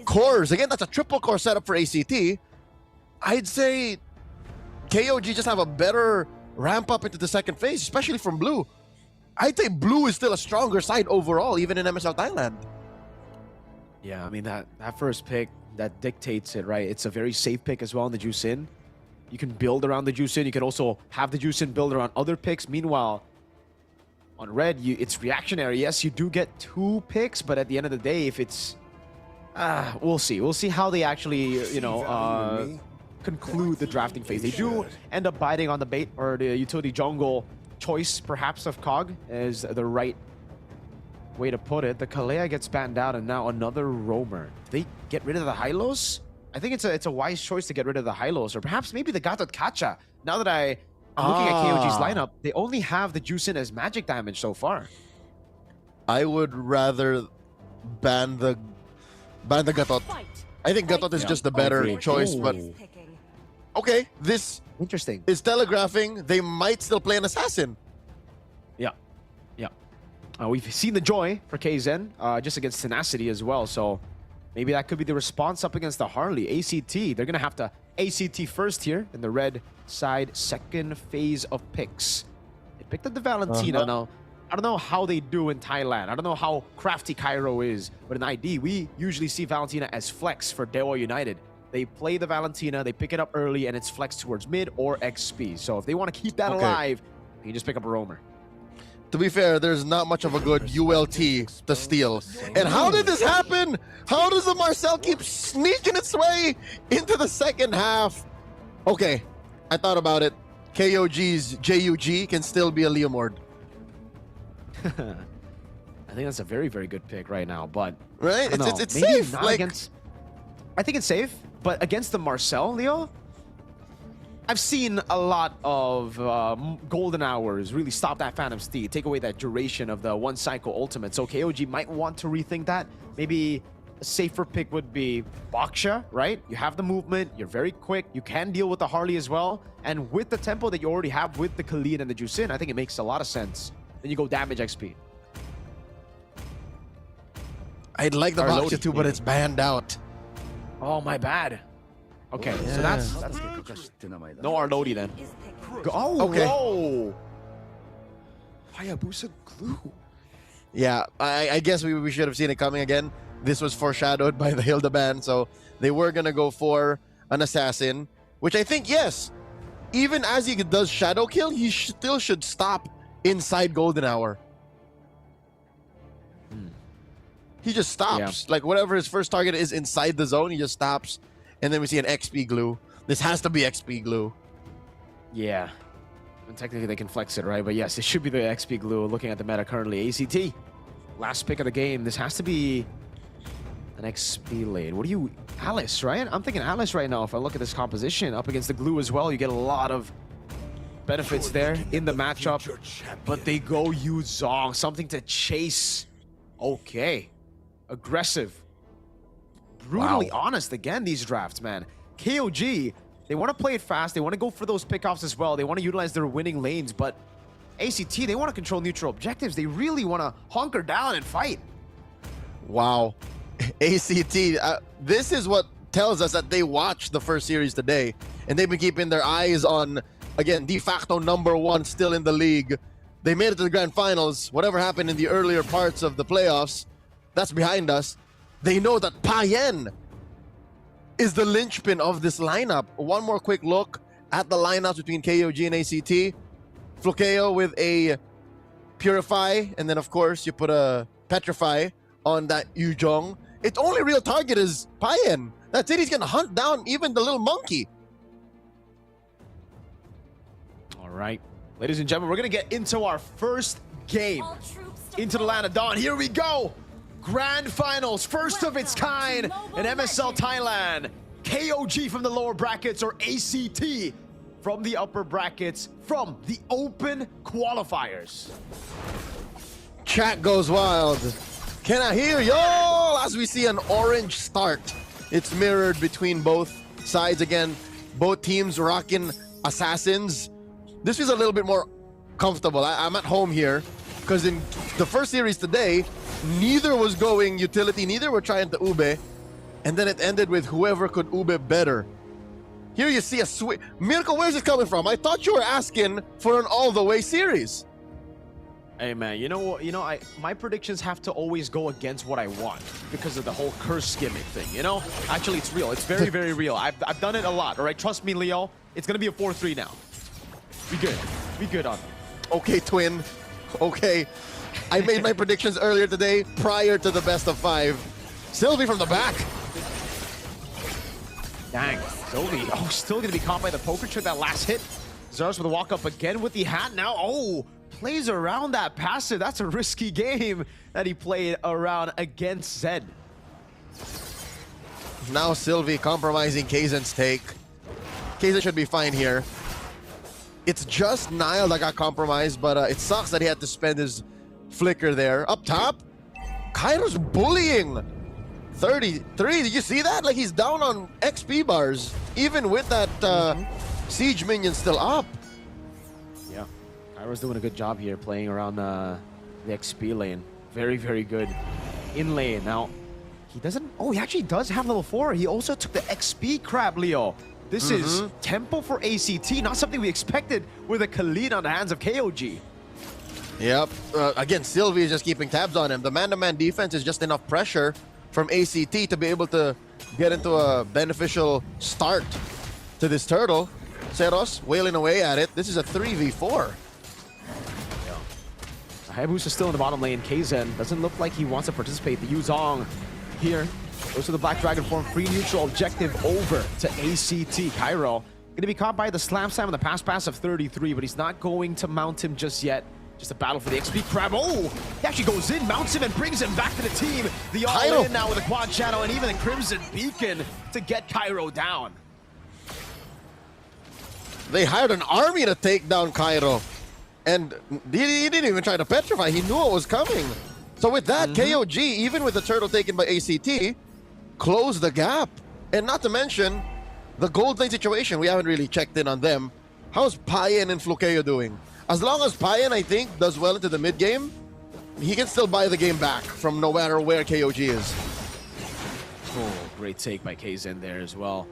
cores, again, that's a triple core setup for ACT, I'd say KOG just have a better ramp-up into the second phase, especially from Blue. I'd say Blue is still a stronger side overall, even in MSL Thailand. Yeah, I mean, that first pick, that dictates it, right? It's a very safe pick as well in the Juice In. You can build around the Juice In. You can also have the Juice In build around other picks. Meanwhile, on red, it's reactionary. Yes, you do get 2 picks, but at the end of the day, if it's... we'll see. We'll see how they actually, conclude the drafting phase. They do end up biting on the bait, or the utility jungle choice, perhaps, of Cog is the right way to put it. The Kalea gets banned out, and now another roamer. Do they get rid of the Hylos? I think it's a wise choice to get rid of the Hylos, or perhaps maybe the Gatot Kacha. Now that I'm looking at KOG's lineup, they only have the Juice In as magic damage so far. I would rather ban the Gatot. I think Gatot is just the better choice, but okay, this interesting is telegraphing they might still play an assassin. Yeah. We've seen the joy for KZen just against Tenacity as well, so maybe that could be the response up against the Harley. ACT, they're gonna have to ACT first here in the red side, second phase of picks. They picked up the Valentina. Now, I don't know how they do in Thailand. I don't know how crafty Cairo is, but in ID, we usually see Valentina as flex for Dewa United. They play the Valentina, they pick it up early, and it's flex towards mid or XP. So if they want to keep that alive, you can just pick up a roamer. To be fair, there's not much of a good ULT to steal. And how did this happen? How does the Marcel keep sneaking its way into the second half? Okay, I thought about it. KOG's JUG can still be a Leomord. I think that's a very, very good pick right now, but... Right? It's safe. I think it's safe, but against the Marcel, Leo, I've seen a lot of golden hours really stop that Phantom Steed, take away that duration of the one cycle ultimate. So KOG might want to rethink that. Maybe a safer pick would be Baksha, right? You have the movement, you're very quick, you can deal with the Harley as well. And with the tempo that you already have with the Khalid and the Juice In, I think it makes a lot of sense. Then you go damage XP. I'd like the Baksha too, but it's banned out. Oh, my bad. Okay, so that's no Arlodi then. Okay. Whoa! Hayabusa glue. Yeah, I guess we should have seen it coming again. This was foreshadowed by the Hilda ban, so they were gonna go for an assassin, which I think, yes, even as he does shadow kill, he still should stop inside golden hour. He just stops. Like whatever his first target is inside the zone, he just stops. And then we see an XP glue. This has to be XP glue. Yeah. And technically they can flex it, right? But yes, it should be the XP glue. Looking at the meta currently, ACT. Last pick of the game. This has to be an XP lane. What do you... Alice, right? I'm thinking Alice right now. If I look at this composition, up against the glue as well, you get a lot of benefits there in the matchup. But they go Yu Zhong. Something to chase. Okay. Aggressive. Brutally honest again, these drafts, man. KOG, they want to play it fast. They want to go for those pickoffs as well. They want to utilize their winning lanes. But ACT, they want to control neutral objectives. They really want to hunker down and fight. Wow. ACT, this is what tells us that they watched the first series today. And they've been keeping their eyes on, again, de facto #1 still in the league. They made it to the grand finals. Whatever happened in the earlier parts of the playoffs, that's behind us. They know that Payen is the linchpin of this lineup. One more quick look at the lineups between KOG and ACT. Flukeo with a Purify, and then of course you put a Petrify on that Yu Zhong. Its only real target is Payen. That's it, he's gonna hunt down even the little monkey. All right. Ladies and gentlemen, we're going to get into our first game into the Land of Dawn. Here we go. Grand Finals, first of its kind in MSL Thailand. KOG from the lower brackets or ACT from the upper brackets from the open qualifiers. Chat goes wild. Can I hear y'all? As we see an orange start. It's mirrored between both sides again. Both teams rocking assassins. This is a little bit more comfortable. I'm at home here because in the first series today, neither was going utility, neither were trying to ube, and then it ended with whoever could ube better. Here you see a switch. Mirko, where's it coming from? I thought you were asking for an all-the-way series. Hey man, you know what? My predictions have to always go against what I want because of the whole curse gimmick thing. You know, actually, it's real. It's very, very real. I've done it a lot. All right, trust me, Leo. It's gonna be a 4-3 now. Be good. Be good on it. Okay, twin. Okay. I made my predictions earlier today, prior to the best of 5. Sylvie from the back. Dang, Sylvie. Oh, still gonna be caught by the poker trick. That last hit. Zars with a walk up again with the hat now. Oh, plays around that passive. That's a risky game that he played around against Zed. Now Sylvie compromising Kaizen's take. Kaizen should be fine here. It's just Nile that got compromised, but it sucks that he had to spend his flicker there. Up top, Kairo's bullying. 33, did you see that? Like he's down on XP bars, even with that siege minion still up. Yeah, Kairo's doing a good job here playing around the XP lane. Very, very good in lane. Now, he doesn't, oh, he actually does have level 4. He also took the XP crab, Leo. This is tempo for ACT, not something we expected with a Khalid on the hands of KOG. Yep. Again, Sylvie is just keeping tabs on him. The man-to-man defense is just enough pressure from ACT to be able to get into a beneficial start to this turtle. Ceros wailing away at it. This is a 3v4. Hayabusa still in the bottom lane. Kaizen doesn't look like he wants to participate. The Yu Zhong here goes to the Black Dragon form. Free neutral objective over to ACT. Cairo going to be caught by the Slam Slam on the pass of 33, but he's not going to mount him just yet. Just a battle for the XP crab. Oh, he actually goes in, mounts him, and brings him back to the team. The all-in now with a quad channel and even the Crimson Beacon to get Cairo down. They hired an army to take down Cairo. And he didn't even try to petrify. He knew it was coming. So with that, KOG, even with the turtle taken by ACT, closed the gap. And not to mention, the gold lane situation, we haven't really checked in on them. How's Payen and Flukeo doing? As long as Payen, I think, does well into the mid game, he can still buy the game back from no matter where KOG is. Oh, great take by Kaizen there as well.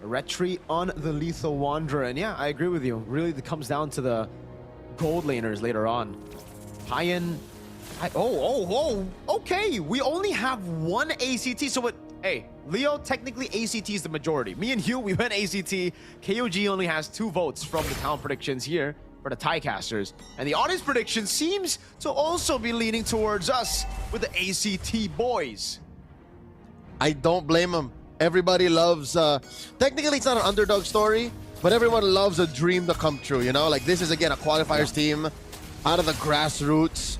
A retreat on the Lethal Wanderer. And yeah, I agree with you. Really, it comes down to the gold laners later on. Payen... okay, we only have one ACT, so hey, Leo, technically ACT is the majority. Me and Hugh, we went ACT. KOG only has 2 votes from the talent predictions here for the Tiecasters. And the audience prediction seems to also be leaning towards us with the ACT boys. I don't blame them. Everybody loves, technically it's not an underdog story, but everyone loves a dream to come true, you know? Like this is, again, a qualifiers team out of the grassroots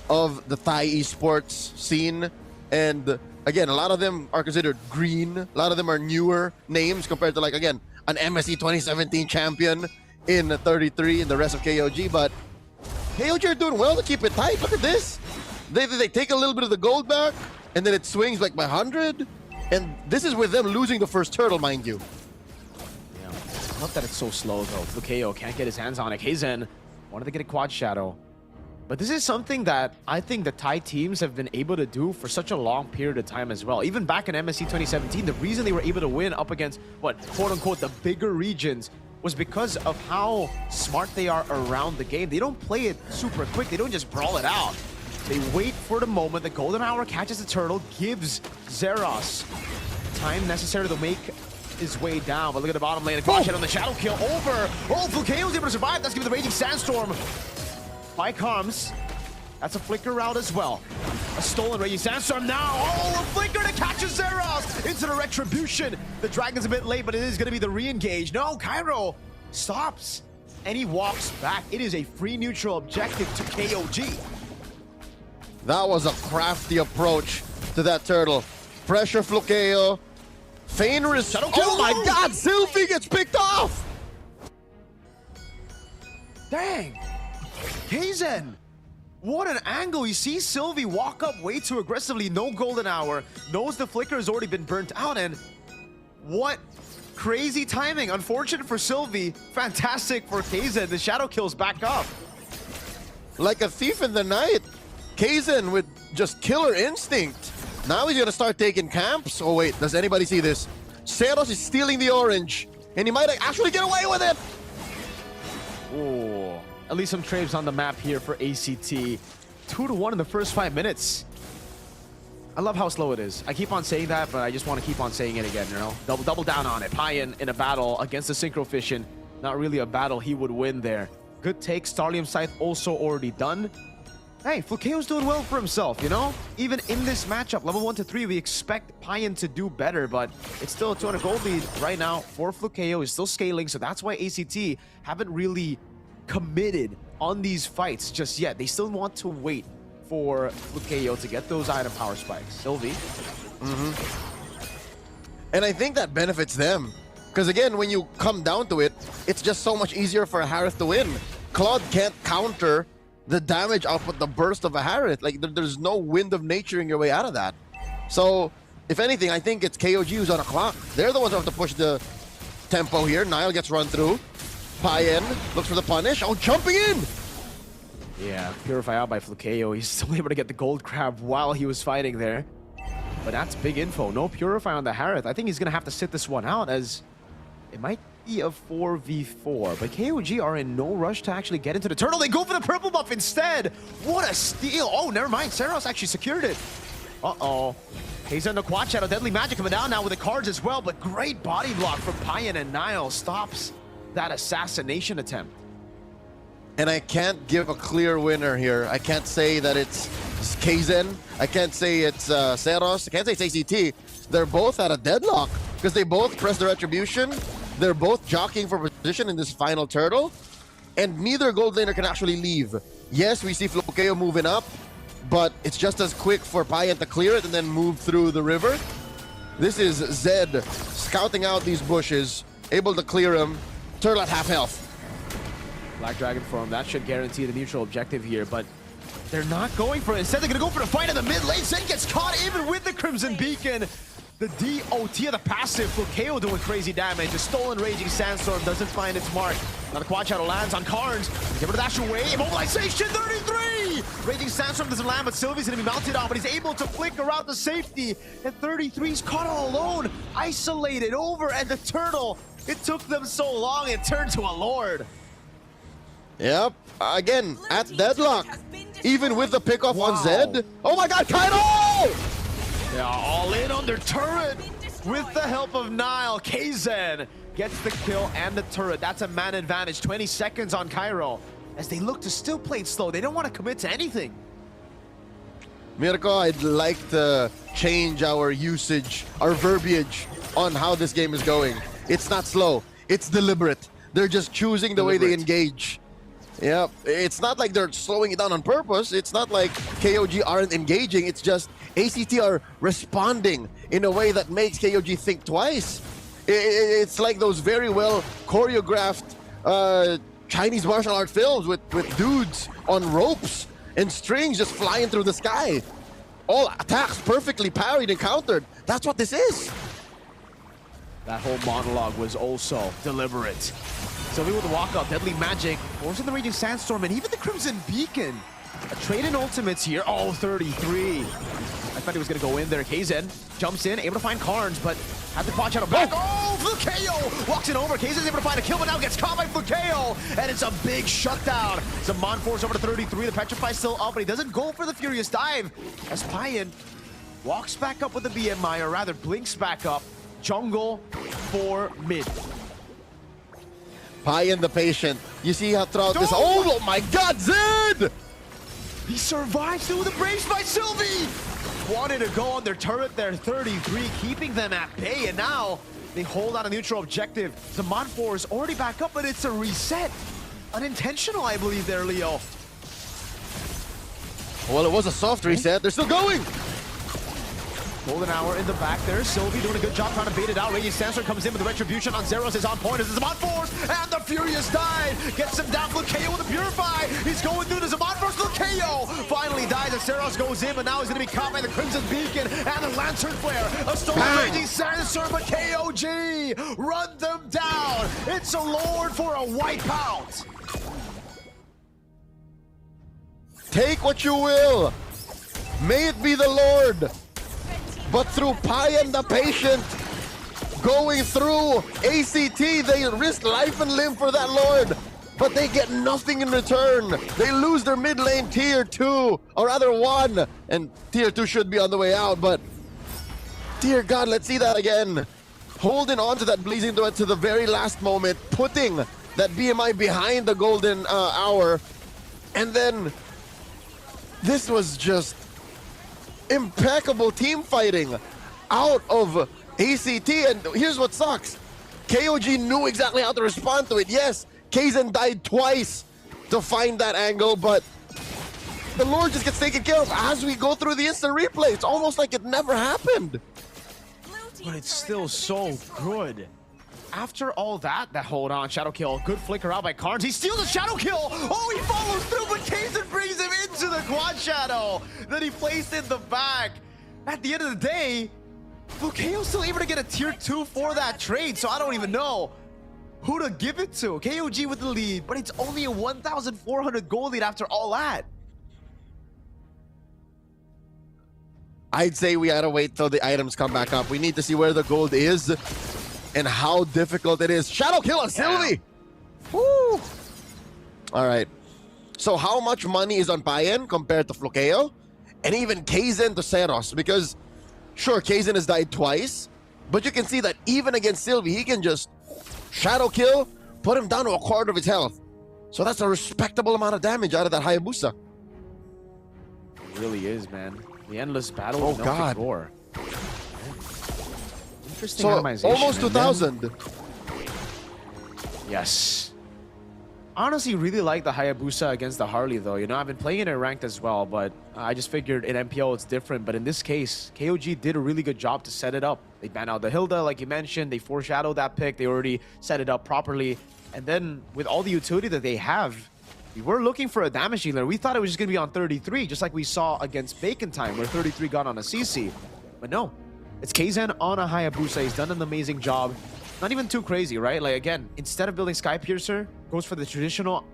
of the Thai esports scene. And again, a lot of them are considered green. A lot of them are newer names compared to, like, again, an MSC 2017 champion in 33 and the rest of KOG. But KOG are doing well to keep it tight. Look at this. They take a little bit of the gold back, and then it swings like by 100. And this is with them losing the first turtle, mind you. Yeah, I love that it's so slow, though. Flukeo can't get his hands on it. Kaizen wanted to get a quad shadow. But this is something that I think the Thai teams have been able to do for such a long period of time as well. Even back in MSC 2017, the reason they were able to win up against, what, quote-unquote, the bigger regions was because of how smart they are around the game. They don't play it super quick. They don't just brawl it out. They wait for the moment the golden hour catches the turtle, gives Zeros time necessary to make his way down. But look at the bottom lane. A quad shot on the shadow kill over. Oh, Flukeo was able to survive. That's giving the Raging Sandstorm by Carms. That's a flicker route as well. A stolen Raging Sandstorm now. Oh, a flicker to catch Zeros into the retribution. The Dragon's a bit late, but it is going to be the re-engage. No, Cairo stops and he walks back. It is a free neutral objective to KOG. That was a crafty approach to that turtle. Pressure Flukeo. Feign risk. Oh my god, Sylvie gets picked off! Dang! Kaizen! What an angle! You see Sylvie walk up way too aggressively, no golden hour, knows the flicker has already been burnt out, and what crazy timing. Unfortunate for Sylvie, fantastic for Kaizen. The shadow kills back up. Like a thief in the night. Kaizen with just killer instinct. Now he's gonna start taking camps. Oh wait, does anybody see this? Zeros is stealing the orange, and he might actually get away with it. Oh, at least some traves on the map here for ACT. 2-1 in the first 5 minutes. I love how slow it is. I keep on saying that, but I just want to keep on saying it again, you know? Double down on it. Payan in a battle against the Synchro Fission. Not really a battle he would win there. Good take. Starlium Scythe also already done. Hey, Flukeo's doing well for himself, you know? Even in this matchup, level 1 to 3, we expect Payan to do better, but it's still a 200 gold lead right now for Flukeo. He's still scaling, so that's why ACT haven't really committed on these fights just yet. They still want to wait for Flukeo to get those item power spikes. Sylvie. And I think that benefits them. Because again, when you come down to it, it's just so much easier for a Harith to win. Claude can't counter the damage output, the burst of a Harith. Like, there's no wind of nature in your way out of that. So, if anything, I think it's KOG who's on a clock. They're the ones who have to push the tempo here. Nile gets run through. Payan looks for the punish. Oh, jumping in! Yeah, Purify out by Flukeo. He's still able to get the gold crab while he was fighting there. But that's big info. No Purify on the Harith. I think he's going to have to sit this one out, as it might be a 4v4. But KOG are in no rush to actually get into the turtle. They go for the purple buff instead. What a steal. Oh, never mind. Zeros actually secured it. Uh-oh. He's on the quad shadow. Deadly Magic coming down now with the cards as well. But great body block from Payan, and Nile stops that assassination attempt. And I can't give a clear winner here. I can't say that it's Kaizen. I can't say it's Zeros. I can't say it's ACT. They're both at a deadlock because they both press the retribution. They're both jockeying for position in this final turtle, and neither gold laner can actually leave. Yes, we see Flukeo moving up, but it's just as quick for Payan to clear it and then move through the river. This is Zed scouting out these bushes, able to clear them. Turtle at half health. Black Dragon form, that should guarantee the neutral objective here, but they're not going for it. Instead, they're going to go for the fight in the mid lane. Zed gets caught even with the Crimson Beacon. The DOT of the passive, Flukeo doing crazy damage. A stolen Raging Sandstorm doesn't find its mark. Now the quad shadow lands on Carnes. Give her the dash away. Immobilization 33! Raging Sandstorm doesn't land, but Sylvie's going to be mounted on, but he's able to flicker out the safety. And 33's caught all alone, isolated over, and the turtle. It took them so long, it turned to a lord. Yep, again, at deadlock. Even with the pickoff on Zed. Oh my god, Kairo! Yeah, all in on their turret with the help of Nile. Kaizen gets the kill and the turret. That's a man advantage. 20 seconds on Cairo as they look to still play it slow. They don't want to commit to anything. Mirko, I'd like to change our usage, our verbiage on how this game is going. It's not slow, it's deliberate. They're just choosing the way they engage. Yeah, it's not like they're slowing it down on purpose. It's not like KOG aren't engaging. It's just ACT are responding in a way that makes KOG think twice. It's like those very well choreographed Chinese martial art films with dudes on ropes and strings just flying through the sky. All attacks perfectly parried and countered. That's what this is. That whole monologue was also deliberate. Sylvie with the walk-up, Deadly Magic, forcing the Raging Sandstorm, and even the Crimson Beacon. A trade in ultimates here. Oh, 33. I thought he was going to go in there. Kaizen jumps in, able to find Carnes, but had the quad shadow back. Oh, Flukeo walks it over. Kaizen's able to find a kill, but now gets caught by Flukeo, and it's a big shutdown. Zaman force over to 33. The Petrify's still up, but he doesn't go for the Furious Dive as Payan walks back up with the BMI, or rather blinks back up. Jungle for mid. Payan the patient. You see how throughout this. Oh my God, Zed! He survives through the brace by Sylvie! Wanted to go on their turret there, 33, keeping them at bay, and now they hold on a neutral objective. Zaman 4 is already back up, but it's a reset. Unintentional, I believe, there, Leo. Well, it was a soft reset. They're still going! Golden Hour in the back there. Sylvie doing a good job trying to bait it out. Radiant Sandstorm comes in with the Retribution on Zeros is on point as the Zaman Force, and the Furious Dive gets him down. Flukeo with the Purify. He's going through the Zaman Force. Flukeo finally dies as Zeros goes in, but now he's going to be caught by the Crimson Beacon and the Lantern Flare. A stolen Raging Sandstorm, but KOG run them down. It's a Lord for a wipeout. Take what you will. May it be the Lord. But through Payan the patient, going through ACT, they risk life and limb for that Lord, but they get nothing in return. They lose their mid lane tier 2, or rather 1, and tier 2 should be on the way out, but dear God, let's see that again. Holding on to that Blazing Duet to the very last moment, putting that BMI behind the Golden Hour, and then this was just impeccable team fighting out of ACT, and here's what sucks. KOG knew exactly how to respond to it. Yes, Kaizen died twice to find that angle, but the Lord just gets taken care of as we go through the instant replay. It's almost like it never happened. But it's still so good. After all that hold on, Shadow Kill, good flicker out by Carnes. He steals a Shadow Kill! Oh, he follows through, but Kaizen brings him into the Quad Shadow that he placed in the back. At the end of the day, Flukeo's still able to get a tier 2 for that trade, so I don't even know who to give it to. KOG with the lead, but it's only a 1,400 gold lead after all that. I'd say we gotta wait till the items come back up. We need to see where the gold is and how difficult it is. Shadow Kill on Sylvie! Woo! Alright. So how much money is on Payan compared to Flukeo? And even Kaizen to Zeros? Because, sure, Kaizen has died twice, but you can see that even against Sylvie, he can just Shadow Kill, put him down to a quarter of his health. So that's a respectable amount of damage out of that Hayabusa. It really is, man. The endless battle of God. Roar. Interesting So itemization. almost And 2,000. Yes. Honestly, really like the Hayabusa against the Harley, though. You know, I've been playing it in ranked as well, but I just figured in MPL it's different. But in this case, KOG did a really good job to set it up. They banned out the Hilda, like you mentioned. They foreshadowed that pick. They already set it up properly. And then with all the utility that they have, we were looking for a damage dealer. We thought it was just going to be on 33, just like we saw against Bacon Time, where 33 got on a CC. But no, it's Kaizen on a Hayabusa. He's done an amazing job. Not even too crazy, right? Like, again, instead of building Sky Piercer, goes for the traditional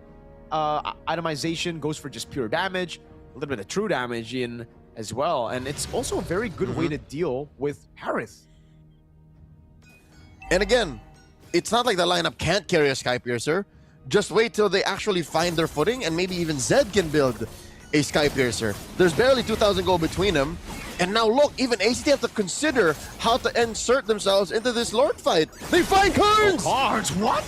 itemization, goes for just pure damage, a little bit of true damage in as well. And it's also a very good way to deal with Harith. And again, it's not like the lineup can't carry a Sky Piercer. Just wait till they actually find their footing, and maybe even Zed can build a Sky Piercer. There's barely 2,000 gold between them, And now look, even ACT have to consider how to insert themselves into this Lord fight. They find Cards! Oh, Cards, what?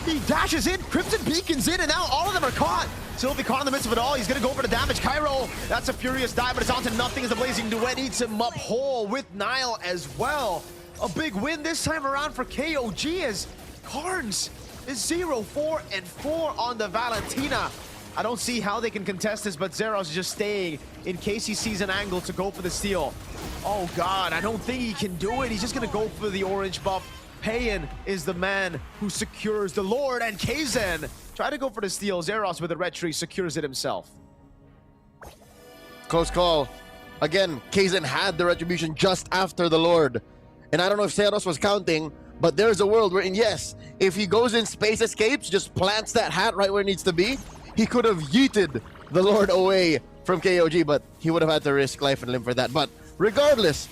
He dashes in, Crimson beacons in, and now all of them are caught. Sylvie caught in the midst of it all. He's gonna go for the damage. Cairo, that's a furious dive, but it's on to nothing as the Blazing Duet eats him up whole with Nile as well. A big win this time around for KOG as Carnes is 0-4-4 on the Valentina. I don't see how they can contest this, but Zeros is just staying in case he sees an angle to go for the steal. Oh God, I don't think he can do it. He's just gonna go for the orange buff. Payan is the man who secures the Lord, and Kaizen try to go for the steal. Zeros with the red tree secures it himself. Close call. Again, Kaizen had the retribution just after the Lord. And I don't know if Zeros was counting, but there's a world wherein, yes, if he goes in space escapes, just plants that hat right where it needs to be, he could have yeeted the Lord away from KOG, but he would have had to risk life and limb for that. But regardless,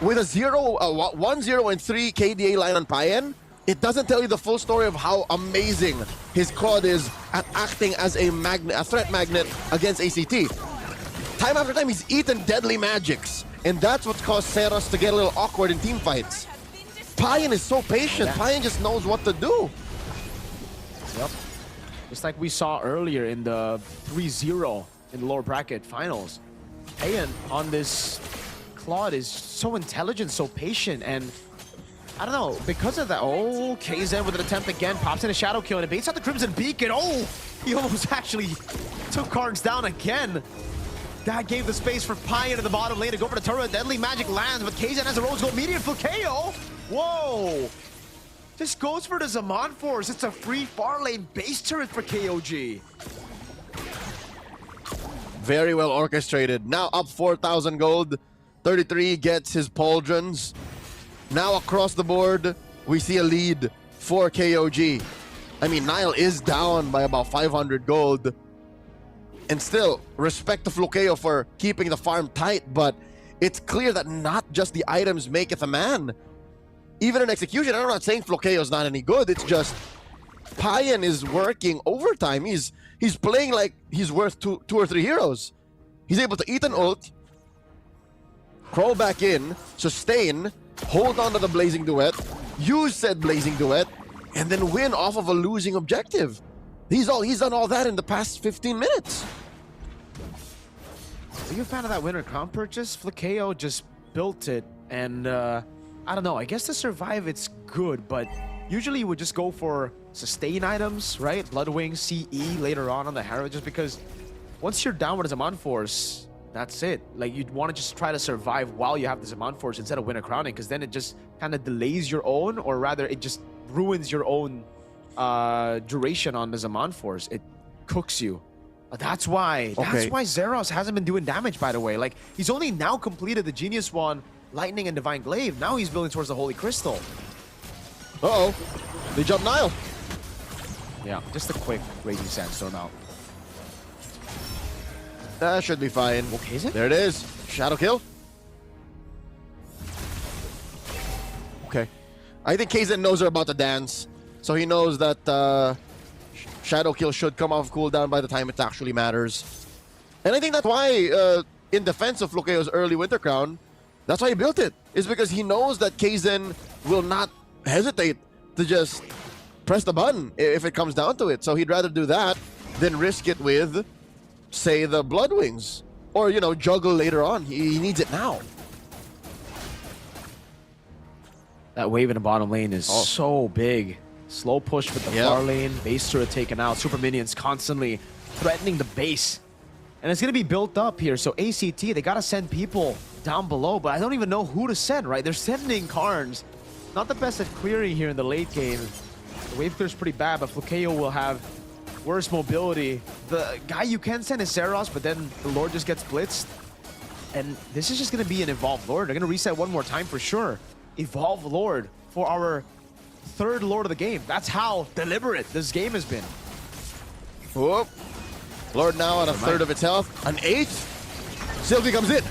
with a 1-0 and 3 KDA line on Payan, it doesn't tell you the full story of how amazing his squad is at acting as a threat magnet against ACT. Time after time, he's eaten deadly magics, and that's what's caused Zeros to get a little awkward in team fights. Payan is so patient. Payan just knows what to do. Yep. Just like we saw earlier in the 3-0 in the lower bracket finals. Payan on this Claude is so intelligent, so patient, and I don't know, because of that. Oh, KZ with an attempt again, pops in a shadow kill, and it baits out the Crimson Beacon. Oh, he almost actually took Carnes down again. That gave the space for Payan in the bottom lane to go for the turret. Deadly magic lands, but KZ has a rose gold immediate for KO. Whoa! This goes for the Zaman Force. It's a free far lane base turret for KOG. Very well orchestrated. Now up 4,000 gold. 33 gets his pauldrons. Now across the board, we see a lead for KOG. I mean, Nile is down by about 500 gold. And still, respect to Flukeo for keeping the farm tight, but it's clear that not just the items maketh a man. Even in execution, I'm not saying Flukeo is not any good, it's just Payan is working overtime. He's playing like he's worth two or three heroes. He's able to eat an ult, crawl back in, sustain, hold on to the Blazing Duet, use said Blazing Duet, and then win off of a losing objective. He's done all that in the past 15 minutes. Are you a fan of that Winter Crown purchase? Flukeo just built it, and I don't know, I guess to survive it's good, but usually you would just go for sustain items, right? Bloodwing, CE later on the Harrow, just because once you're down with a Zaman Force, that's it. Like, you'd want to just try to survive while you have the Zaman Force instead of Winter Crowning, because then it just kind of delays your own, or rather it just ruins your own duration on the Zaman Force. It cooks you. But that's why Zeros hasn't been doing damage, by the way. Like, he's only now completed the Genius Wand, Lightning, and Divine Glaive. Now he's building towards the Holy Crystal. Uh-oh. They jump Nile. Yeah, just a quick Raging Sandstorm out. That should be fine. Okay, is it? There it is. Shadow kill. Okay. I think Kaizen knows they're about to dance. So he knows that Shadow kill should come off cooldown by the time it actually matters. And I think that's why, in defense of Flukeo's early Winter Crown, that's why he built it. Is because he knows that Kaizen will not hesitate to just press the button if it comes down to it. So he'd rather do that than risk it with, say, the Bloodwings. Or, you know, juggle later on. He needs it now. That wave in the bottom lane is so big. Slow push with the far lane. Base turret taken out. Super minions constantly threatening the base. And it's going to be built up here. So ACT, they got to send people down below. But I don't even know who to send, right? They're sending Carnes. Not the best at clearing here in the late game. The wave clear is pretty bad, but Flukeo will have worse mobility. The guy you can send is Zeros, but then the Lord just gets blitzed. And this is just going to be an Evolved Lord. They're going to reset one more time for sure. Evolve Lord for our third Lord of the game. That's how deliberate this game has been. Whoop. Lord now at a third of its health. An eighth. Sylvie comes in.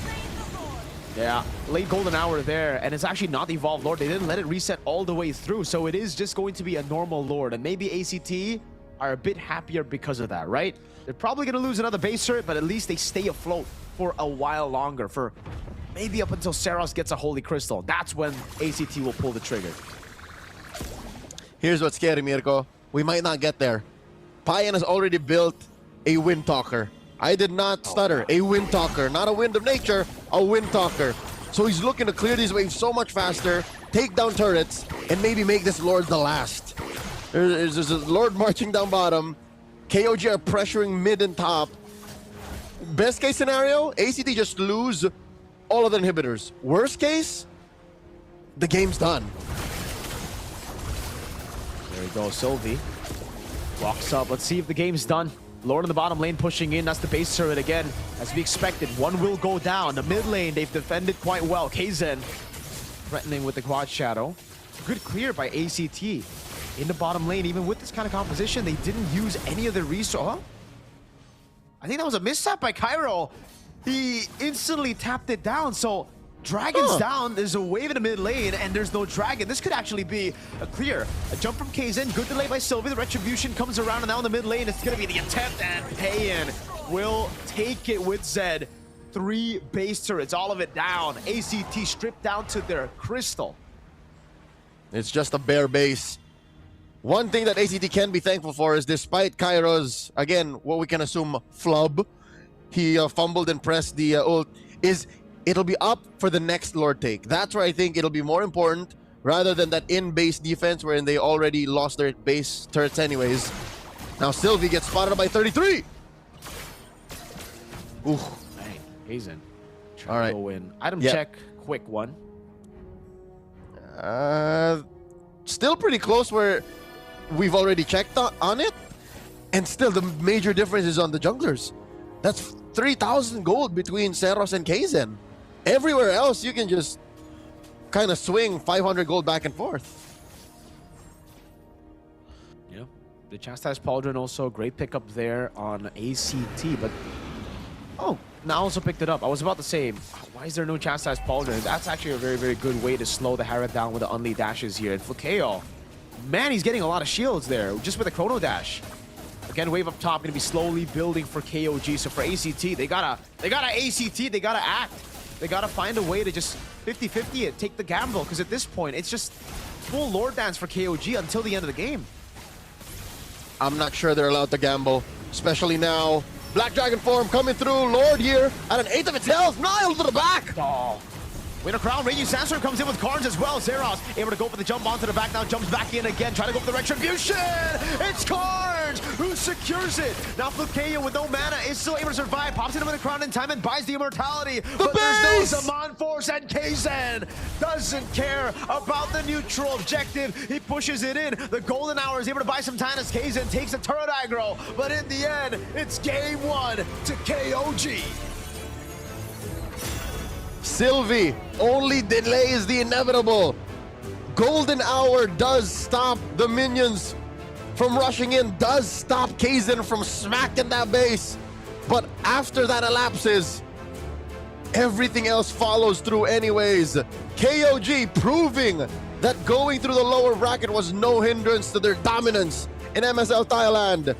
Yeah, late golden hour there, and it's actually not the Evolved Lord. They didn't let it reset all the way through, so it is just going to be a normal Lord. And maybe ACT are a bit happier because of that, right? They're probably going to lose another base turret, but at least they stay afloat. for a while longer, for maybe up until Seros gets a Holy Crystal. That's when ACT will pull the trigger. Here's what's scary, Mirko. We might not get there. Payan has already built a Wind Talker. I did not stutter. A Wind Talker. Not a Wind of Nature, a Wind Talker. So he's looking to clear these waves so much faster, take down turrets, and maybe make this Lord the last. There's a Lord marching down bottom. KOG are pressuring mid and top. Best case scenario, ACT just lose all of the inhibitors. Worst case, the game's done. There we go, Sylvie. Walks up, let's see if the game's done. Lord in the bottom lane pushing in, that's the base turret again. As we expected, one will go down. The mid lane, they've defended quite well. Kaizen threatening with the quad shadow. Good clear by ACT. In the bottom lane, even with this kind of composition, they didn't use any of the resource. I think that was a misstep by Cairo. He instantly tapped it down, so Dragon's down, there's a wave in the mid lane, and there's no Dragon. This could actually be a clear. A jump from Kaizen, good delay by Sylvie. The Retribution comes around, and now in the mid lane, it's going to be the attempt, and Payan will take it with Zed. 3 base turrets, all of it down. ACT stripped down to their crystal. It's just a bare base. One thing that ACT can be thankful for is despite Kairo's, again, what we can assume, flub, he fumbled and pressed the ult, is it'll be up for the next Lord take. That's where I think it'll be more important rather than that in-base defense wherein they already lost their base turrets anyways. Now Sylvie gets spotted by 33. Ooh. Dang, Kaizen. All right. To go in. Item check, quick one. Still pretty close where we've already checked on it. And still the major difference is on the junglers. That's 3,000 gold between Seros and Kaizen. Everywhere else, you can just kind of swing 500 gold back and forth. Yeah, the Chastised Pauldron also great pickup there on ACT, but oh, now also picked it up. I was about to say, why is there no Chastised Pauldron? That's actually a very, very good way to slow the Harrod down with the unlead dashes here. And Flukeo, man, he's getting a lot of shields there just with a Chrono Dash. Again, wave up top, gonna be slowly building for KOG. So for ACT, they gotta ACT, they gotta act. They gotta find a way to just 50-50 it, take the gamble, because at this point, it's just full Lord Dance for KOG until the end of the game. I'm not sure they're allowed to gamble, especially now. Black Dragon form coming through, Lord here at an 1/8 of its health, Nile to the back. Oh. Winter Crown, Raging Sandstorm comes in with Carnes as well. Zeros able to go for the jump onto the back, now jumps back in again, try to go for the Retribution. It's Carnes who secures it. Now Flukeo with no mana is still able to survive, pops into the crown in time and buys the immortality. But there's no Zaman Force, and Kaizen doesn't care about the neutral objective. He pushes it in. The Golden Hour is able to buy some time as Kaizen takes a turret aggro. But in the end, it's game 1 to KOG. Sylvie only delays the inevitable. Golden Hour does stop the minions from rushing in, does stop Kaizen from smacking that base. But after that elapses, everything else follows through anyways. KOG proving that going through the lower bracket was no hindrance to their dominance in MSL Thailand.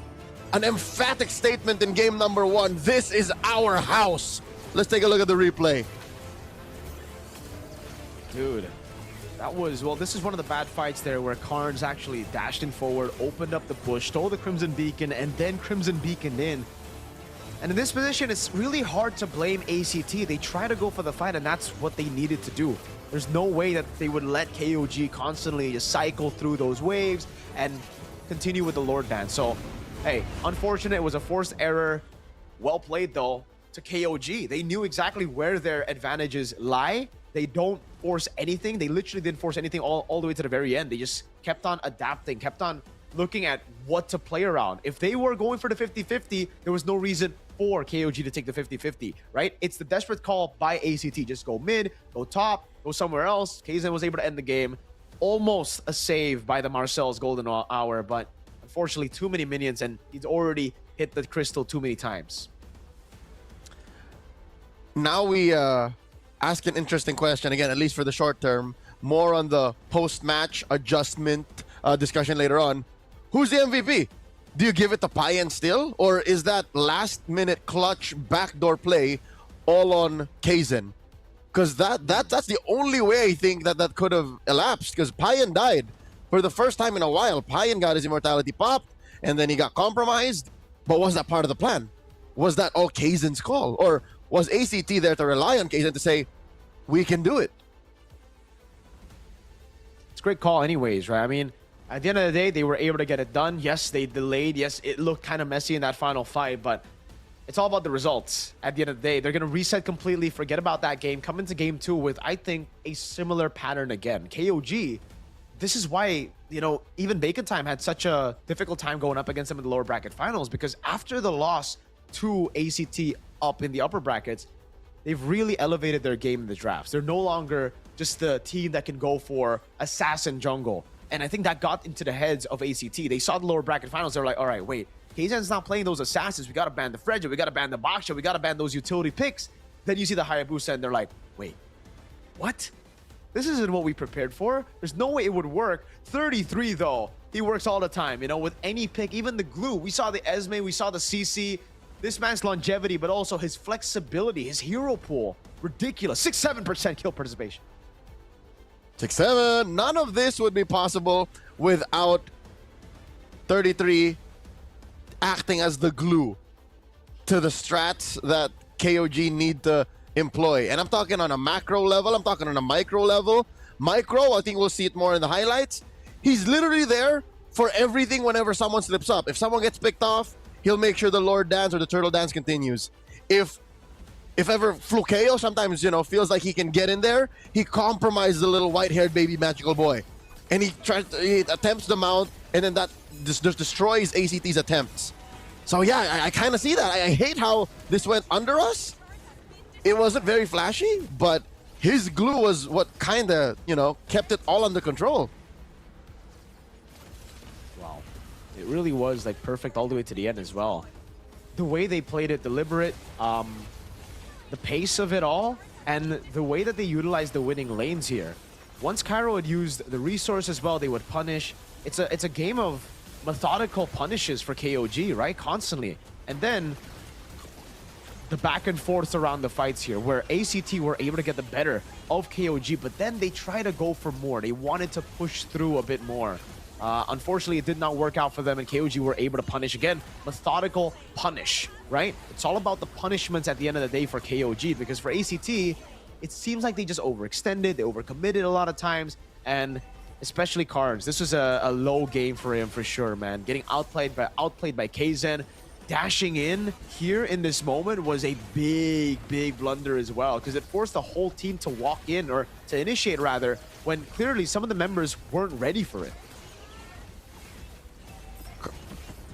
An emphatic statement in game number 1. This is our house. Let's take a look at the replay. Dude, that was, well, this is one of the bad fights there where Carnes actually dashed in forward, opened up the bush, stole the Crimson Beacon, and then Crimson Beaconed in. And in this position, it's really hard to blame ACT. They try to go for the fight, and that's what they needed to do. There's no way that they would let KOG constantly just cycle through those waves and continue with the Lord Dance. So, hey, unfortunate, it was a forced error. Well played, though, to KOG. They knew exactly where their advantages lie. They don't force anything. They literally didn't force anything all the way to the very end. They just kept on adapting, kept on looking at what to play around. If they were going for the 50-50, there was no reason for KOG to take the 50-50, right? It's the desperate call by ACT. Just go mid, go top, go somewhere else. Kaizen was able to end the game. Almost a save by the Marcel's Golden Hour, but unfortunately too many minions, and he's already hit the crystal too many times. Now we ask an interesting question, again, at least for the short term. More on the post-match adjustment discussion later on. Who's the MVP? Do you give it to Payan still? Or is that last-minute clutch backdoor play all on Kaizen. Because that's the only way I think that could have elapsed. Because Payan died for the first time in a while. Payan got his immortality popped, and then he got compromised. But was that part of the plan? Was that all Kaizen's call? Or was ACT there to rely on Kaizen to say, we can do it? It's a great call anyways, right? I mean, at the end of the day, they were able to get it done. Yes, they delayed. Yes, it looked kind of messy in that final fight, but it's all about the results. At the end of the day, they're going to reset completely, forget about that game, come into game 2 with, I think, a similar pattern again. KOG, this is why, you know, even Bacon Time had such a difficult time going up against them in the lower bracket finals, because after the loss to ACT up in the upper brackets, they've really elevated their game in the drafts. They're no longer just the team that can go for assassin jungle. And I think that got into the heads of ACT. They saw the lower bracket finals. They're like, all right, wait, Kaizen's not playing those assassins. We got to ban the Fredja. We got to ban the Baksha. We got to ban those utility picks. Then you see the Hayabusa and they're like, wait, what? This isn't what we prepared for. There's no way it would work. 33 though, he works all the time, you know, with any pick, even the glue. We saw the Esme, we saw the CC. This man's longevity, but also his flexibility, his hero pool. Ridiculous. 6-7% kill participation. 6-7. None of this would be possible without 33 acting as the glue to the strats that KOG need to employ. And I'm talking on a macro level. I'm talking on a micro level. Micro, I think we'll see it more in the highlights. He's literally there for everything whenever someone slips up. If someone gets picked off, he'll make sure the Lord Dance or the Turtle Dance continues. If ever Flukeo sometimes, you know, feels like he can get in there, he compromises the little white-haired baby magical boy. And he attempts the mount, and then that just destroys ACT's attempts. So yeah, I kind of see that. I hate how this went under us. It wasn't very flashy, but his glue was what kind of, you know, kept it all under control. Wow. It really was like perfect all the way to the end as well. The way they played it, deliberate, the pace of it all, and the way that they utilized the winning lanes here. Once Cairo had used the resource as well, they would punish. It's a game of methodical punishes for KOG, right? Constantly. And then the back and forth around the fights here, where ACT were able to get the better of KOG, but then they try to go for more. They wanted to push through a bit more. Unfortunately, it did not work out for them, and KOG were able to punish again. Methodical punish, right? It's all about the punishments at the end of the day for KOG, because for ACT, it seems like they just overextended, they overcommitted a lot of times, and especially Cards. This was a low game for him for sure, man. Getting outplayed by Kaizen. Dashing in here in this moment was a big blunder as well, because it forced the whole team to walk in, or to initiate rather, when clearly some of the members weren't ready for it.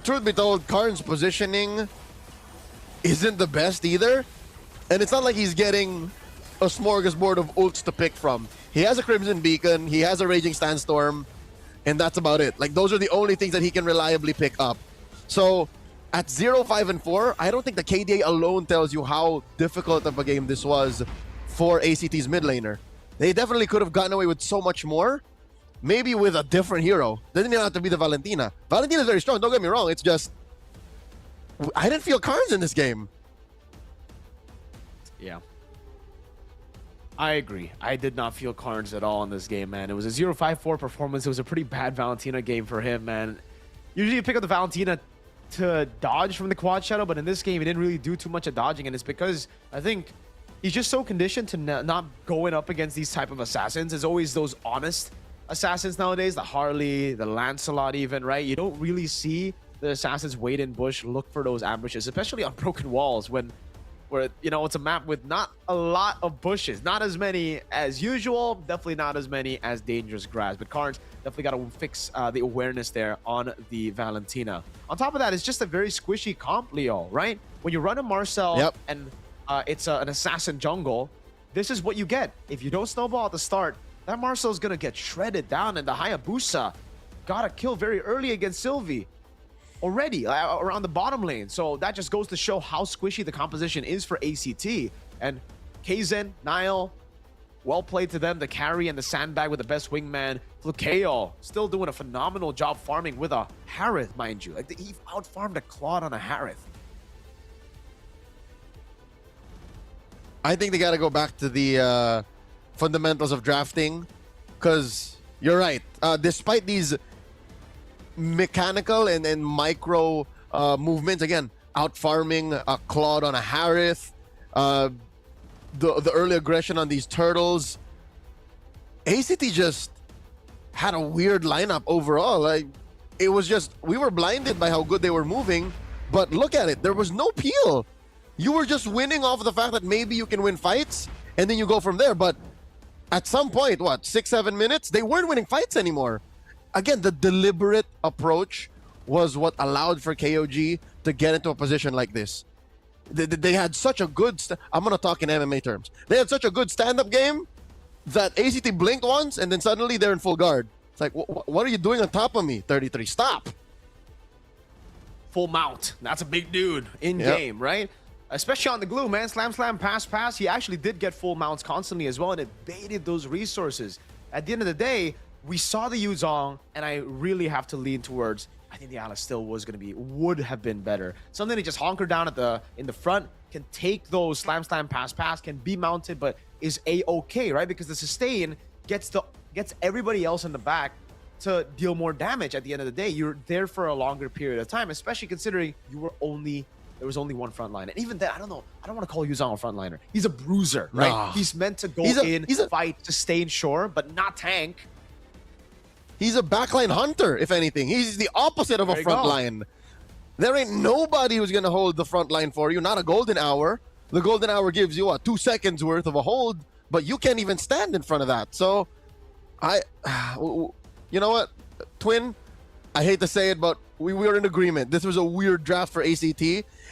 Truth be told, Karn's positioning isn't the best either. And it's not like he's getting a smorgasbord of ults to pick from. He has a Crimson Beacon, he has a Raging Sandstorm, and that's about it. Like, those are the only things that he can reliably pick up. So at 0-5-4, I don't think the KDA alone tells you how difficult of a game this was for ACT's mid laner. They definitely could have gotten away with so much more, maybe with a different hero. Doesn't even have to be the Valentina. Valentina's very strong, don't get me wrong. It's just, I didn't feel Karns in this game. Yeah. I agree. I did not feel Karns at all in this game, man. It was a 0-5-4 performance. It was a pretty bad Valentina game for him, man. Usually you pick up the Valentina to dodge from the quad shadow, but in this game he didn't really do too much of dodging, and it's because I think he's just so conditioned to not going up against these type of assassins. There's always those honest assassins nowadays, the Harley, the Lancelot even, right? You don't really see the assassins wait in bush, look for those ambushes, especially on broken walls where, you know, it's a map with not a lot of bushes, not as many as usual, definitely not as many as dangerous grass, but Karns definitely got to fix the awareness there on the Valentina. On top of that, it's just a very squishy comp, Leo, right? When you run a Marcel and it's an assassin jungle, this is what you get. If you don't snowball at the start, that Marcel is going to get shredded down, and the Hayabusa got a kill very early against Sylvie already around the bottom lane. So that just goes to show how squishy the composition is for ACT. And Kaizen, Niall, well played to them, the carry and the sandbag with the best wingman. Flukeo still doing a phenomenal job farming with a Harith, mind you. Like, he out-farmed a Claude on a Harith. I think they got to go back to the fundamentals of drafting, because you're right. Despite these mechanical and micro movements, again, out farming a Claude on a Harith, the early aggression on these turtles, ACT just had a weird lineup overall. Like, it was just, we were blinded by how good they were moving, but look at it, there was no peel. You were just winning off of the fact that maybe you can win fights, and then you go from there. But at some point, 6-7 minutes, they weren't winning fights anymore. Again, the deliberate approach was what allowed for KOG to get into a position like this. They had such a good, I'm going to talk in MMA terms. They had such a good stand-up game that ACT blinked once, and then suddenly they're in full guard. It's like, what are you doing on top of me, 33? Stop. Full mount. That's a big dude in game, right? Especially on the glue, man. Slam, pass. He actually did get full mounts constantly as well, and it baited those resources. At the end of the day, we saw the Yuzong, and I really have to lean towards, I think the Alice still would have been better. Something to just honker down in the front, can take those slam, pass, can be mounted, but is A-okay, right? Because the sustain gets everybody else in the back to deal more damage at the end of the day. You're there for a longer period of time, especially considering there was only one frontline. And even then, I don't know, I don't want to call Yuzong a frontliner. He's a bruiser, right? Nah. He's meant to go fight, sustain, sure, but not tank. He's a backline hunter, if anything. He's the opposite of a front line. There ain't nobody who's going to hold the front line for you. Not a golden hour. The golden hour gives you, 2 seconds worth of a hold, but you can't even stand in front of that. So, you know what, Twin? I hate to say it, but we were in agreement. This was a weird draft for ACT,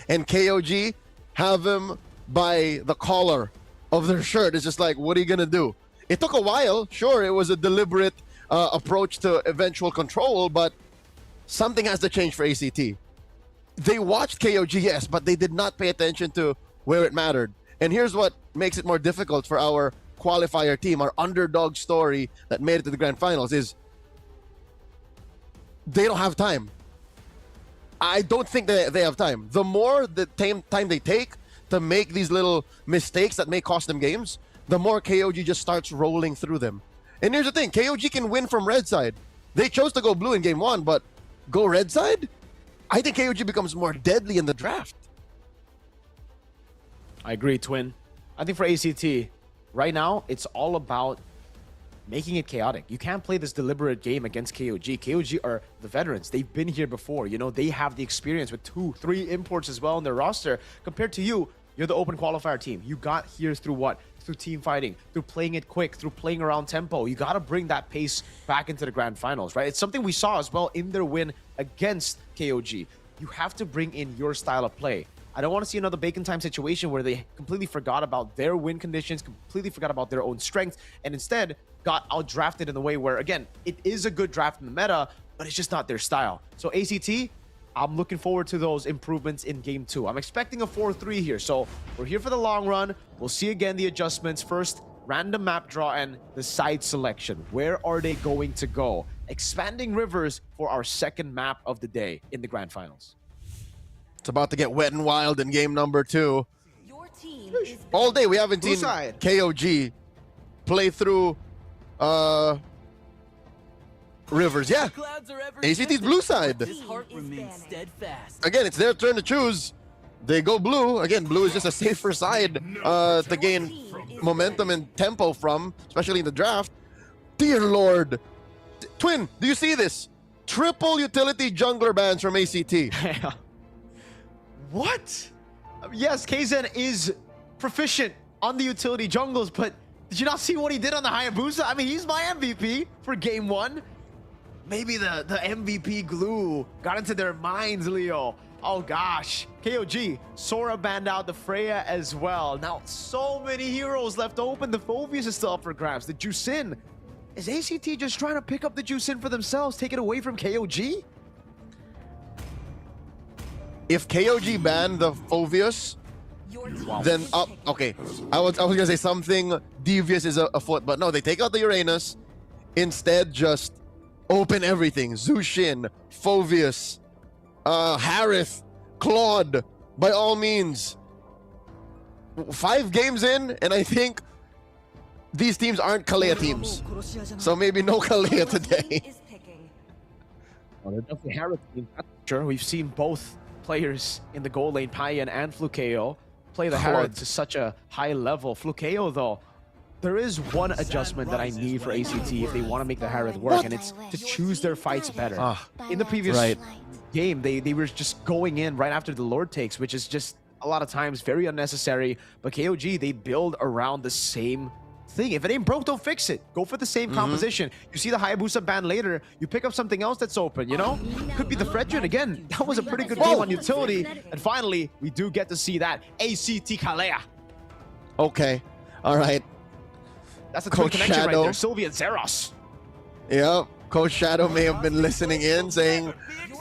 and KOG have him by the collar of their shirt. It's just like, what are you going to do? It took a while. Sure, it was a deliberate approach to eventual control, but something has to change for ACT. They watched KOG, yes, but they did not pay attention to where it mattered. And here's what makes it more difficult for our qualifier team, our underdog story that made it to the grand finals, is they don't have time. I don't think that they have time. The more the time they take to make these little mistakes that may cost them games, the more KOG just starts rolling through them. And here's the thing, KOG can win from red side. They chose to go blue in game 1, but go red side? I think KOG becomes more deadly in the draft. I agree, Twin. I think for ACT, right now, it's all about making it chaotic. You can't play this deliberate game against KOG. KOG are the veterans. They've been here before. You know, they have the experience with 2-3 imports as well in their roster. Compared to you, you're the open qualifier team. You got here through what? Through team fighting, through playing it quick, through playing around tempo. You got to bring that pace back into the grand finals, right? It's something we saw as well in their win against KOG. You have to bring in your style of play. I don't want to see another bacon time situation where they completely forgot about their win conditions, completely forgot about their own strength, and instead got outdrafted in the way where, again, it is a good draft in the meta, but it's just not their style. So ACT, I'm looking forward to those improvements in game 2. I'm expecting a 4-3 here, so we're here for the long run. We'll see again the adjustments. First, random map draw and the side selection. Where are they going to go? Expanding Rivers for our second map of the day in the grand finals. It's about to get wet and wild in game number 2. All day we haven't seen KOG play through Rivers. Yeah, ACT's blue side. Again, it's their turn to choose. They go blue. Again, blue is just a safer side to gain momentum and tempo from, especially in the draft. Dear Lord. Twin, do you see this? Triple utility jungler bans from ACT. What? Yes, KZen is proficient on the utility jungles, but did you not see what he did on the Hayabusa? I mean, he's my MVP for game 1. Maybe the MVP glue got into their minds, Leo. Oh gosh. KOG, Sora banned out the Freya as well. Now, so many heroes left open. The Phobius is still up for grabs. The Jusin. Is ACT just trying to pick up the Jusin for themselves, take it away from KOG? If KOG banned the Phobius, then okay. I was gonna say something devious is afoot, but no, they take out the Uranus. Instead, just open everything. Zushin, Phobius, Harith, Claude, by all means. 5 games in, and I think these teams aren't Kalea teams. So maybe no Kalea today. Well, they're definitely Harris team. Sure, we've seen both players in the goal lane, Payan and Flukeo, play the Harrod to such a high level. Flukeo, though, there is one adjustment that I need for ACT if they want to make the Harrod work, and it's to choose their fights better. In the previous game, they were just going in right after the Lord takes, which is just a lot of times very unnecessary. But KOG, they build around the same thing. If it ain't broke, don't fix it. Go for the same composition. You see the Hayabusa ban later, you pick up something else that's open, you know? Could be the Fredrin again. That was a pretty good game on utility. And finally, we do get to see that ACT Kalea. Okay. All right. That's a Coach connection right there. Sylvia and Zeros. Yep. Coach Shadow may have been listening in, saying,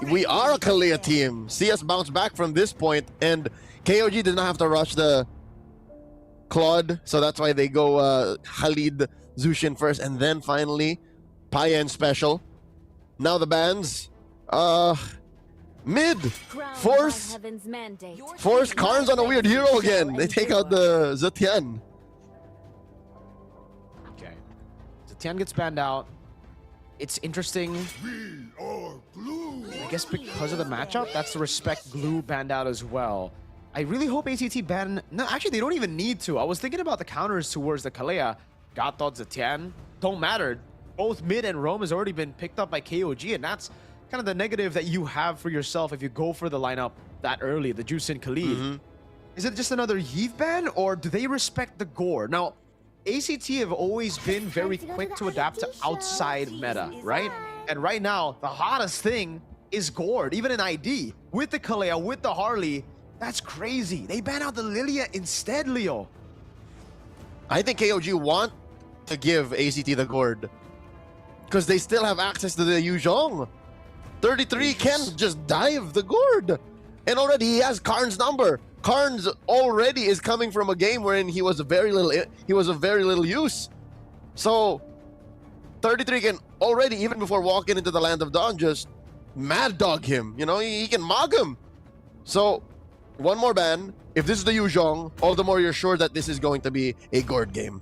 we are a Kalea team. See us bounce back from this point. And KOG did not have to rush the Claude, so that's why they go Khalid Zushin first, and then finally Payan special. Now the bans. Mid. Force Karn's on a weird hero again. They take out the Zetian. Okay. Zetian gets banned out. It's interesting. I guess because of the matchup, that's the Respect Glue banned out as well. I really hope ACT ban... No, actually, they don't even need to. I was thinking about the counters towards the Kalea. God thought Zetian. Don't matter. Both mid and roam has already been picked up by KOG, and that's kind of the negative that you have for yourself if you go for the lineup that early, the Juice and Khalid. Is it just another Yves ban, or do they respect the gore? Now, ACT have always been very quick to adapt to outside meta, right? And right now, the hottest thing is Gourd, even in ID. With the Kalea, with the Harley, that's crazy. They ban out the Lilia instead, Leo. I think KOG want to give ACT the Gourd because they still have access to the Yuzhong. 33 can just dive the Gourd. And already he has Karn's number. Karn's already is coming from a game wherein he was a very little use. So 33 can already, even before walking into the Land of Dawn, just mad dog him. You know, he can mog him. So one more ban. If this is the Yuzhong, all the more you're sure that this is going to be a Gourd game.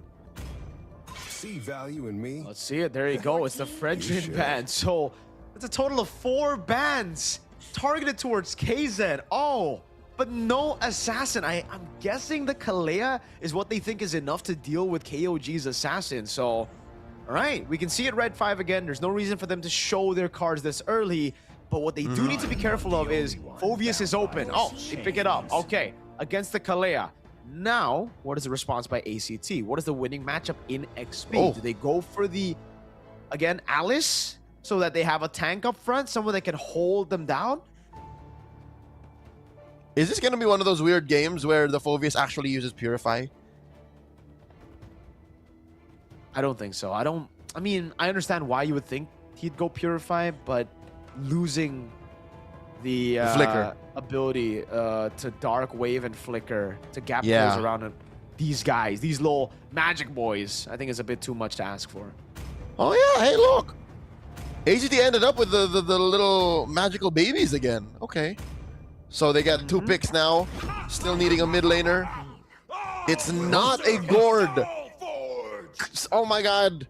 See value in me? Let's see it. There you go. It's the Fredrin ban. So it's a total of 4 bans targeted towards KZ. Oh, but no assassin. I'm guessing the Kalea is what they think is enough to deal with KOG's assassin. So, all right, we can see it red 5 again. There's no reason for them to show their cards this early. But what they do need to be careful of is Phoveus is open. Oh, they pick it up. Okay, against the Kalea. Now, what is the response by ACT? What is the winning matchup in XP? Do they go for the, again, Alice? So that they have a tank up front, someone that can hold them down? Is this going to be one of those weird games where the Phoveus actually uses Purify? I don't think so. I mean, I understand why you would think he'd go Purify, but losing the Flicker ability to Dark Wave and Flicker to gap those around him. These guys, these little magic boys, I think is a bit too much to ask for. Oh yeah, hey look! ACT ended up with the little magical babies again. Okay. So they got 2 picks now. Still needing a mid laner. It's not a Gourd. Oh my god.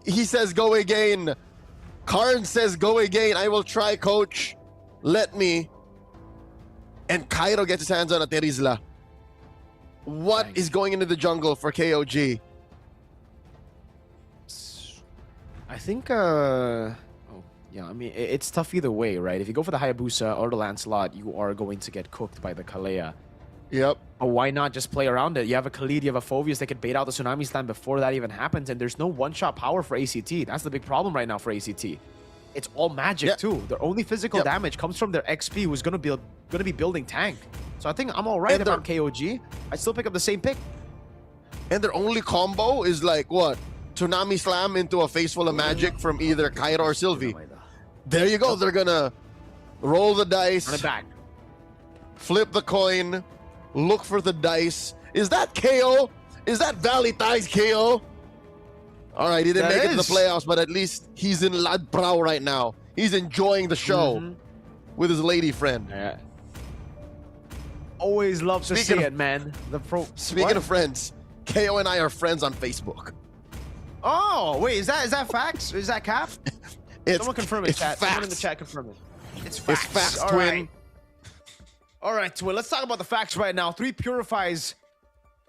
He says go again. Karn says go again. I will try, coach. Let me. And Cairo gets his hands on a Terizla. What is going into the jungle for KOG? I think, yeah, I mean, it's tough either way, right? If you go for the Hayabusa or the Lancelot, you are going to get cooked by the Kalea. Yep. But why not just play around it? You have a Khalid, you have a Phoveus that can bait out the Tsunami Slam before that even happens, and there's no one-shot power for ACT. That's the big problem right now for ACT. It's all magic too. Their only physical damage comes from their XP, who's gonna be building tank. So I think I'm all right if I'm KOG. I still pick up the same pick. And their only combo is like what? Tsunami Slam into a face full of magic from either Cairo or Sylvie. There you go. They're gonna roll the dice. Run it back. Flip the coin. Look for the dice. Is that KO? Is that Valley Ties KO? All right, he didn't make it to the playoffs, but at least he's in Lad Prao right now. He's enjoying the show with his lady friend. always love to see it, man. Speaking of friends, KO and I are friends on Facebook. Oh, wait, is that facts? Is that cap? Someone confirm it, it's chat. Someone in the facts. chat confirm it. It's facts. It's facts, All twin. right. All right, twin. Let's talk about the facts right now. 3 purifies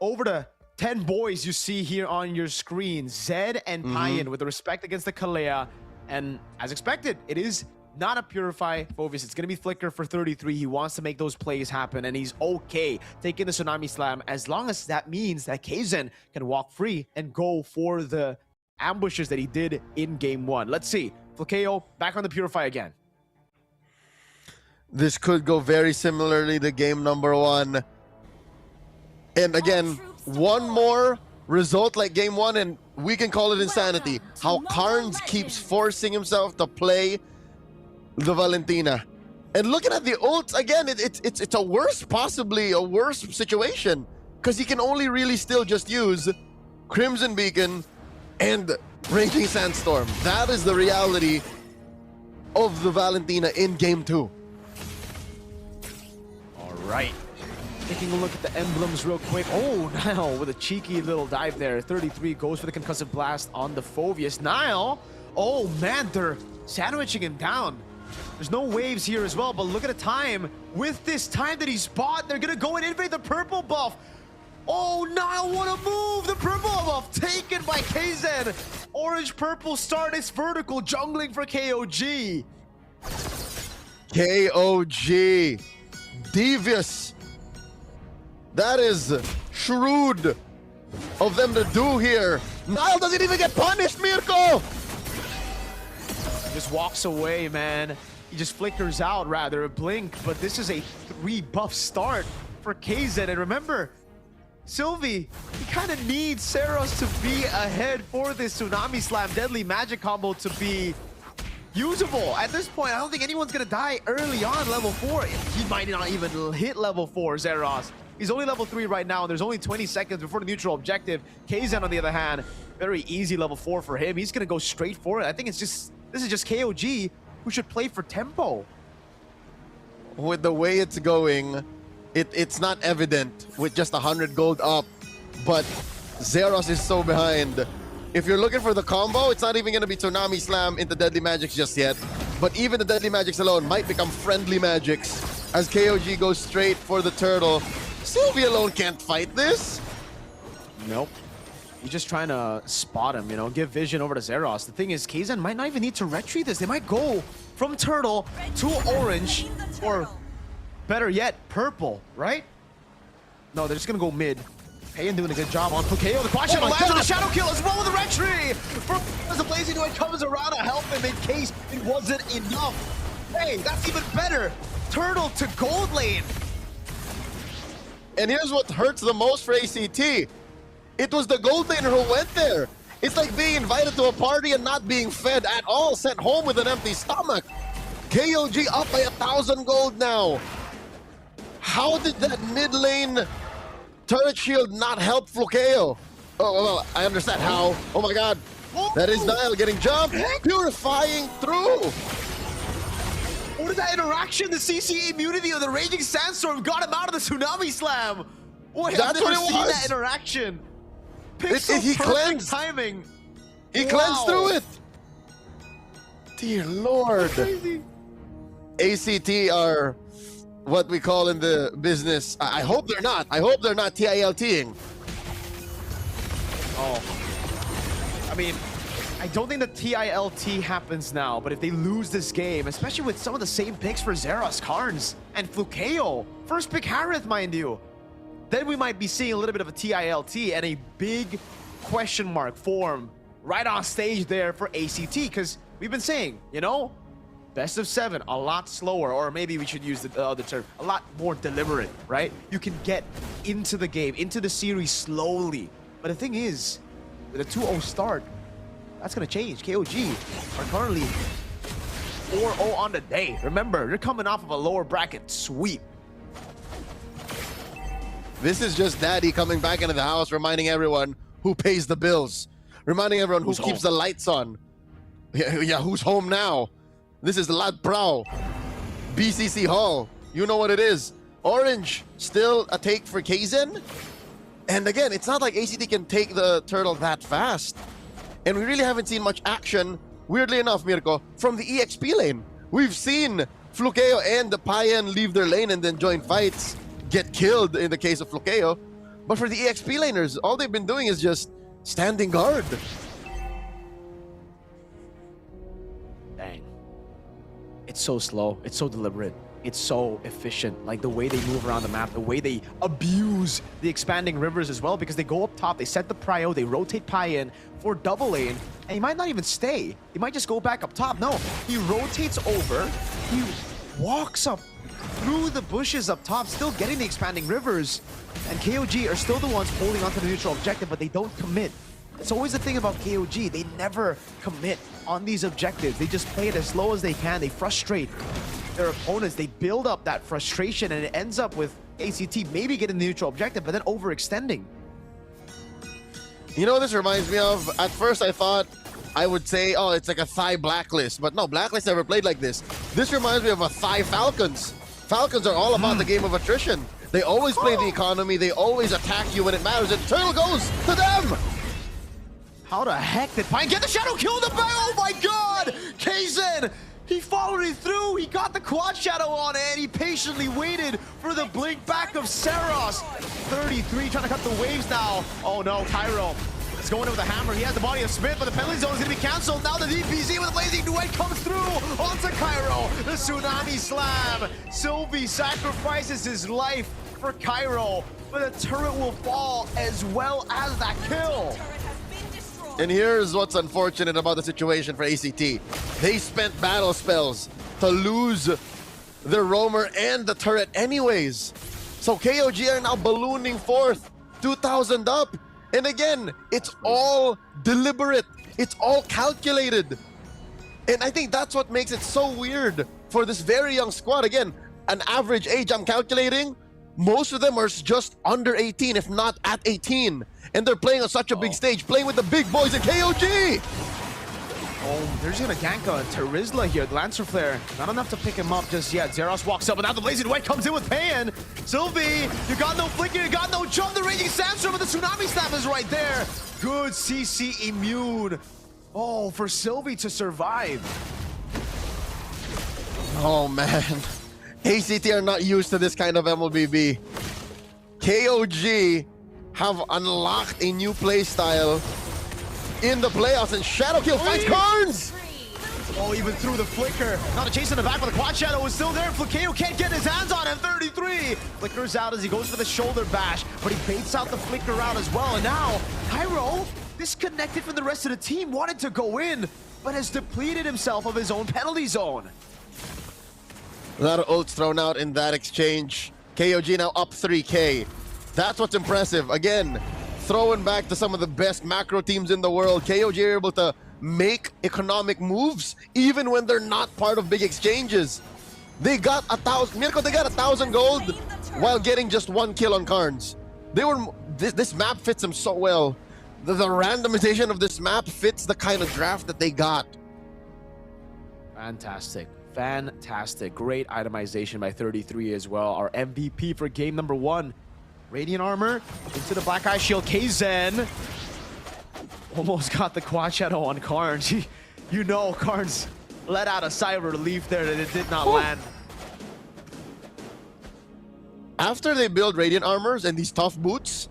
over the 10 boys you see here on your screen. Zed and Payan with the respect against the Kalea. And as expected, it is not a Purify Phoveus. It's going to be Flicker for 33. He wants to make those plays happen, and he's okay taking the Tsunami Slam as long as that means that Kaizen can walk free and go for the ambushes that he did in Game 1. Let's see. Flakeo back on the Purify again. This could go very similarly to game number 1. And again, one more result like game 1, and we can call it insanity. How Carnes keeps forcing himself to play the Valentina. And looking at the ults, again, it's a worse, possibly a worse situation, because he can only really still just use Crimson Beacon and Raging Sandstorm. That is the reality of the Valentina in game 2. All right. Taking a look at the emblems real quick. Oh, Nile with a cheeky little dive there. 33 goes for the concussive blast on the Phoveus. Nile, oh man, they're sandwiching him down. There's no waves here as well, but look at the time. With this time that he's bought, they're gonna go and invade the purple buff. Oh, Nile, what a move! The purple buff taken by KZ. Orange-purple start is vertical, jungling for KOG. KOG. Devious. That is shrewd of them to do here. Nile doesn't even get punished, Mirko! Just walks away, man. He just flickers out, rather, a blink, but this is a 3-buff start for KZ. And remember, Sylvie, he kind of needs Seros to be ahead for this Tsunami Slam Deadly Magic combo to be usable. At this point, I don't think anyone's gonna die early on level 4. He might not even hit level 4, Zeros. He's only level 3 right now, and there's only 20 seconds before the neutral objective. Kaizen, on the other hand, very easy level 4 for him. He's gonna go straight for it. I think this is just KOG who should play for tempo. With the way it's going, it's not evident with just 100 gold up, but Zeros is so behind. If you're looking for the combo, it's not even going to be Tsunami Slam into Deadly Magics just yet. But even the Deadly Magics alone might become Friendly Magics as KOG goes straight for the turtle. Sylvie alone can't fight this. Nope. He's just trying to spot him, you know, give vision over to Zeros. The thing is, Kaizen might not even need to retreat this. They might go from turtle to orange, or better yet, purple, right? No, they're just going to go mid. Payan doing a good job on Flakeo. The question lands on the shadow kill as well with the retry. As the Blazing Knight comes around to help him in case it wasn't enough. Hey, that's even better. Turtle to gold lane. And here's what hurts the most for ACT. It was the gold laner who went there. It's like being invited to a party and not being fed at all, sent home with an empty stomach. KOG up by 1,000 gold now. How did that mid lane turret shield not help Flakeo? Oh, well, I understand how. Oh my god. That is Nile getting jumped. Purifying through. What is that interaction? The CC immunity of the Raging Sandstorm got him out of the Tsunami Slam. Wait, That's I've what never it seen was. that interaction. Pixel He perfect cleansed. timing. He cleansed through it. Dear Lord. ACT are what we call in the business. I hope they're not. I hope they're not TILTing. Oh. I mean, I don't think the TILT happens now, but if they lose this game, especially with some of the same picks for Zeros, Carnes, and Flukeo, first pick Harith, mind you, then we might be seeing a little bit of a TILT and a big question mark form right on stage there for ACT, because we've been saying, you know, best of 7, a lot slower, or maybe we should use the other term, a lot more deliberate, right? You can get into the game, into the series slowly. But the thing is, with a 2-0 start, that's going to change. KOG are currently 4-0 on the day. Remember, they're coming off of a lower bracket sweep. This is just Daddy coming back into the house, reminding everyone who pays the bills. Reminding everyone who keeps the lights on. Yeah, who's home now? This is Lat Prao, BCC Hall. You know what it is. Orange, still a take for Kaizen. And again, it's not like ACT can take the turtle that fast. And we really haven't seen much action, weirdly enough, Mirko, from the EXP lane. We've seen Flukeo and the Payan leave their lane and then join fights, get killed in the case of Flukeo. But for the EXP laners, all they've been doing is just standing guard. Dang. It's so slow. It's so deliberate. It's so efficient. Like the way they move around the map, the way they abuse the expanding rivers as well, because they go up top, they set the prio, they rotate Payan for double lane, and he might not even stay. He might just go back up top. No, he rotates over, he walks up through the bushes up top, still getting the expanding rivers, and KOG are still the ones holding onto the neutral objective, but they don't commit. It's always the thing about KOG. They never commit on these objectives. They just play it as slow as they can. They frustrate their opponents. They build up that frustration, and it ends up with ACT maybe getting the neutral objective, but then overextending. You know what this reminds me of? At first I thought I would say, oh, it's like a Thai Blacklist. But no, Blacklist never played like this. This reminds me of a Thai Falcons. Falcons are all about the game of attrition. They always play the economy. They always attack you when it matters. And Turtle goes to them! How the heck did Pine get the shadow kill in the back? Oh my god! Kaizen! He followed it through. He got the quad shadow on it, and he patiently waited for the blink back of Saros. 33 trying to cut the waves now. Oh no, Cairo is going in with a hammer. He has the body of Smith, but the penalty zone is going to be canceled. Now the DPZ with Blazing Duet comes through onto Cairo. The Tsunami Slam. Sylvie sacrifices his life for Cairo, but the turret will fall as well as that kill. And here's what's unfortunate about the situation for ACT. They spent battle spells to lose their roamer and the turret anyways. So KOG are now ballooning forth, 2,000 up. And again, it's all deliberate. It's all calculated. And I think that's what makes it so weird for this very young squad. Again, an average age I'm calculating, most of them are just under 18, if not at 18. And they're playing on such a big stage, playing with the big boys in KOG. Oh, they're just gonna gank on Terizla here. The Lancer Flare, not enough to pick him up just yet. Zeros walks up, and now the Blazing White comes in with Payan. Sylvie, you got no flicker, you got no jump. The Raging Sandstorm, but the Tsunami Snap is right there. Good CC immune. Oh, for Sylvie to survive. Oh man, ACT are not used to this kind of MLBB. KOG have unlocked a new playstyle in the playoffs, and Shadowkill finds Carnes! Oh, even through the flicker. Not a chase in the back, but the quad shadow is still there. Flukeo can't get his hands on him. 33 flickers out as he goes for the shoulder bash, but he baits out the flicker out as well. And now, Cairo, disconnected from the rest of the team, wanted to go in, but has depleted himself of his own penalty zone. A lot of ults thrown out in that exchange. KOG now up 3K. That's what's impressive. Again, throwing back to some of the best macro teams in the world. KOG are able to make economic moves even when they're not part of big exchanges. They got 1,000, Mirko, they got 1,000 gold while getting just 1 kill on Carnes. They were, this map fits them so well. The randomization of this map fits the kind of draft that they got. Fantastic. Fantastic. Great itemization by 33 as well. Our MVP for game number 1. Radiant Armor into the Black Eye Shield. Kaizen almost got the quad shadow on Carnes. You know Carnes let out a sigh of relief there that it did not land. After they build Radiant Armors and these tough boots,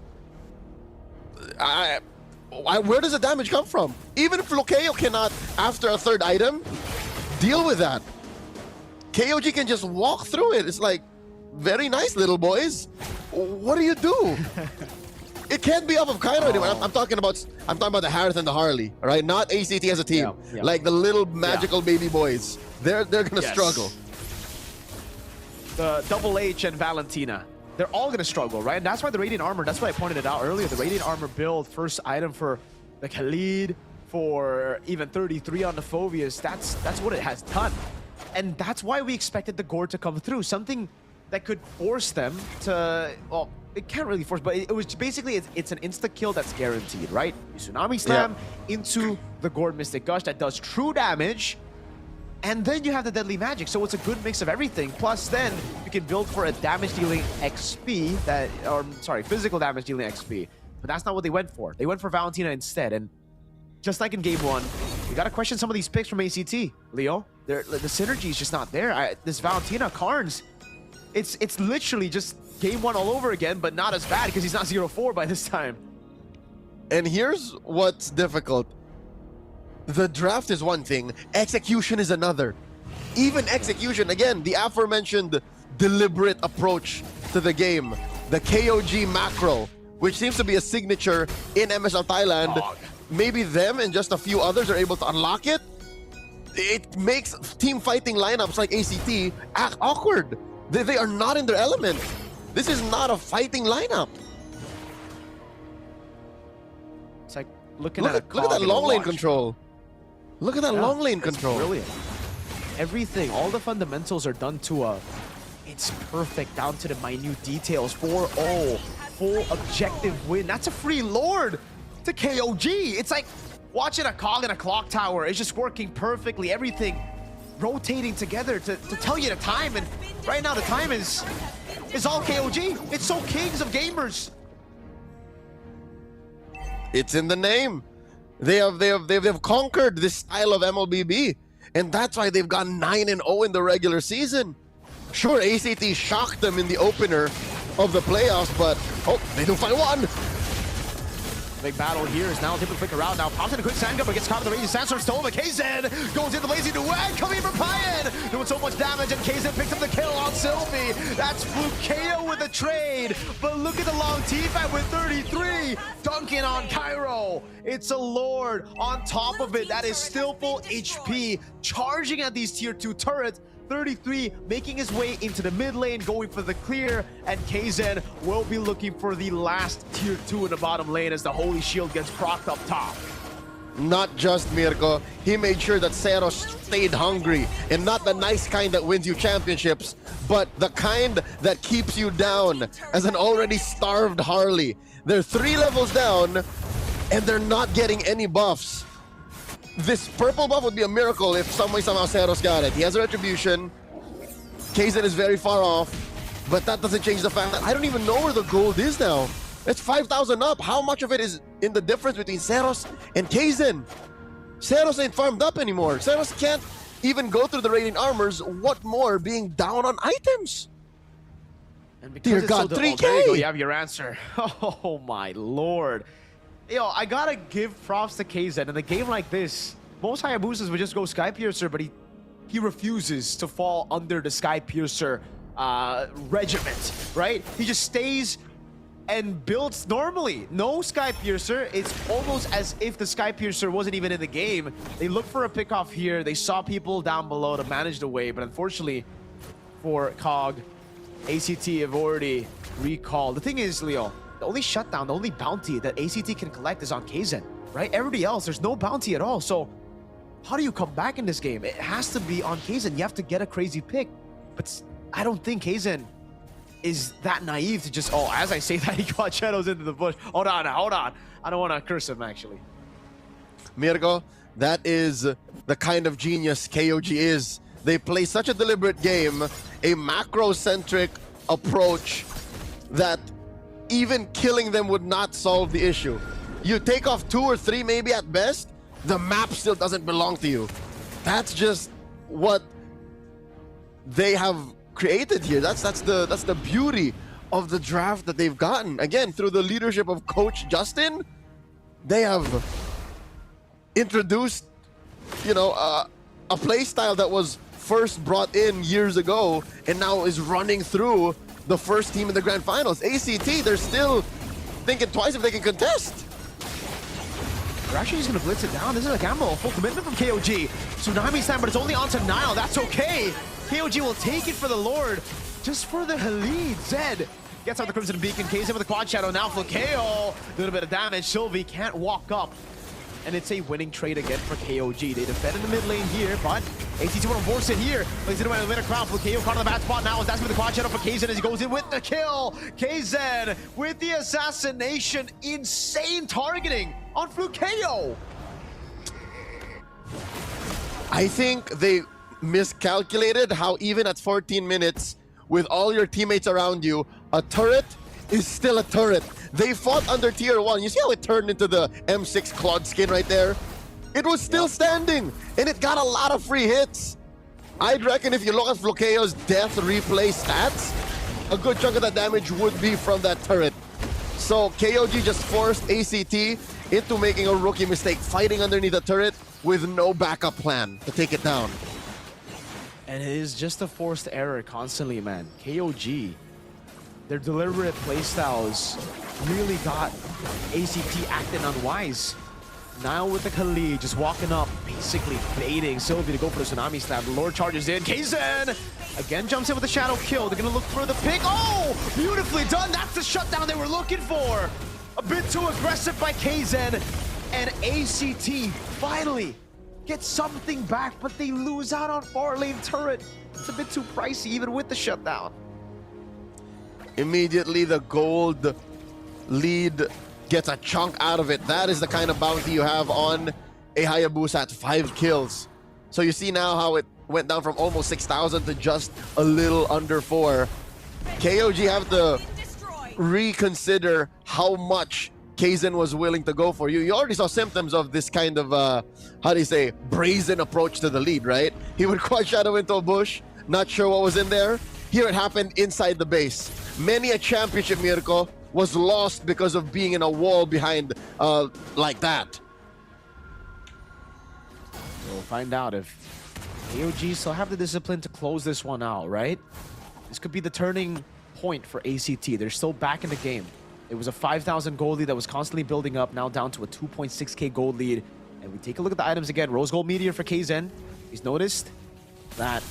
where does the damage come from? Even if Flukeo cannot, after a third item, deal with that. KOG can just walk through it. It's like, very nice, little boys. What do you do? It can't be off of Cairo anymore. I'm talking about the Harith and the Harley, all right? Not ACT as a team. Yeah. Like the little magical baby boys. They're gonna struggle. The Double H and Valentina, they're all gonna struggle, right? And that's why the Radiant Armor, that's why I pointed it out earlier. The Radiant Armor build, first item for the Khalid, for even 33 on the Phobias. That's what it has done. And that's why we expected the Gore to come through. Something that could force them to, well, it can't really force, but it was basically, it's an insta-kill that's guaranteed, right? You Tsunami Slam into the Gourd Mystic Gush that does true damage, and then you have the deadly magic, so it's a good mix of everything. Plus then you can build for a damage dealing XP physical damage dealing XP. But that's not what they went for. They went for Valentina instead, and just like in game 1, you gotta question some of these picks from ACT, Leo. The synergy is just not there. This Valentina Carnes, it's literally just game 1 all over again, but not as bad because he's not 0-4 by this time. And here's what's difficult. The draft is one thing, execution is another. Even execution, again, the aforementioned deliberate approach to the game, the KOG macro, which seems to be a signature in MSL Thailand. Maybe them and just a few others are able to unlock it. It makes team fighting lineups like ACT act awkward. They are not in their element. This is not a fighting lineup. It's like look at that long lane control. Look at that long lane control. Brilliant. Everything, all the fundamentals are done to it's perfect down to the minute details. 4-0, full objective win. That's a free lord to KOG. It's like watching a cog in a clock tower. It's just working perfectly. Everything rotating together to tell you the time. And right now the time is all KOG. It's so kings of gamers. It's in the name. They have conquered this style of MLBB, and that's why they've gone 9-0 in the regular season. Sure, ACT shocked them in the opener of the playoffs, but they do find one. Big battle here is now able to flick around. Now pops in a quick sand gun, but gets caught in the raging sandstorm. Stolen by KZ. Goes into Lazy Duet. Coming in from Payan. Doing so much damage, and KZ picks up the kill on Sylvie. That's Flukeo with the trade. But look at the long team fight with 33. Dunking on Cairo. It's a Lord on top of it. That is still full HP. Charging at these tier 2 turrets. 33 making his way into the mid lane, going for the clear, and KZ will be looking for the last tier 2 in the bottom lane as the Holy Shield gets procced up top. Not just Mirko, he made sure that Seros stayed hungry, and not the nice kind that wins you championships, but the kind that keeps you down as an already starved Harley. They're 3 levels down, and they're not getting any buffs. This purple buff would be a miracle if somehow Seros got it. He has a retribution. KZ is very far off, but that doesn't change the fact that I don't even know where the gold is now. It's 5,000 up. How much of it is in the difference between Seros and KZ? Seros ain't farmed up anymore. Seros can't even go through the radiant armors. What more being down on items? And because Dear it's God, so 3K! there you go, you have your answer. Oh my lord. Yo, I gotta give props to KZ. In a game like this, most Hayabusas would just go Sky Piercer, but he refuses to fall under the Sky Piercer regiment, right? He just stays and builds normally. No Sky Piercer. It's almost as if the Sky Piercer wasn't even in the game. They look for a pickoff here. They saw people down below to manage the wave, but unfortunately for COG, ACT have already recalled. The thing is, Leo, the only shutdown, the only bounty that ACT can collect is on KZ, right? Everybody else, there's no bounty at all. So how do you come back in this game? It has to be on KZ. You have to get a crazy pick. But I don't think KZ is that naive to just, as I say that, he got shadows into the bush. Hold on. I don't want to curse him, actually. Mirko, that is the kind of genius KOG is. They play such a deliberate game, a macro-centric approach that even killing them would not solve the issue. You take off 2 or 3 maybe at best, the map still doesn't belong to you. That's just what they have created here. That's the beauty of the draft that they've gotten. Again, through the leadership of Coach Justin, they have introduced, a play style that was first brought in years ago and now is running through the first team in the grand finals. ACT, they're still thinking twice if they can contest. They're actually just going to blitz it down. This is a gamble. Full commitment from KOG. Tsunami's time, but it's only onto Nile. That's okay. KOG will take it for the Lord. Just for the Halid. Zed gets out the Crimson Beacon. KZ with the quad shadow. Now Flukeo. A little bit of damage. Sylvie can't walk up. And it's a winning trade again for KOG. They defend in the mid lane here, but ACT want to force it here. Plays it away in the crowd. Flukeo caught on the bad spot now. That's with the quad shadow for KZ as he goes in with the kill. KZ with the assassination. Insane targeting on Flukeo. I think they miscalculated how even at 14 minutes, with all your teammates around you, a turret is still a turret. They fought under tier 1. You see how it turned into the M6 Claude skin right there? It was still standing, and it got a lot of free hits. I'd reckon if you look at Flokeo's death replay stats, a good chunk of that damage would be from that turret. So KOG just forced ACT into making a rookie mistake, fighting underneath a turret with no backup plan to take it down. And it is just a forced error constantly, man. KOG, their deliberate playstyles really got ACT acting unwise. Now with the Khalid just walking up, basically baiting Sylvie to go for the Tsunami Slam. The Lord charges in. Kaizen again jumps in with the Shadow Kill. They're going to look for the pick. Oh, beautifully done. That's the shutdown they were looking for. A bit too aggressive by Kaizen. And ACT finally gets something back, but they lose out on far lane turret. It's a bit too pricey even with the shutdown. Immediately the gold lead gets a chunk out of it. That is the kind of bounty you have on a Hayabusa at 5 kills. So you see now how it went down from almost 6,000 to just a little under 4. KOG have to reconsider how much Kaizen was willing to go for. You already saw symptoms of this kind of, how do you say, brazen approach to the lead, right? He would quad shadow into a bush, not sure what was in there. Here it happened inside the base. Many a championship, Mirko, was lost because of being in a wall behind like that. We'll find out if KOG still have the discipline to close this one out, right? This could be the turning point for ACT. They're still back in the game. It was a 5,000 gold lead that was constantly building up, now down to a 2.6k gold lead. And we take a look at the items again. Rose Gold Meteor for Kaizen. He's noticed that,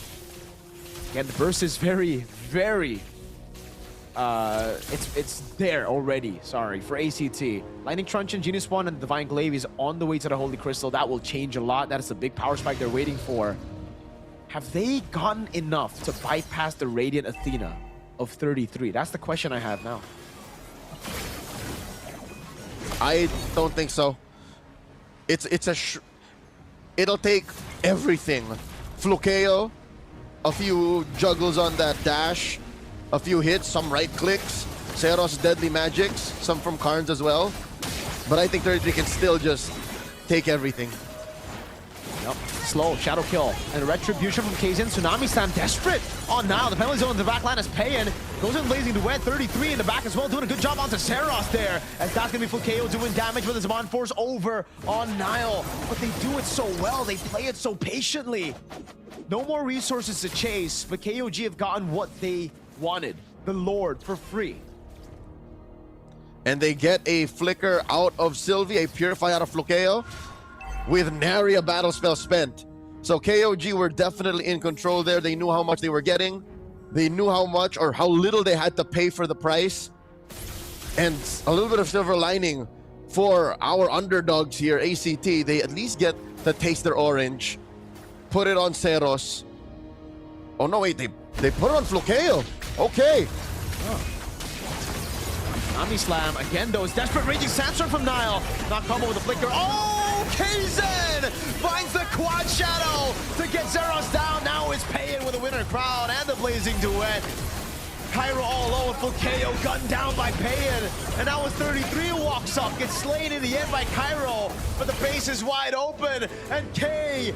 again, the burst is very, very it's there already, sorry, for ACT. Lightning Truncheon, Genius 1, and Divine Glaive is on the way to the Holy Crystal. That will change a lot. That is the big power spike they're waiting for. Have they gotten enough to bypass the Radiant Athena of 33? That's the question I have now. I don't think so. It'll take everything. Flukeo, a few juggles on that dash, a few hits, some right clicks, Seros deadly magics, some from Karns as well. But I think 33 can still just take everything. Yep. Slow, Shadow Kill, and Retribution from Kaizen. Tsunami Slam desperate on now. The penalty zone in the back line is paying. Goes in Blazing Duet, 33 in the back as well, doing a good job onto Seros there. As that's going to be Flukeo doing damage with his Zaman Force over on Nile. But they do it so well, they play it so patiently. No more resources to chase, but KOG have gotten what they wanted. The Lord for free. And they get a flicker out of Sylvie, a purify out of Flukeo, with nary a battle spell spent. So KOG were definitely in control there. They knew how much they were getting. They knew how much or how little they had to pay for the price. And a little bit of silver lining for our underdogs here, ACT. They at least get to taste their orange. Put it on Seros. Oh no, wait, they put it on Flukeo. Okay. Tsunami Slam again though. It's desperate Raging Sandstorm from Nile. Not combo with the flicker. Oh, Kaizen finds the quad shadow to get Zeros down. Now it's paying with a winner crowd and the Blazing Duet. Cairo all alone, Flukeo gunned down by Payan. And now it's 33 who walks up, gets slain in the end by Cairo. But the base is wide open. And KOG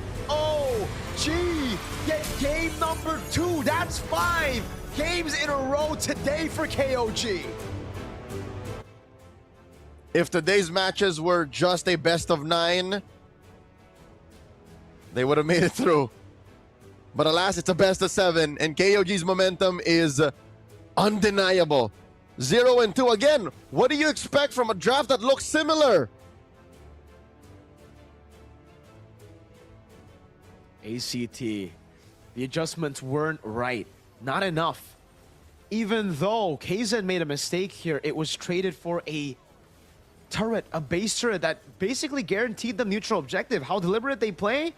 get game number 2. That's 5 games in a row today for KOG. If today's matches were just a best of 9, they would have made it through. But alas, it's a best of 7, and KOG's momentum is undeniable. 0-2 again. What do you expect from a draft that looks similar? ACT, the adjustments weren't right. Not enough. Even though Kaizen made a mistake here, it was traded for a turret, a base turret that basically guaranteed them neutral objective. How deliberate they play,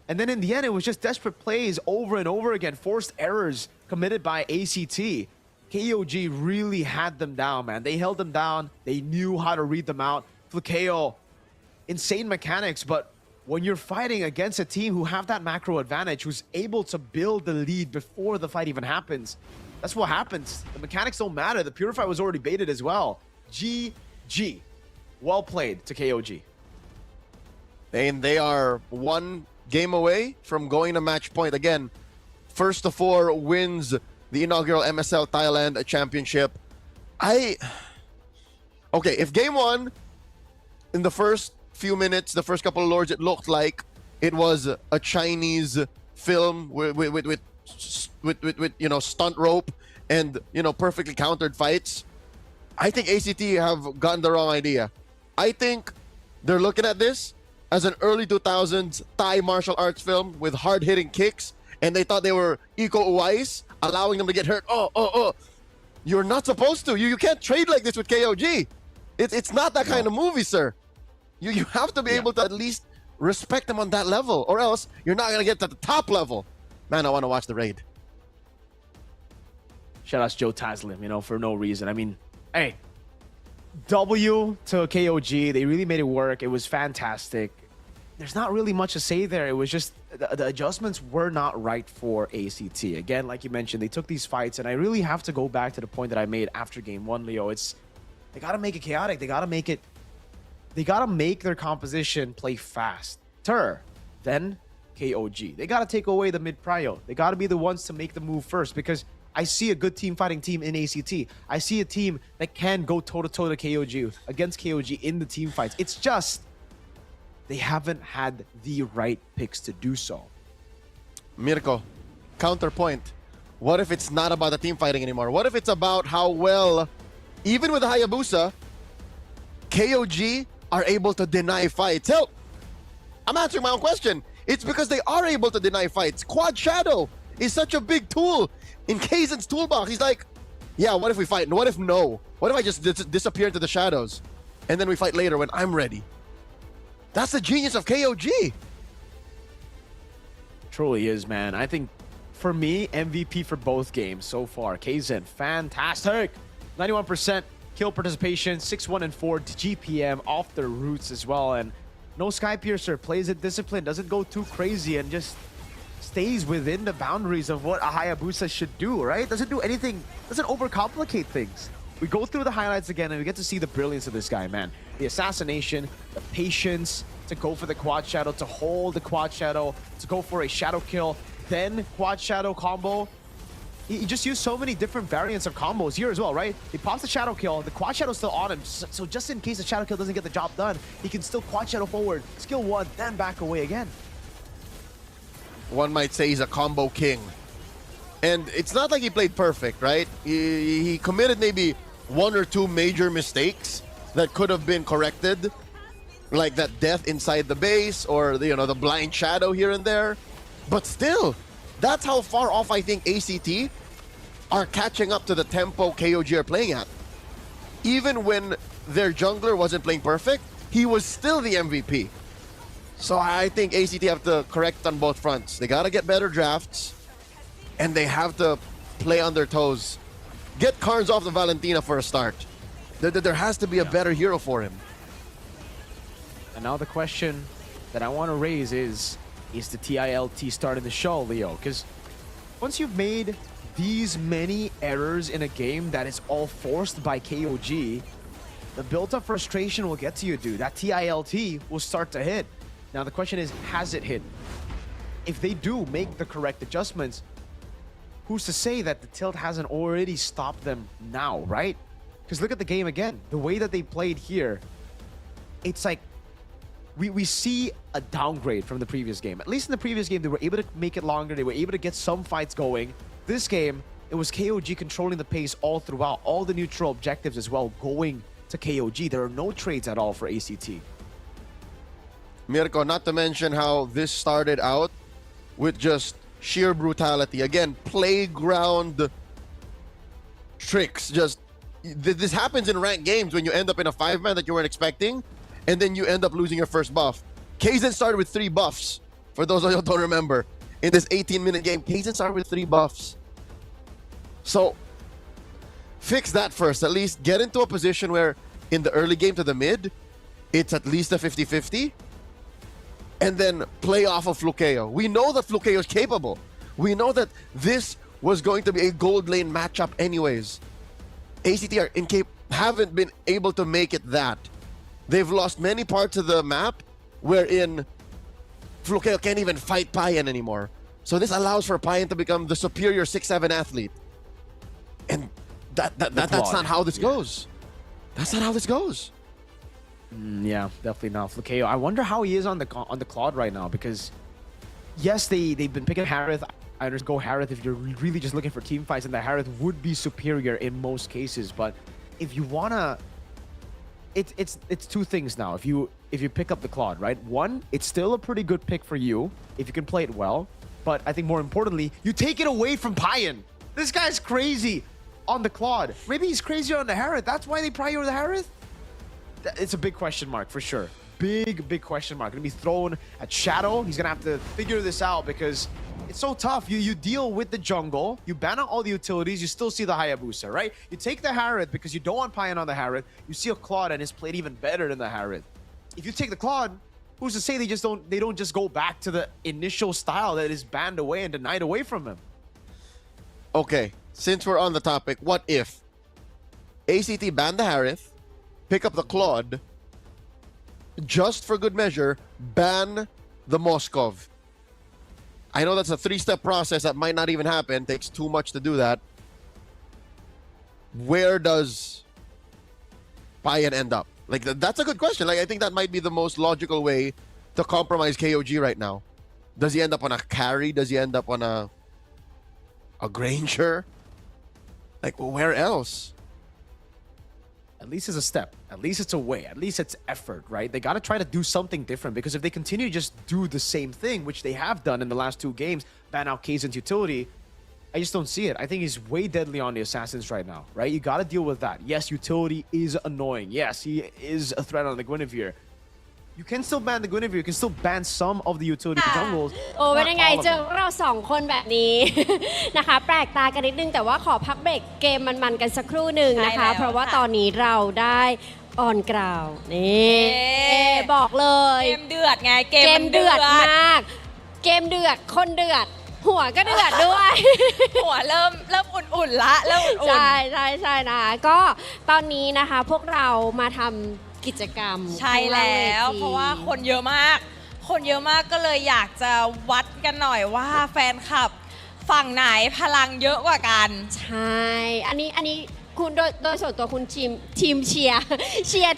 and then in the end it was just desperate plays over and over again, forced errors committed by ACT. KOG really had them down, man. They held them down. They knew how to read them out. Flukeo, insane mechanics, but when you're fighting against a team who have that macro advantage, who's able to build the lead before the fight even happens, that's what happens. The mechanics don't matter. The Purify was already baited as well. GG. Well played to KOG. And they are one game away from going to match point. Again, first to four wins the inaugural MSL Thailand Championship. Okay, if game one, in the first few minutes, the first couple of lords, it looked like it was a Chinese film with stunt rope and perfectly countered fights. I think ACT have gotten the wrong idea. I think they're looking at this as an early 2000s Thai martial arts film with hard-hitting kicks, and they thought they were Iko Uwais, allowing them to get hurt. You're not supposed to. You can't trade like this with KOG. It's not that kind of movie, sir. You have to be able to at least respect them on that level, or else you're not going to get to the top level. Man, I want to watch the raid. Shout out to Joe Taslim, for no reason. I mean, hey, W to KOG. They really made it work. It was fantastic. There's not really much to say there. It was just the adjustments were not right for ACT. Again, like you mentioned, they took these fights, and I really have to go back to the point that I made after game one, Leo. They got to make it chaotic. They got to make their composition play fast. Then KOG. They got to take away the mid-prio. They got to be the ones to make the move first, because I see a good team fighting team in ACT. I see a team that can go toe-to-toe to KOG, against KOG in the team fights. It's just they haven't had the right picks to do so. Mirko, counterpoint. What if it's not about the team fighting anymore? What if it's about how well, even with Hayabusa, KOG are able to deny fights? Hell, I'm answering my own question. It's because they are able to deny fights. Quad Shadow is such a big tool in Kaizen's toolbox. He's like, yeah, what if we fight? And what if no? What if I just disappear into the shadows and then we fight later when I'm ready? That's the genius of KOG. Truly is, man. I think, for me, MVP for both games so far. Kaizen, fantastic. 91% kill participation, 6-1 and 4 GPM off the roots as well. And no Skypiercer, plays it disciplined, doesn't go too crazy, and just stays within the boundaries of what a Hayabusa should do, right? Doesn't do anything, doesn't overcomplicate things. We go through the highlights again, and we get to see the brilliance of this guy, man. The assassination, the patience to go for the quad shadow, to hold the quad shadow, to go for a shadow kill, then quad shadow combo. He just used so many different variants of combos here as well, right? He pops the shadow kill, the quad shadow's still on him, so just in case the shadow kill doesn't get the job done, he can still quad shadow forward, skill one, then back away again. One might say he's a combo king. And it's not like he played perfect, right? He committed maybe one or two major mistakes that could have been corrected, like that death inside the base or the blind shadow here and there. But still, that's how far off I think ACT are catching up to the tempo KOG are playing at. Even when their jungler wasn't playing perfect, he was still the MVP. So I think ACT have to correct on both fronts. They got to get better drafts, and they have to play on their toes. Get Carnes off the Valentina for a start. There has to be a better hero for him. And now the question that I want to raise is the TILT starting the show, Leo? Because once you've made these many errors in a game that is all forced by KOG, the built-up frustration will get to you, dude. That TILT will start to hit. Now the question is, has it hit? If they do make the correct adjustments, who's to say that the tilt hasn't already stopped them now, right? Because look at the game again. The way that they played here, it's like we see a downgrade from the previous game. At least in the previous game, they were able to make it longer. They were able to get some fights going. This game, it was KOG controlling the pace all throughout. All the neutral objectives as well going to KOG. There are no trades at all for ACT. Mirko, not to mention how this started out with just sheer brutality. Again, playground tricks. Just this happens in ranked games when you end up in a 5-man that you weren't expecting, and then you end up losing your first buff. Kaizen started with 3 buffs. For those of you who don't remember, in this 18-minute game, Kaizen started with 3 buffs. So fix that first. At least get into a position where in the early game to the mid, it's at least a 50-50. and then play off of Flukeo. We know that Flukeo is capable. We know that this was going to be a gold lane matchup anyways. ACT haven't been able to make it that. They've lost many parts of the map wherein Flukeo can't even fight Payan anymore. So this allows for Payan to become the superior 6-7 athlete. And that's not how this goes. That's not how this goes. Yeah, definitely not. Flukeo, I wonder how he is on the Claude right now, because yes, they've been picking Harith. I understand go Harith if you're really just looking for team fights, and the Harith would be superior in most cases. But if you wanna, it's two things now. If you pick up the Claude, right? One, it's still a pretty good pick for you if you can play it well. But I think more importantly, you take it away from Payan. This guy's crazy on the Claude. Maybe he's crazier on the Harith. That's why they prior the Harith? It's a big question mark for sure. Big question mark. Gonna be thrown at Shadow. He's gonna have to figure this out because it's so tough. You deal with the jungle, you ban out all the utilities, you still see the Hayabusa, right? You take the Harith because you don't want Payan on the Harith. You see a Claude and it's played even better than the Harith. If you take the Claude, who's to say they don't just go back to the initial style that is banned away and denied away from him? Okay, since we're on the topic, what if ACT ban the Harith, pick up the Claude, just for good measure, ban the Moskov? I know that's a 3-step process that might not even happen. Takes too much to do that. Where does Payan end up? Like, that's a good question. Like, I think that might be the most logical way to compromise KOG right now. Does he end up on a carry? Does he end up on a Granger? Like, where else? At least it's a step. At least it's a way. At least it's effort, right? They got to try to do something different, because if they continue to just do the same thing, which they have done in the last 2 games, ban out Kaizen's utility, I just don't see it. I think he's way deadly on the Assassins right now, right? You got to deal with that. Yes, utility is annoying. Yes, he is a threat on the Guinevere. You can still ban the Guinevere. You can still ban some of the utility jungles. โอ้เป็นยังไงเจอเรา2 คนแบบนี้ นะคะแปลกตากันนิดนึงแต่ว่าขอพักเบรกเกมมันๆกันสักครู่หนึ่งนะคะเพราะว่าตอนนี้เราได้ออนกราวนี่บอกเลยเกมเดือดไงเกม เดือดมากเกมเดือดคนเดือดหัวก็เดือดด้วย หัวเริ่มอุ่นๆละเริ่มอุ่น ใช่นะคะก็ตอนนี้นะคะพวกเรามาทำกิจกรรม ใช่แล้วเพราะว่าคนเยอะมากก็เลยอยากจะวัดกันหน่อยว่าแฟนคลับฝั่งไหนพลังเยอะกว่ากันใช่อันนี้คุณโดยส่วนตัวคุณทีมเชียร์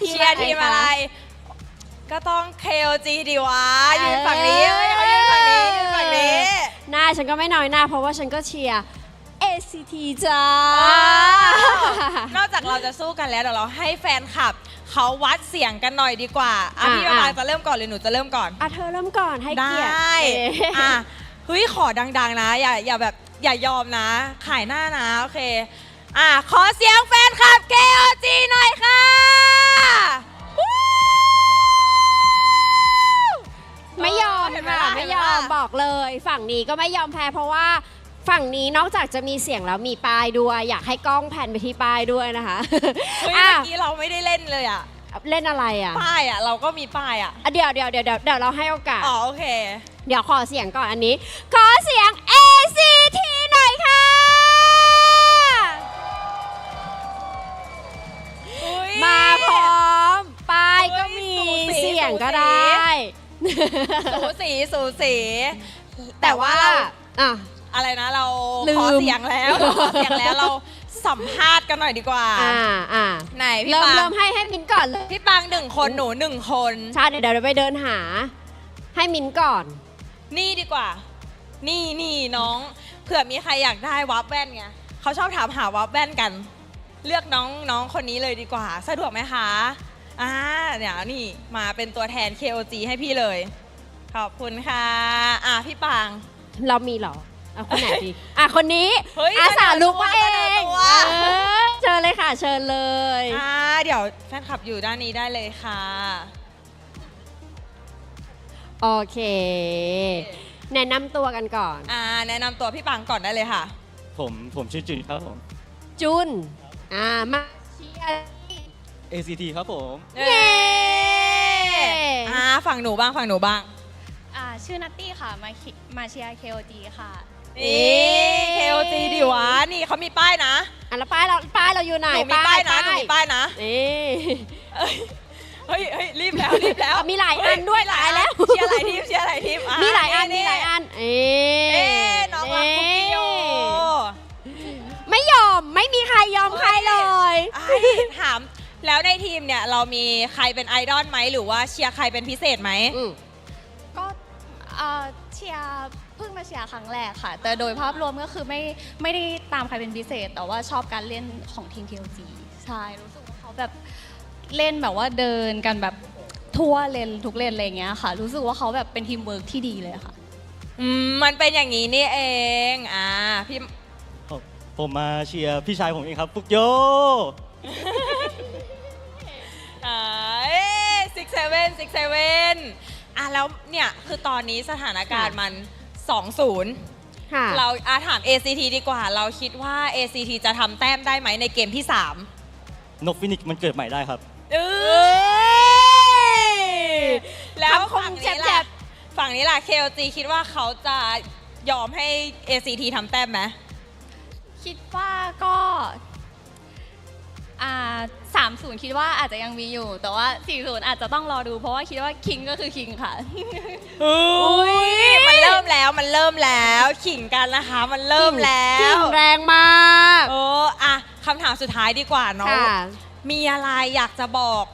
ทีมอะไร ก็ต้อง KOG ดีวะยืนฝั่งนี้เขายืนฝั่งนี้หน้าฉันก็ไม่น้อยหน้าเพราะว่าฉันก็เชียร์ ACT จ้าน อกจากเราจะสู้กันแล้วเดี๋ยวเราให้แฟนคลับเขาวัดเสียงกันหน่อยดีกว่าพี่ปางจะเริ่มก่อนหรือหนูจะเริ่มก่อนเธอเริ่มก่อนให้เกียรติได้เฮ้ยขอดังๆนะอย่าแบบอย่ายอมนะขายหน้านะโอเคขอเสียงแฟนคลับ KOG หน่อยค่ะไม่ยอมค่ะไม่ยอมบอกเลยฝั่งนี้ก็ไม่ยอมแพ้เพราะว่าฝั่งนี้นอกจากจะมีเสียงแล้วมีป้ายด้วยอยากให้กล้องแผ่นไปที่ป้ายด้วยนะคะเมื่อกี้เราไม่ได้เล่นเลยเล่นอะไรป้ายเราก็มีป้ายเดี๋ยวเราให้โอกาสโอเคเดี๋ยวขอเสียงก่อนอันนี้ขอเสียง ACT หน่อยค่ะมาพร้อมป้ายก็มีเสียงก็ได้สูสีแต่ว่าอะไรนะเราขอเสียงแล้วเราสัมภาษณ์กันหน่อยดีกว่าไหนพี่ปังเริ่มให้มินก่อนเลยพี่ปัง1 คนหนู1 คนใช่เดี๋ยวเราไปเดินหาให้มินก่อนนี่ดีกว่านี่น้องเผื่อมีใครอยากได้วับแว่นไงเขาชอบถามหาวับแว่นกันเลือกน้องคนนี้เลยดีกว่าสะดวกไหมคะเดี๋ยวนี่มาเป็นตัวแทน KOG ให้พี่เลยขอบคุณค่ะพี่ปางเรามีเหรอคนไหนดีคนนี้อาสาลุกมาเองเชิญเลยค่ะเชิญเลยเดี๋ยวแฟนคลับอยู่ด้านนี้ได้เลยค่ะโอเคแนะนำตัวกันก่อนแนะนำตัวพี่ปางก่อนได้เลยค่ะผมชื่อจุนครับผมจุนมาเชียร์ ACT ครับผมฝั่งหนูบ้าง ชื่อนัตตี้ค่ะ มาเชียร์ KOG ค่ะ นี่ KOG ดิวะนี่เขามีป้ายนะ อ่ะแล้วป้ายเราอยู่ไหน หนูมีป้ายนะหนูมีป้ายนะ นี่ เฮ้ยรีบแล้วรีบแล้ว มีหลายอันด้วยตายแล้ว เชียร์หลายทีมเชียร์หลายทีมอ่ะ มีหลายอัน นี่ น้องรักคุกกี้อยู่ ไม่ยอมไม่มีใครยอมใครเลย ถามแล้วในทีมเนี่ยเรามีใครเป็นไอดอลไหมหรือว่าเชียร์ใครเป็นพิเศษไหม ก็เชียร์เพิ่งมาเชียร์ครั้งแรกค่ะ แต่โดยภาพรวมก็คือไม่ได้ตามใครเป็นพิเศษ แต่ว่าชอบการเล่นของทีม KOG ใช่รู้สึกว่าเขาแบบเล่นแบบว่าเดินกันแบบทั่วเลนทุกเลนอะไรอย่างเงี้ยค่ะ รู้สึกว่าเขาแบบเป็นทีมเวิร์กที่ดีเลยค่ะ มันเป็นอย่างนี้นี่เองพี่ ผมมาเชียร์พี่ชายผมเองครับฟุกโย 6-7แล้วเนี่ยคือตอนนี้สถานการณ์มัน 2-0 ค่ะ เราถาม ACT ดีกว่า เราคิดว่า ACT จะทำแต้มได้ไหมในเกมที่ 3 นกฟินิกซ์มันเกิดใหม่ได้ครับ แล้วฝั่งนี้ล่ะฝั่งนี้ล่ะ KOG คิดว่าเขาจะยอมให้ ACT ทำแต้มไหม คิดว่าก็30คิดว่าอาจจะยังมีอยู่ แต่ว่า40อาจจะต้องรอดูเพราะว่าคิดว่าคิงก็คือคิงค่ะ มันเริ่มแล้วขิงกันนะคะ มันเริ่มแล้ว ขิงแรงมาก คำถามสุดท้ายดีกว่าเนาะ มีอะไรอยากจะบอก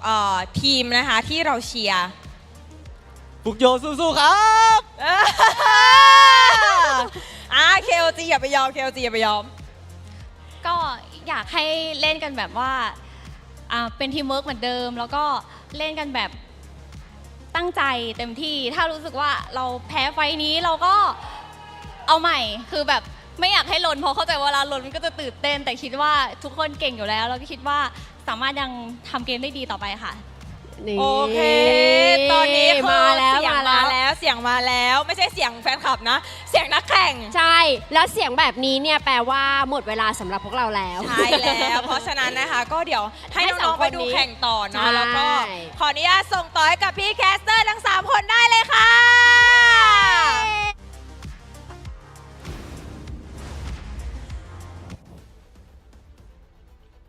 ทีมนะคะที่เราเชียร์ ฟุกโยสู้ๆครับ KOG อย่าไปยอม KOG อย่าไปยอม ก็อยากให้เล่นกันแบบว่าเป็นทีมเวิร์กเหมือนเดิม แล้วก็เล่นกันแบบตั้งใจเต็มที่ ถ้ารู้สึกว่าเราแพ้ไฟนี้เราก็เอาใหม่ คือแบบไม่อยากให้หล่นเพราะเข้าใจว่าเวลาหล่นมันก็จะตื่นเต้น แต่คิดว่าทุกคนเก่งอยู่แล้ว แล้วก็คิดว่าสามารถยังทำเกมได้ดีต่อไปค่ะ โอเค ตอนนี้คือ มาแล้ว เสียงมาแล้ว ไม่ใช่เสียงแฟนคลับนะ เสียงนักแข่ง ใช่ แล้วเสียงแบบนี้เนี่ยแปลว่าหมดเวลาสำหรับพวกเราแล้ว ใช่แล้ว เพราะฉะนั้นนะคะก็เดี๋ยวให้ ให้ น้ สอ อง ง ๆ ค ไป น ดู นี้ แข่งต่อเนาะ ใช่ แล้วก็ขออนุญาตส่งต่อให้กับพี่แคสเตอร์ทั้ง 3 คนได้เลยค่ะ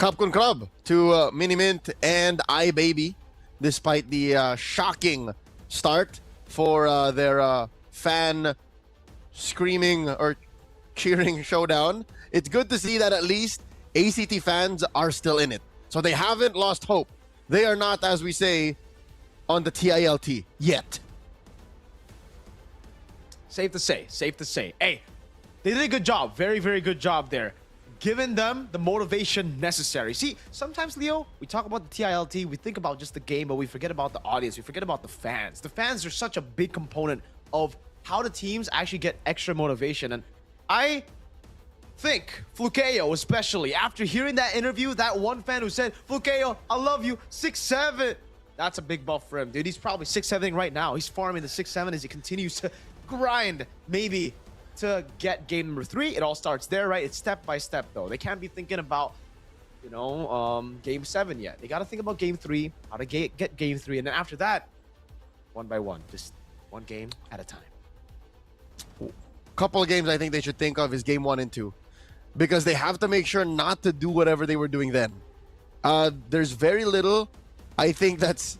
Kapkun Club to Mini Mint and iBaby, despite the shocking start for their fan screaming or cheering showdown. It's good to see that at least ACT fans are still in it. So they haven't lost hope. They are not, as we say, on the TILT yet. Safe to say. Hey, they did a good job. Very, very good job there. Giving them the motivation necessary. See, sometimes, Leo, we talk about the TILT, we think about just the game, but we forget about the audience. We forget about the fans. The fans are such a big component of how the teams actually get extra motivation. And I think Flukeo, especially, after hearing that interview, that one fan who said, Flukeo, I love you, 6'7". That's a big buff for him, dude. He's probably 6'7" right now. He's farming the 6'7" as he continues to grind, maybe, to get game number 3. It all starts there, right? It's step by step, though. They can't be thinking about, game 7 yet. They got to think about game 3, how to get game 3, and then after that, one by one, just one game at a time. Couple of games I think they should think of is game 1 and 2, because they have to make sure not to do whatever they were doing then. There's very little, I think, that's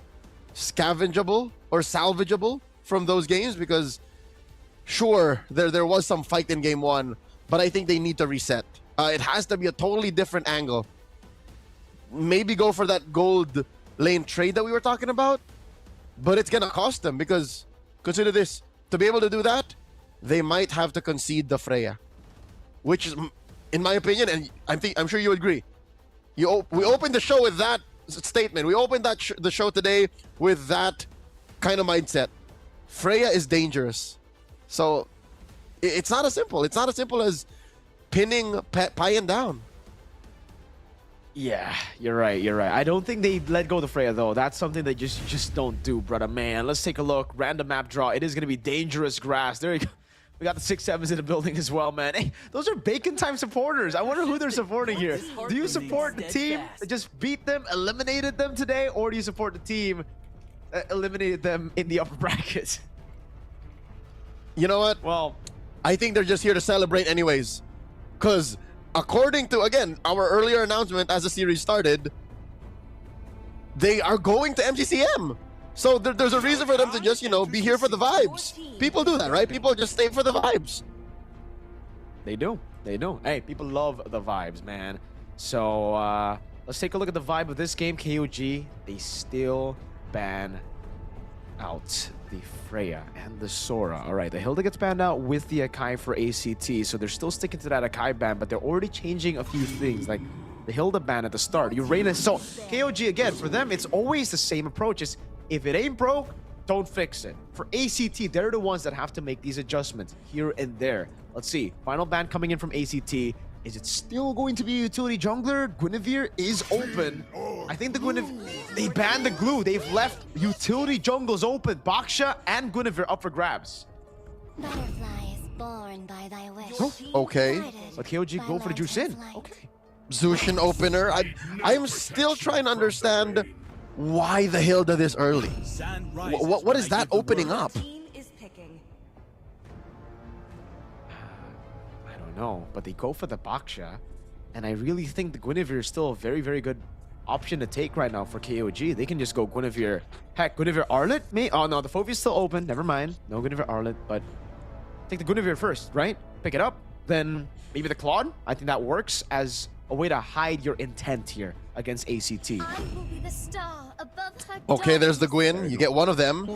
scavengeable or salvageable from those games, because sure, there was some fight in game 1, but I think they need to reset. It has to be a totally different angle. Maybe go for that gold lane trade that we were talking about, but it's gonna cost them, because consider this, to be able to do that, they might have to concede the Freya, which is, in my opinion, and I'm sure you agree. We opened the show with that statement. We opened the show today with that kind of mindset. Freya is dangerous. So it's not as simple. It's not as simple as pinning Payan down. Yeah, you're right. I don't think they let go of the Freya, though. That's something they just don't do, brother, man. Let's take a look. Random map draw. It is going to be dangerous grass. There you go. We got the 6-7s in the building as well, man. Hey, those are Bacon Time supporters. I wonder who they're supporting here. Do you support the team that just beat them, eliminated them today, or do you support the team that eliminated them in the upper bracket? You know what? Well, I think they're just here to celebrate anyways. Because according to, again, our earlier announcement as the series started, they are going to MCCM. So there's a reason for them to just, be here for the vibes. People do that, right? People just stay for the vibes. They do. Hey, people love the vibes, man. So let's take a look at the vibe of this game. KOG, they still ban out the Freya and the Sora. All right, the Hilda gets banned out with the Akai for ACT, so they're still sticking to that Akai ban, but they're already changing a few things, like the Hilda ban at the start. Uranus, so KOG, again, for them, it's always the same approach. It's, if it ain't broke, don't fix it. For ACT, they're the ones that have to make these adjustments here and there. Let's see, final ban coming in from ACT. Is it still going to be a utility jungler? Guinevere is open. I think the Guinevere, they banned the glue. They've left utility jungles open. Baksha and Guinevere up for grabs. Okay. But KOG go for the Juicin. Okay. Zushin opener. I'm still trying to understand why the Hilda this early. What is that opening up? No, but they go for the Baksha, and I really think the Guinevere is still a very, very good option to take right now for KOG. They can just go Guinevere. Heck, Guinevere Arlet? Oh no, the Phovea's still open. Never mind. No Guinevere Arlet, but take the Guinevere first, right? Pick it up. Then maybe the Claude. I think that works as a way to hide your intent here against ACT. Okay, there's the Gwyn. You get one of them.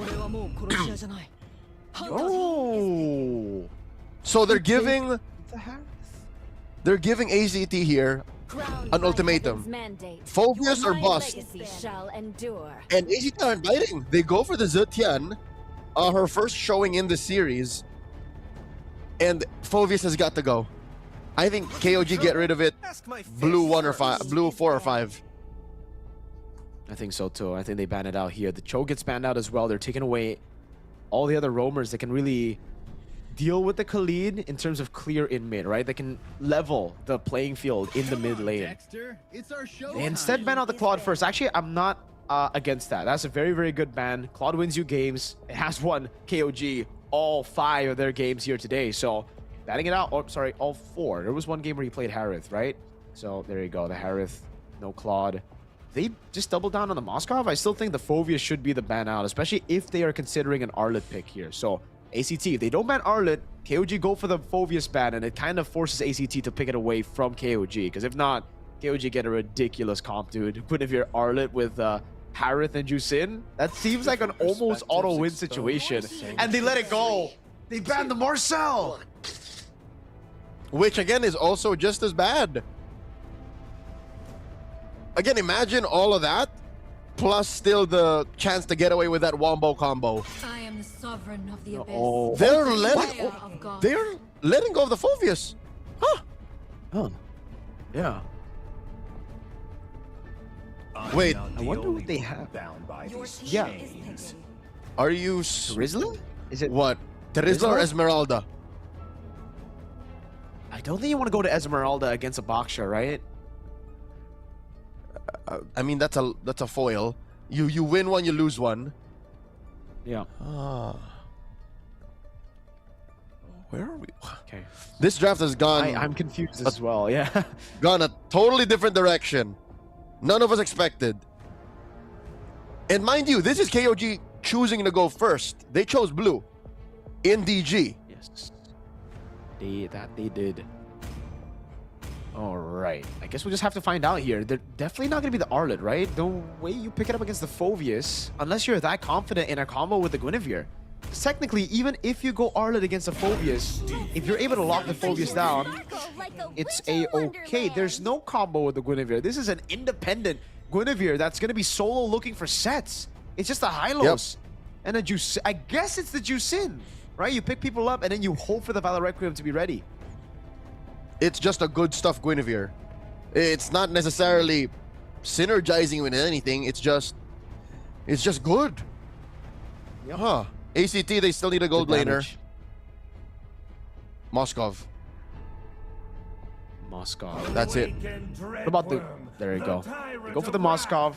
Oh. So they're giving ACT here an ultimatum. Phoveus or bust. And ACT aren't biting. They go for the Zetian, her first showing in the series. And Phoveus has got to go. I think KOG get rid of it. Blue 4 or 5. I think so too. I think they ban it out here. The Cho gets banned out as well. They're taking away all the other roamers that can really deal with the Khalid in terms of clear in mid, right? They can level the playing field in the mid lane. They instead ban out the Claude first. Actually, I'm not against that. That's a very, very good ban. Claude wins you games. It has won KOG all 5 of their games here today. So banning it out, oh, sorry, all 4. There was one game where he played Harith, right? So there you go, the Harith, no Claude. They just double down on the Moskov. I still think the Phoveus should be the ban out, especially if they are considering an Arlet pick here. So ACT, if they don't ban Arlet, KOG go for the Phoveus ban, and it kind of forces ACT to pick it away from KOG. Because if not, KOG get a ridiculous comp, dude. Guinevere Arlet with Harith and Juicin. That seems like an almost auto-win situation. And they let it go. They banned the Marcel. Which, again, is also just as bad. Again, imagine all of that, plus still the chance to get away with that wombo combo. I am the sovereign of the abyss. Oh. They're letting go of the Phoveus. Huh. Yeah. Wait. I wonder what they have. Yeah. Are you... Terizla? Is it... What? Terizla or Esmeralda? I don't think you want to go to Esmeralda against a Baksha, right? I mean, that's a foil. You win one, you lose one. Yeah. Where are we? Okay. This draft has gone... I'm confused as well, yeah. Gone a totally different direction. None of us expected. And mind you, this is KOG choosing to go first. They chose blue in DG. Yes. They did. All right. I guess we'll just have to find out here. They're definitely not going to be the Arlet, right? The way you pick it up against the Phoveus, unless you're that confident in a combo with the Guinevere. Technically, even if you go Arlet against the Phoveus, if you're able to lock the Phoveus down, it's a-okay. There's no combo with the Guinevere. This is an independent Guinevere that's going to be solo looking for sets. It's just a Hylos and a Juice. I guess it's the Juicin, right? You pick people up and then you hope for the Valor Requiem to be ready. It's just a good stuff Guinevere. It's not necessarily synergizing with anything. It's just good. Yep. Huh. ACT, they still need a gold laner. Moskov. That's it. What about the... There you go. Go for the Moskov.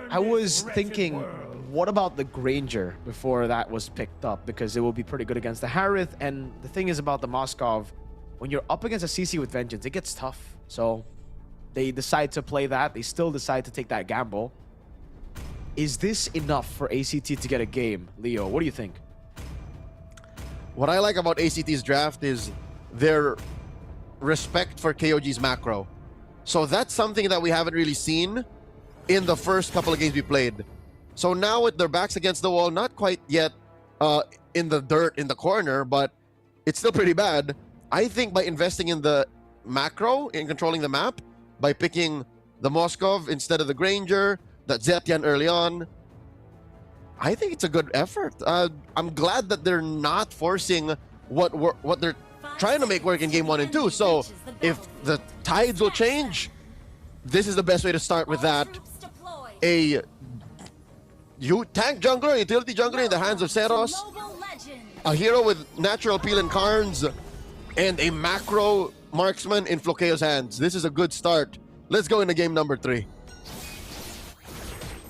I was thinking what about the Granger before that was picked up? Because it will be pretty good against the Harith. And the thing is about the Moskov, when you're up against a CC with Vengeance, it gets tough. So they decide to play that. They still decide to take that gamble. Is this enough for ACT to get a game? Leo, what do you think? What I like about ACT's draft is their respect for KOG's macro. So that's something that we haven't really seen in the first couple of games we played. So now with their backs against the wall, not quite yet in the dirt in the corner, but it's still pretty bad. I think by investing in the macro, in controlling the map, by picking the Moskov instead of the Granger, that Zetian early on, I think it's a good effort. I'm glad that they're not forcing what they're trying to make work in game 1 and 2. So if the tides will change, this is the best way to start with that. A tank jungler, utility jungler in the hands of Seros, a hero with natural peel and Karns, and a macro marksman in Flokeo's hands. This is a good start. Let's go into game number 3.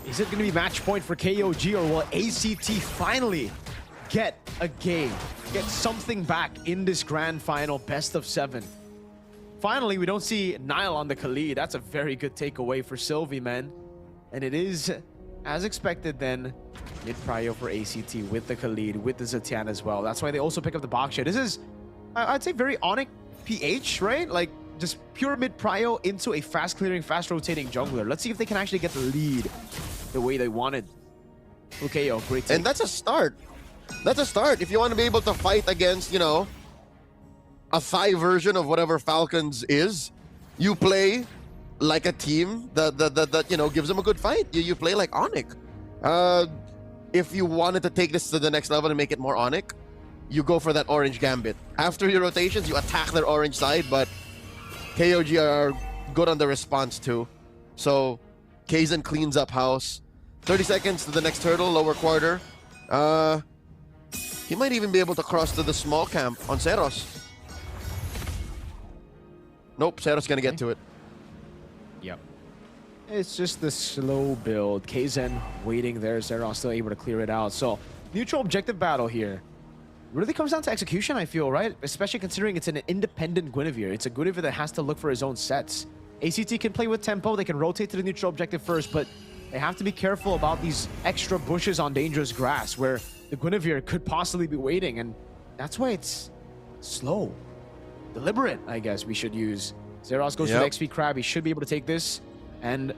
Is it going to be match point for KOG, or will ACT finally get a game, get something back in this grand final best of 7? Finally, we don't see Nile on the Khalid. That's a very good takeaway for Sylvie, man. And it is, as expected then, mid-prio for ACT with the Khalid, with the Zetian as well. That's why they also pick up the Baksha. This is, I'd say, very Onic PH, right? Like, just pure mid-prio into a fast-clearing, fast-rotating jungler. Let's see if they can actually get the lead the way they wanted. Okay, great take. And that's a start. That's a start. If you want to be able to fight against, you know, a Thai version of whatever Falcons is, you play like a team that you know, gives them a good fight. You play like Onic. If you wanted to take this to the next level and make it more Onic, you go for that orange gambit. After your rotations, you attack their orange side, but KOG are good on the response too. So Kaizen cleans up house. 30 seconds to the next turtle, lower quarter. He might even be able to cross to the small camp on Seros. Nope, Seros gonna get to it. Yep. It's just the slow build. Kaizen waiting there. Zeros still able to clear it out. So, neutral objective battle here. Really comes down to execution, I feel, right? Especially considering it's an independent Guinevere. It's a Guinevere that has to look for his own sets. ACT can play with tempo. They can rotate to the neutral objective first, but they have to be careful about these extra bushes on dangerous grass where the Guinevere could possibly be waiting, and that's why it's slow. Deliberate, I guess we should use. Zeros goes to the XP Crab. He should be able to take this, and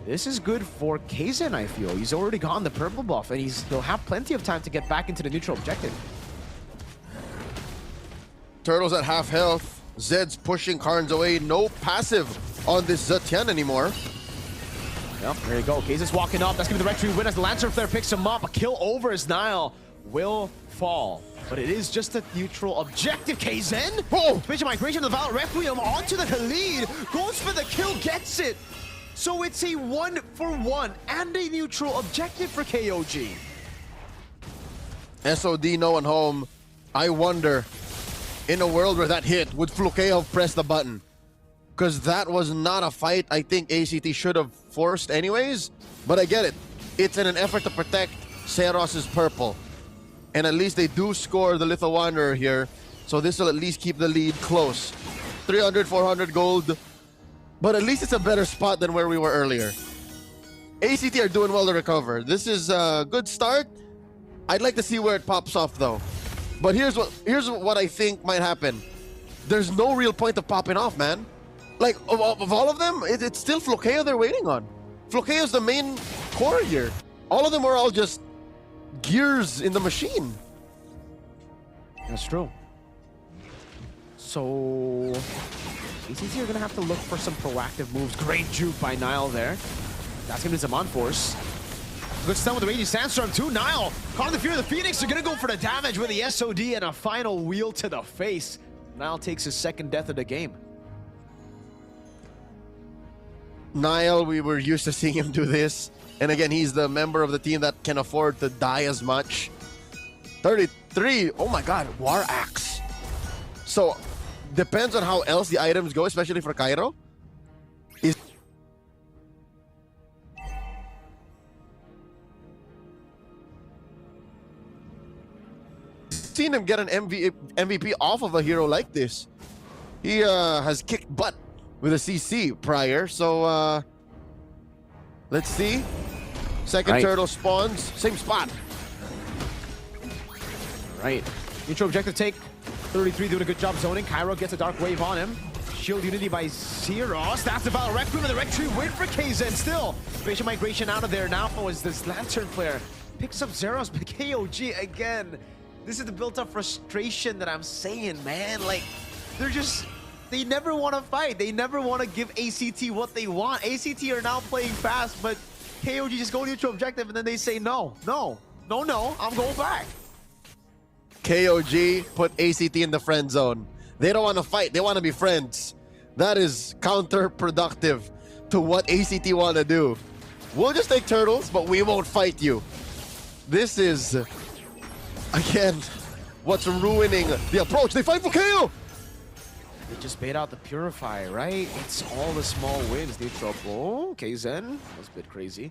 this is good for Kaizen, I feel. He's already gotten the purple buff, and he'll have plenty of time to get back into the neutral objective. Turtle's at half health. Zed's pushing Karns away. No passive on this Zetian anymore. Yep, there you go. Kaizen's walking up. That's going to be the Rectory win as the Lancer Flare picks him up. A kill over as Nile will fall. But it is just a neutral objective. Kaizen! Oh! Vision Migration of the Valor Requiem onto the Khalid. Goes for the kill, gets it. So it's a 1-for-1 and a neutral objective for KOG. SOD, no one home. I wonder, in a world where that hit, would Flukeo press the button? Because that was not a fight I think ACT should have forced anyways. But I get it. It's in an effort to protect Seros's purple. And at least they do score the Lethal Wanderer here. So this will at least keep the lead close. 300, 400 gold. But at least it's a better spot than where we were earlier. ACT are doing well to recover. This is a good start. I'd like to see where it pops off though. But here's what I think might happen. There's no real point of popping off, man. Like, of all of them, it's still Flokeo they're waiting on. Flokeo's the main core here. All of them are all just gears in the machine. That's true. So, ACT are going to have to look for some proactive moves. Great juke by Nile there. That's going to be Zaman Force. Good stun with the Raging Sandstorm too. Nile, caught in the Fear of the Phoenix. They're going to go for the damage with the SOD and a final wheel to the face. Nile takes his second death of the game. Nile, we were used to seeing him do this. And again, he's the member of the team that can afford to die as much. 33, oh my god, War Axe. So, depends on how else the items go, especially for Cairo. seen him get an MVP off of a hero like this. He has kicked butt with a CC prior, so let's see. Second turtle spawns, same spot. Right. Neutral objective take. 33 doing a good job zoning. Cairo gets a dark wave on him. Shield unity by Zeros. That's the Battle Rec Room, and the Rec Tree win for KZ still. Spatial migration out of there now as this Lantern Flare picks up Zeros, but KOG again. This is the built-up frustration that I'm saying, man. Like, they never want to fight. They never want to give ACT what they want. ACT are now playing fast, but KOG just go neutral objective, and then they say, no, I'm going back. KOG put ACT in the friend zone. They don't want to fight. They want to be friends. That is counterproductive to what ACT want to do. We'll just take turtles, but we won't fight you. This is, again, what's ruining the approach. They fight for KO. They just bait out the Purify, right? It's all the small wins. Neutral. Oh, KZen. That's a bit crazy.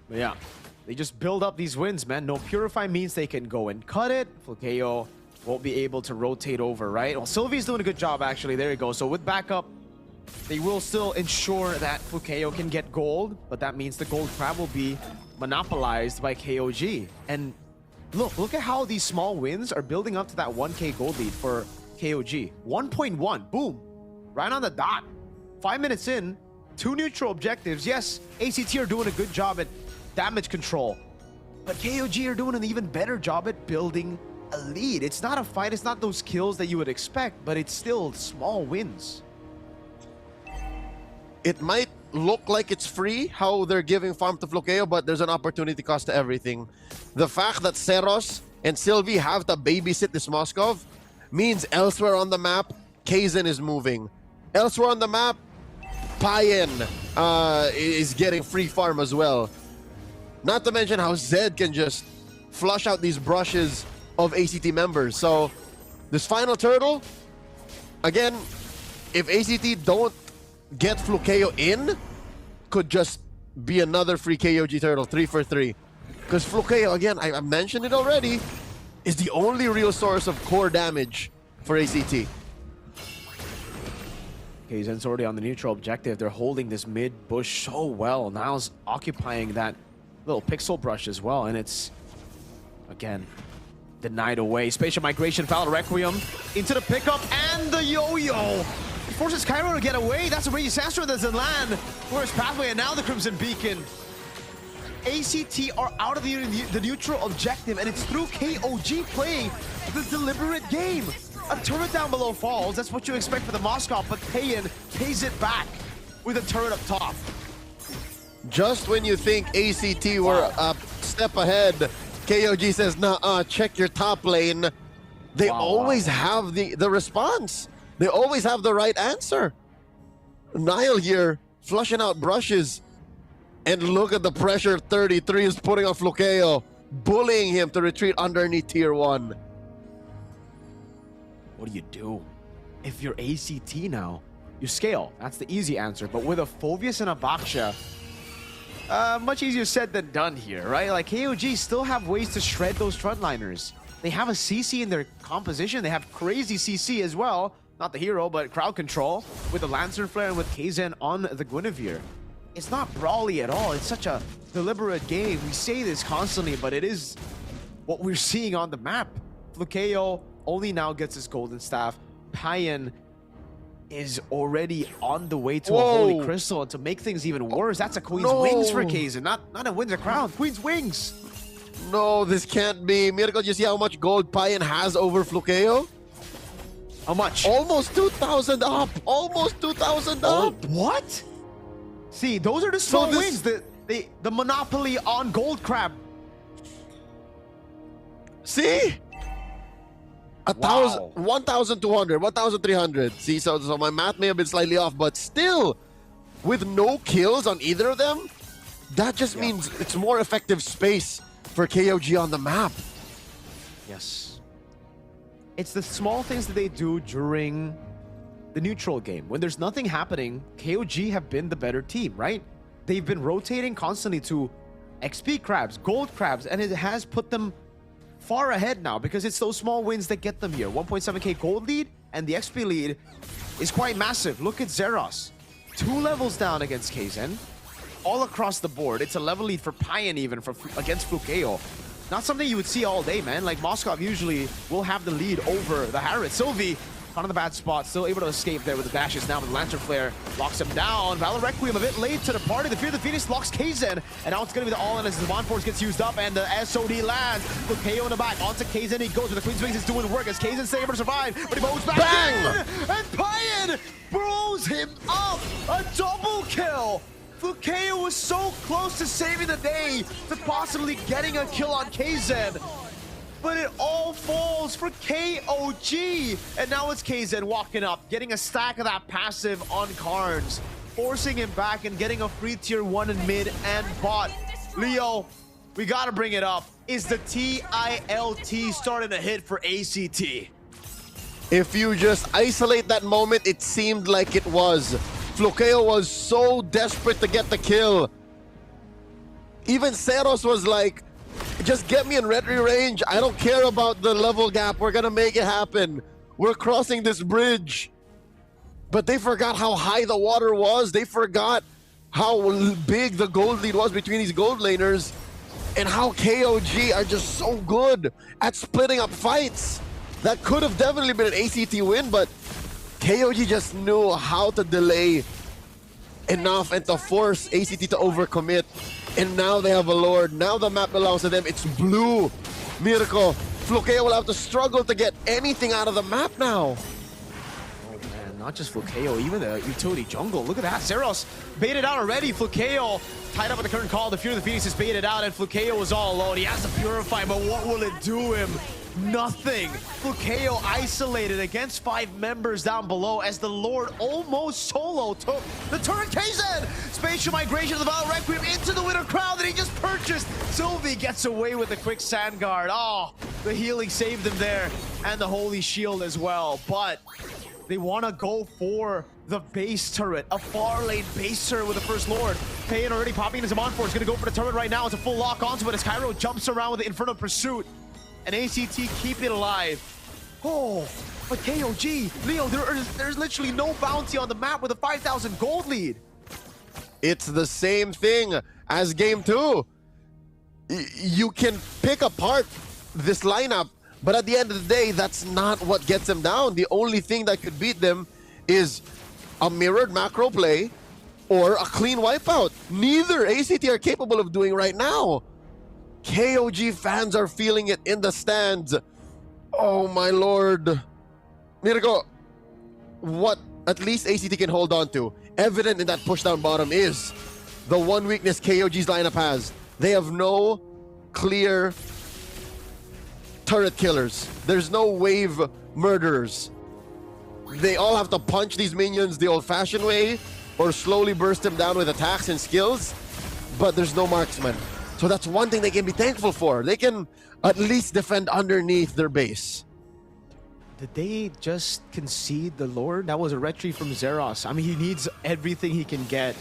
But yeah, they just build up these wins, man. No Purify means they can go and cut it. Flukeo won't be able to rotate over, right? Well, Sylvie's doing a good job, actually. There you go. So with backup, they will still ensure that Flukeo can get gold, but that means the gold crab will be monopolized by KOG. And look at how these small wins are building up to that 1K gold lead for KOG. 1.1, boom, right on the dot. 5 minutes in, 2 neutral objectives. Yes, ACT are doing a good job at damage control, but KOG are doing an even better job at building a lead. It's not a fight, it's not those kills that you would expect, but it's still small wins. It might look like it's free how they're giving farm to Flukeo, but there's an opportunity cost to everything. The fact that Zeros and Sylvie have to babysit this Moskov means elsewhere on the map, Kaizen is moving. Elsewhere on the map, Payen is getting free farm as well. Not to mention how Zed can just flush out these brushes of ACT members. So this final turtle, again, if ACT don't get Flukeo in, could just be another free KOG turtle, 3 for 3. Because Flukeo, again, I mentioned it already, is the only real source of core damage for ACT. Okay, Zen's already on the neutral objective. They're holding this mid bush so well. Now's occupying that little pixel brush as well, and it's, again, denied away. Spatial migration, Foul Requiem into the pickup, and the yo-yo forces Cairo to get away. That's a Raging Sandstorm that doesn't land. Where's Pathway, and now the Crimson Beacon. ACT are out of the neutral objective, and it's through KOG playing the deliberate game. A turret down below falls. That's what you expect for the Moskov, but Payen pays it back with a turret up top. Just when you think ACT were a step ahead, KOG says, nah, check your top lane. They always have the response. They always have the right answer. Nile here, flushing out brushes. And look at the pressure 33 is putting on Flukeo, bullying him to retreat underneath tier 1. What do you do? If you're ACT now, you scale. That's the easy answer. But with a Phoveus and a Baksha, much easier said than done here, right? Like, KOG still have ways to shred those frontliners. They have a CC in their composition. They have crazy CC as well. Not the hero, but crowd control with the Lancer Flare and with Kaizen on the Guinevere. It's not brawly at all. It's such a deliberate game. We say this constantly, but it is what we're seeing on the map. Flukeo only now gets his golden staff. Payen is already on the way to a Holy Crystal, and to make things even worse, that's a Queen's Wings for Kaizen. Not a Winds of Crown, Queen's Wings. No, this can't be. Mirko, do you see how much gold Payen has over Flukeo? How much? Almost 2,000 up. Almost 2,000 up. What? See, those are the small wins. The monopoly on Gold Crab. See? 1,200, 1,300. See, so my math may have been slightly off, but still, with no kills on either of them, that just means it's more effective space for KOG on the map. Yes. It's the small things that they do during the neutral game. When there's nothing happening, KOG have been the better team, right? They've been rotating constantly to XP crabs, gold crabs, and it has put them far ahead now because it's those small wins that get them here. 1.7k gold lead and the XP lead is quite massive. Look at Zeros. 2 levels down against Kaizen. All across the board. It's a level lead for Payan even against Flukeo. Not something you would see all day, man. Like Moskov usually will have the lead over the Harriet. Sylvie, caught in the bad spot, still able to escape there with the dashes. Now with the Lantern Flare, locks him down. Valor Requiem a bit late to the party. The Fear of the Phoenix locks Kaizen. And now it's going to be the all-in as the Devon Force gets used up and the SOD lands. With KO in the back, onto Kaizen he goes. With the Queen's Wings is doing work as Kaizen's able to survive. But he moves back Bang! in. And Payan blows him up. A double kill. Flukeo was so close to saving the day, to possibly getting a kill on Kaizen. But it all falls for KOG. And now it's Kaizen walking up, getting a stack of that passive on Carnes, forcing him back and getting a free tier 1 in mid and bot. Leo, we gotta bring it up. Is the TILT starting to hit for ACT? If you just isolate that moment, it seemed like it was. Flukeo was so desperate to get the kill. Even Seros was like, just get me in Retri range. I don't care about the level gap. We're gonna make it happen. We're crossing this bridge. But they forgot how high the water was. They forgot how big the gold lead was between these gold laners. And how KOG are just so good at splitting up fights. That could have definitely been an ACT win, but KOG just knew how to delay enough and to force ACT to overcommit. And now they have a Lord. Now the map belongs to them. It's blue. Mirko, Flukeo will have to struggle to get anything out of the map now. Oh man, not just Flukeo, even the utility jungle. Look at that. Zeros baited out already. Flukeo tied up with the current call. The Fear of the Phoenix is baited out, and Flukeo is all alone. He has to purify, but what will it do him? Nothing. Flukeo isolated against 5 members down below as the Lord almost solo took the turret. Kaizen! Spatial migration of the Valor Requiem into the winter crown that he just purchased. Sylvie gets away with a quick sand guard. Oh, the healing saved him there, and the holy shield as well. But they want to go for the base turret, a far lane base turret with the first Lord. Payan already popping into Zaman Force, gonna go for the turret right now. It's a full lock onto it as Cairo jumps around with the Inferno Pursuit. And ACT keep it alive. Oh, but KOG, Leo, there's literally no bounty on the map with a 5,000 gold lead. It's the same thing as game 2. You can pick apart this lineup, but at the end of the day, that's not what gets them down. The only thing that could beat them is a mirrored macro play or a clean wipeout. Neither ACT are capable of doing right now. KOG fans are feeling it in the stands. Oh my lord. Mirko, what at least ACT can hold on to, evident in that push down bottom, is the one weakness KOG's lineup has. They have no clear turret killers. There's no wave murderers. They all have to punch these minions the old-fashioned way or slowly burst them down with attacks and skills, but there's no marksman. So that's one thing they can be thankful for. They can at least defend underneath their base. Did they just concede the Lord? That was a retreat from Zeros. I mean, he needs everything he can get.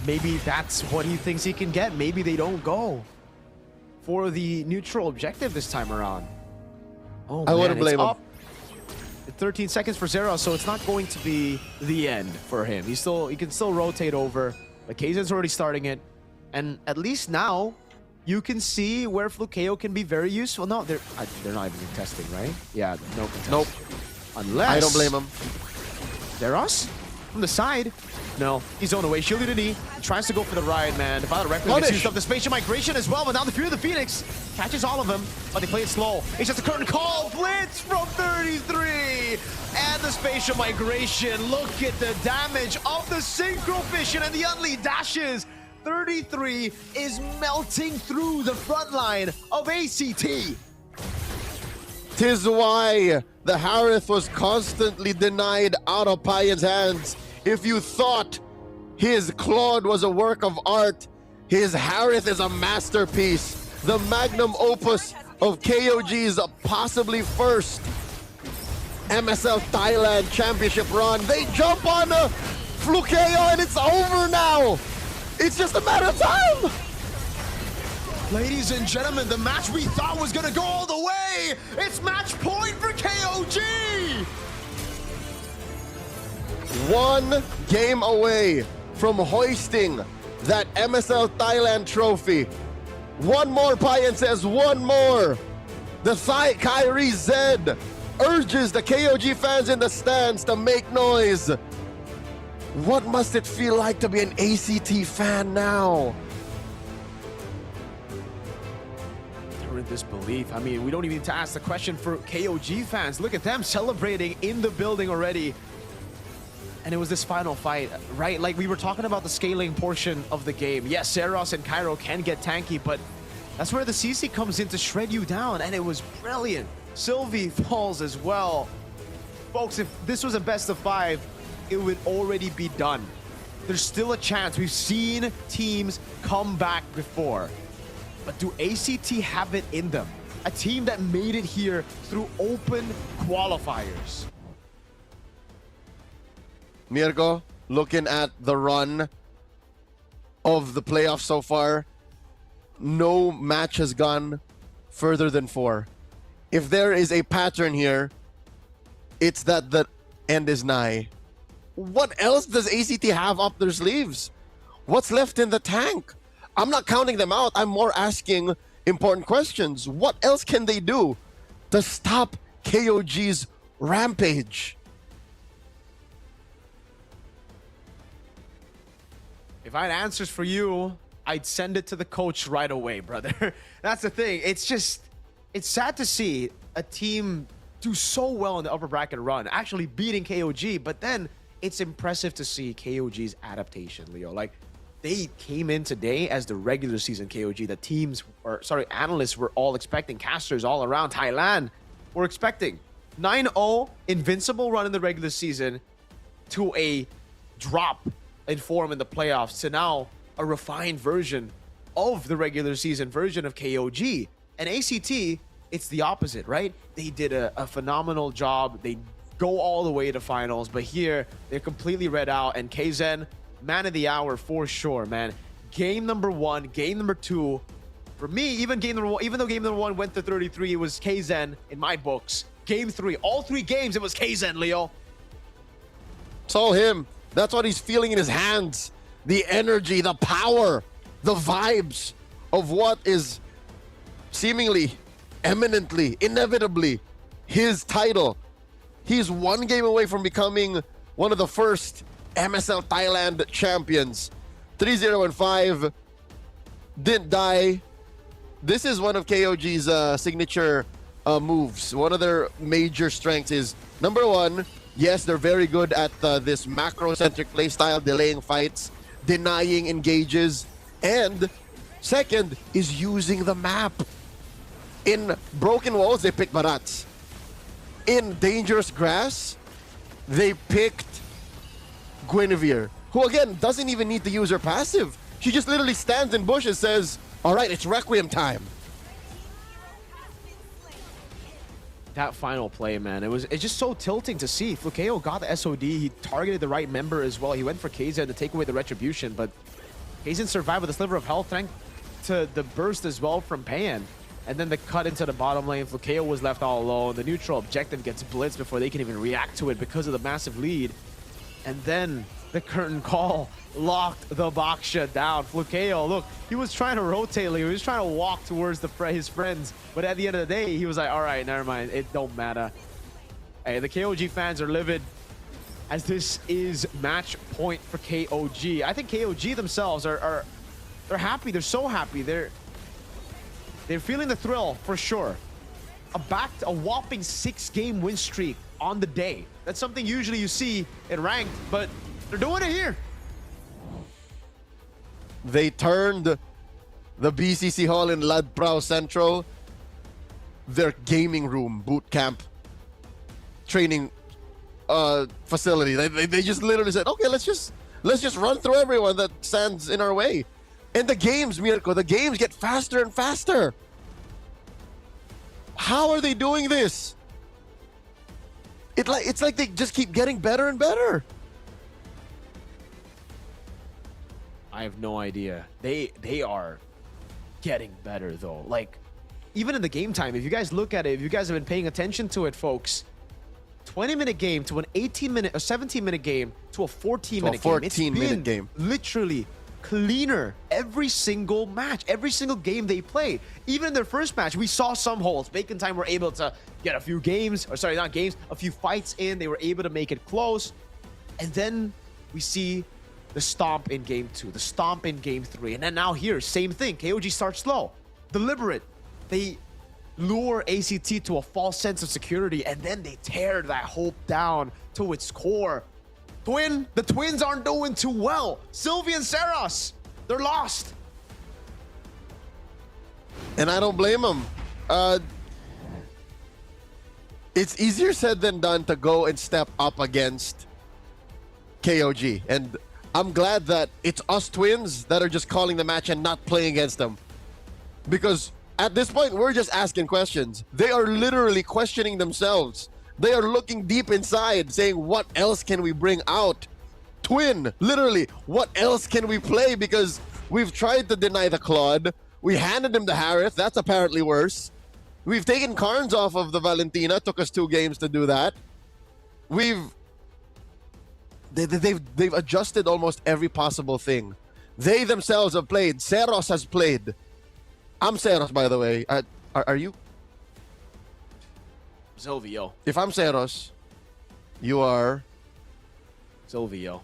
Maybe that's what he thinks he can get. Maybe they don't go for the neutral objective this time around. Oh, I wouldn't blame him. 13 seconds for Zeros, so it's not going to be the end for him. He can still rotate over. But Kaizen's already starting it. And at least now, you can see where Flukeo can be very useful. No, they're not even contesting, right? Yeah, no contest. Nope. Unless... I don't blame him. Zeros? From the side? No, he's on the way. Shielded a knee. He tries to go for the ride, man. The Valor Requiem gets used up. The spatial migration as well, but now the Fear of the Phoenix catches all of them, but they play it slow. It's just a curtain call. Blitz from 33! And the spatial migration. Look at the damage of the Synchro Vision and the Unlead dashes. 33 is melting through the front line of ACT. Tis why the Harith was constantly denied out of Payan's hands. If you thought his Claude was a work of art, his Harith is a masterpiece. The magnum opus of KOG's possibly first MSL Thailand Championship run. They jump on Flukeo and it's over now. It's just a matter of time. Ladies and gentlemen, the match we thought was gonna go all the way, it's match point for KOG! 1 game away from hoisting that MSL Thailand trophy. One more, Payan says, one more. The Kyrie Zed urges the KOG fans in the stands to make noise. What must it feel like to be an ACT fan now? They're in disbelief. I mean, we don't even need to ask the question for KOG fans. Look at them celebrating in the building already. And it was this final fight, right? Like we were talking about the scaling portion of the game. Yes, Seros and Cairo can get tanky, but that's where the CC comes in to shred you down, and it was brilliant. Sylvie falls as well. Folks, if this was a best of 5, it would already be done. There's still a chance. We've seen teams come back before. But do ACT have it in them? A team that made it here through open qualifiers. Mirko, looking at the run of the playoffs so far, no match has gone further than 4. If there is a pattern here, it's that the end is nigh. What else does ACT have up their sleeves? What's left in the tank? I'm not counting them out. I'm more asking important questions. What else can they do to stop KOG's rampage? If I had answers for you, I'd send it to the coach right away, brother. That's the thing. It's just, it's sad to see a team do so well in the upper bracket run, actually beating KOG, but then it's impressive to see KOG's adaptation, Leo. Like, they came in today as the regular season KOG. The teams, or sorry, analysts were all expecting, casters all around Thailand were expecting 9-0 invincible run in the regular season to a drop in form in the playoffs to now a refined version of the regular season version of KOG. And ACT, it's the opposite, right? They did a phenomenal job. They go all the way to finals, but here they're completely read out. And KZen, man of the hour for sure, man. Game number 1, game number 2. For me, even though game number 1 went to 33, it was KZen in my books. Game 3, all 3 games, it was KZen, Leo. It's all him. That's what he's feeling in his hands. The energy, the power, the vibes of what is seemingly, eminently, inevitably his title. He's 1 game away from becoming one of the first MSL Thailand champions. 3-0-5. Didn't die. This is one of KOG's signature moves. One of their major strengths is, number 1, yes, they're very good at this macro-centric playstyle, delaying fights, denying engages, and second is using the map. In broken walls, they picked Barats. In dangerous grass, they picked Guinevere, who again doesn't even need to use her passive. She just literally stands in bushes, says, all right, it's Requiem time. That final play, man, it's just so tilting to see. Flukeo got the SOD. He targeted the right member as well. He went for Kaizen to take away the retribution, but Kaizen survived with a sliver of health thanks to the burst as well from Pan. And then the cut into the bottom lane. Flukeo was left all alone. The neutral objective gets blitzed before they can even react to it because of the massive lead. And then the curtain call locked the Baksha down. Flukeo, look, he was trying to rotate, he was trying to walk towards his friends, but at the end of the day, he was like, all right, never mind, it don't matter. Hey, the KOG fans are livid as this is match point for KOG. I think KOG themselves they're happy, they're so happy. They're feeling the thrill for sure. A whopping 6-game win streak on the day. That's something usually you see in ranked, but they're doing it here. They turned the BCC Hall in Ladprao Central their gaming room, boot camp, training facility. They just literally said, okay, let's just run through everyone that stands in our way. And the games, Mirko, the games get faster and faster. How are they doing this? It's like they just keep getting better and better. I have no idea. They are getting better though. Like, even in the game time, if you guys look at it, if you guys have been paying attention to it, folks, 20-minute game to an 18-minute or 17-minute game to a 14-minute game. It's 14-minute game. Literally cleaner every single match, every single game they played. Even in their first match, we saw some holes. Bacon Time were able to get a few games, or sorry, not games, a few fights in. They were able to make it close. And then we see the stomp in game 2, the stomp in game 3. And then now here, same thing. KOG starts slow, deliberate. They lure ACT to a false sense of security, and then they tear that hope down to its core. The twins aren't doing too well. Sylvie and Saros, they're lost. And I don't blame them. It's easier said than done to go and step up against KOG. And I'm glad that it's us twins that are just calling the match and not playing against them. Because at this point, we're just asking questions. They are literally questioning themselves. They are looking deep inside, saying, what else can we bring out? Twin, literally, what else can we play? Because we've tried to deny the Claude. We handed him the Harith. That's apparently worse. We've taken Carnes off of the Valentina. Took us 2 games to do that. They've adjusted almost every possible thing. They themselves have played. Seros has played. I'm Seros, by the way. Are you? Silvio. If I'm Seros, you are Silvio.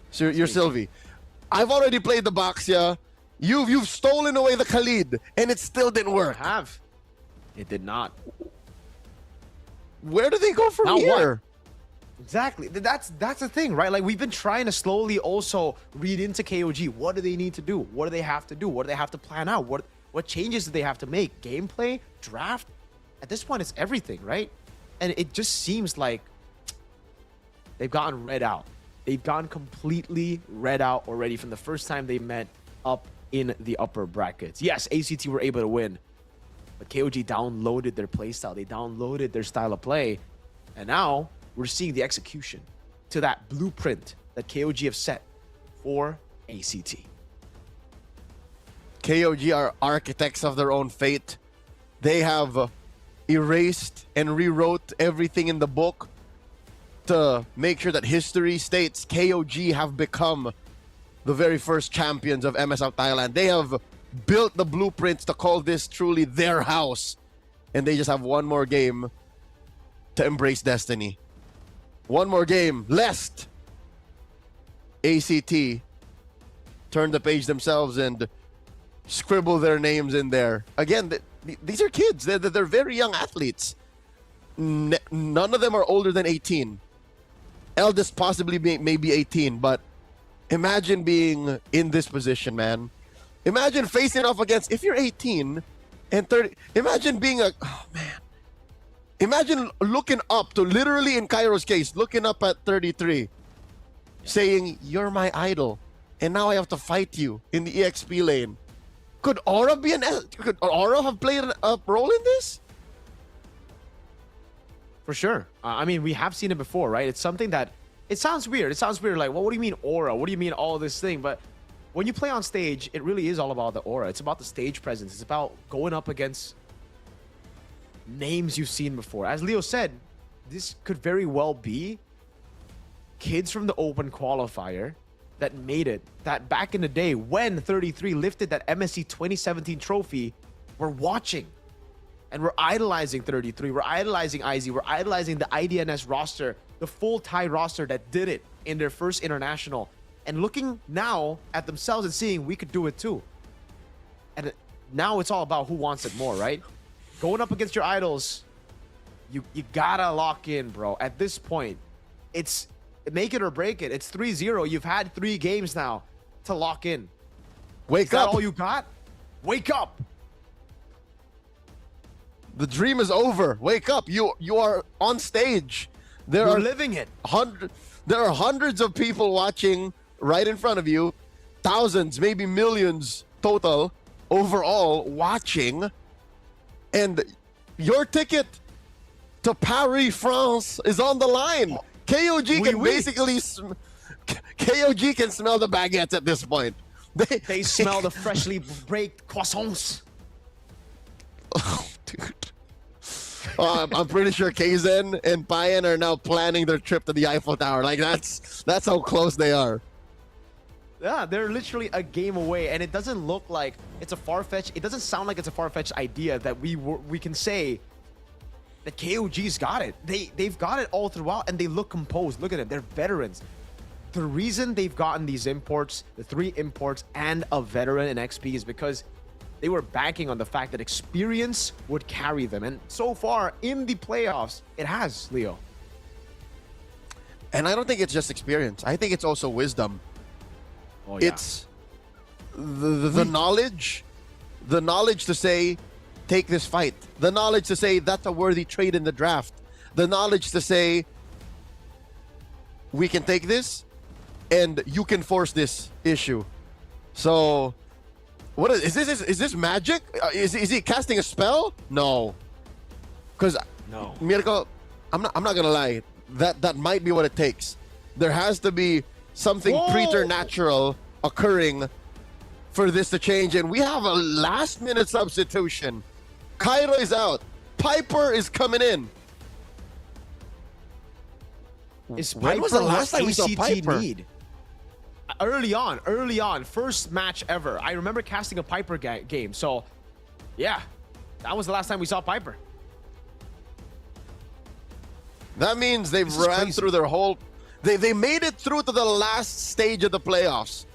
So you're Sylvie. I've already played the Baxia. You've stolen away the Khalid, and it still didn't work. I have. It did not. Where do they go from here? What? Exactly. That's the thing, right? Like, we've been trying to slowly also read into KOG. What do they need to do? What do they have to do? What do they have to plan out? What changes do they have to make? Gameplay? Draft? At this point, it's everything, right? And it just seems like they've gotten read out. They've gone completely read out already from the first time they met up in the upper brackets. Yes, ACT were able to win, but KOG downloaded their playstyle. They downloaded their style of play, and now we're seeing the execution to that blueprint that KOG have set for ACT. KOG are architects of their own fate. They have erased and rewrote everything in the book to make sure that history states KOG have become the very first champions of MSL Thailand. They have built the blueprints to call this truly their house. And they just have one more game to embrace destiny. One more game, lest ACT turn the page themselves and scribble their names in there. Again, these are kids. They're very young athletes. None of them are older than 18. Eldest possibly maybe 18, but imagine being in this position, man. Imagine facing off against, if you're 18 and 30, imagine being oh man. Imagine looking up to, literally in Cairo's case, looking up at 33, saying, you're my idol, and now I have to fight you in the EXP lane. Could Aura could Aura have played a role in this? For sure. I mean, we have seen it before, right? It's something that, it sounds weird. It sounds weird, like, well, what do you mean aura? What do you mean all this thing? But when you play on stage, it really is all about the aura. It's about the stage presence. It's about going up against names you've seen before. As Leo said, this could very well be kids from the open qualifier that made it, that back in the day when 33 lifted that MSC 2017 trophy, we're watching. And we're idolizing 33. We're idolizing IZ. We're idolizing the IDNS roster, the full Thai roster that did it in their first international. And looking now at themselves and seeing we could do it too. And now it's all about who wants it more, right? Going up against your idols, you gotta lock in, bro. At this point, it's make it or break it. It's 3-0. You've had 3 games now to lock in. Wake up. Is that all you got? Wake up. The dream is over. Wake up. You are on stage. You're living it. There are hundreds of people watching right in front of you. Thousands, maybe millions total overall watching. And your ticket to Paris, France is on the line. KOG can basically KOG can smell the baguettes at this point. They smell the freshly baked croissants. Oh, dude. I'm pretty sure Kaizen and Payan are now planning their trip to the Eiffel Tower. Like, that's how close they are. Yeah, they're literally a game away, and it doesn't look like it's a far-fetched. It doesn't sound like it's a far-fetched idea that we can say that KOG's got it. They've got it all throughout, and they look composed. Look at them. They're veterans. The reason they've gotten these imports, the 3 imports, and a veteran in XP is because they were banking on the fact that experience would carry them. And so far, in the playoffs, it has, Leo. And I don't think it's just experience. I think it's also wisdom. Oh, yeah. It's the knowledge. The knowledge to say, take this fight. The knowledge to say, that's a worthy trade in the draft. The knowledge to say, we can take this, and you can force this issue. So... What is this? Is this magic? Is he casting a spell? No. Because no, Mirko, I'm not gonna lie. That might be what it takes. There has to be something preternatural occurring for this to change, and we have a last-minute substitution. Cairo is out. Piper is coming in. When was the last time we saw Piper? Need? Early on, first match ever. I remember casting a Piper game. So, yeah, that was the last time we saw Piper. That means they've ran through their whole... They made it through to the last stage of the playoffs,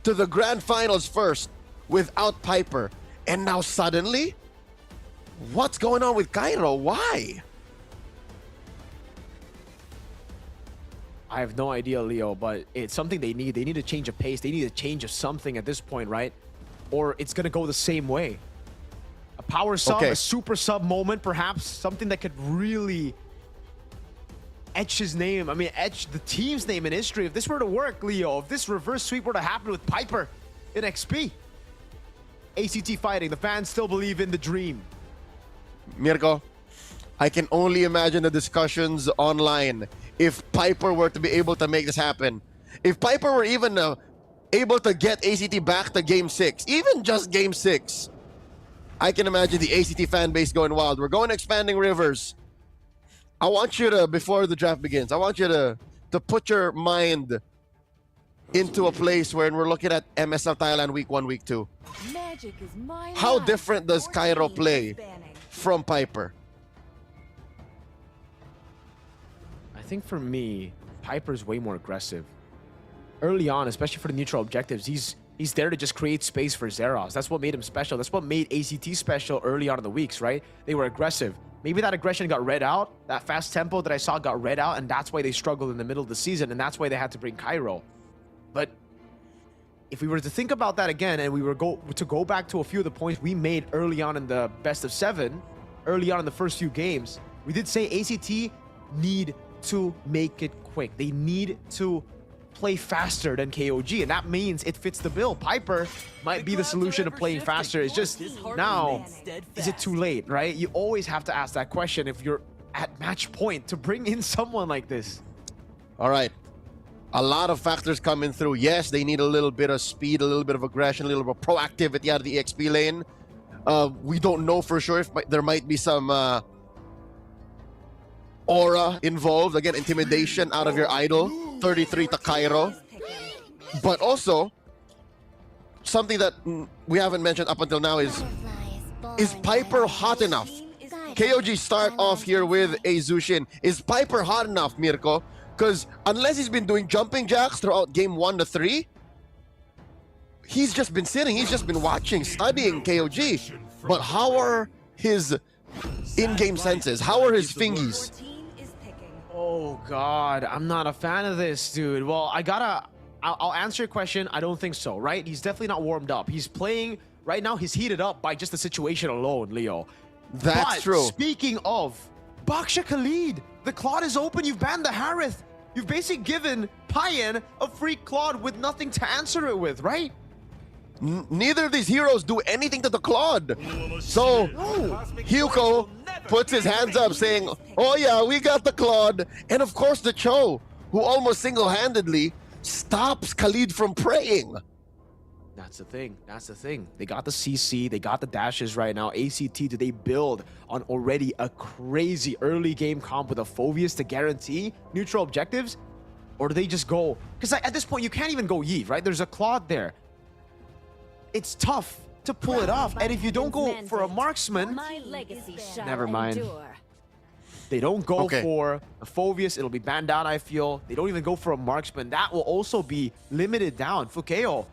to the grand finals first, without Piper. And now suddenly, what's going on with Cairo? Why? I have no idea, Leo, but it's something they need. They need a change of pace. They need a change of something at this point, right? Or it's going to go the same way. A power sub, a super sub moment, perhaps. Something that could really etch his name. I mean, etch the team's name in history. If this were to work, Leo, if this reverse sweep were to happen with Piper in XP. ACT fighting. The fans still believe in the dream. Mirko, I can only imagine the discussions online if Piper were to be able to make this happen. If Piper were even able to get ACT back to Game 6, even just Game 6, I can imagine the ACT fan base going wild. We're going expanding rivers. I want you to, before the draft begins, I want you to put your mind into a place where we're looking at MSL Thailand Week 1, Week 2. How different does Cairo play from Piper? I think for me, Piper's way more aggressive. Early on, especially for the neutral objectives, he's there to just create space for Zeros. That's what made him special. That's what made ACT special early on in the weeks, right? They were aggressive. Maybe that aggression got read out. That fast tempo that I saw got read out, and that's why they struggled in the middle of the season, and that's why they had to bring Cairo. But if we were to think about that again, and we were to go back to a few of the points we made early on in the best of 7, early on in the first few games, we did say ACT need to make it quick. They need to play faster than KOG, and that means it fits the bill. Piper might be the solution to playing faster. It's just now, is it too late, right? You always have to ask that question if you're at match point to bring in someone like this. All right. A lot of factors coming through. Yes, they need a little bit of speed, a little bit of aggression, a little bit of proactivity out of the XP lane. We don't know for sure if there might be some aura involved. Again, intimidation out of your idol. 33 to Cairo. But also, something that we haven't mentioned up until now is Piper hot enough? KOG start off here with a Zushin. Is Piper hot enough, Mirko? Because unless he's been doing jumping jacks throughout game 1 to 3, he's just been sitting, he's just been watching, studying KOG. But how are his in-game senses? How are his fingies? Oh God, I'm not a fan of this, dude. Well, I'll answer your question. I don't think so, right? He's definitely not warmed up. He's playing, right now he's heated up by just the situation alone, Leo. That's true. Speaking of, Baksha Khalid, the Claude is open, you've banned the Harith. You've basically given Payan a free Claude with nothing to answer it with, right? Neither of these heroes do anything to the Claude. So, Hyuko puts his hands up saying, oh yeah, we got the Claude. And of course the Cho, who almost single-handedly stops Khalid from praying. That's the thing. That's the thing. They got the CC. They got the dashes right now. ACT, do they build on already a crazy early game comp with a Phoveus to guarantee neutral objectives? Or do they just go? Because at this point, you can't even go Yeet, right? There's a Claude there. It's tough to pull it off. And if you don't go for a marksman, never mind. They don't go for a Phoveus, it'll be banned down, I feel. They don't even go for a marksman. That will also be limited down. Fukeo,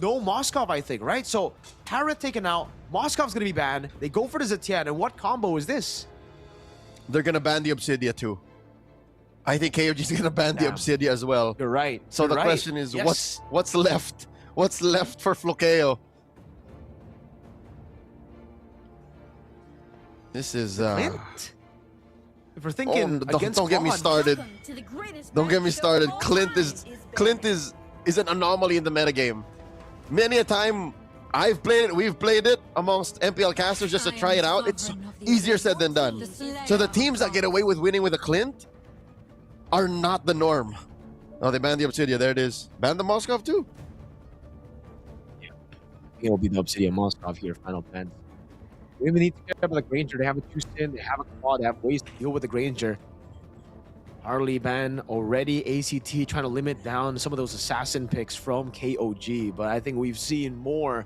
no Moskov, I think, right? So, Parrot taken out, Moskov's gonna be banned. They go for the Zetian, and what combo is this? They're gonna ban the Obsidia too. I think KOG's gonna ban the Obsidia as well. You're right. So the question is, what's left? What's left for Flukeo? This is if we're thinking don't get me started. Don't get me started. Clint is an anomaly in the metagame. Many a time I've played it, we've played it amongst MPL casters just to try it out. It's easier said than done. So the teams that get away with winning with a Clint are not the norm. Oh, they banned the Obsidia. There it is. Ban the Moskov too. Yeah. It'll be the Obsidia Moskov here, final ban. We even need to care about the Granger. They have a 2-stin, they have a Claw, they have ways to deal with the Granger. Harley ban already. ACT trying to limit down some of those assassin picks from KOG, but I think we've seen more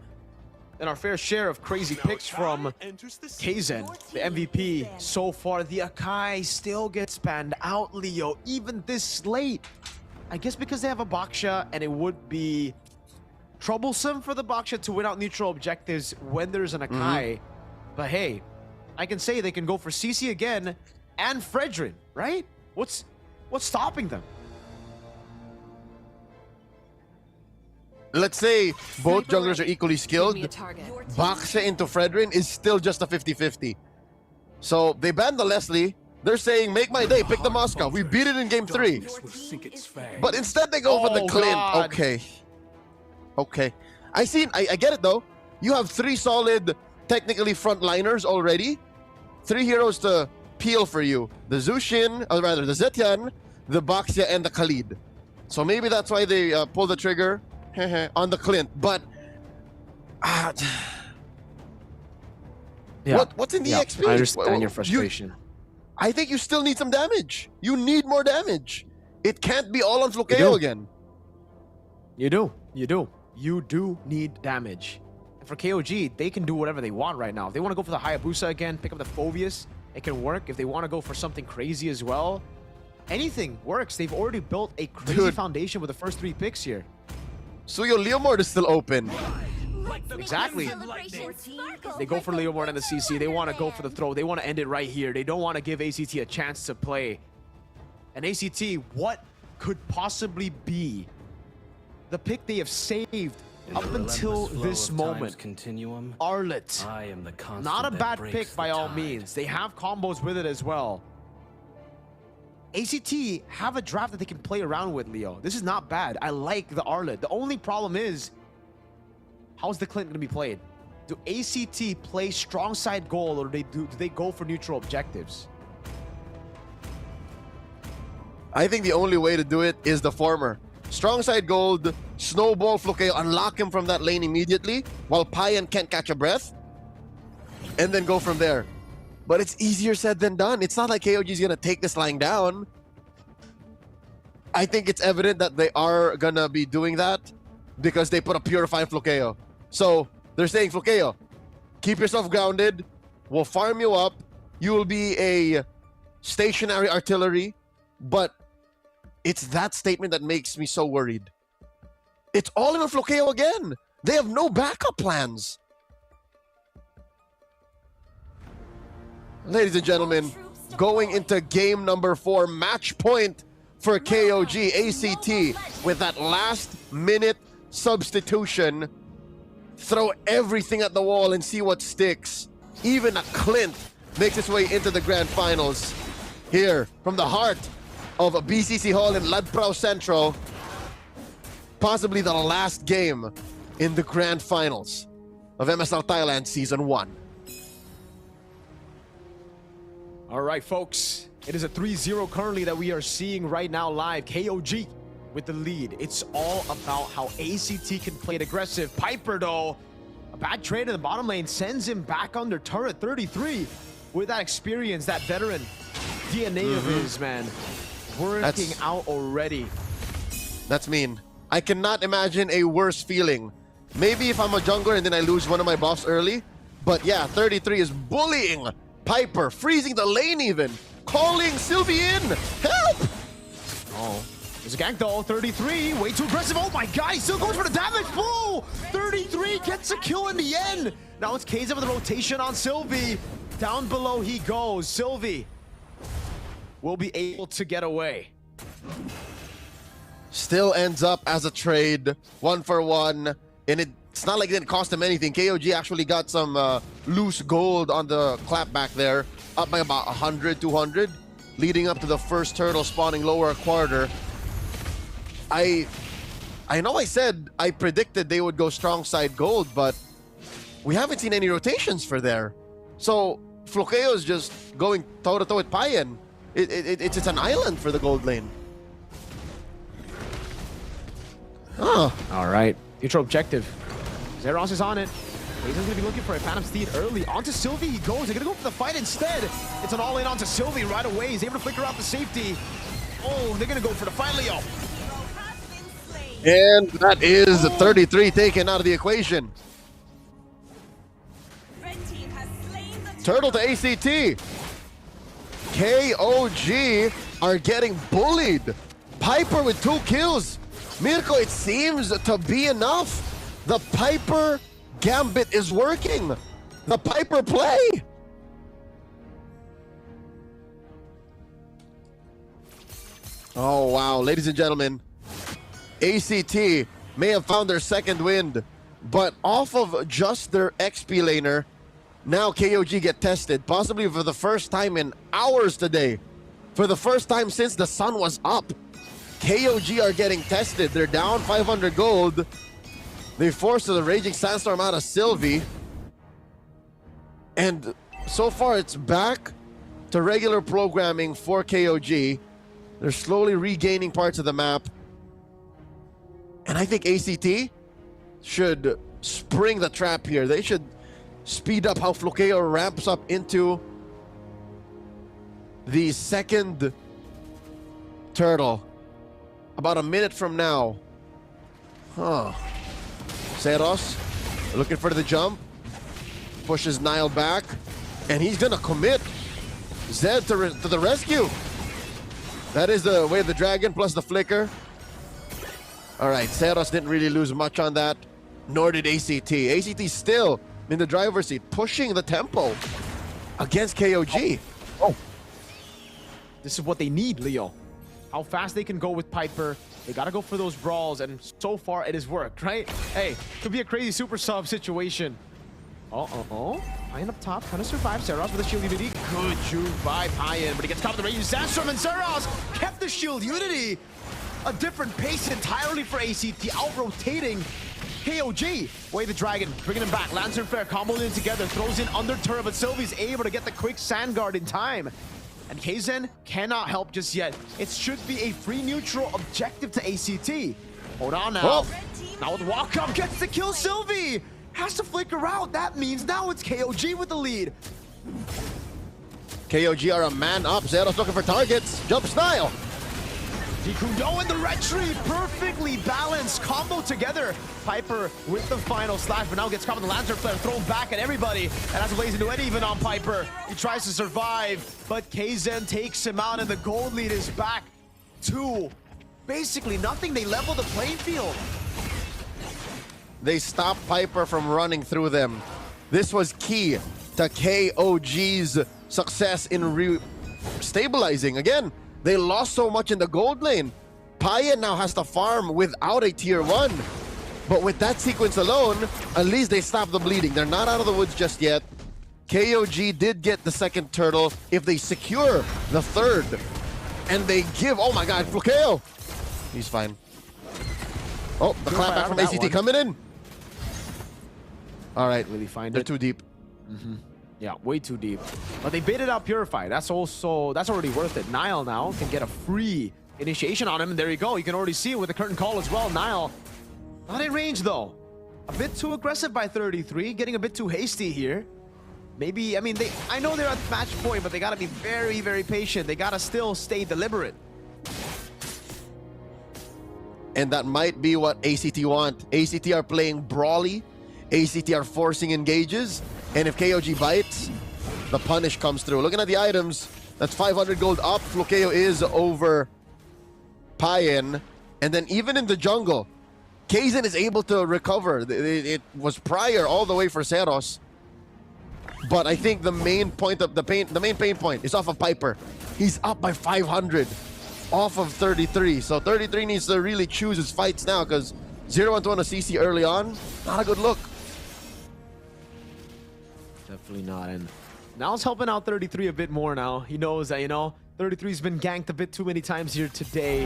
than our fair share of crazy picks from Kaizen, the MVP so far. The Akai still gets banned out, Leo, even this late. I guess because they have a Baksha, and it would be troublesome for the Baksha to win out neutral objectives when there's an Akai. But hey, I can say they can go for CC again and Fredrin, right? What's stopping them? Let's say both junglers are equally skilled. Baksha into Fredrin is still just a 50-50. So they banned the Leslie. They're saying, make my day, pick the Moskov. We beat it in game 3. But instead they go for the Clint. God. Okay. Okay. I get it though. You have 3 solid, technically frontliners already. 3 heroes to peel for you. The Zushin, or rather the Zetian, the Baksha, and the Khalid. So maybe that's why they pull the trigger on the Clint. But what's in the XP? I understand your frustration. I think you still need some damage. You need more damage. It can't be all on Flukeo again. You do. You do need damage. And for KOG, they can do whatever they want right now. If they want to go for the Hayabusa again, pick up the Phoveus, it can work. If they want to go for something crazy as well, anything works. They've already built a crazy foundation with the first 3 picks here. Suyo Leomord is still open. Exactly. They go for Leomord and the CC. They want to go for the throw. They want to end it right here. They don't want to give ACT a chance to play. And ACT, what could possibly be the pick they have saved up until this moment? Arlet. Not a bad pick by all means. They have combos with it as well. ACT have a draft that they can play around with, Leo. This is not bad. I like the Arlet. The only problem is, how's the Clint going to be played? Do ACT play strong side goal, or do they go for neutral objectives? I think the only way to do it is the former. Strong side gold, snowball Flukeo, unlock him from that lane immediately, while Payan can't catch a breath, and then go from there. But it's easier said than done. It's not like KOG is going to take this lying down. I think it's evident that they are going to be doing that because they put a Purify in Flukeo. So they're saying, Flukeo, keep yourself grounded. We'll farm you up. You will be a stationary artillery. But it's that statement that makes me so worried. It's all in on Flukeo again. They have no backup plans. Ladies and gentlemen, going into game number 4, match point for KOG. ACT with that last minute substitution. Throw everything at the wall and see what sticks. Even a Clint makes its way into the grand finals. Here, from the heart of a BCC Hall in Ladprao Central, possibly the last game in the grand finals of MSL Thailand Season 1. All right, folks. It is a 3-0 currently that we are seeing right now live. KOG with the lead. It's all about how ACT can play it aggressive. Piper, though, a bad trade in the bottom lane sends him back under turret 33 with that experience, that veteran DNA of his, man, working out already. That's mean. I cannot imagine a worse feeling. Maybe if I'm a jungler and then I lose one of my buffs early, but yeah, 33 is bullying Piper, freezing the lane even, calling Sylvie in. Help! Oh, there's a gank though. 33, way too aggressive. Oh my god, he still goes for the damage. Whoa! 33 gets a kill in the end. Now it's KZ with the rotation on Sylvie. Down below he goes. Sylvie will be able to get away. Still ends up as a trade, 1-for-1, and it's not like it didn't cost him anything. KOG actually got some loose gold on the clapback there, up by about 100, 200, leading up to the first turtle spawning lower a quarter. I know I said I predicted they would go strong side gold, but we haven't seen any rotations for there. So Flokeo is just going toe-to-toe with Payan. It's an island for the gold lane. Oh. All right, neutral objective. Zeros is on it. He's going to be looking for a Phantom Steed early. Onto Sylvie he goes. They're going to go for the fight instead. It's an all-in onto Sylvie right away. He's able to flicker out the safety. Oh, they're going to go for the fight, Leo. And that is 33 taken out of the equation. Turtle to ACT. KOG are getting bullied. Piper with 2 kills. Mirko, it seems to be enough. The Piper gambit is working. The Piper play. Oh, wow. Ladies and gentlemen, ACT may have found their second wind, but off of just their XP laner, now KOG get tested, possibly for the first time in hours today. For the first time since the sun was up. KOG are getting tested. They're down 500 gold. They forced the Raging Sandstorm out of Sylvie. And so far, it's back to regular programming for KOG. They're slowly regaining parts of the map. And I think ACT should spring the trap here. They should speed up how Flokeo ramps up into the second turtle. About a minute from now. Huh. Zeros looking for the jump. Pushes Nile back. And he's gonna commit. Zed to the rescue. That is the way of the dragon plus the flicker. All right, Zeros didn't really lose much on that. Nor did ACT. ACT still in the driver's seat, pushing the tempo against KOG. Oh. This is what they need, Leo. How fast they can go with Piper. They gotta go for those brawls, and so far it has worked, right? Hey, could be a crazy super sub situation. Payan up top, trying to survive. Zeros with a shield unity. Good juke by Payan, but he gets caught with the Raging Sandstorm, and Zeros kept the shield unity. A different pace entirely for ACT, out-rotating KOG. Way the dragon, bringing him back. Lantern Flare comboing in together, throws in under turret, but Sylvie's able to get the quick sand guard in time. And Kaizen cannot help just yet. It should be a free neutral objective to ACT. Hold on now. Oh. Now with walk up, gets to kill Sylvie. Has to flicker out. That means now it's KOG with the lead. KOG are a man up. Zeros looking for targets. Jump style. Dikudo in the red tree, perfectly balanced combo together. Piper with the final slash, but now gets caught with the Lantern Flare, thrown back at everybody, and has a blaze into it even on Piper. He tries to survive, but Kaizen takes him out, and the gold lead is back to basically nothing. They level the playing field. They stopped Piper from running through them. This was key to KOG's success in stabilizing. Again, they lost so much in the gold lane. Payan now has to farm without a tier 1. But with that sequence alone, at least they stopped the bleeding. They're not out of the woods just yet. KOG did get the second turtle if they secure the third. And they give, oh my god, Flokeo. He's fine. Oh, the clapback from ACT coming in. All right, really find they're it. too deep. Yeah, way too deep. But they baited out Purify. That's already worth it. Nile now can get a free initiation on him. And there you go. You can already see it with the curtain call as well. Nile, not in range though. A bit too aggressive by 33, getting a bit too hasty here. Maybe, I mean, I know they're at match point, but they gotta be very, very patient. They gotta still stay deliberate. And that might be what ACT want. ACT are playing brawly. ACT are forcing engages. And if KOG bites, the punish comes through. Looking at the items, that's 500 gold up. Flukeo is over Payen. And then even in the jungle, Kaizen is able to recover. It was prior all the way for Seros. But I think the main point of the main pain point is off of Piper. He's up by 500 off of 33. So 33 needs to really choose his fights now because 0-1 to 1 CC early on, not a good look. Definitely not. And Nile's helping out 33 a bit more now. He knows that, 33's been ganked a bit too many times here today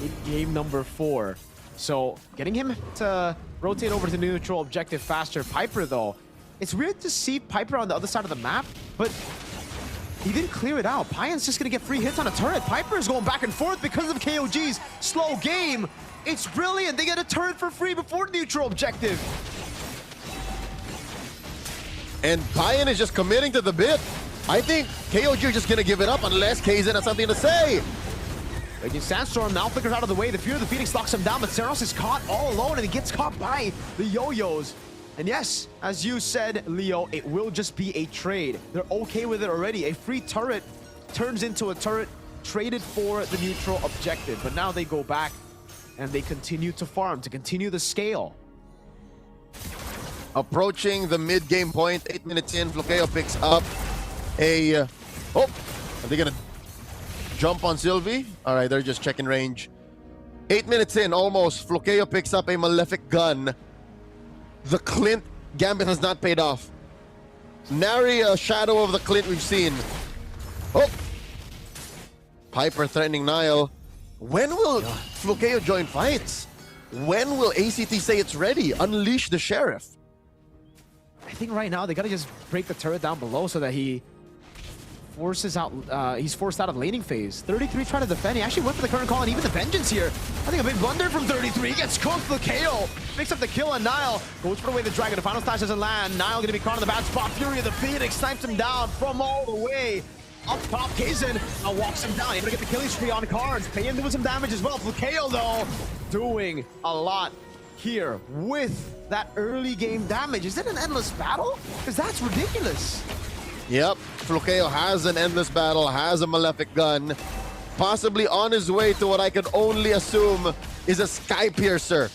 in game number 4. So getting him to rotate over to neutral objective faster. Piper, though, it's weird to see Piper on the other side of the map, but he didn't clear it out. Payen's just going to get free hits on a turret. Piper is going back and forth because of KOG's slow game. It's brilliant. They get a turret for free before neutral objective. And Payen is just committing to the bit. I think KOG are just going to give it up unless Kaizen has something to say. Raging Sandstorm now flickers out of the way. The Fear of the Phoenix locks him down, but Seros is caught all alone and he gets caught by the Yo-Yos. And yes, as you said, Leo, it will just be a trade. They're okay with it already. A free turret turns into a turret traded for the neutral objective. But now they go back and they continue to farm, to continue the scale. Approaching the mid-game point, 8 minutes in, Flukeo picks up a... are they gonna jump on Sylvie? All right, they're just checking range. 8 minutes in, almost, Flukeo picks up a Malefic gun. The Clint gambit has not paid off. Nary a shadow of the Clint we've seen. Oh! Piper threatening Nile. When will Flukeo join fights? When will ACT say it's ready? Unleash the Sheriff. I think right now they gotta just break the turret down below so that he forces out, he's forced out of laning phase. 33 trying to defend. He actually went for the current call and even the vengeance here. I think a big blunder from 33. He gets cooked. Flukeo picks up the kill on Nile. Goes for the way the dragon. The final slash doesn't land. Nile gonna be caught in the bad spot. Fury of the Phoenix snipes him down from all the way up top. Kaizen now walks him down. He's gonna get the killing spree on Cards. Payen doing some damage as well. Flukeo though doing a lot here with that early game damage. Is it an endless battle? Because that's ridiculous. Yep, Flukeo has an endless battle, has a Malefic gun, possibly on his way to what I can only assume is a Sky Piercer.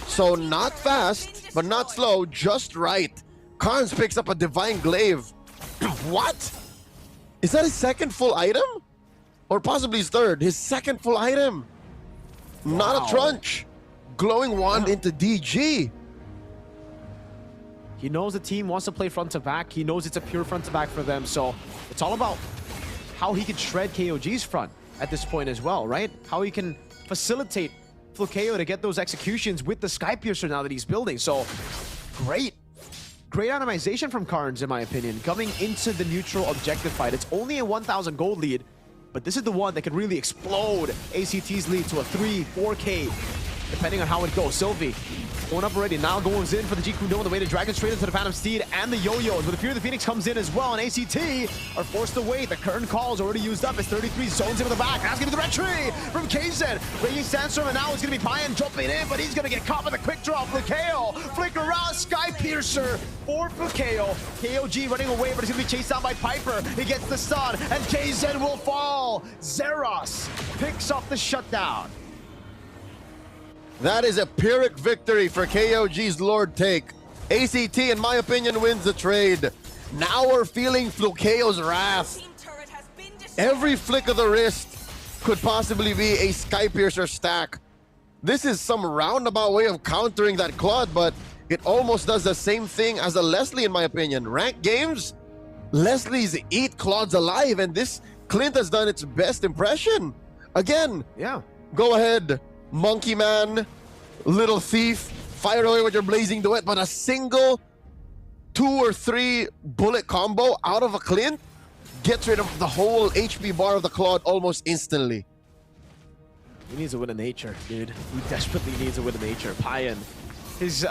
So not fast, but not slow, just right. Carnes picks up a Divine Glaive. What? Is that his second full item? Or possibly his third? His second full item. Wow. Not a Trunch. Glowing Wand into DG. He knows the team wants to play front to back. He knows it's a pure front to back for them. So it's all about how he can shred KOG's front at this point as well, right? How he can facilitate Flukeo to get those executions with the Sky Piercer now that he's building. So great itemization from Carnes, in my opinion, coming into the neutral objective fight. It's only a 1,000 gold lead, but this is the one that could really explode ACT's lead to a 3-4K, depending on how it goes. Sylvie going up already. Now goes in for the G Kundo on the way to Dragon, straight into the Phantom Steed and the Yo-Yos. But the Fear of the Phoenix comes in as well, and ACT are forced to wait. The current call is already used up as 33 zones into the back. That's going to be the red tree from Kaizen. Raging Sandstorm, and now it's going to be Payen jumping in, but he's going to get caught with a quick draw. Flukeo flick around, Sky Piercer for Flukeo. KOG running away, but he's going to be chased down by Piper. He gets the stun, and Kaizen will fall. Zeros picks up the shutdown. That is a Pyrrhic victory for KOG's Lord Take. ACT, in my opinion, wins the trade. Now we're feeling Flukeo's wrath. Every flick of the wrist could possibly be a Sky Piercer stack. This is some roundabout way of countering that Claude, but it almost does the same thing as a Leslie, in my opinion. Ranked games, Leslie's eat Claudes alive, and this Clint has done its best impression. Again, yeah. Go ahead, Monkey Man, Little Thief, fire away with your blazing duet, but a single 2 or 3 bullet combo out of a Clint gets rid of the whole HP bar of the Claude almost instantly. He needs a win of nature, dude. He desperately needs a win of nature. Payan, his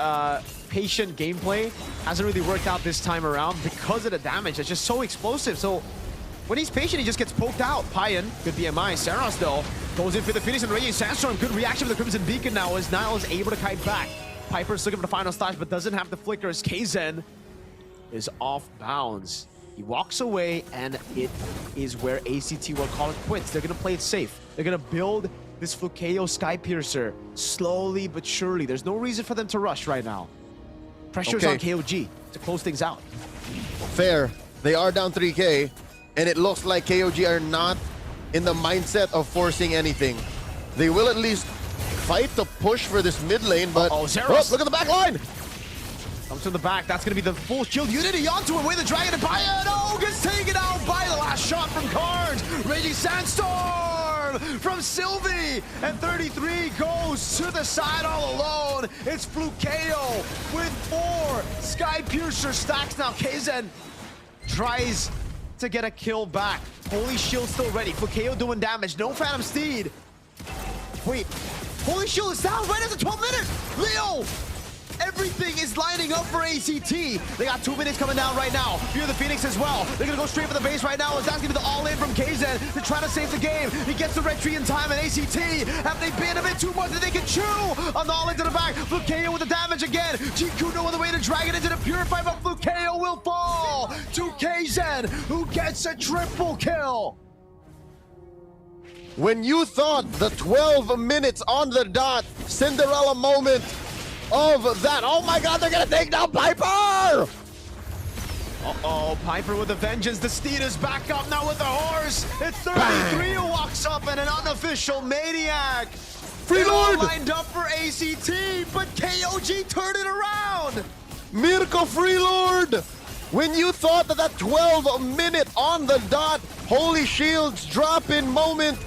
patient gameplay hasn't really worked out this time around because of the damage. It's just so explosive. So when he's patient, he just gets poked out. Payan, good BMI. Saros, though, goes in for the finish and Raging Sandstorm. Good reaction from the Crimson Beacon now as Nile is able to kite back. Piper's looking for the final slash, but doesn't have the flicker as Kzen is off bounds. He walks away, and it is where ACT will call it quits. They're going to play it safe. They're going to build this Flukeo Skypiercer slowly but surely. There's no reason for them to rush right now. Pressure's on KOG to close things out. Fair. They are down 3K, and it looks like KOG are not in the mindset of forcing anything. They will at least fight to push for this mid lane, but look at the back line! Comes from the back. That's going to be the full shield unity onto it. Away the dragon and Payan. Oh, gets taken out by the last shot from Carnes. Raging Sandstorm from Sylvie. And 33 goes to the side all alone. It's Flukeo with 4 Skypiercer stacks now. Kzen tries to get a kill back. Holy Shield still ready. Flukeo doing damage. No Phantom Steed. Wait. Holy Shield is down right at the 12 minutes. Leo! Everything is lining up for ACT. They got 2 minutes coming down right now. Fear the Phoenix as well. They're going to go straight for the base right now. As that's going to be the all-in from Kzen to try to save the game. He gets the red tree in time, and ACT, have they been a bit too much that they can chew? On the all-in to the back. Flukeo with the damage again. Jikuno on the way to drag it into the Purify, but Flukeo will fall to Kzen, who gets a triple kill. When you thought the 12 minutes on the dot, Cinderella moment of that. Oh my god, they're gonna take down Piper! Uh-oh, Piper with a vengeance. The steed is back up now with the horse. It's 33 who walks up and an unofficial Maniac. Free Lord! Lined up for ACT, but KOG turned it around. Mirko Free Lord! When you thought that 12-minute on the dot, Holy Shield's drop-in moment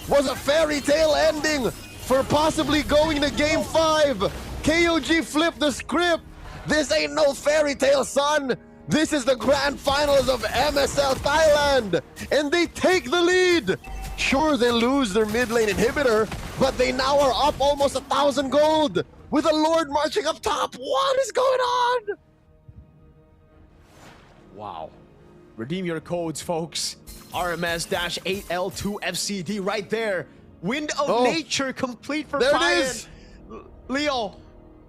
was a fairy tale ending for possibly going to Game 5, KOG flipped the script. This ain't no fairy tale, son. This is the grand finals of MSL Thailand, and they take the lead. Sure, they lose their mid lane inhibitor, but they now are up almost 1,000 gold with a Lord marching up top. What is going on? Wow. Redeem your codes, folks. RMS-8L2FCD right there. Wind of Nature complete for there Payan. it is. Leo,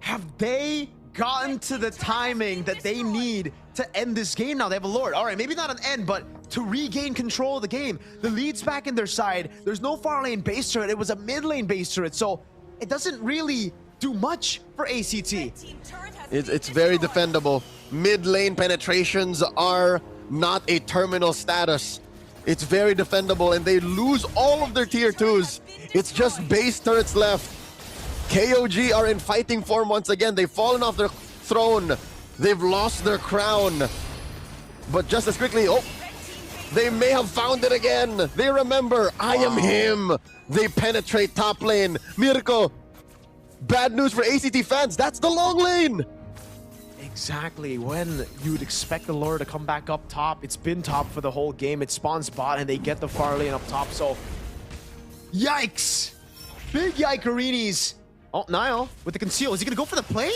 have they gotten to the timing that they need to end this game now? They have a Lord. All right, maybe not an end, but to regain control of the game. The lead's back in their side. There's no far lane base turret. It was a mid lane base turret, so it doesn't really do much for ACT. It's very defendable. Mid lane penetrations are not a terminal status. It's very defendable, and they lose all of their tier 2s. It's just base turrets left. KOG are in fighting form once again. They've fallen off their throne. They've lost their crown. But just as quickly, they may have found it again. They remember, I am him. They penetrate top lane. Mirko, bad news for ACT fans. That's the long lane. Exactly when you'd expect the Lord to come back up top. It's been top for the whole game. It spawns bot and they get the far lane up top. So, yikes. Big yikerinis. Oh, Nile with the conceal. Is he going to go for the play?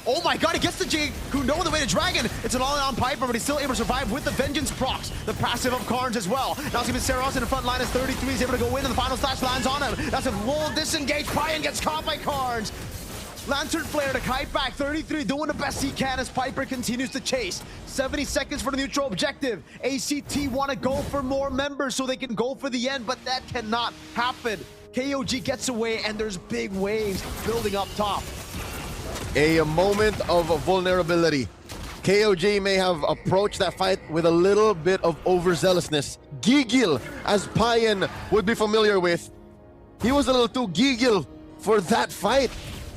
Oh my god, he gets the Kuno on the way to Dragon. It's an all-in on Piper, but he's still able to survive with the Vengeance procs. The passive of Carnes as well. Now it's going to be Saros in the front line as 33 is able to go in, and the final slash lands on him. That's a full disengage. Payan gets caught by Carnes. Lantern Flare to kite back. 33 doing the best he can as Piper continues to chase. 70 seconds for the neutral objective. ACT want to go for more members so they can go for the end, but that cannot happen. KOG gets away, and there's big waves building up top. A moment of vulnerability. KOG may have approached that fight with a little bit of overzealousness. Gigil, as Payan would be familiar with. He was a little too gigil for that fight.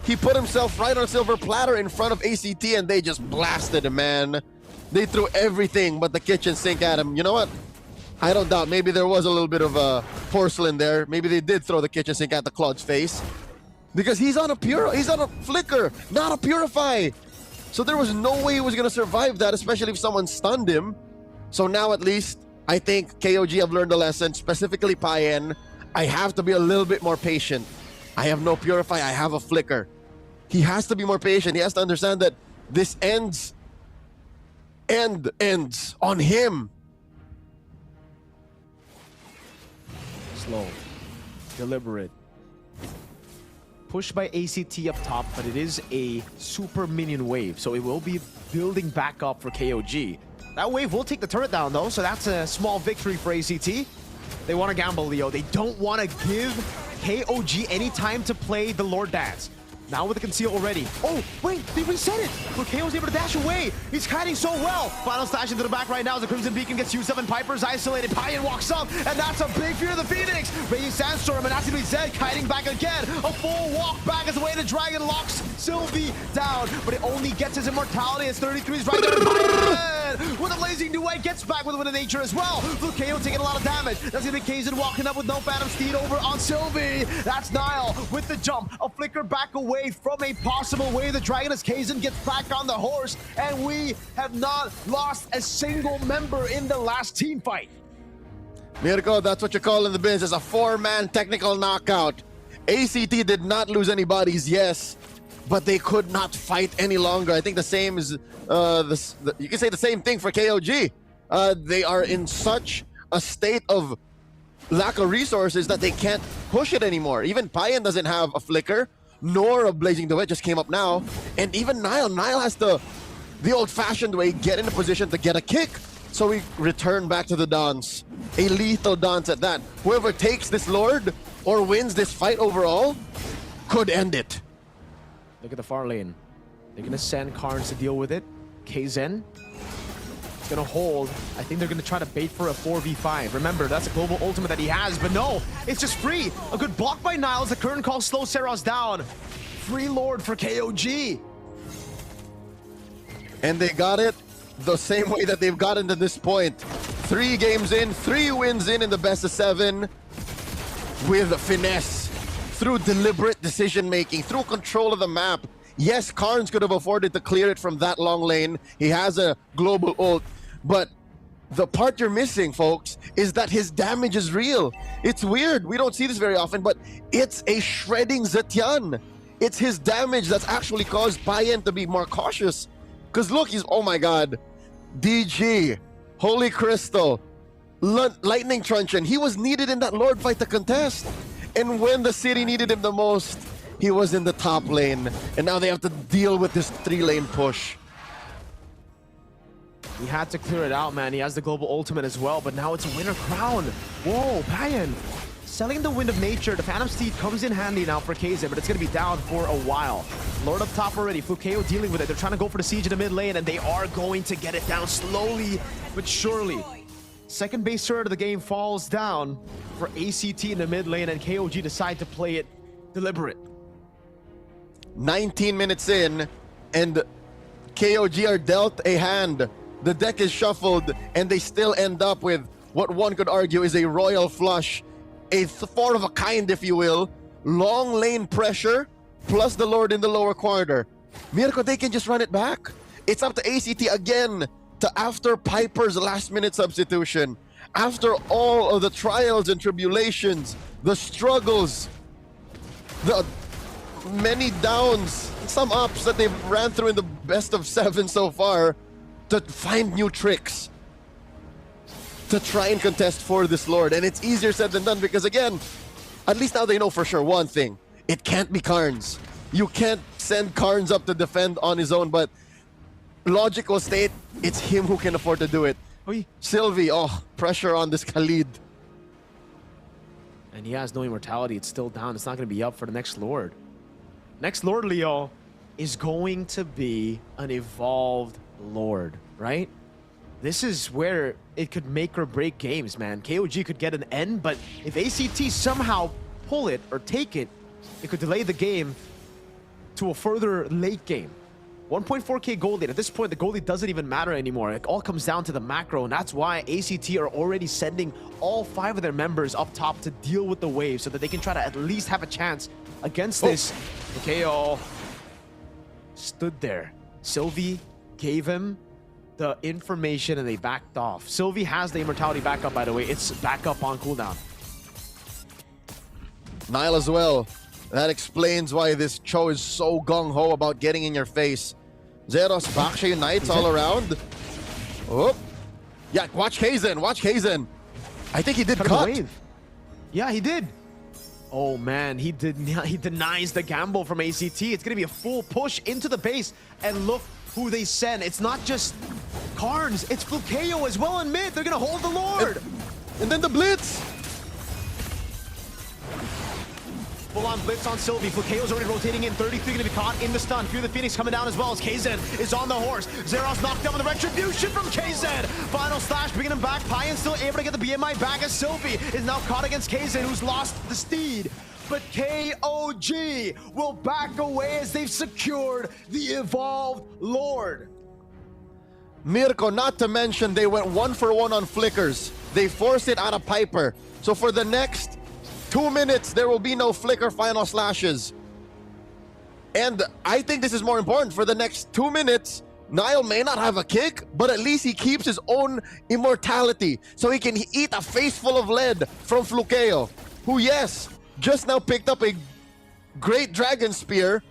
He put himself right on a silver platter in front of ACT, and they just blasted him, man. They threw everything but the kitchen sink at him. You know what? I don't doubt. Maybe there was a little bit of porcelain there. Maybe they did throw the kitchen sink at the Claude's face. Because he's on a flicker, not a purify. So there was no way he was going to survive that, especially if someone stunned him. So now at least, I think KOG have learned a lesson, specifically Payan. I have to be a little bit more patient. I have no Purify, I have a Flicker. He has to be more patient. He has to understand that this ends on him. Slow, deliberate. Pushed by ACT up top, but it is a super minion wave, so it will be building back up for KOG. That wave will take the turret down though, so that's a small victory for ACT. They want to gamble, Leo. They don't want to give KOG any time to play the Lord Dance. Now with the conceal already. Oh, wait, they reset it. But KO's able to dash away. He's hiding so well. Final stash into the back right now as the Crimson Beacon gets used up and Piper's isolated. Payan walks up, and that's a big fear of the Phoenix. Raging Sandstorm, and that's going to be Zed kiting back again. A full walk back as the way the Dragon locks Sylvie down, but it only gets his immortality as 33's right there. Payan with a blazing duet gets back with a nature as well. Look, KO taking a lot of damage. That's going to be Kaizen walking up with no Phantom Steed over on Sylvie. That's Nile with the jump. A flicker back away from a possible wave. The Dragon as Kaizen gets back on the horse, and we have not lost a single member in the last team fight. Mirko, that's what you call in the biz. It's a 4-man technical knockout. ACT did not lose any bodies, yes, but they could not fight any longer. I think the same is, you can say the same thing for KOG. They are in such a state of lack of resources that they can't push it anymore. Even Payan doesn't have a flicker, nor a blazing duet, just came up now. And even Nile has the old-fashioned way, get in a position to get a kick. So we return back to the dance. A lethal dance at that. Whoever takes this Lord or wins this fight overall could end it. Look at the far lane. They're gonna send Karns to deal with it. Kaizen is gonna hold. I think they're gonna try to bait for a 4v5. Remember, that's a global ultimate that he has, but no, it's just free. A good block by Niles. The current call slows Seros down. Free Lord for KOG. And they got it the same way that they've gotten to this point. 3 games in, 3 wins in the best of 7 with finesse, through deliberate decision-making, through control of the map. Yes, Karns could have afforded to clear it from that long lane. He has a global ult, but the part you're missing, folks, is that his damage is real. It's weird. We don't see this very often, but it's a shredding Zetian. It's his damage that's actually caused Payan to be more cautious. Because look, he's, oh my god, DG, Holy Crystal, Lightning Truncheon. He was needed in that Lord fight to contest. And when the city needed him the most, he was in the top lane. And now they have to deal with this 3-lane push. He had to clear it out, man. He has the global ultimate as well, but now it's a winner crown. Whoa, Payan selling the Wind of Nature. The Phantom Steed comes in handy now for Kaizen, but it's going to be down for a while. Lord up top already. Fukeo dealing with it. They're trying to go for the siege in the mid lane, and they are going to get it down slowly but surely. Second base turret of the game falls down for ACT in the mid lane, and KOG decide to play it deliberate. 19 minutes in, and KOG are dealt a hand. The deck is shuffled, and they still end up with what one could argue is a royal flush. A four of a kind, if you will. Long lane pressure, plus the Lord in the lower corner. Mirko, they can just run it back. It's up to ACT again to, after Piper's last-minute substitution, after all of the trials and tribulations, the struggles, the many downs, some ups that they've ran through in the best of 7 so far, to find new tricks to try and contest for this Lord. And it's easier said than done because, again, at least now they know for sure one thing. It can't be Karns. You can't send Karns up to defend on his own, but logical state, it's him who can afford to do it. Sylvie, oh, pressure on this Khalid. And he has no immortality. It's still down. It's not going to be up for the next Lord. Next Lord, Leo, is going to be an evolved Lord, right? This is where it could make or break games, man. KOG could get an end, but if ACT somehow pull it or take it, it could delay the game to a further late game. 1.4k gold lead. At this point, the gold lead doesn't even matter anymore. It all comes down to the macro, and that's why ACT are already sending all 5 of their members up top to deal with the wave so that they can try to at least have a chance against this. KO stood there. Sylvie gave him the information and they backed off. Sylvie has the immortality backup, by the way. It's back up on cooldown. Nile as well. That explains why this Cho is so gung-ho about getting in your face. Zeros back unites all around. Oh. Yeah, watch Kaizen. Watch Kaizen. I think he did cut. Yeah, he did. Oh man, he denies the gamble from ACT. It's gonna be a full push into the base, and look who they send. It's not just Carnes, it's Flukeo as well in mid. They're gonna hold the Lord. And then the Blitz. Full-on blitz on Sylvie. Flukeo's already rotating in. 33 gonna be caught in the stun. Fear the Phoenix coming down as well as KZ is on the horse. Zeros knocked down with the retribution from KZ. Final slash, bringing him back. Payan still able to get the BMI back as Sylvie is now caught against KZ, who's lost the steed. But KOG will back away as they've secured the Evolved Lord. Mirko, not to mention they went 1-for-1 on flickers. They forced it out of Piper. So for the next 2 minutes, there will be no flicker final slashes. And I think this is more important. For the next 2 minutes, Nile may not have a kick, but at least he keeps his own immortality. So he can eat a face full of lead from Flukeo, who, yes, just now picked up a great Dragon Spear,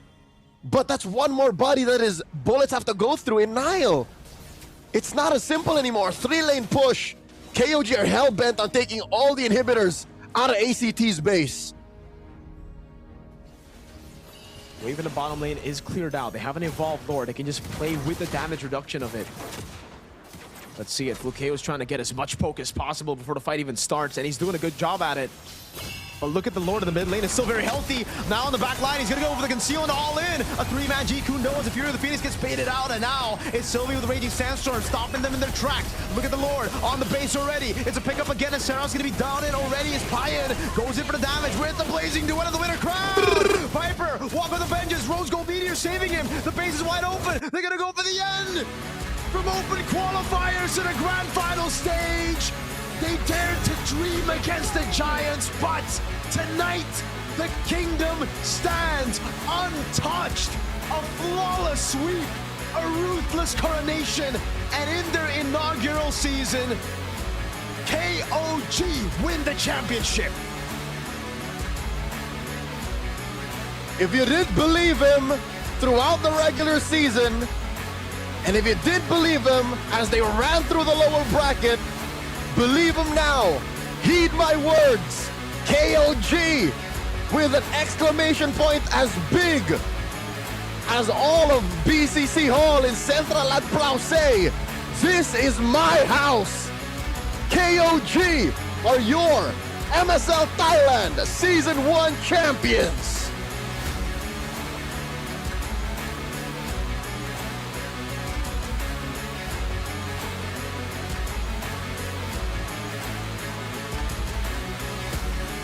but that's one more body that his bullets have to go through in Nile. It's not as simple anymore. 3-lane push. KOG are hell-bent on taking all the inhibitors out of ACT's base. Wave in the bottom lane is cleared out. They have an Evolved Lord. They can just play with the damage reduction of it. Let's see it. Flukeo's trying to get as much poke as possible before the fight even starts, and he's doing a good job at it. But look at the Lord in the mid lane. It's still very healthy. Now on the back line, he's going to go for the conceal and all in. A 3-man G-Kun knows the Fury of the Phoenix gets baited out, and now it's Sylvie with the Raging Sandstorm, stopping them in their tracks. Look at the Lord on the base already. It's a pickup again, and Sarah's going to be down in already as Payan goes in for the damage with the Blazing Duet of the Winter Crown. Piper, walk on the benches. Rose Gold Meteor saving him. The base is wide open. They're going to go for the end. From open qualifiers to the grand final stage. They dared to dream against the Giants, but tonight the kingdom stands untouched. A flawless sweep, a ruthless coronation, and in their inaugural season, KOG win the championship. If you did believe him throughout the regular season, and if you did believe him as they ran through the lower bracket, believe him now. Heed my words. KOG with an exclamation point as big as all of BCC Hall in Central Adplause. This is my house. KOG are your MSL Thailand Season 1 champions.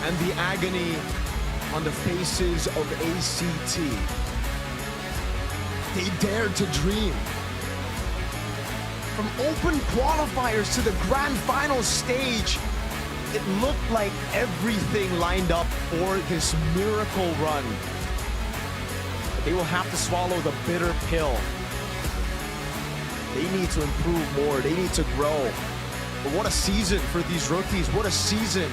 And the agony on the faces of ACT. They dared to dream. From open qualifiers to the grand final stage, it looked like everything lined up for this miracle run. But they will have to swallow the bitter pill. They need to improve more. They need to grow. But what a season for these rookies. What a season.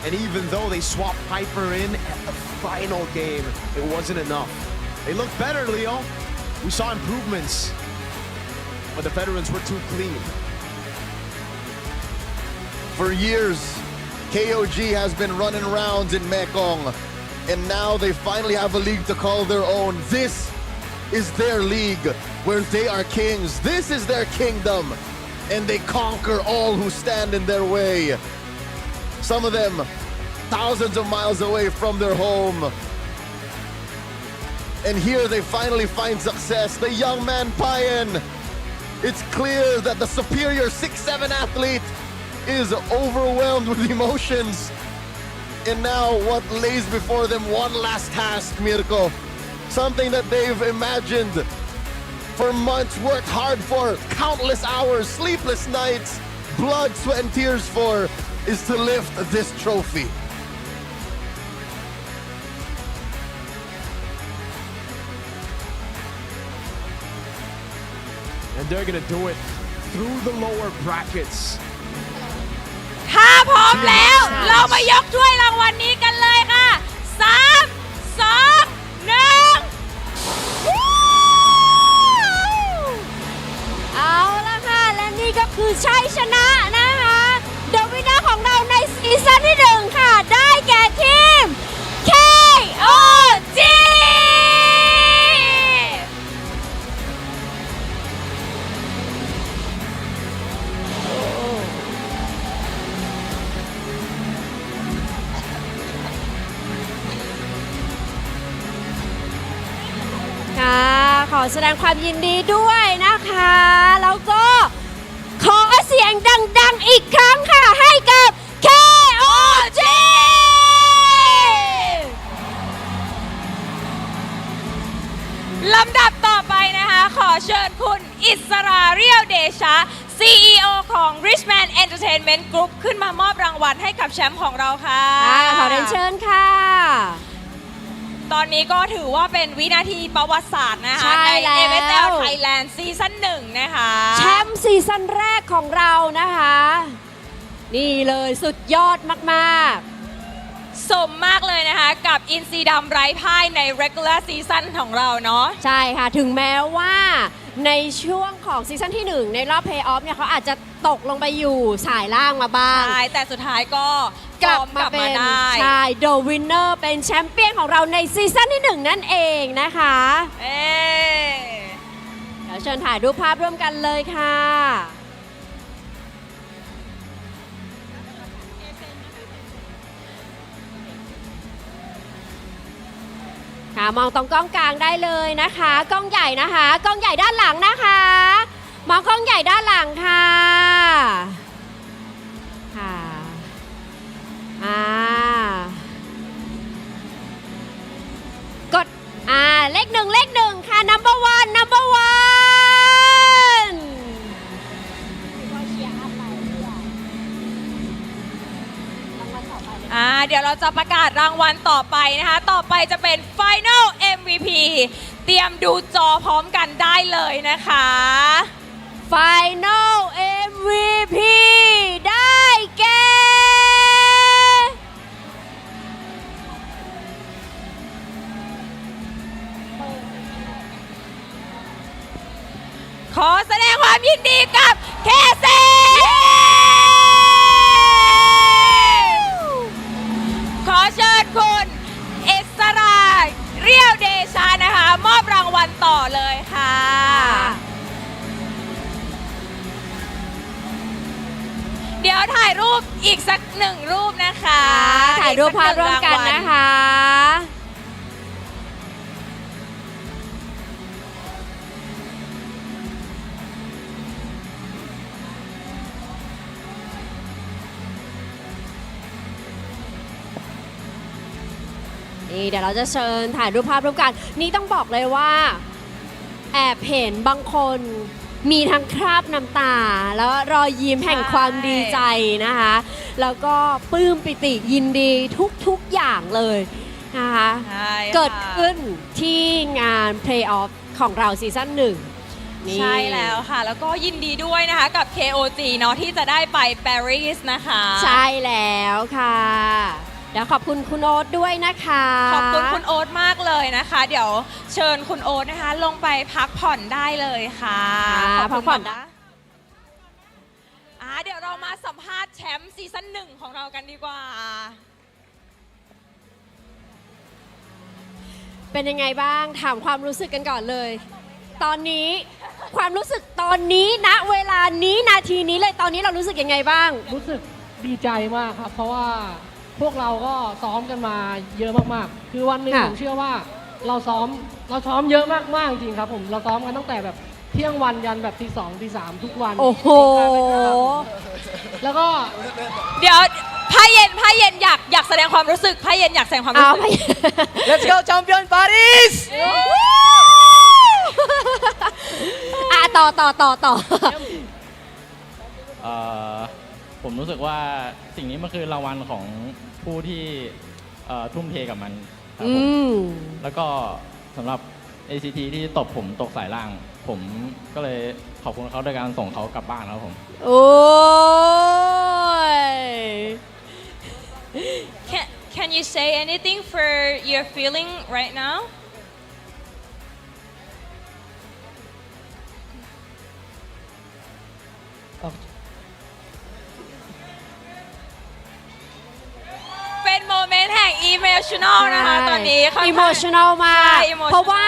And even though they swapped Piper in at the final game, it wasn't enough. They looked better, Leo. We saw improvements, but the veterans were too clean. For years, KOG has been running rounds in Mekong, and now they finally have a league to call their own. This is their league where they are kings. This is their kingdom, and they conquer all who stand in their way. Some of them thousands of miles away from their home. And here they finally find success. The young man Payan. It's clear that the superior 6'7" athlete is overwhelmed with emotions. And now what lays before them, one last task, Mirko. Something that they've imagined for months, worked hard for, countless hours, sleepless nights, blood, sweat, and tears for, is to lift this trophy. And they're gonna do it through the lower brackets. ถ้าพร้อมแล้ว เรามายกถ้วยรางวัลนี้กันเลยค่ะ 3 2 1 เอาละค่ะ และนี่ก็คือชัยชนะนะคะเดอะวินเนอร์ของเราในซีซั่นที่ 1 ค่ะ ได้แก่ทีม KOG ค่ะ ขอแสดงความยินดีด้วยนะคะ แล้วก็ขอเสียงดังๆอีกครั้งค่ะ ให้กับ KOG ลำดับต่อไปนะคะ ขอเชิญคุณอิสราเรียวเดชะ CEO ของ Richman Entertainment Group ขึ้นมามอบรางวัลให้กับแชมป์ของเราค่ะ ขอเรียนเชิญค่ะ ตอนนี้ก็ถือว่าเป็นวินาทีประวัติศาสตร์นะคะ ใช่ ใน แล้ว MSL Thailand ซีซั่น1นะคะ แชมป์ซีซั่นแรกของเรานะคะ นี่เลยสุดยอดมากๆ สมมากเลยนะคะกับอินซีดำไร้พ่ายใน regular season ของเราเนาะ ใช่ค่ะ ถึงแม้ว่าในช่วงของซีซั่นที่ 1 ในรอบ Playoff เนี่ยเขาอาจจะตกลงไปอยู่สายล่างมาบ้าง ใช่ แต่สุดท้ายก็ กลับมาเป็น ได้ ใช่ The Winner เป็นแชมเปี้ยนของเราในซีซั่นที่ 1 นั่นเองนะคะ เดี๋ยวเชิญถ่ายรูปภาพร่วมกันเลยค่ะ ค่ะมองตรงกล้องกลางได้เลยนะคะกล้องใหญ่นะคะกล้องใหญ่ด้านหลังนะคะมองกล้องใหญ่ด้านหลังค่ะค่ะกดเลขหนึ่งค่ะ number one เดี๋ยวเราจะประกาศรางวัลต่อไปนะคะ ต่อไปจะเป็น Final MVP เตรียมดูจอพร้อมกันได้เลยนะคะ Final MVP ได้แก่ ขอแสดงความยินดีกับเคเซขอเชิญคุณอิสราเรียวเดชานะคะ มอบรางวัลต่อเลยค่ะ เดี๋ยวถ่ายรูปอีกสัก1 รูปนะคะ ถ่ายรูปภาพร่วมกันนะคะ นี่เดี๋ยวเราจะเชิญถ่ายรูปภาพร่วมกัน นี่ต้องบอกเลยว่าแอบเห็นบางคนมีทั้งคราบน้ำตา แล้วรอยยิ้มแห่งความดีใจนะคะ แล้วก็ปลื้มปิติยินดีทุกๆอย่างเลยนะคะเกิดขึ้นที่งาน Playoff ของเราซีซั่น1 ใช่แล้วค่ะ แล้วก็ยินดีด้วยนะคะกับ KOG เนาะที่จะได้ไปปารีสนะคะ ใช่แล้วค่ะเดี๋ยวขอบคุณคุณโอ๊ตด้วยนะคะ ขอบคุณคุณโอ๊ตมากเลยนะคะ เดี๋ยวเชิญคุณโอ๊ตนะคะ ลงไปพักผ่อนได้เลยค่ะขอบคุณ พักผ่อนได้ เดี๋ยวเรามาสัมภาษณ์แชมป์ซีซั่น1ของเรากันดีกว่า เป็นยังไงบ้างถามความรู้สึกกันก่อนเลย ตอนนี้ความรู้สึกตอนนี้ณเวลานี้นาทีนี้เลยตอนนี้เรารู้สึกยังไงบ้าง รู้สึกดีใจมากครับ เพราะว่าพวกเราก็ซ้อมกันมาเยอะมากๆ คือวันหนึ่งผมเชื่อว่าเราซ้อมเยอะมากๆจริงครับผมเราซ้อมกันตั้งแต่แบบเที่ยงวันยันแบบตี 2 ตี 3ทุกวัน โอ้โห แล้วก็ เดี๋ยวผ้าเย็นอยากแสดงความรู้สึกผ้าเย็นอยากแสดงความรู้สึก Let's go champion Paris ต่อ ผมรู้สึกว่าสิ่งนี้มันคือรางวัลของผู้ที่ทุ่มเทกับมันครับผมแล้วก็สำหรับ ACT ที่ตบผมตกสายล่าง ผมก็เลยขอบคุณเขาด้วยการส่งเขากลับบ้านครับผม โอ้ย Can you say anything for your feeling right now?เป็นโมเมนต์แห่ง emotional นะคะตอนนี้อิโมชันอลมาก ใช่ emotional เพราะว่า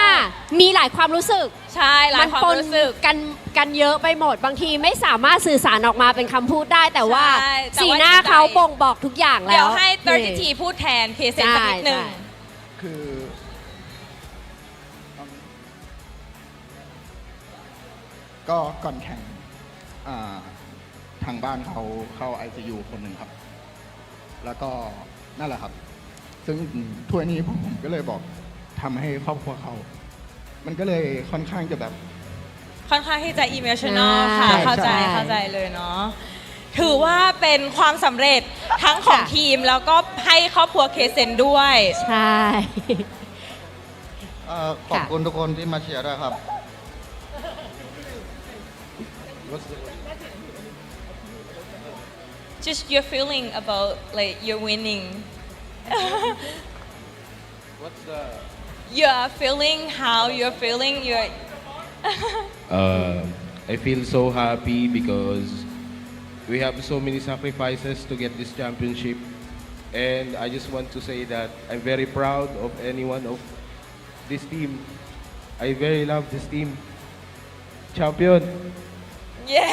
มีหลายความรู้สึก ใช่หลายความรู้สึก มันปนกันเยอะไปหมด บางทีไม่สามารถสื่อสารออกมาเป็นคำพูดได้ แต่ว่า ใช่แต่ว่า สีหน้าเขาบ่งบอกทุกอย่างแล้ว เดี๋ยวให้30 ทีพูดแทนพรีเซนต์สักนิดหนึ่ง คือก็ก่อนแข่งทางบ้านเขาเข้า ICU คนหนึ่งครับ แล้วก็นั่นแหละครับ ซึ่งถ้วยนี้ผมก็เลยบอกทำให้ครอบครัวเขา มันก็เลยค่อนข้างจะแบบ ค่อนข้างที่จะ emotional ค่ะ ใช่ เข้าใจ ใช่ เข้าใจเลยเนาะถือว่าเป็นความสำเร็จทั้งของทีมแล้วก็ให้ครอบครัวเคเซนด้วย ใช่ ขอบคุณทุกคนที่มาเชียร์ด้วยครับ just your feeling about like you're winning What's the you're feeling how you're feeling you're I feel so happy because we have so many sacrifices to get this championship, and I just want to say that I'm very proud of anyone of this team. I very love this team. Champion. เย้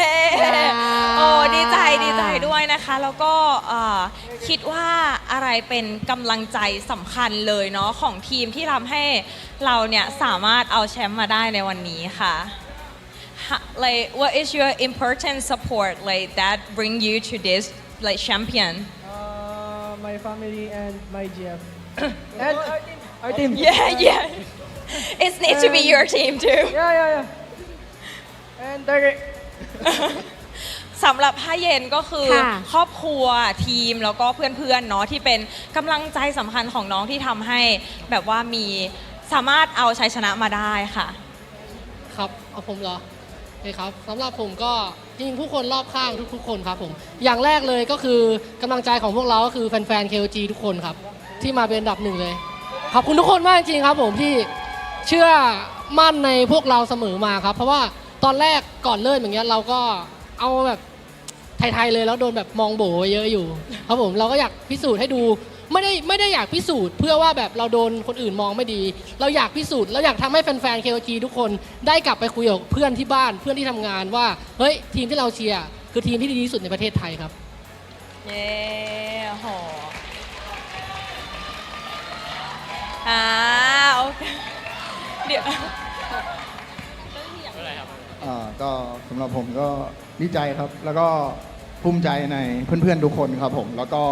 โอ้ดีใจด้วยนะคะแล้วก็คิดว่าอะไรเป็นกำลังใจสำคัญเลยเนาะของทีมที่ทำให้เราเนี่ยสามารถเอาแชมป์มาได้ในวันนี้ค่ะ like what is your important support like that bring you to this like champion my family and my GF and our team yeah it needs to be your team too yeah and Derek สำหรับผ้าเย็นก็คือ ค่ะ ครอบครัวทีมแล้วก็เพื่อนๆเนาะที่เป็นกำลังใจสำคัญของน้องที่ทำให้แบบว่ามีสามารถเอาชัยชนะมาได้ค่ะ ครับเอาผมเหรอโอเคครับสำหรับผมก็จริงๆผู้คนรอบข้างทุกๆคนครับผมอย่างแรกเลยก็คือกำลังใจของพวกเราก็คือแฟนๆ KOG ทุกคนครับที่มาเป็นอันดับหนึ่งเลยขอบคุณทุกคนมากจริงๆครับผมที่เชื่อมั่นในพวกเราเสมอมาครับเพราะว่าตอนแรกก่อนเริ่มอย่างเงี้ยเราก็เอาแบบไทยๆเลยแล้วโดนแบบมองโบเยอะอยู่ครับผมเราก็อยากพิสูจน์ให้ดูไม่ได้อยากพิสูจน์เพื่อว่าแบบเราโดนคนอื่นมองไม่ดีเราอยากพิสูจน์เราอยากทำให้แฟนๆ KOG ทุกคนได้กลับไปคุยกับเพื่อนที่บ้านเพื่อนที่ทำงานว่าเฮ้ยทีมที่เราเชียร์คือทีมที่ดีที่สุดในประเทศไทยครับเย้โหโอเคเดี๋ยว ก็สำหรับผมก็ดีใจครับ แล้วก็ภูมิใจในเพื่อนๆทุกคนครับผมแล้วก็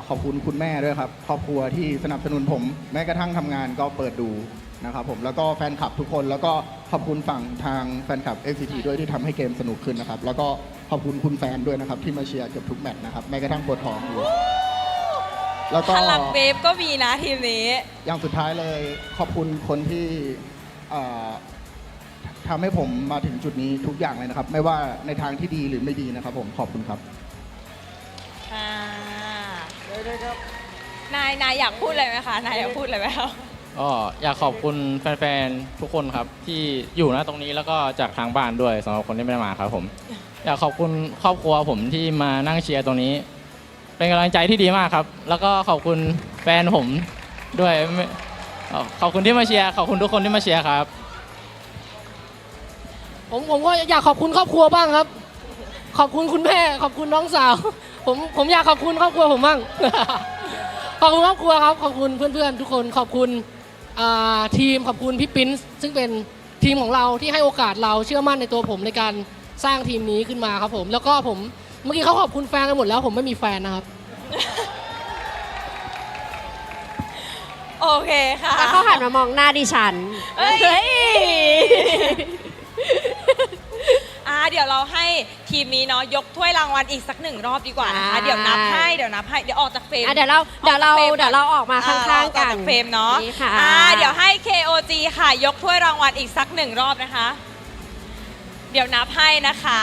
ขอบคุณคุณแม่ด้วยครับครอบครัวที่สนับสนุนผมแม้กระทั่งทำงานก็เปิดดูนะครับผมแล้วก็แฟนคลับทุกคนแล้วก็ขอบคุณฝั่งทางแฟนคลับ FCT ด้วยที่ทำให้เกมสนุกขึ้นนะครับแล้วก็ขอบคุณคุณแฟนด้วยนะครับที่มาเชียร์เกือบทุกแมตช์นะครับแม้กระทั่งปวดท้องอยู่แล้วก็ พลังเวฟก็มีนะทีมนี้อย่างสุดท้ายเลยขอบคุณคนที่ทำให้ผมมาถึงจุดนี้ทุกอย่างเลยนะครับไม่ว่าในทางที่ดีหรือไม่ดีนะครับผมขอบคุณครับนายอยากพูดอะไรไหมคะนายอยากพูดอะไรไหมครับ ก็อยากขอบคุณแฟนๆทุกคนครับที่อยู่ณตรงนี้แล้วก็จากทางบ้านด้วยสำหรับคนที่ไม่ได้มาครับผมอยากขอบคุณครอบครัวผมที่มานั่งเชียร์ตรงนี้เป็นกำลังใจที่ดีมากครับแล้วก็ขอบคุณแฟนผมด้วยขอบคุณที่มาเชียร์ขอบคุณทุกคนที่มาเชียร์ครับผมก็อยากขอบคุณครอบครัวบ้างครับขอบคุณคุณแม่ขอบคุณน้องสาวผมอยากขอบคุณครอบครัวผมบ้าง ขอบคุณครอบครัวครับขอบคุณเพื่อนๆทุกคนขอบคุณทีมขอบคุณพี่ปิ๊นซึ่งเป็นทีมของเราที่ให้โอกาสเราเชื่อมั่นในตัวผมในการสร้างทีมนี้ขึ้นมาครับผมแล้วก็ผมเมื่อกี้เขาขอบคุณแฟนกันหมดแล้วผมไม่มีแฟนนะครับ โอเคค่ะ แต่เขาหันมามองหน้าดิฉันเดี๋ยวเราให้ทีมนี้เนาะยกถ้วยรางวัลอีกสักหนึ่งรอบดีกว่านะคะเดี๋ยวนับให้เดี๋ยวออกจากเฟรมเดี๋ยวเราออกมาข้างๆกันเฟรมเนาะเดี๋ยวให้ KOG ค่ะยกถ้วยรางวัลอีกสักหนึ่งรอบนะคะเดี๋ยวนับให้นะคะ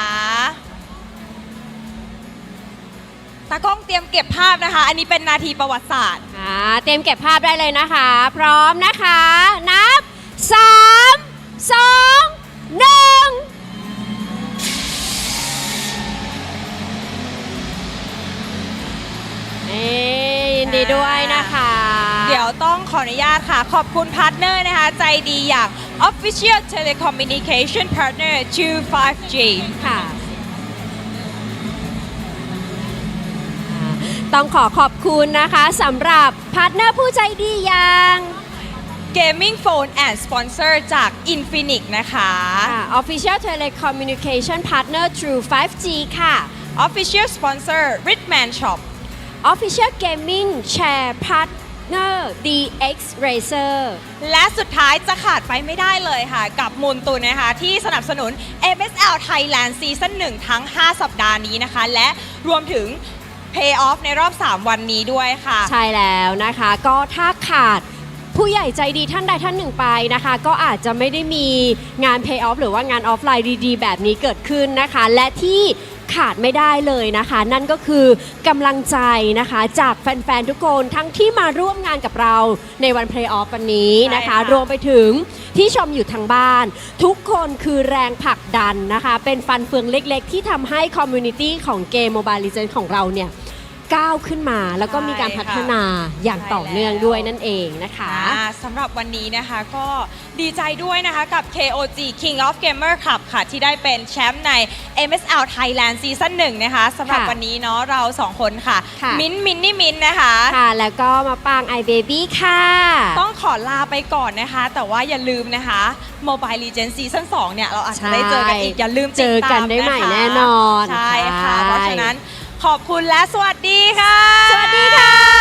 ตากล้องเตรียมเก็บภาพนะคะ อันนี้เป็นนาทีประวัติศาสตร์ เตรียมเก็บภาพได้เลยนะคะ พร้อมนะคะ นับ 3 2 1 ยินดีด้วยนะคะ เดี๋ยวต้องขออนุญาตค่ะ ขอบคุณพาร์ทเนอร์นะคะ ใจดีอย่าง Official Telecommunication Partner 25G ค่ะ ต้องขอบคุณนะคะสำหรับพาร์ทเนอร์ผู้ใจดีอย่าง Gaming Phone and Sponsor จาก Infinix นะคะ Official Telecommunication Partner True 5G ค่ะ Official Sponsor Ritman Shop Official Gaming Chair Partner DX Racer และสุดท้ายจะขาดไปไม่ได้เลยค่ะ กับมูลตุนนะคะ ที่สนับสนุน MSL Thailand Season 1 ทั้ง 5 สัปดาห์นี้นะคะ และรวมถึง Pay Off ในรอบ 3 วันนี้ด้วยค่ะ ใช่แล้วนะคะ ก็ถ้าขาดผู้ใหญ่ใจดีท่านใดท่านหนึ่งไปนะคะ ก็อาจจะไม่ได้มีงาน Pay Off หรือว่างานออฟไลน์ดีๆ แบบนี้เกิดขึ้นนะคะ และที่ขาดไม่ได้เลยนะคะ นั่นก็คือกำลังใจนะคะจากแฟนๆทุกคนทั้งที่มาร่วมงานกับเราในวัน Play Off วันนี้นะคะ รวมไปถึงที่ชมอยู่ทางบ้าน ทุกคนคือแรงผลักดันนะคะ เป็นฟันเฟืองเล็กๆ ที่ทำให้คอมมูนิตี้ของเกม Mobile Legends ของเราเนี่ยก้าวขึ้นมาแล้วก็มีการพัฒนาอย่างต่อเนื่องด้วยนั่นเองนะคะสำหรับวันนี้นะคะก็ดีใจด้วยนะคะกับ KOG King of Gamer Club ค่ะที่ได้เป็นแชมป์ใน MSL Thailand Season 1 นะคะสำหรับวันนี้เนาะเรา2คนค่ะ มินนี่นะคะค่ะแล้วก็มาปาง iBaby ค่ะต้องขอลาไปก่อนนะคะแต่ว่าอย่าลืมนะคะ Mobile Legends Season 2 เนี่ยเราอาจจะได้เจอกันอีกอย่าลืมติดตามนะคะ เจอกันได้ใหม่แน่นอน ใช่ค่ะเพราะฉะนั้นขอบคุณและสวัสดีค่ะ สวัสดีค่ะ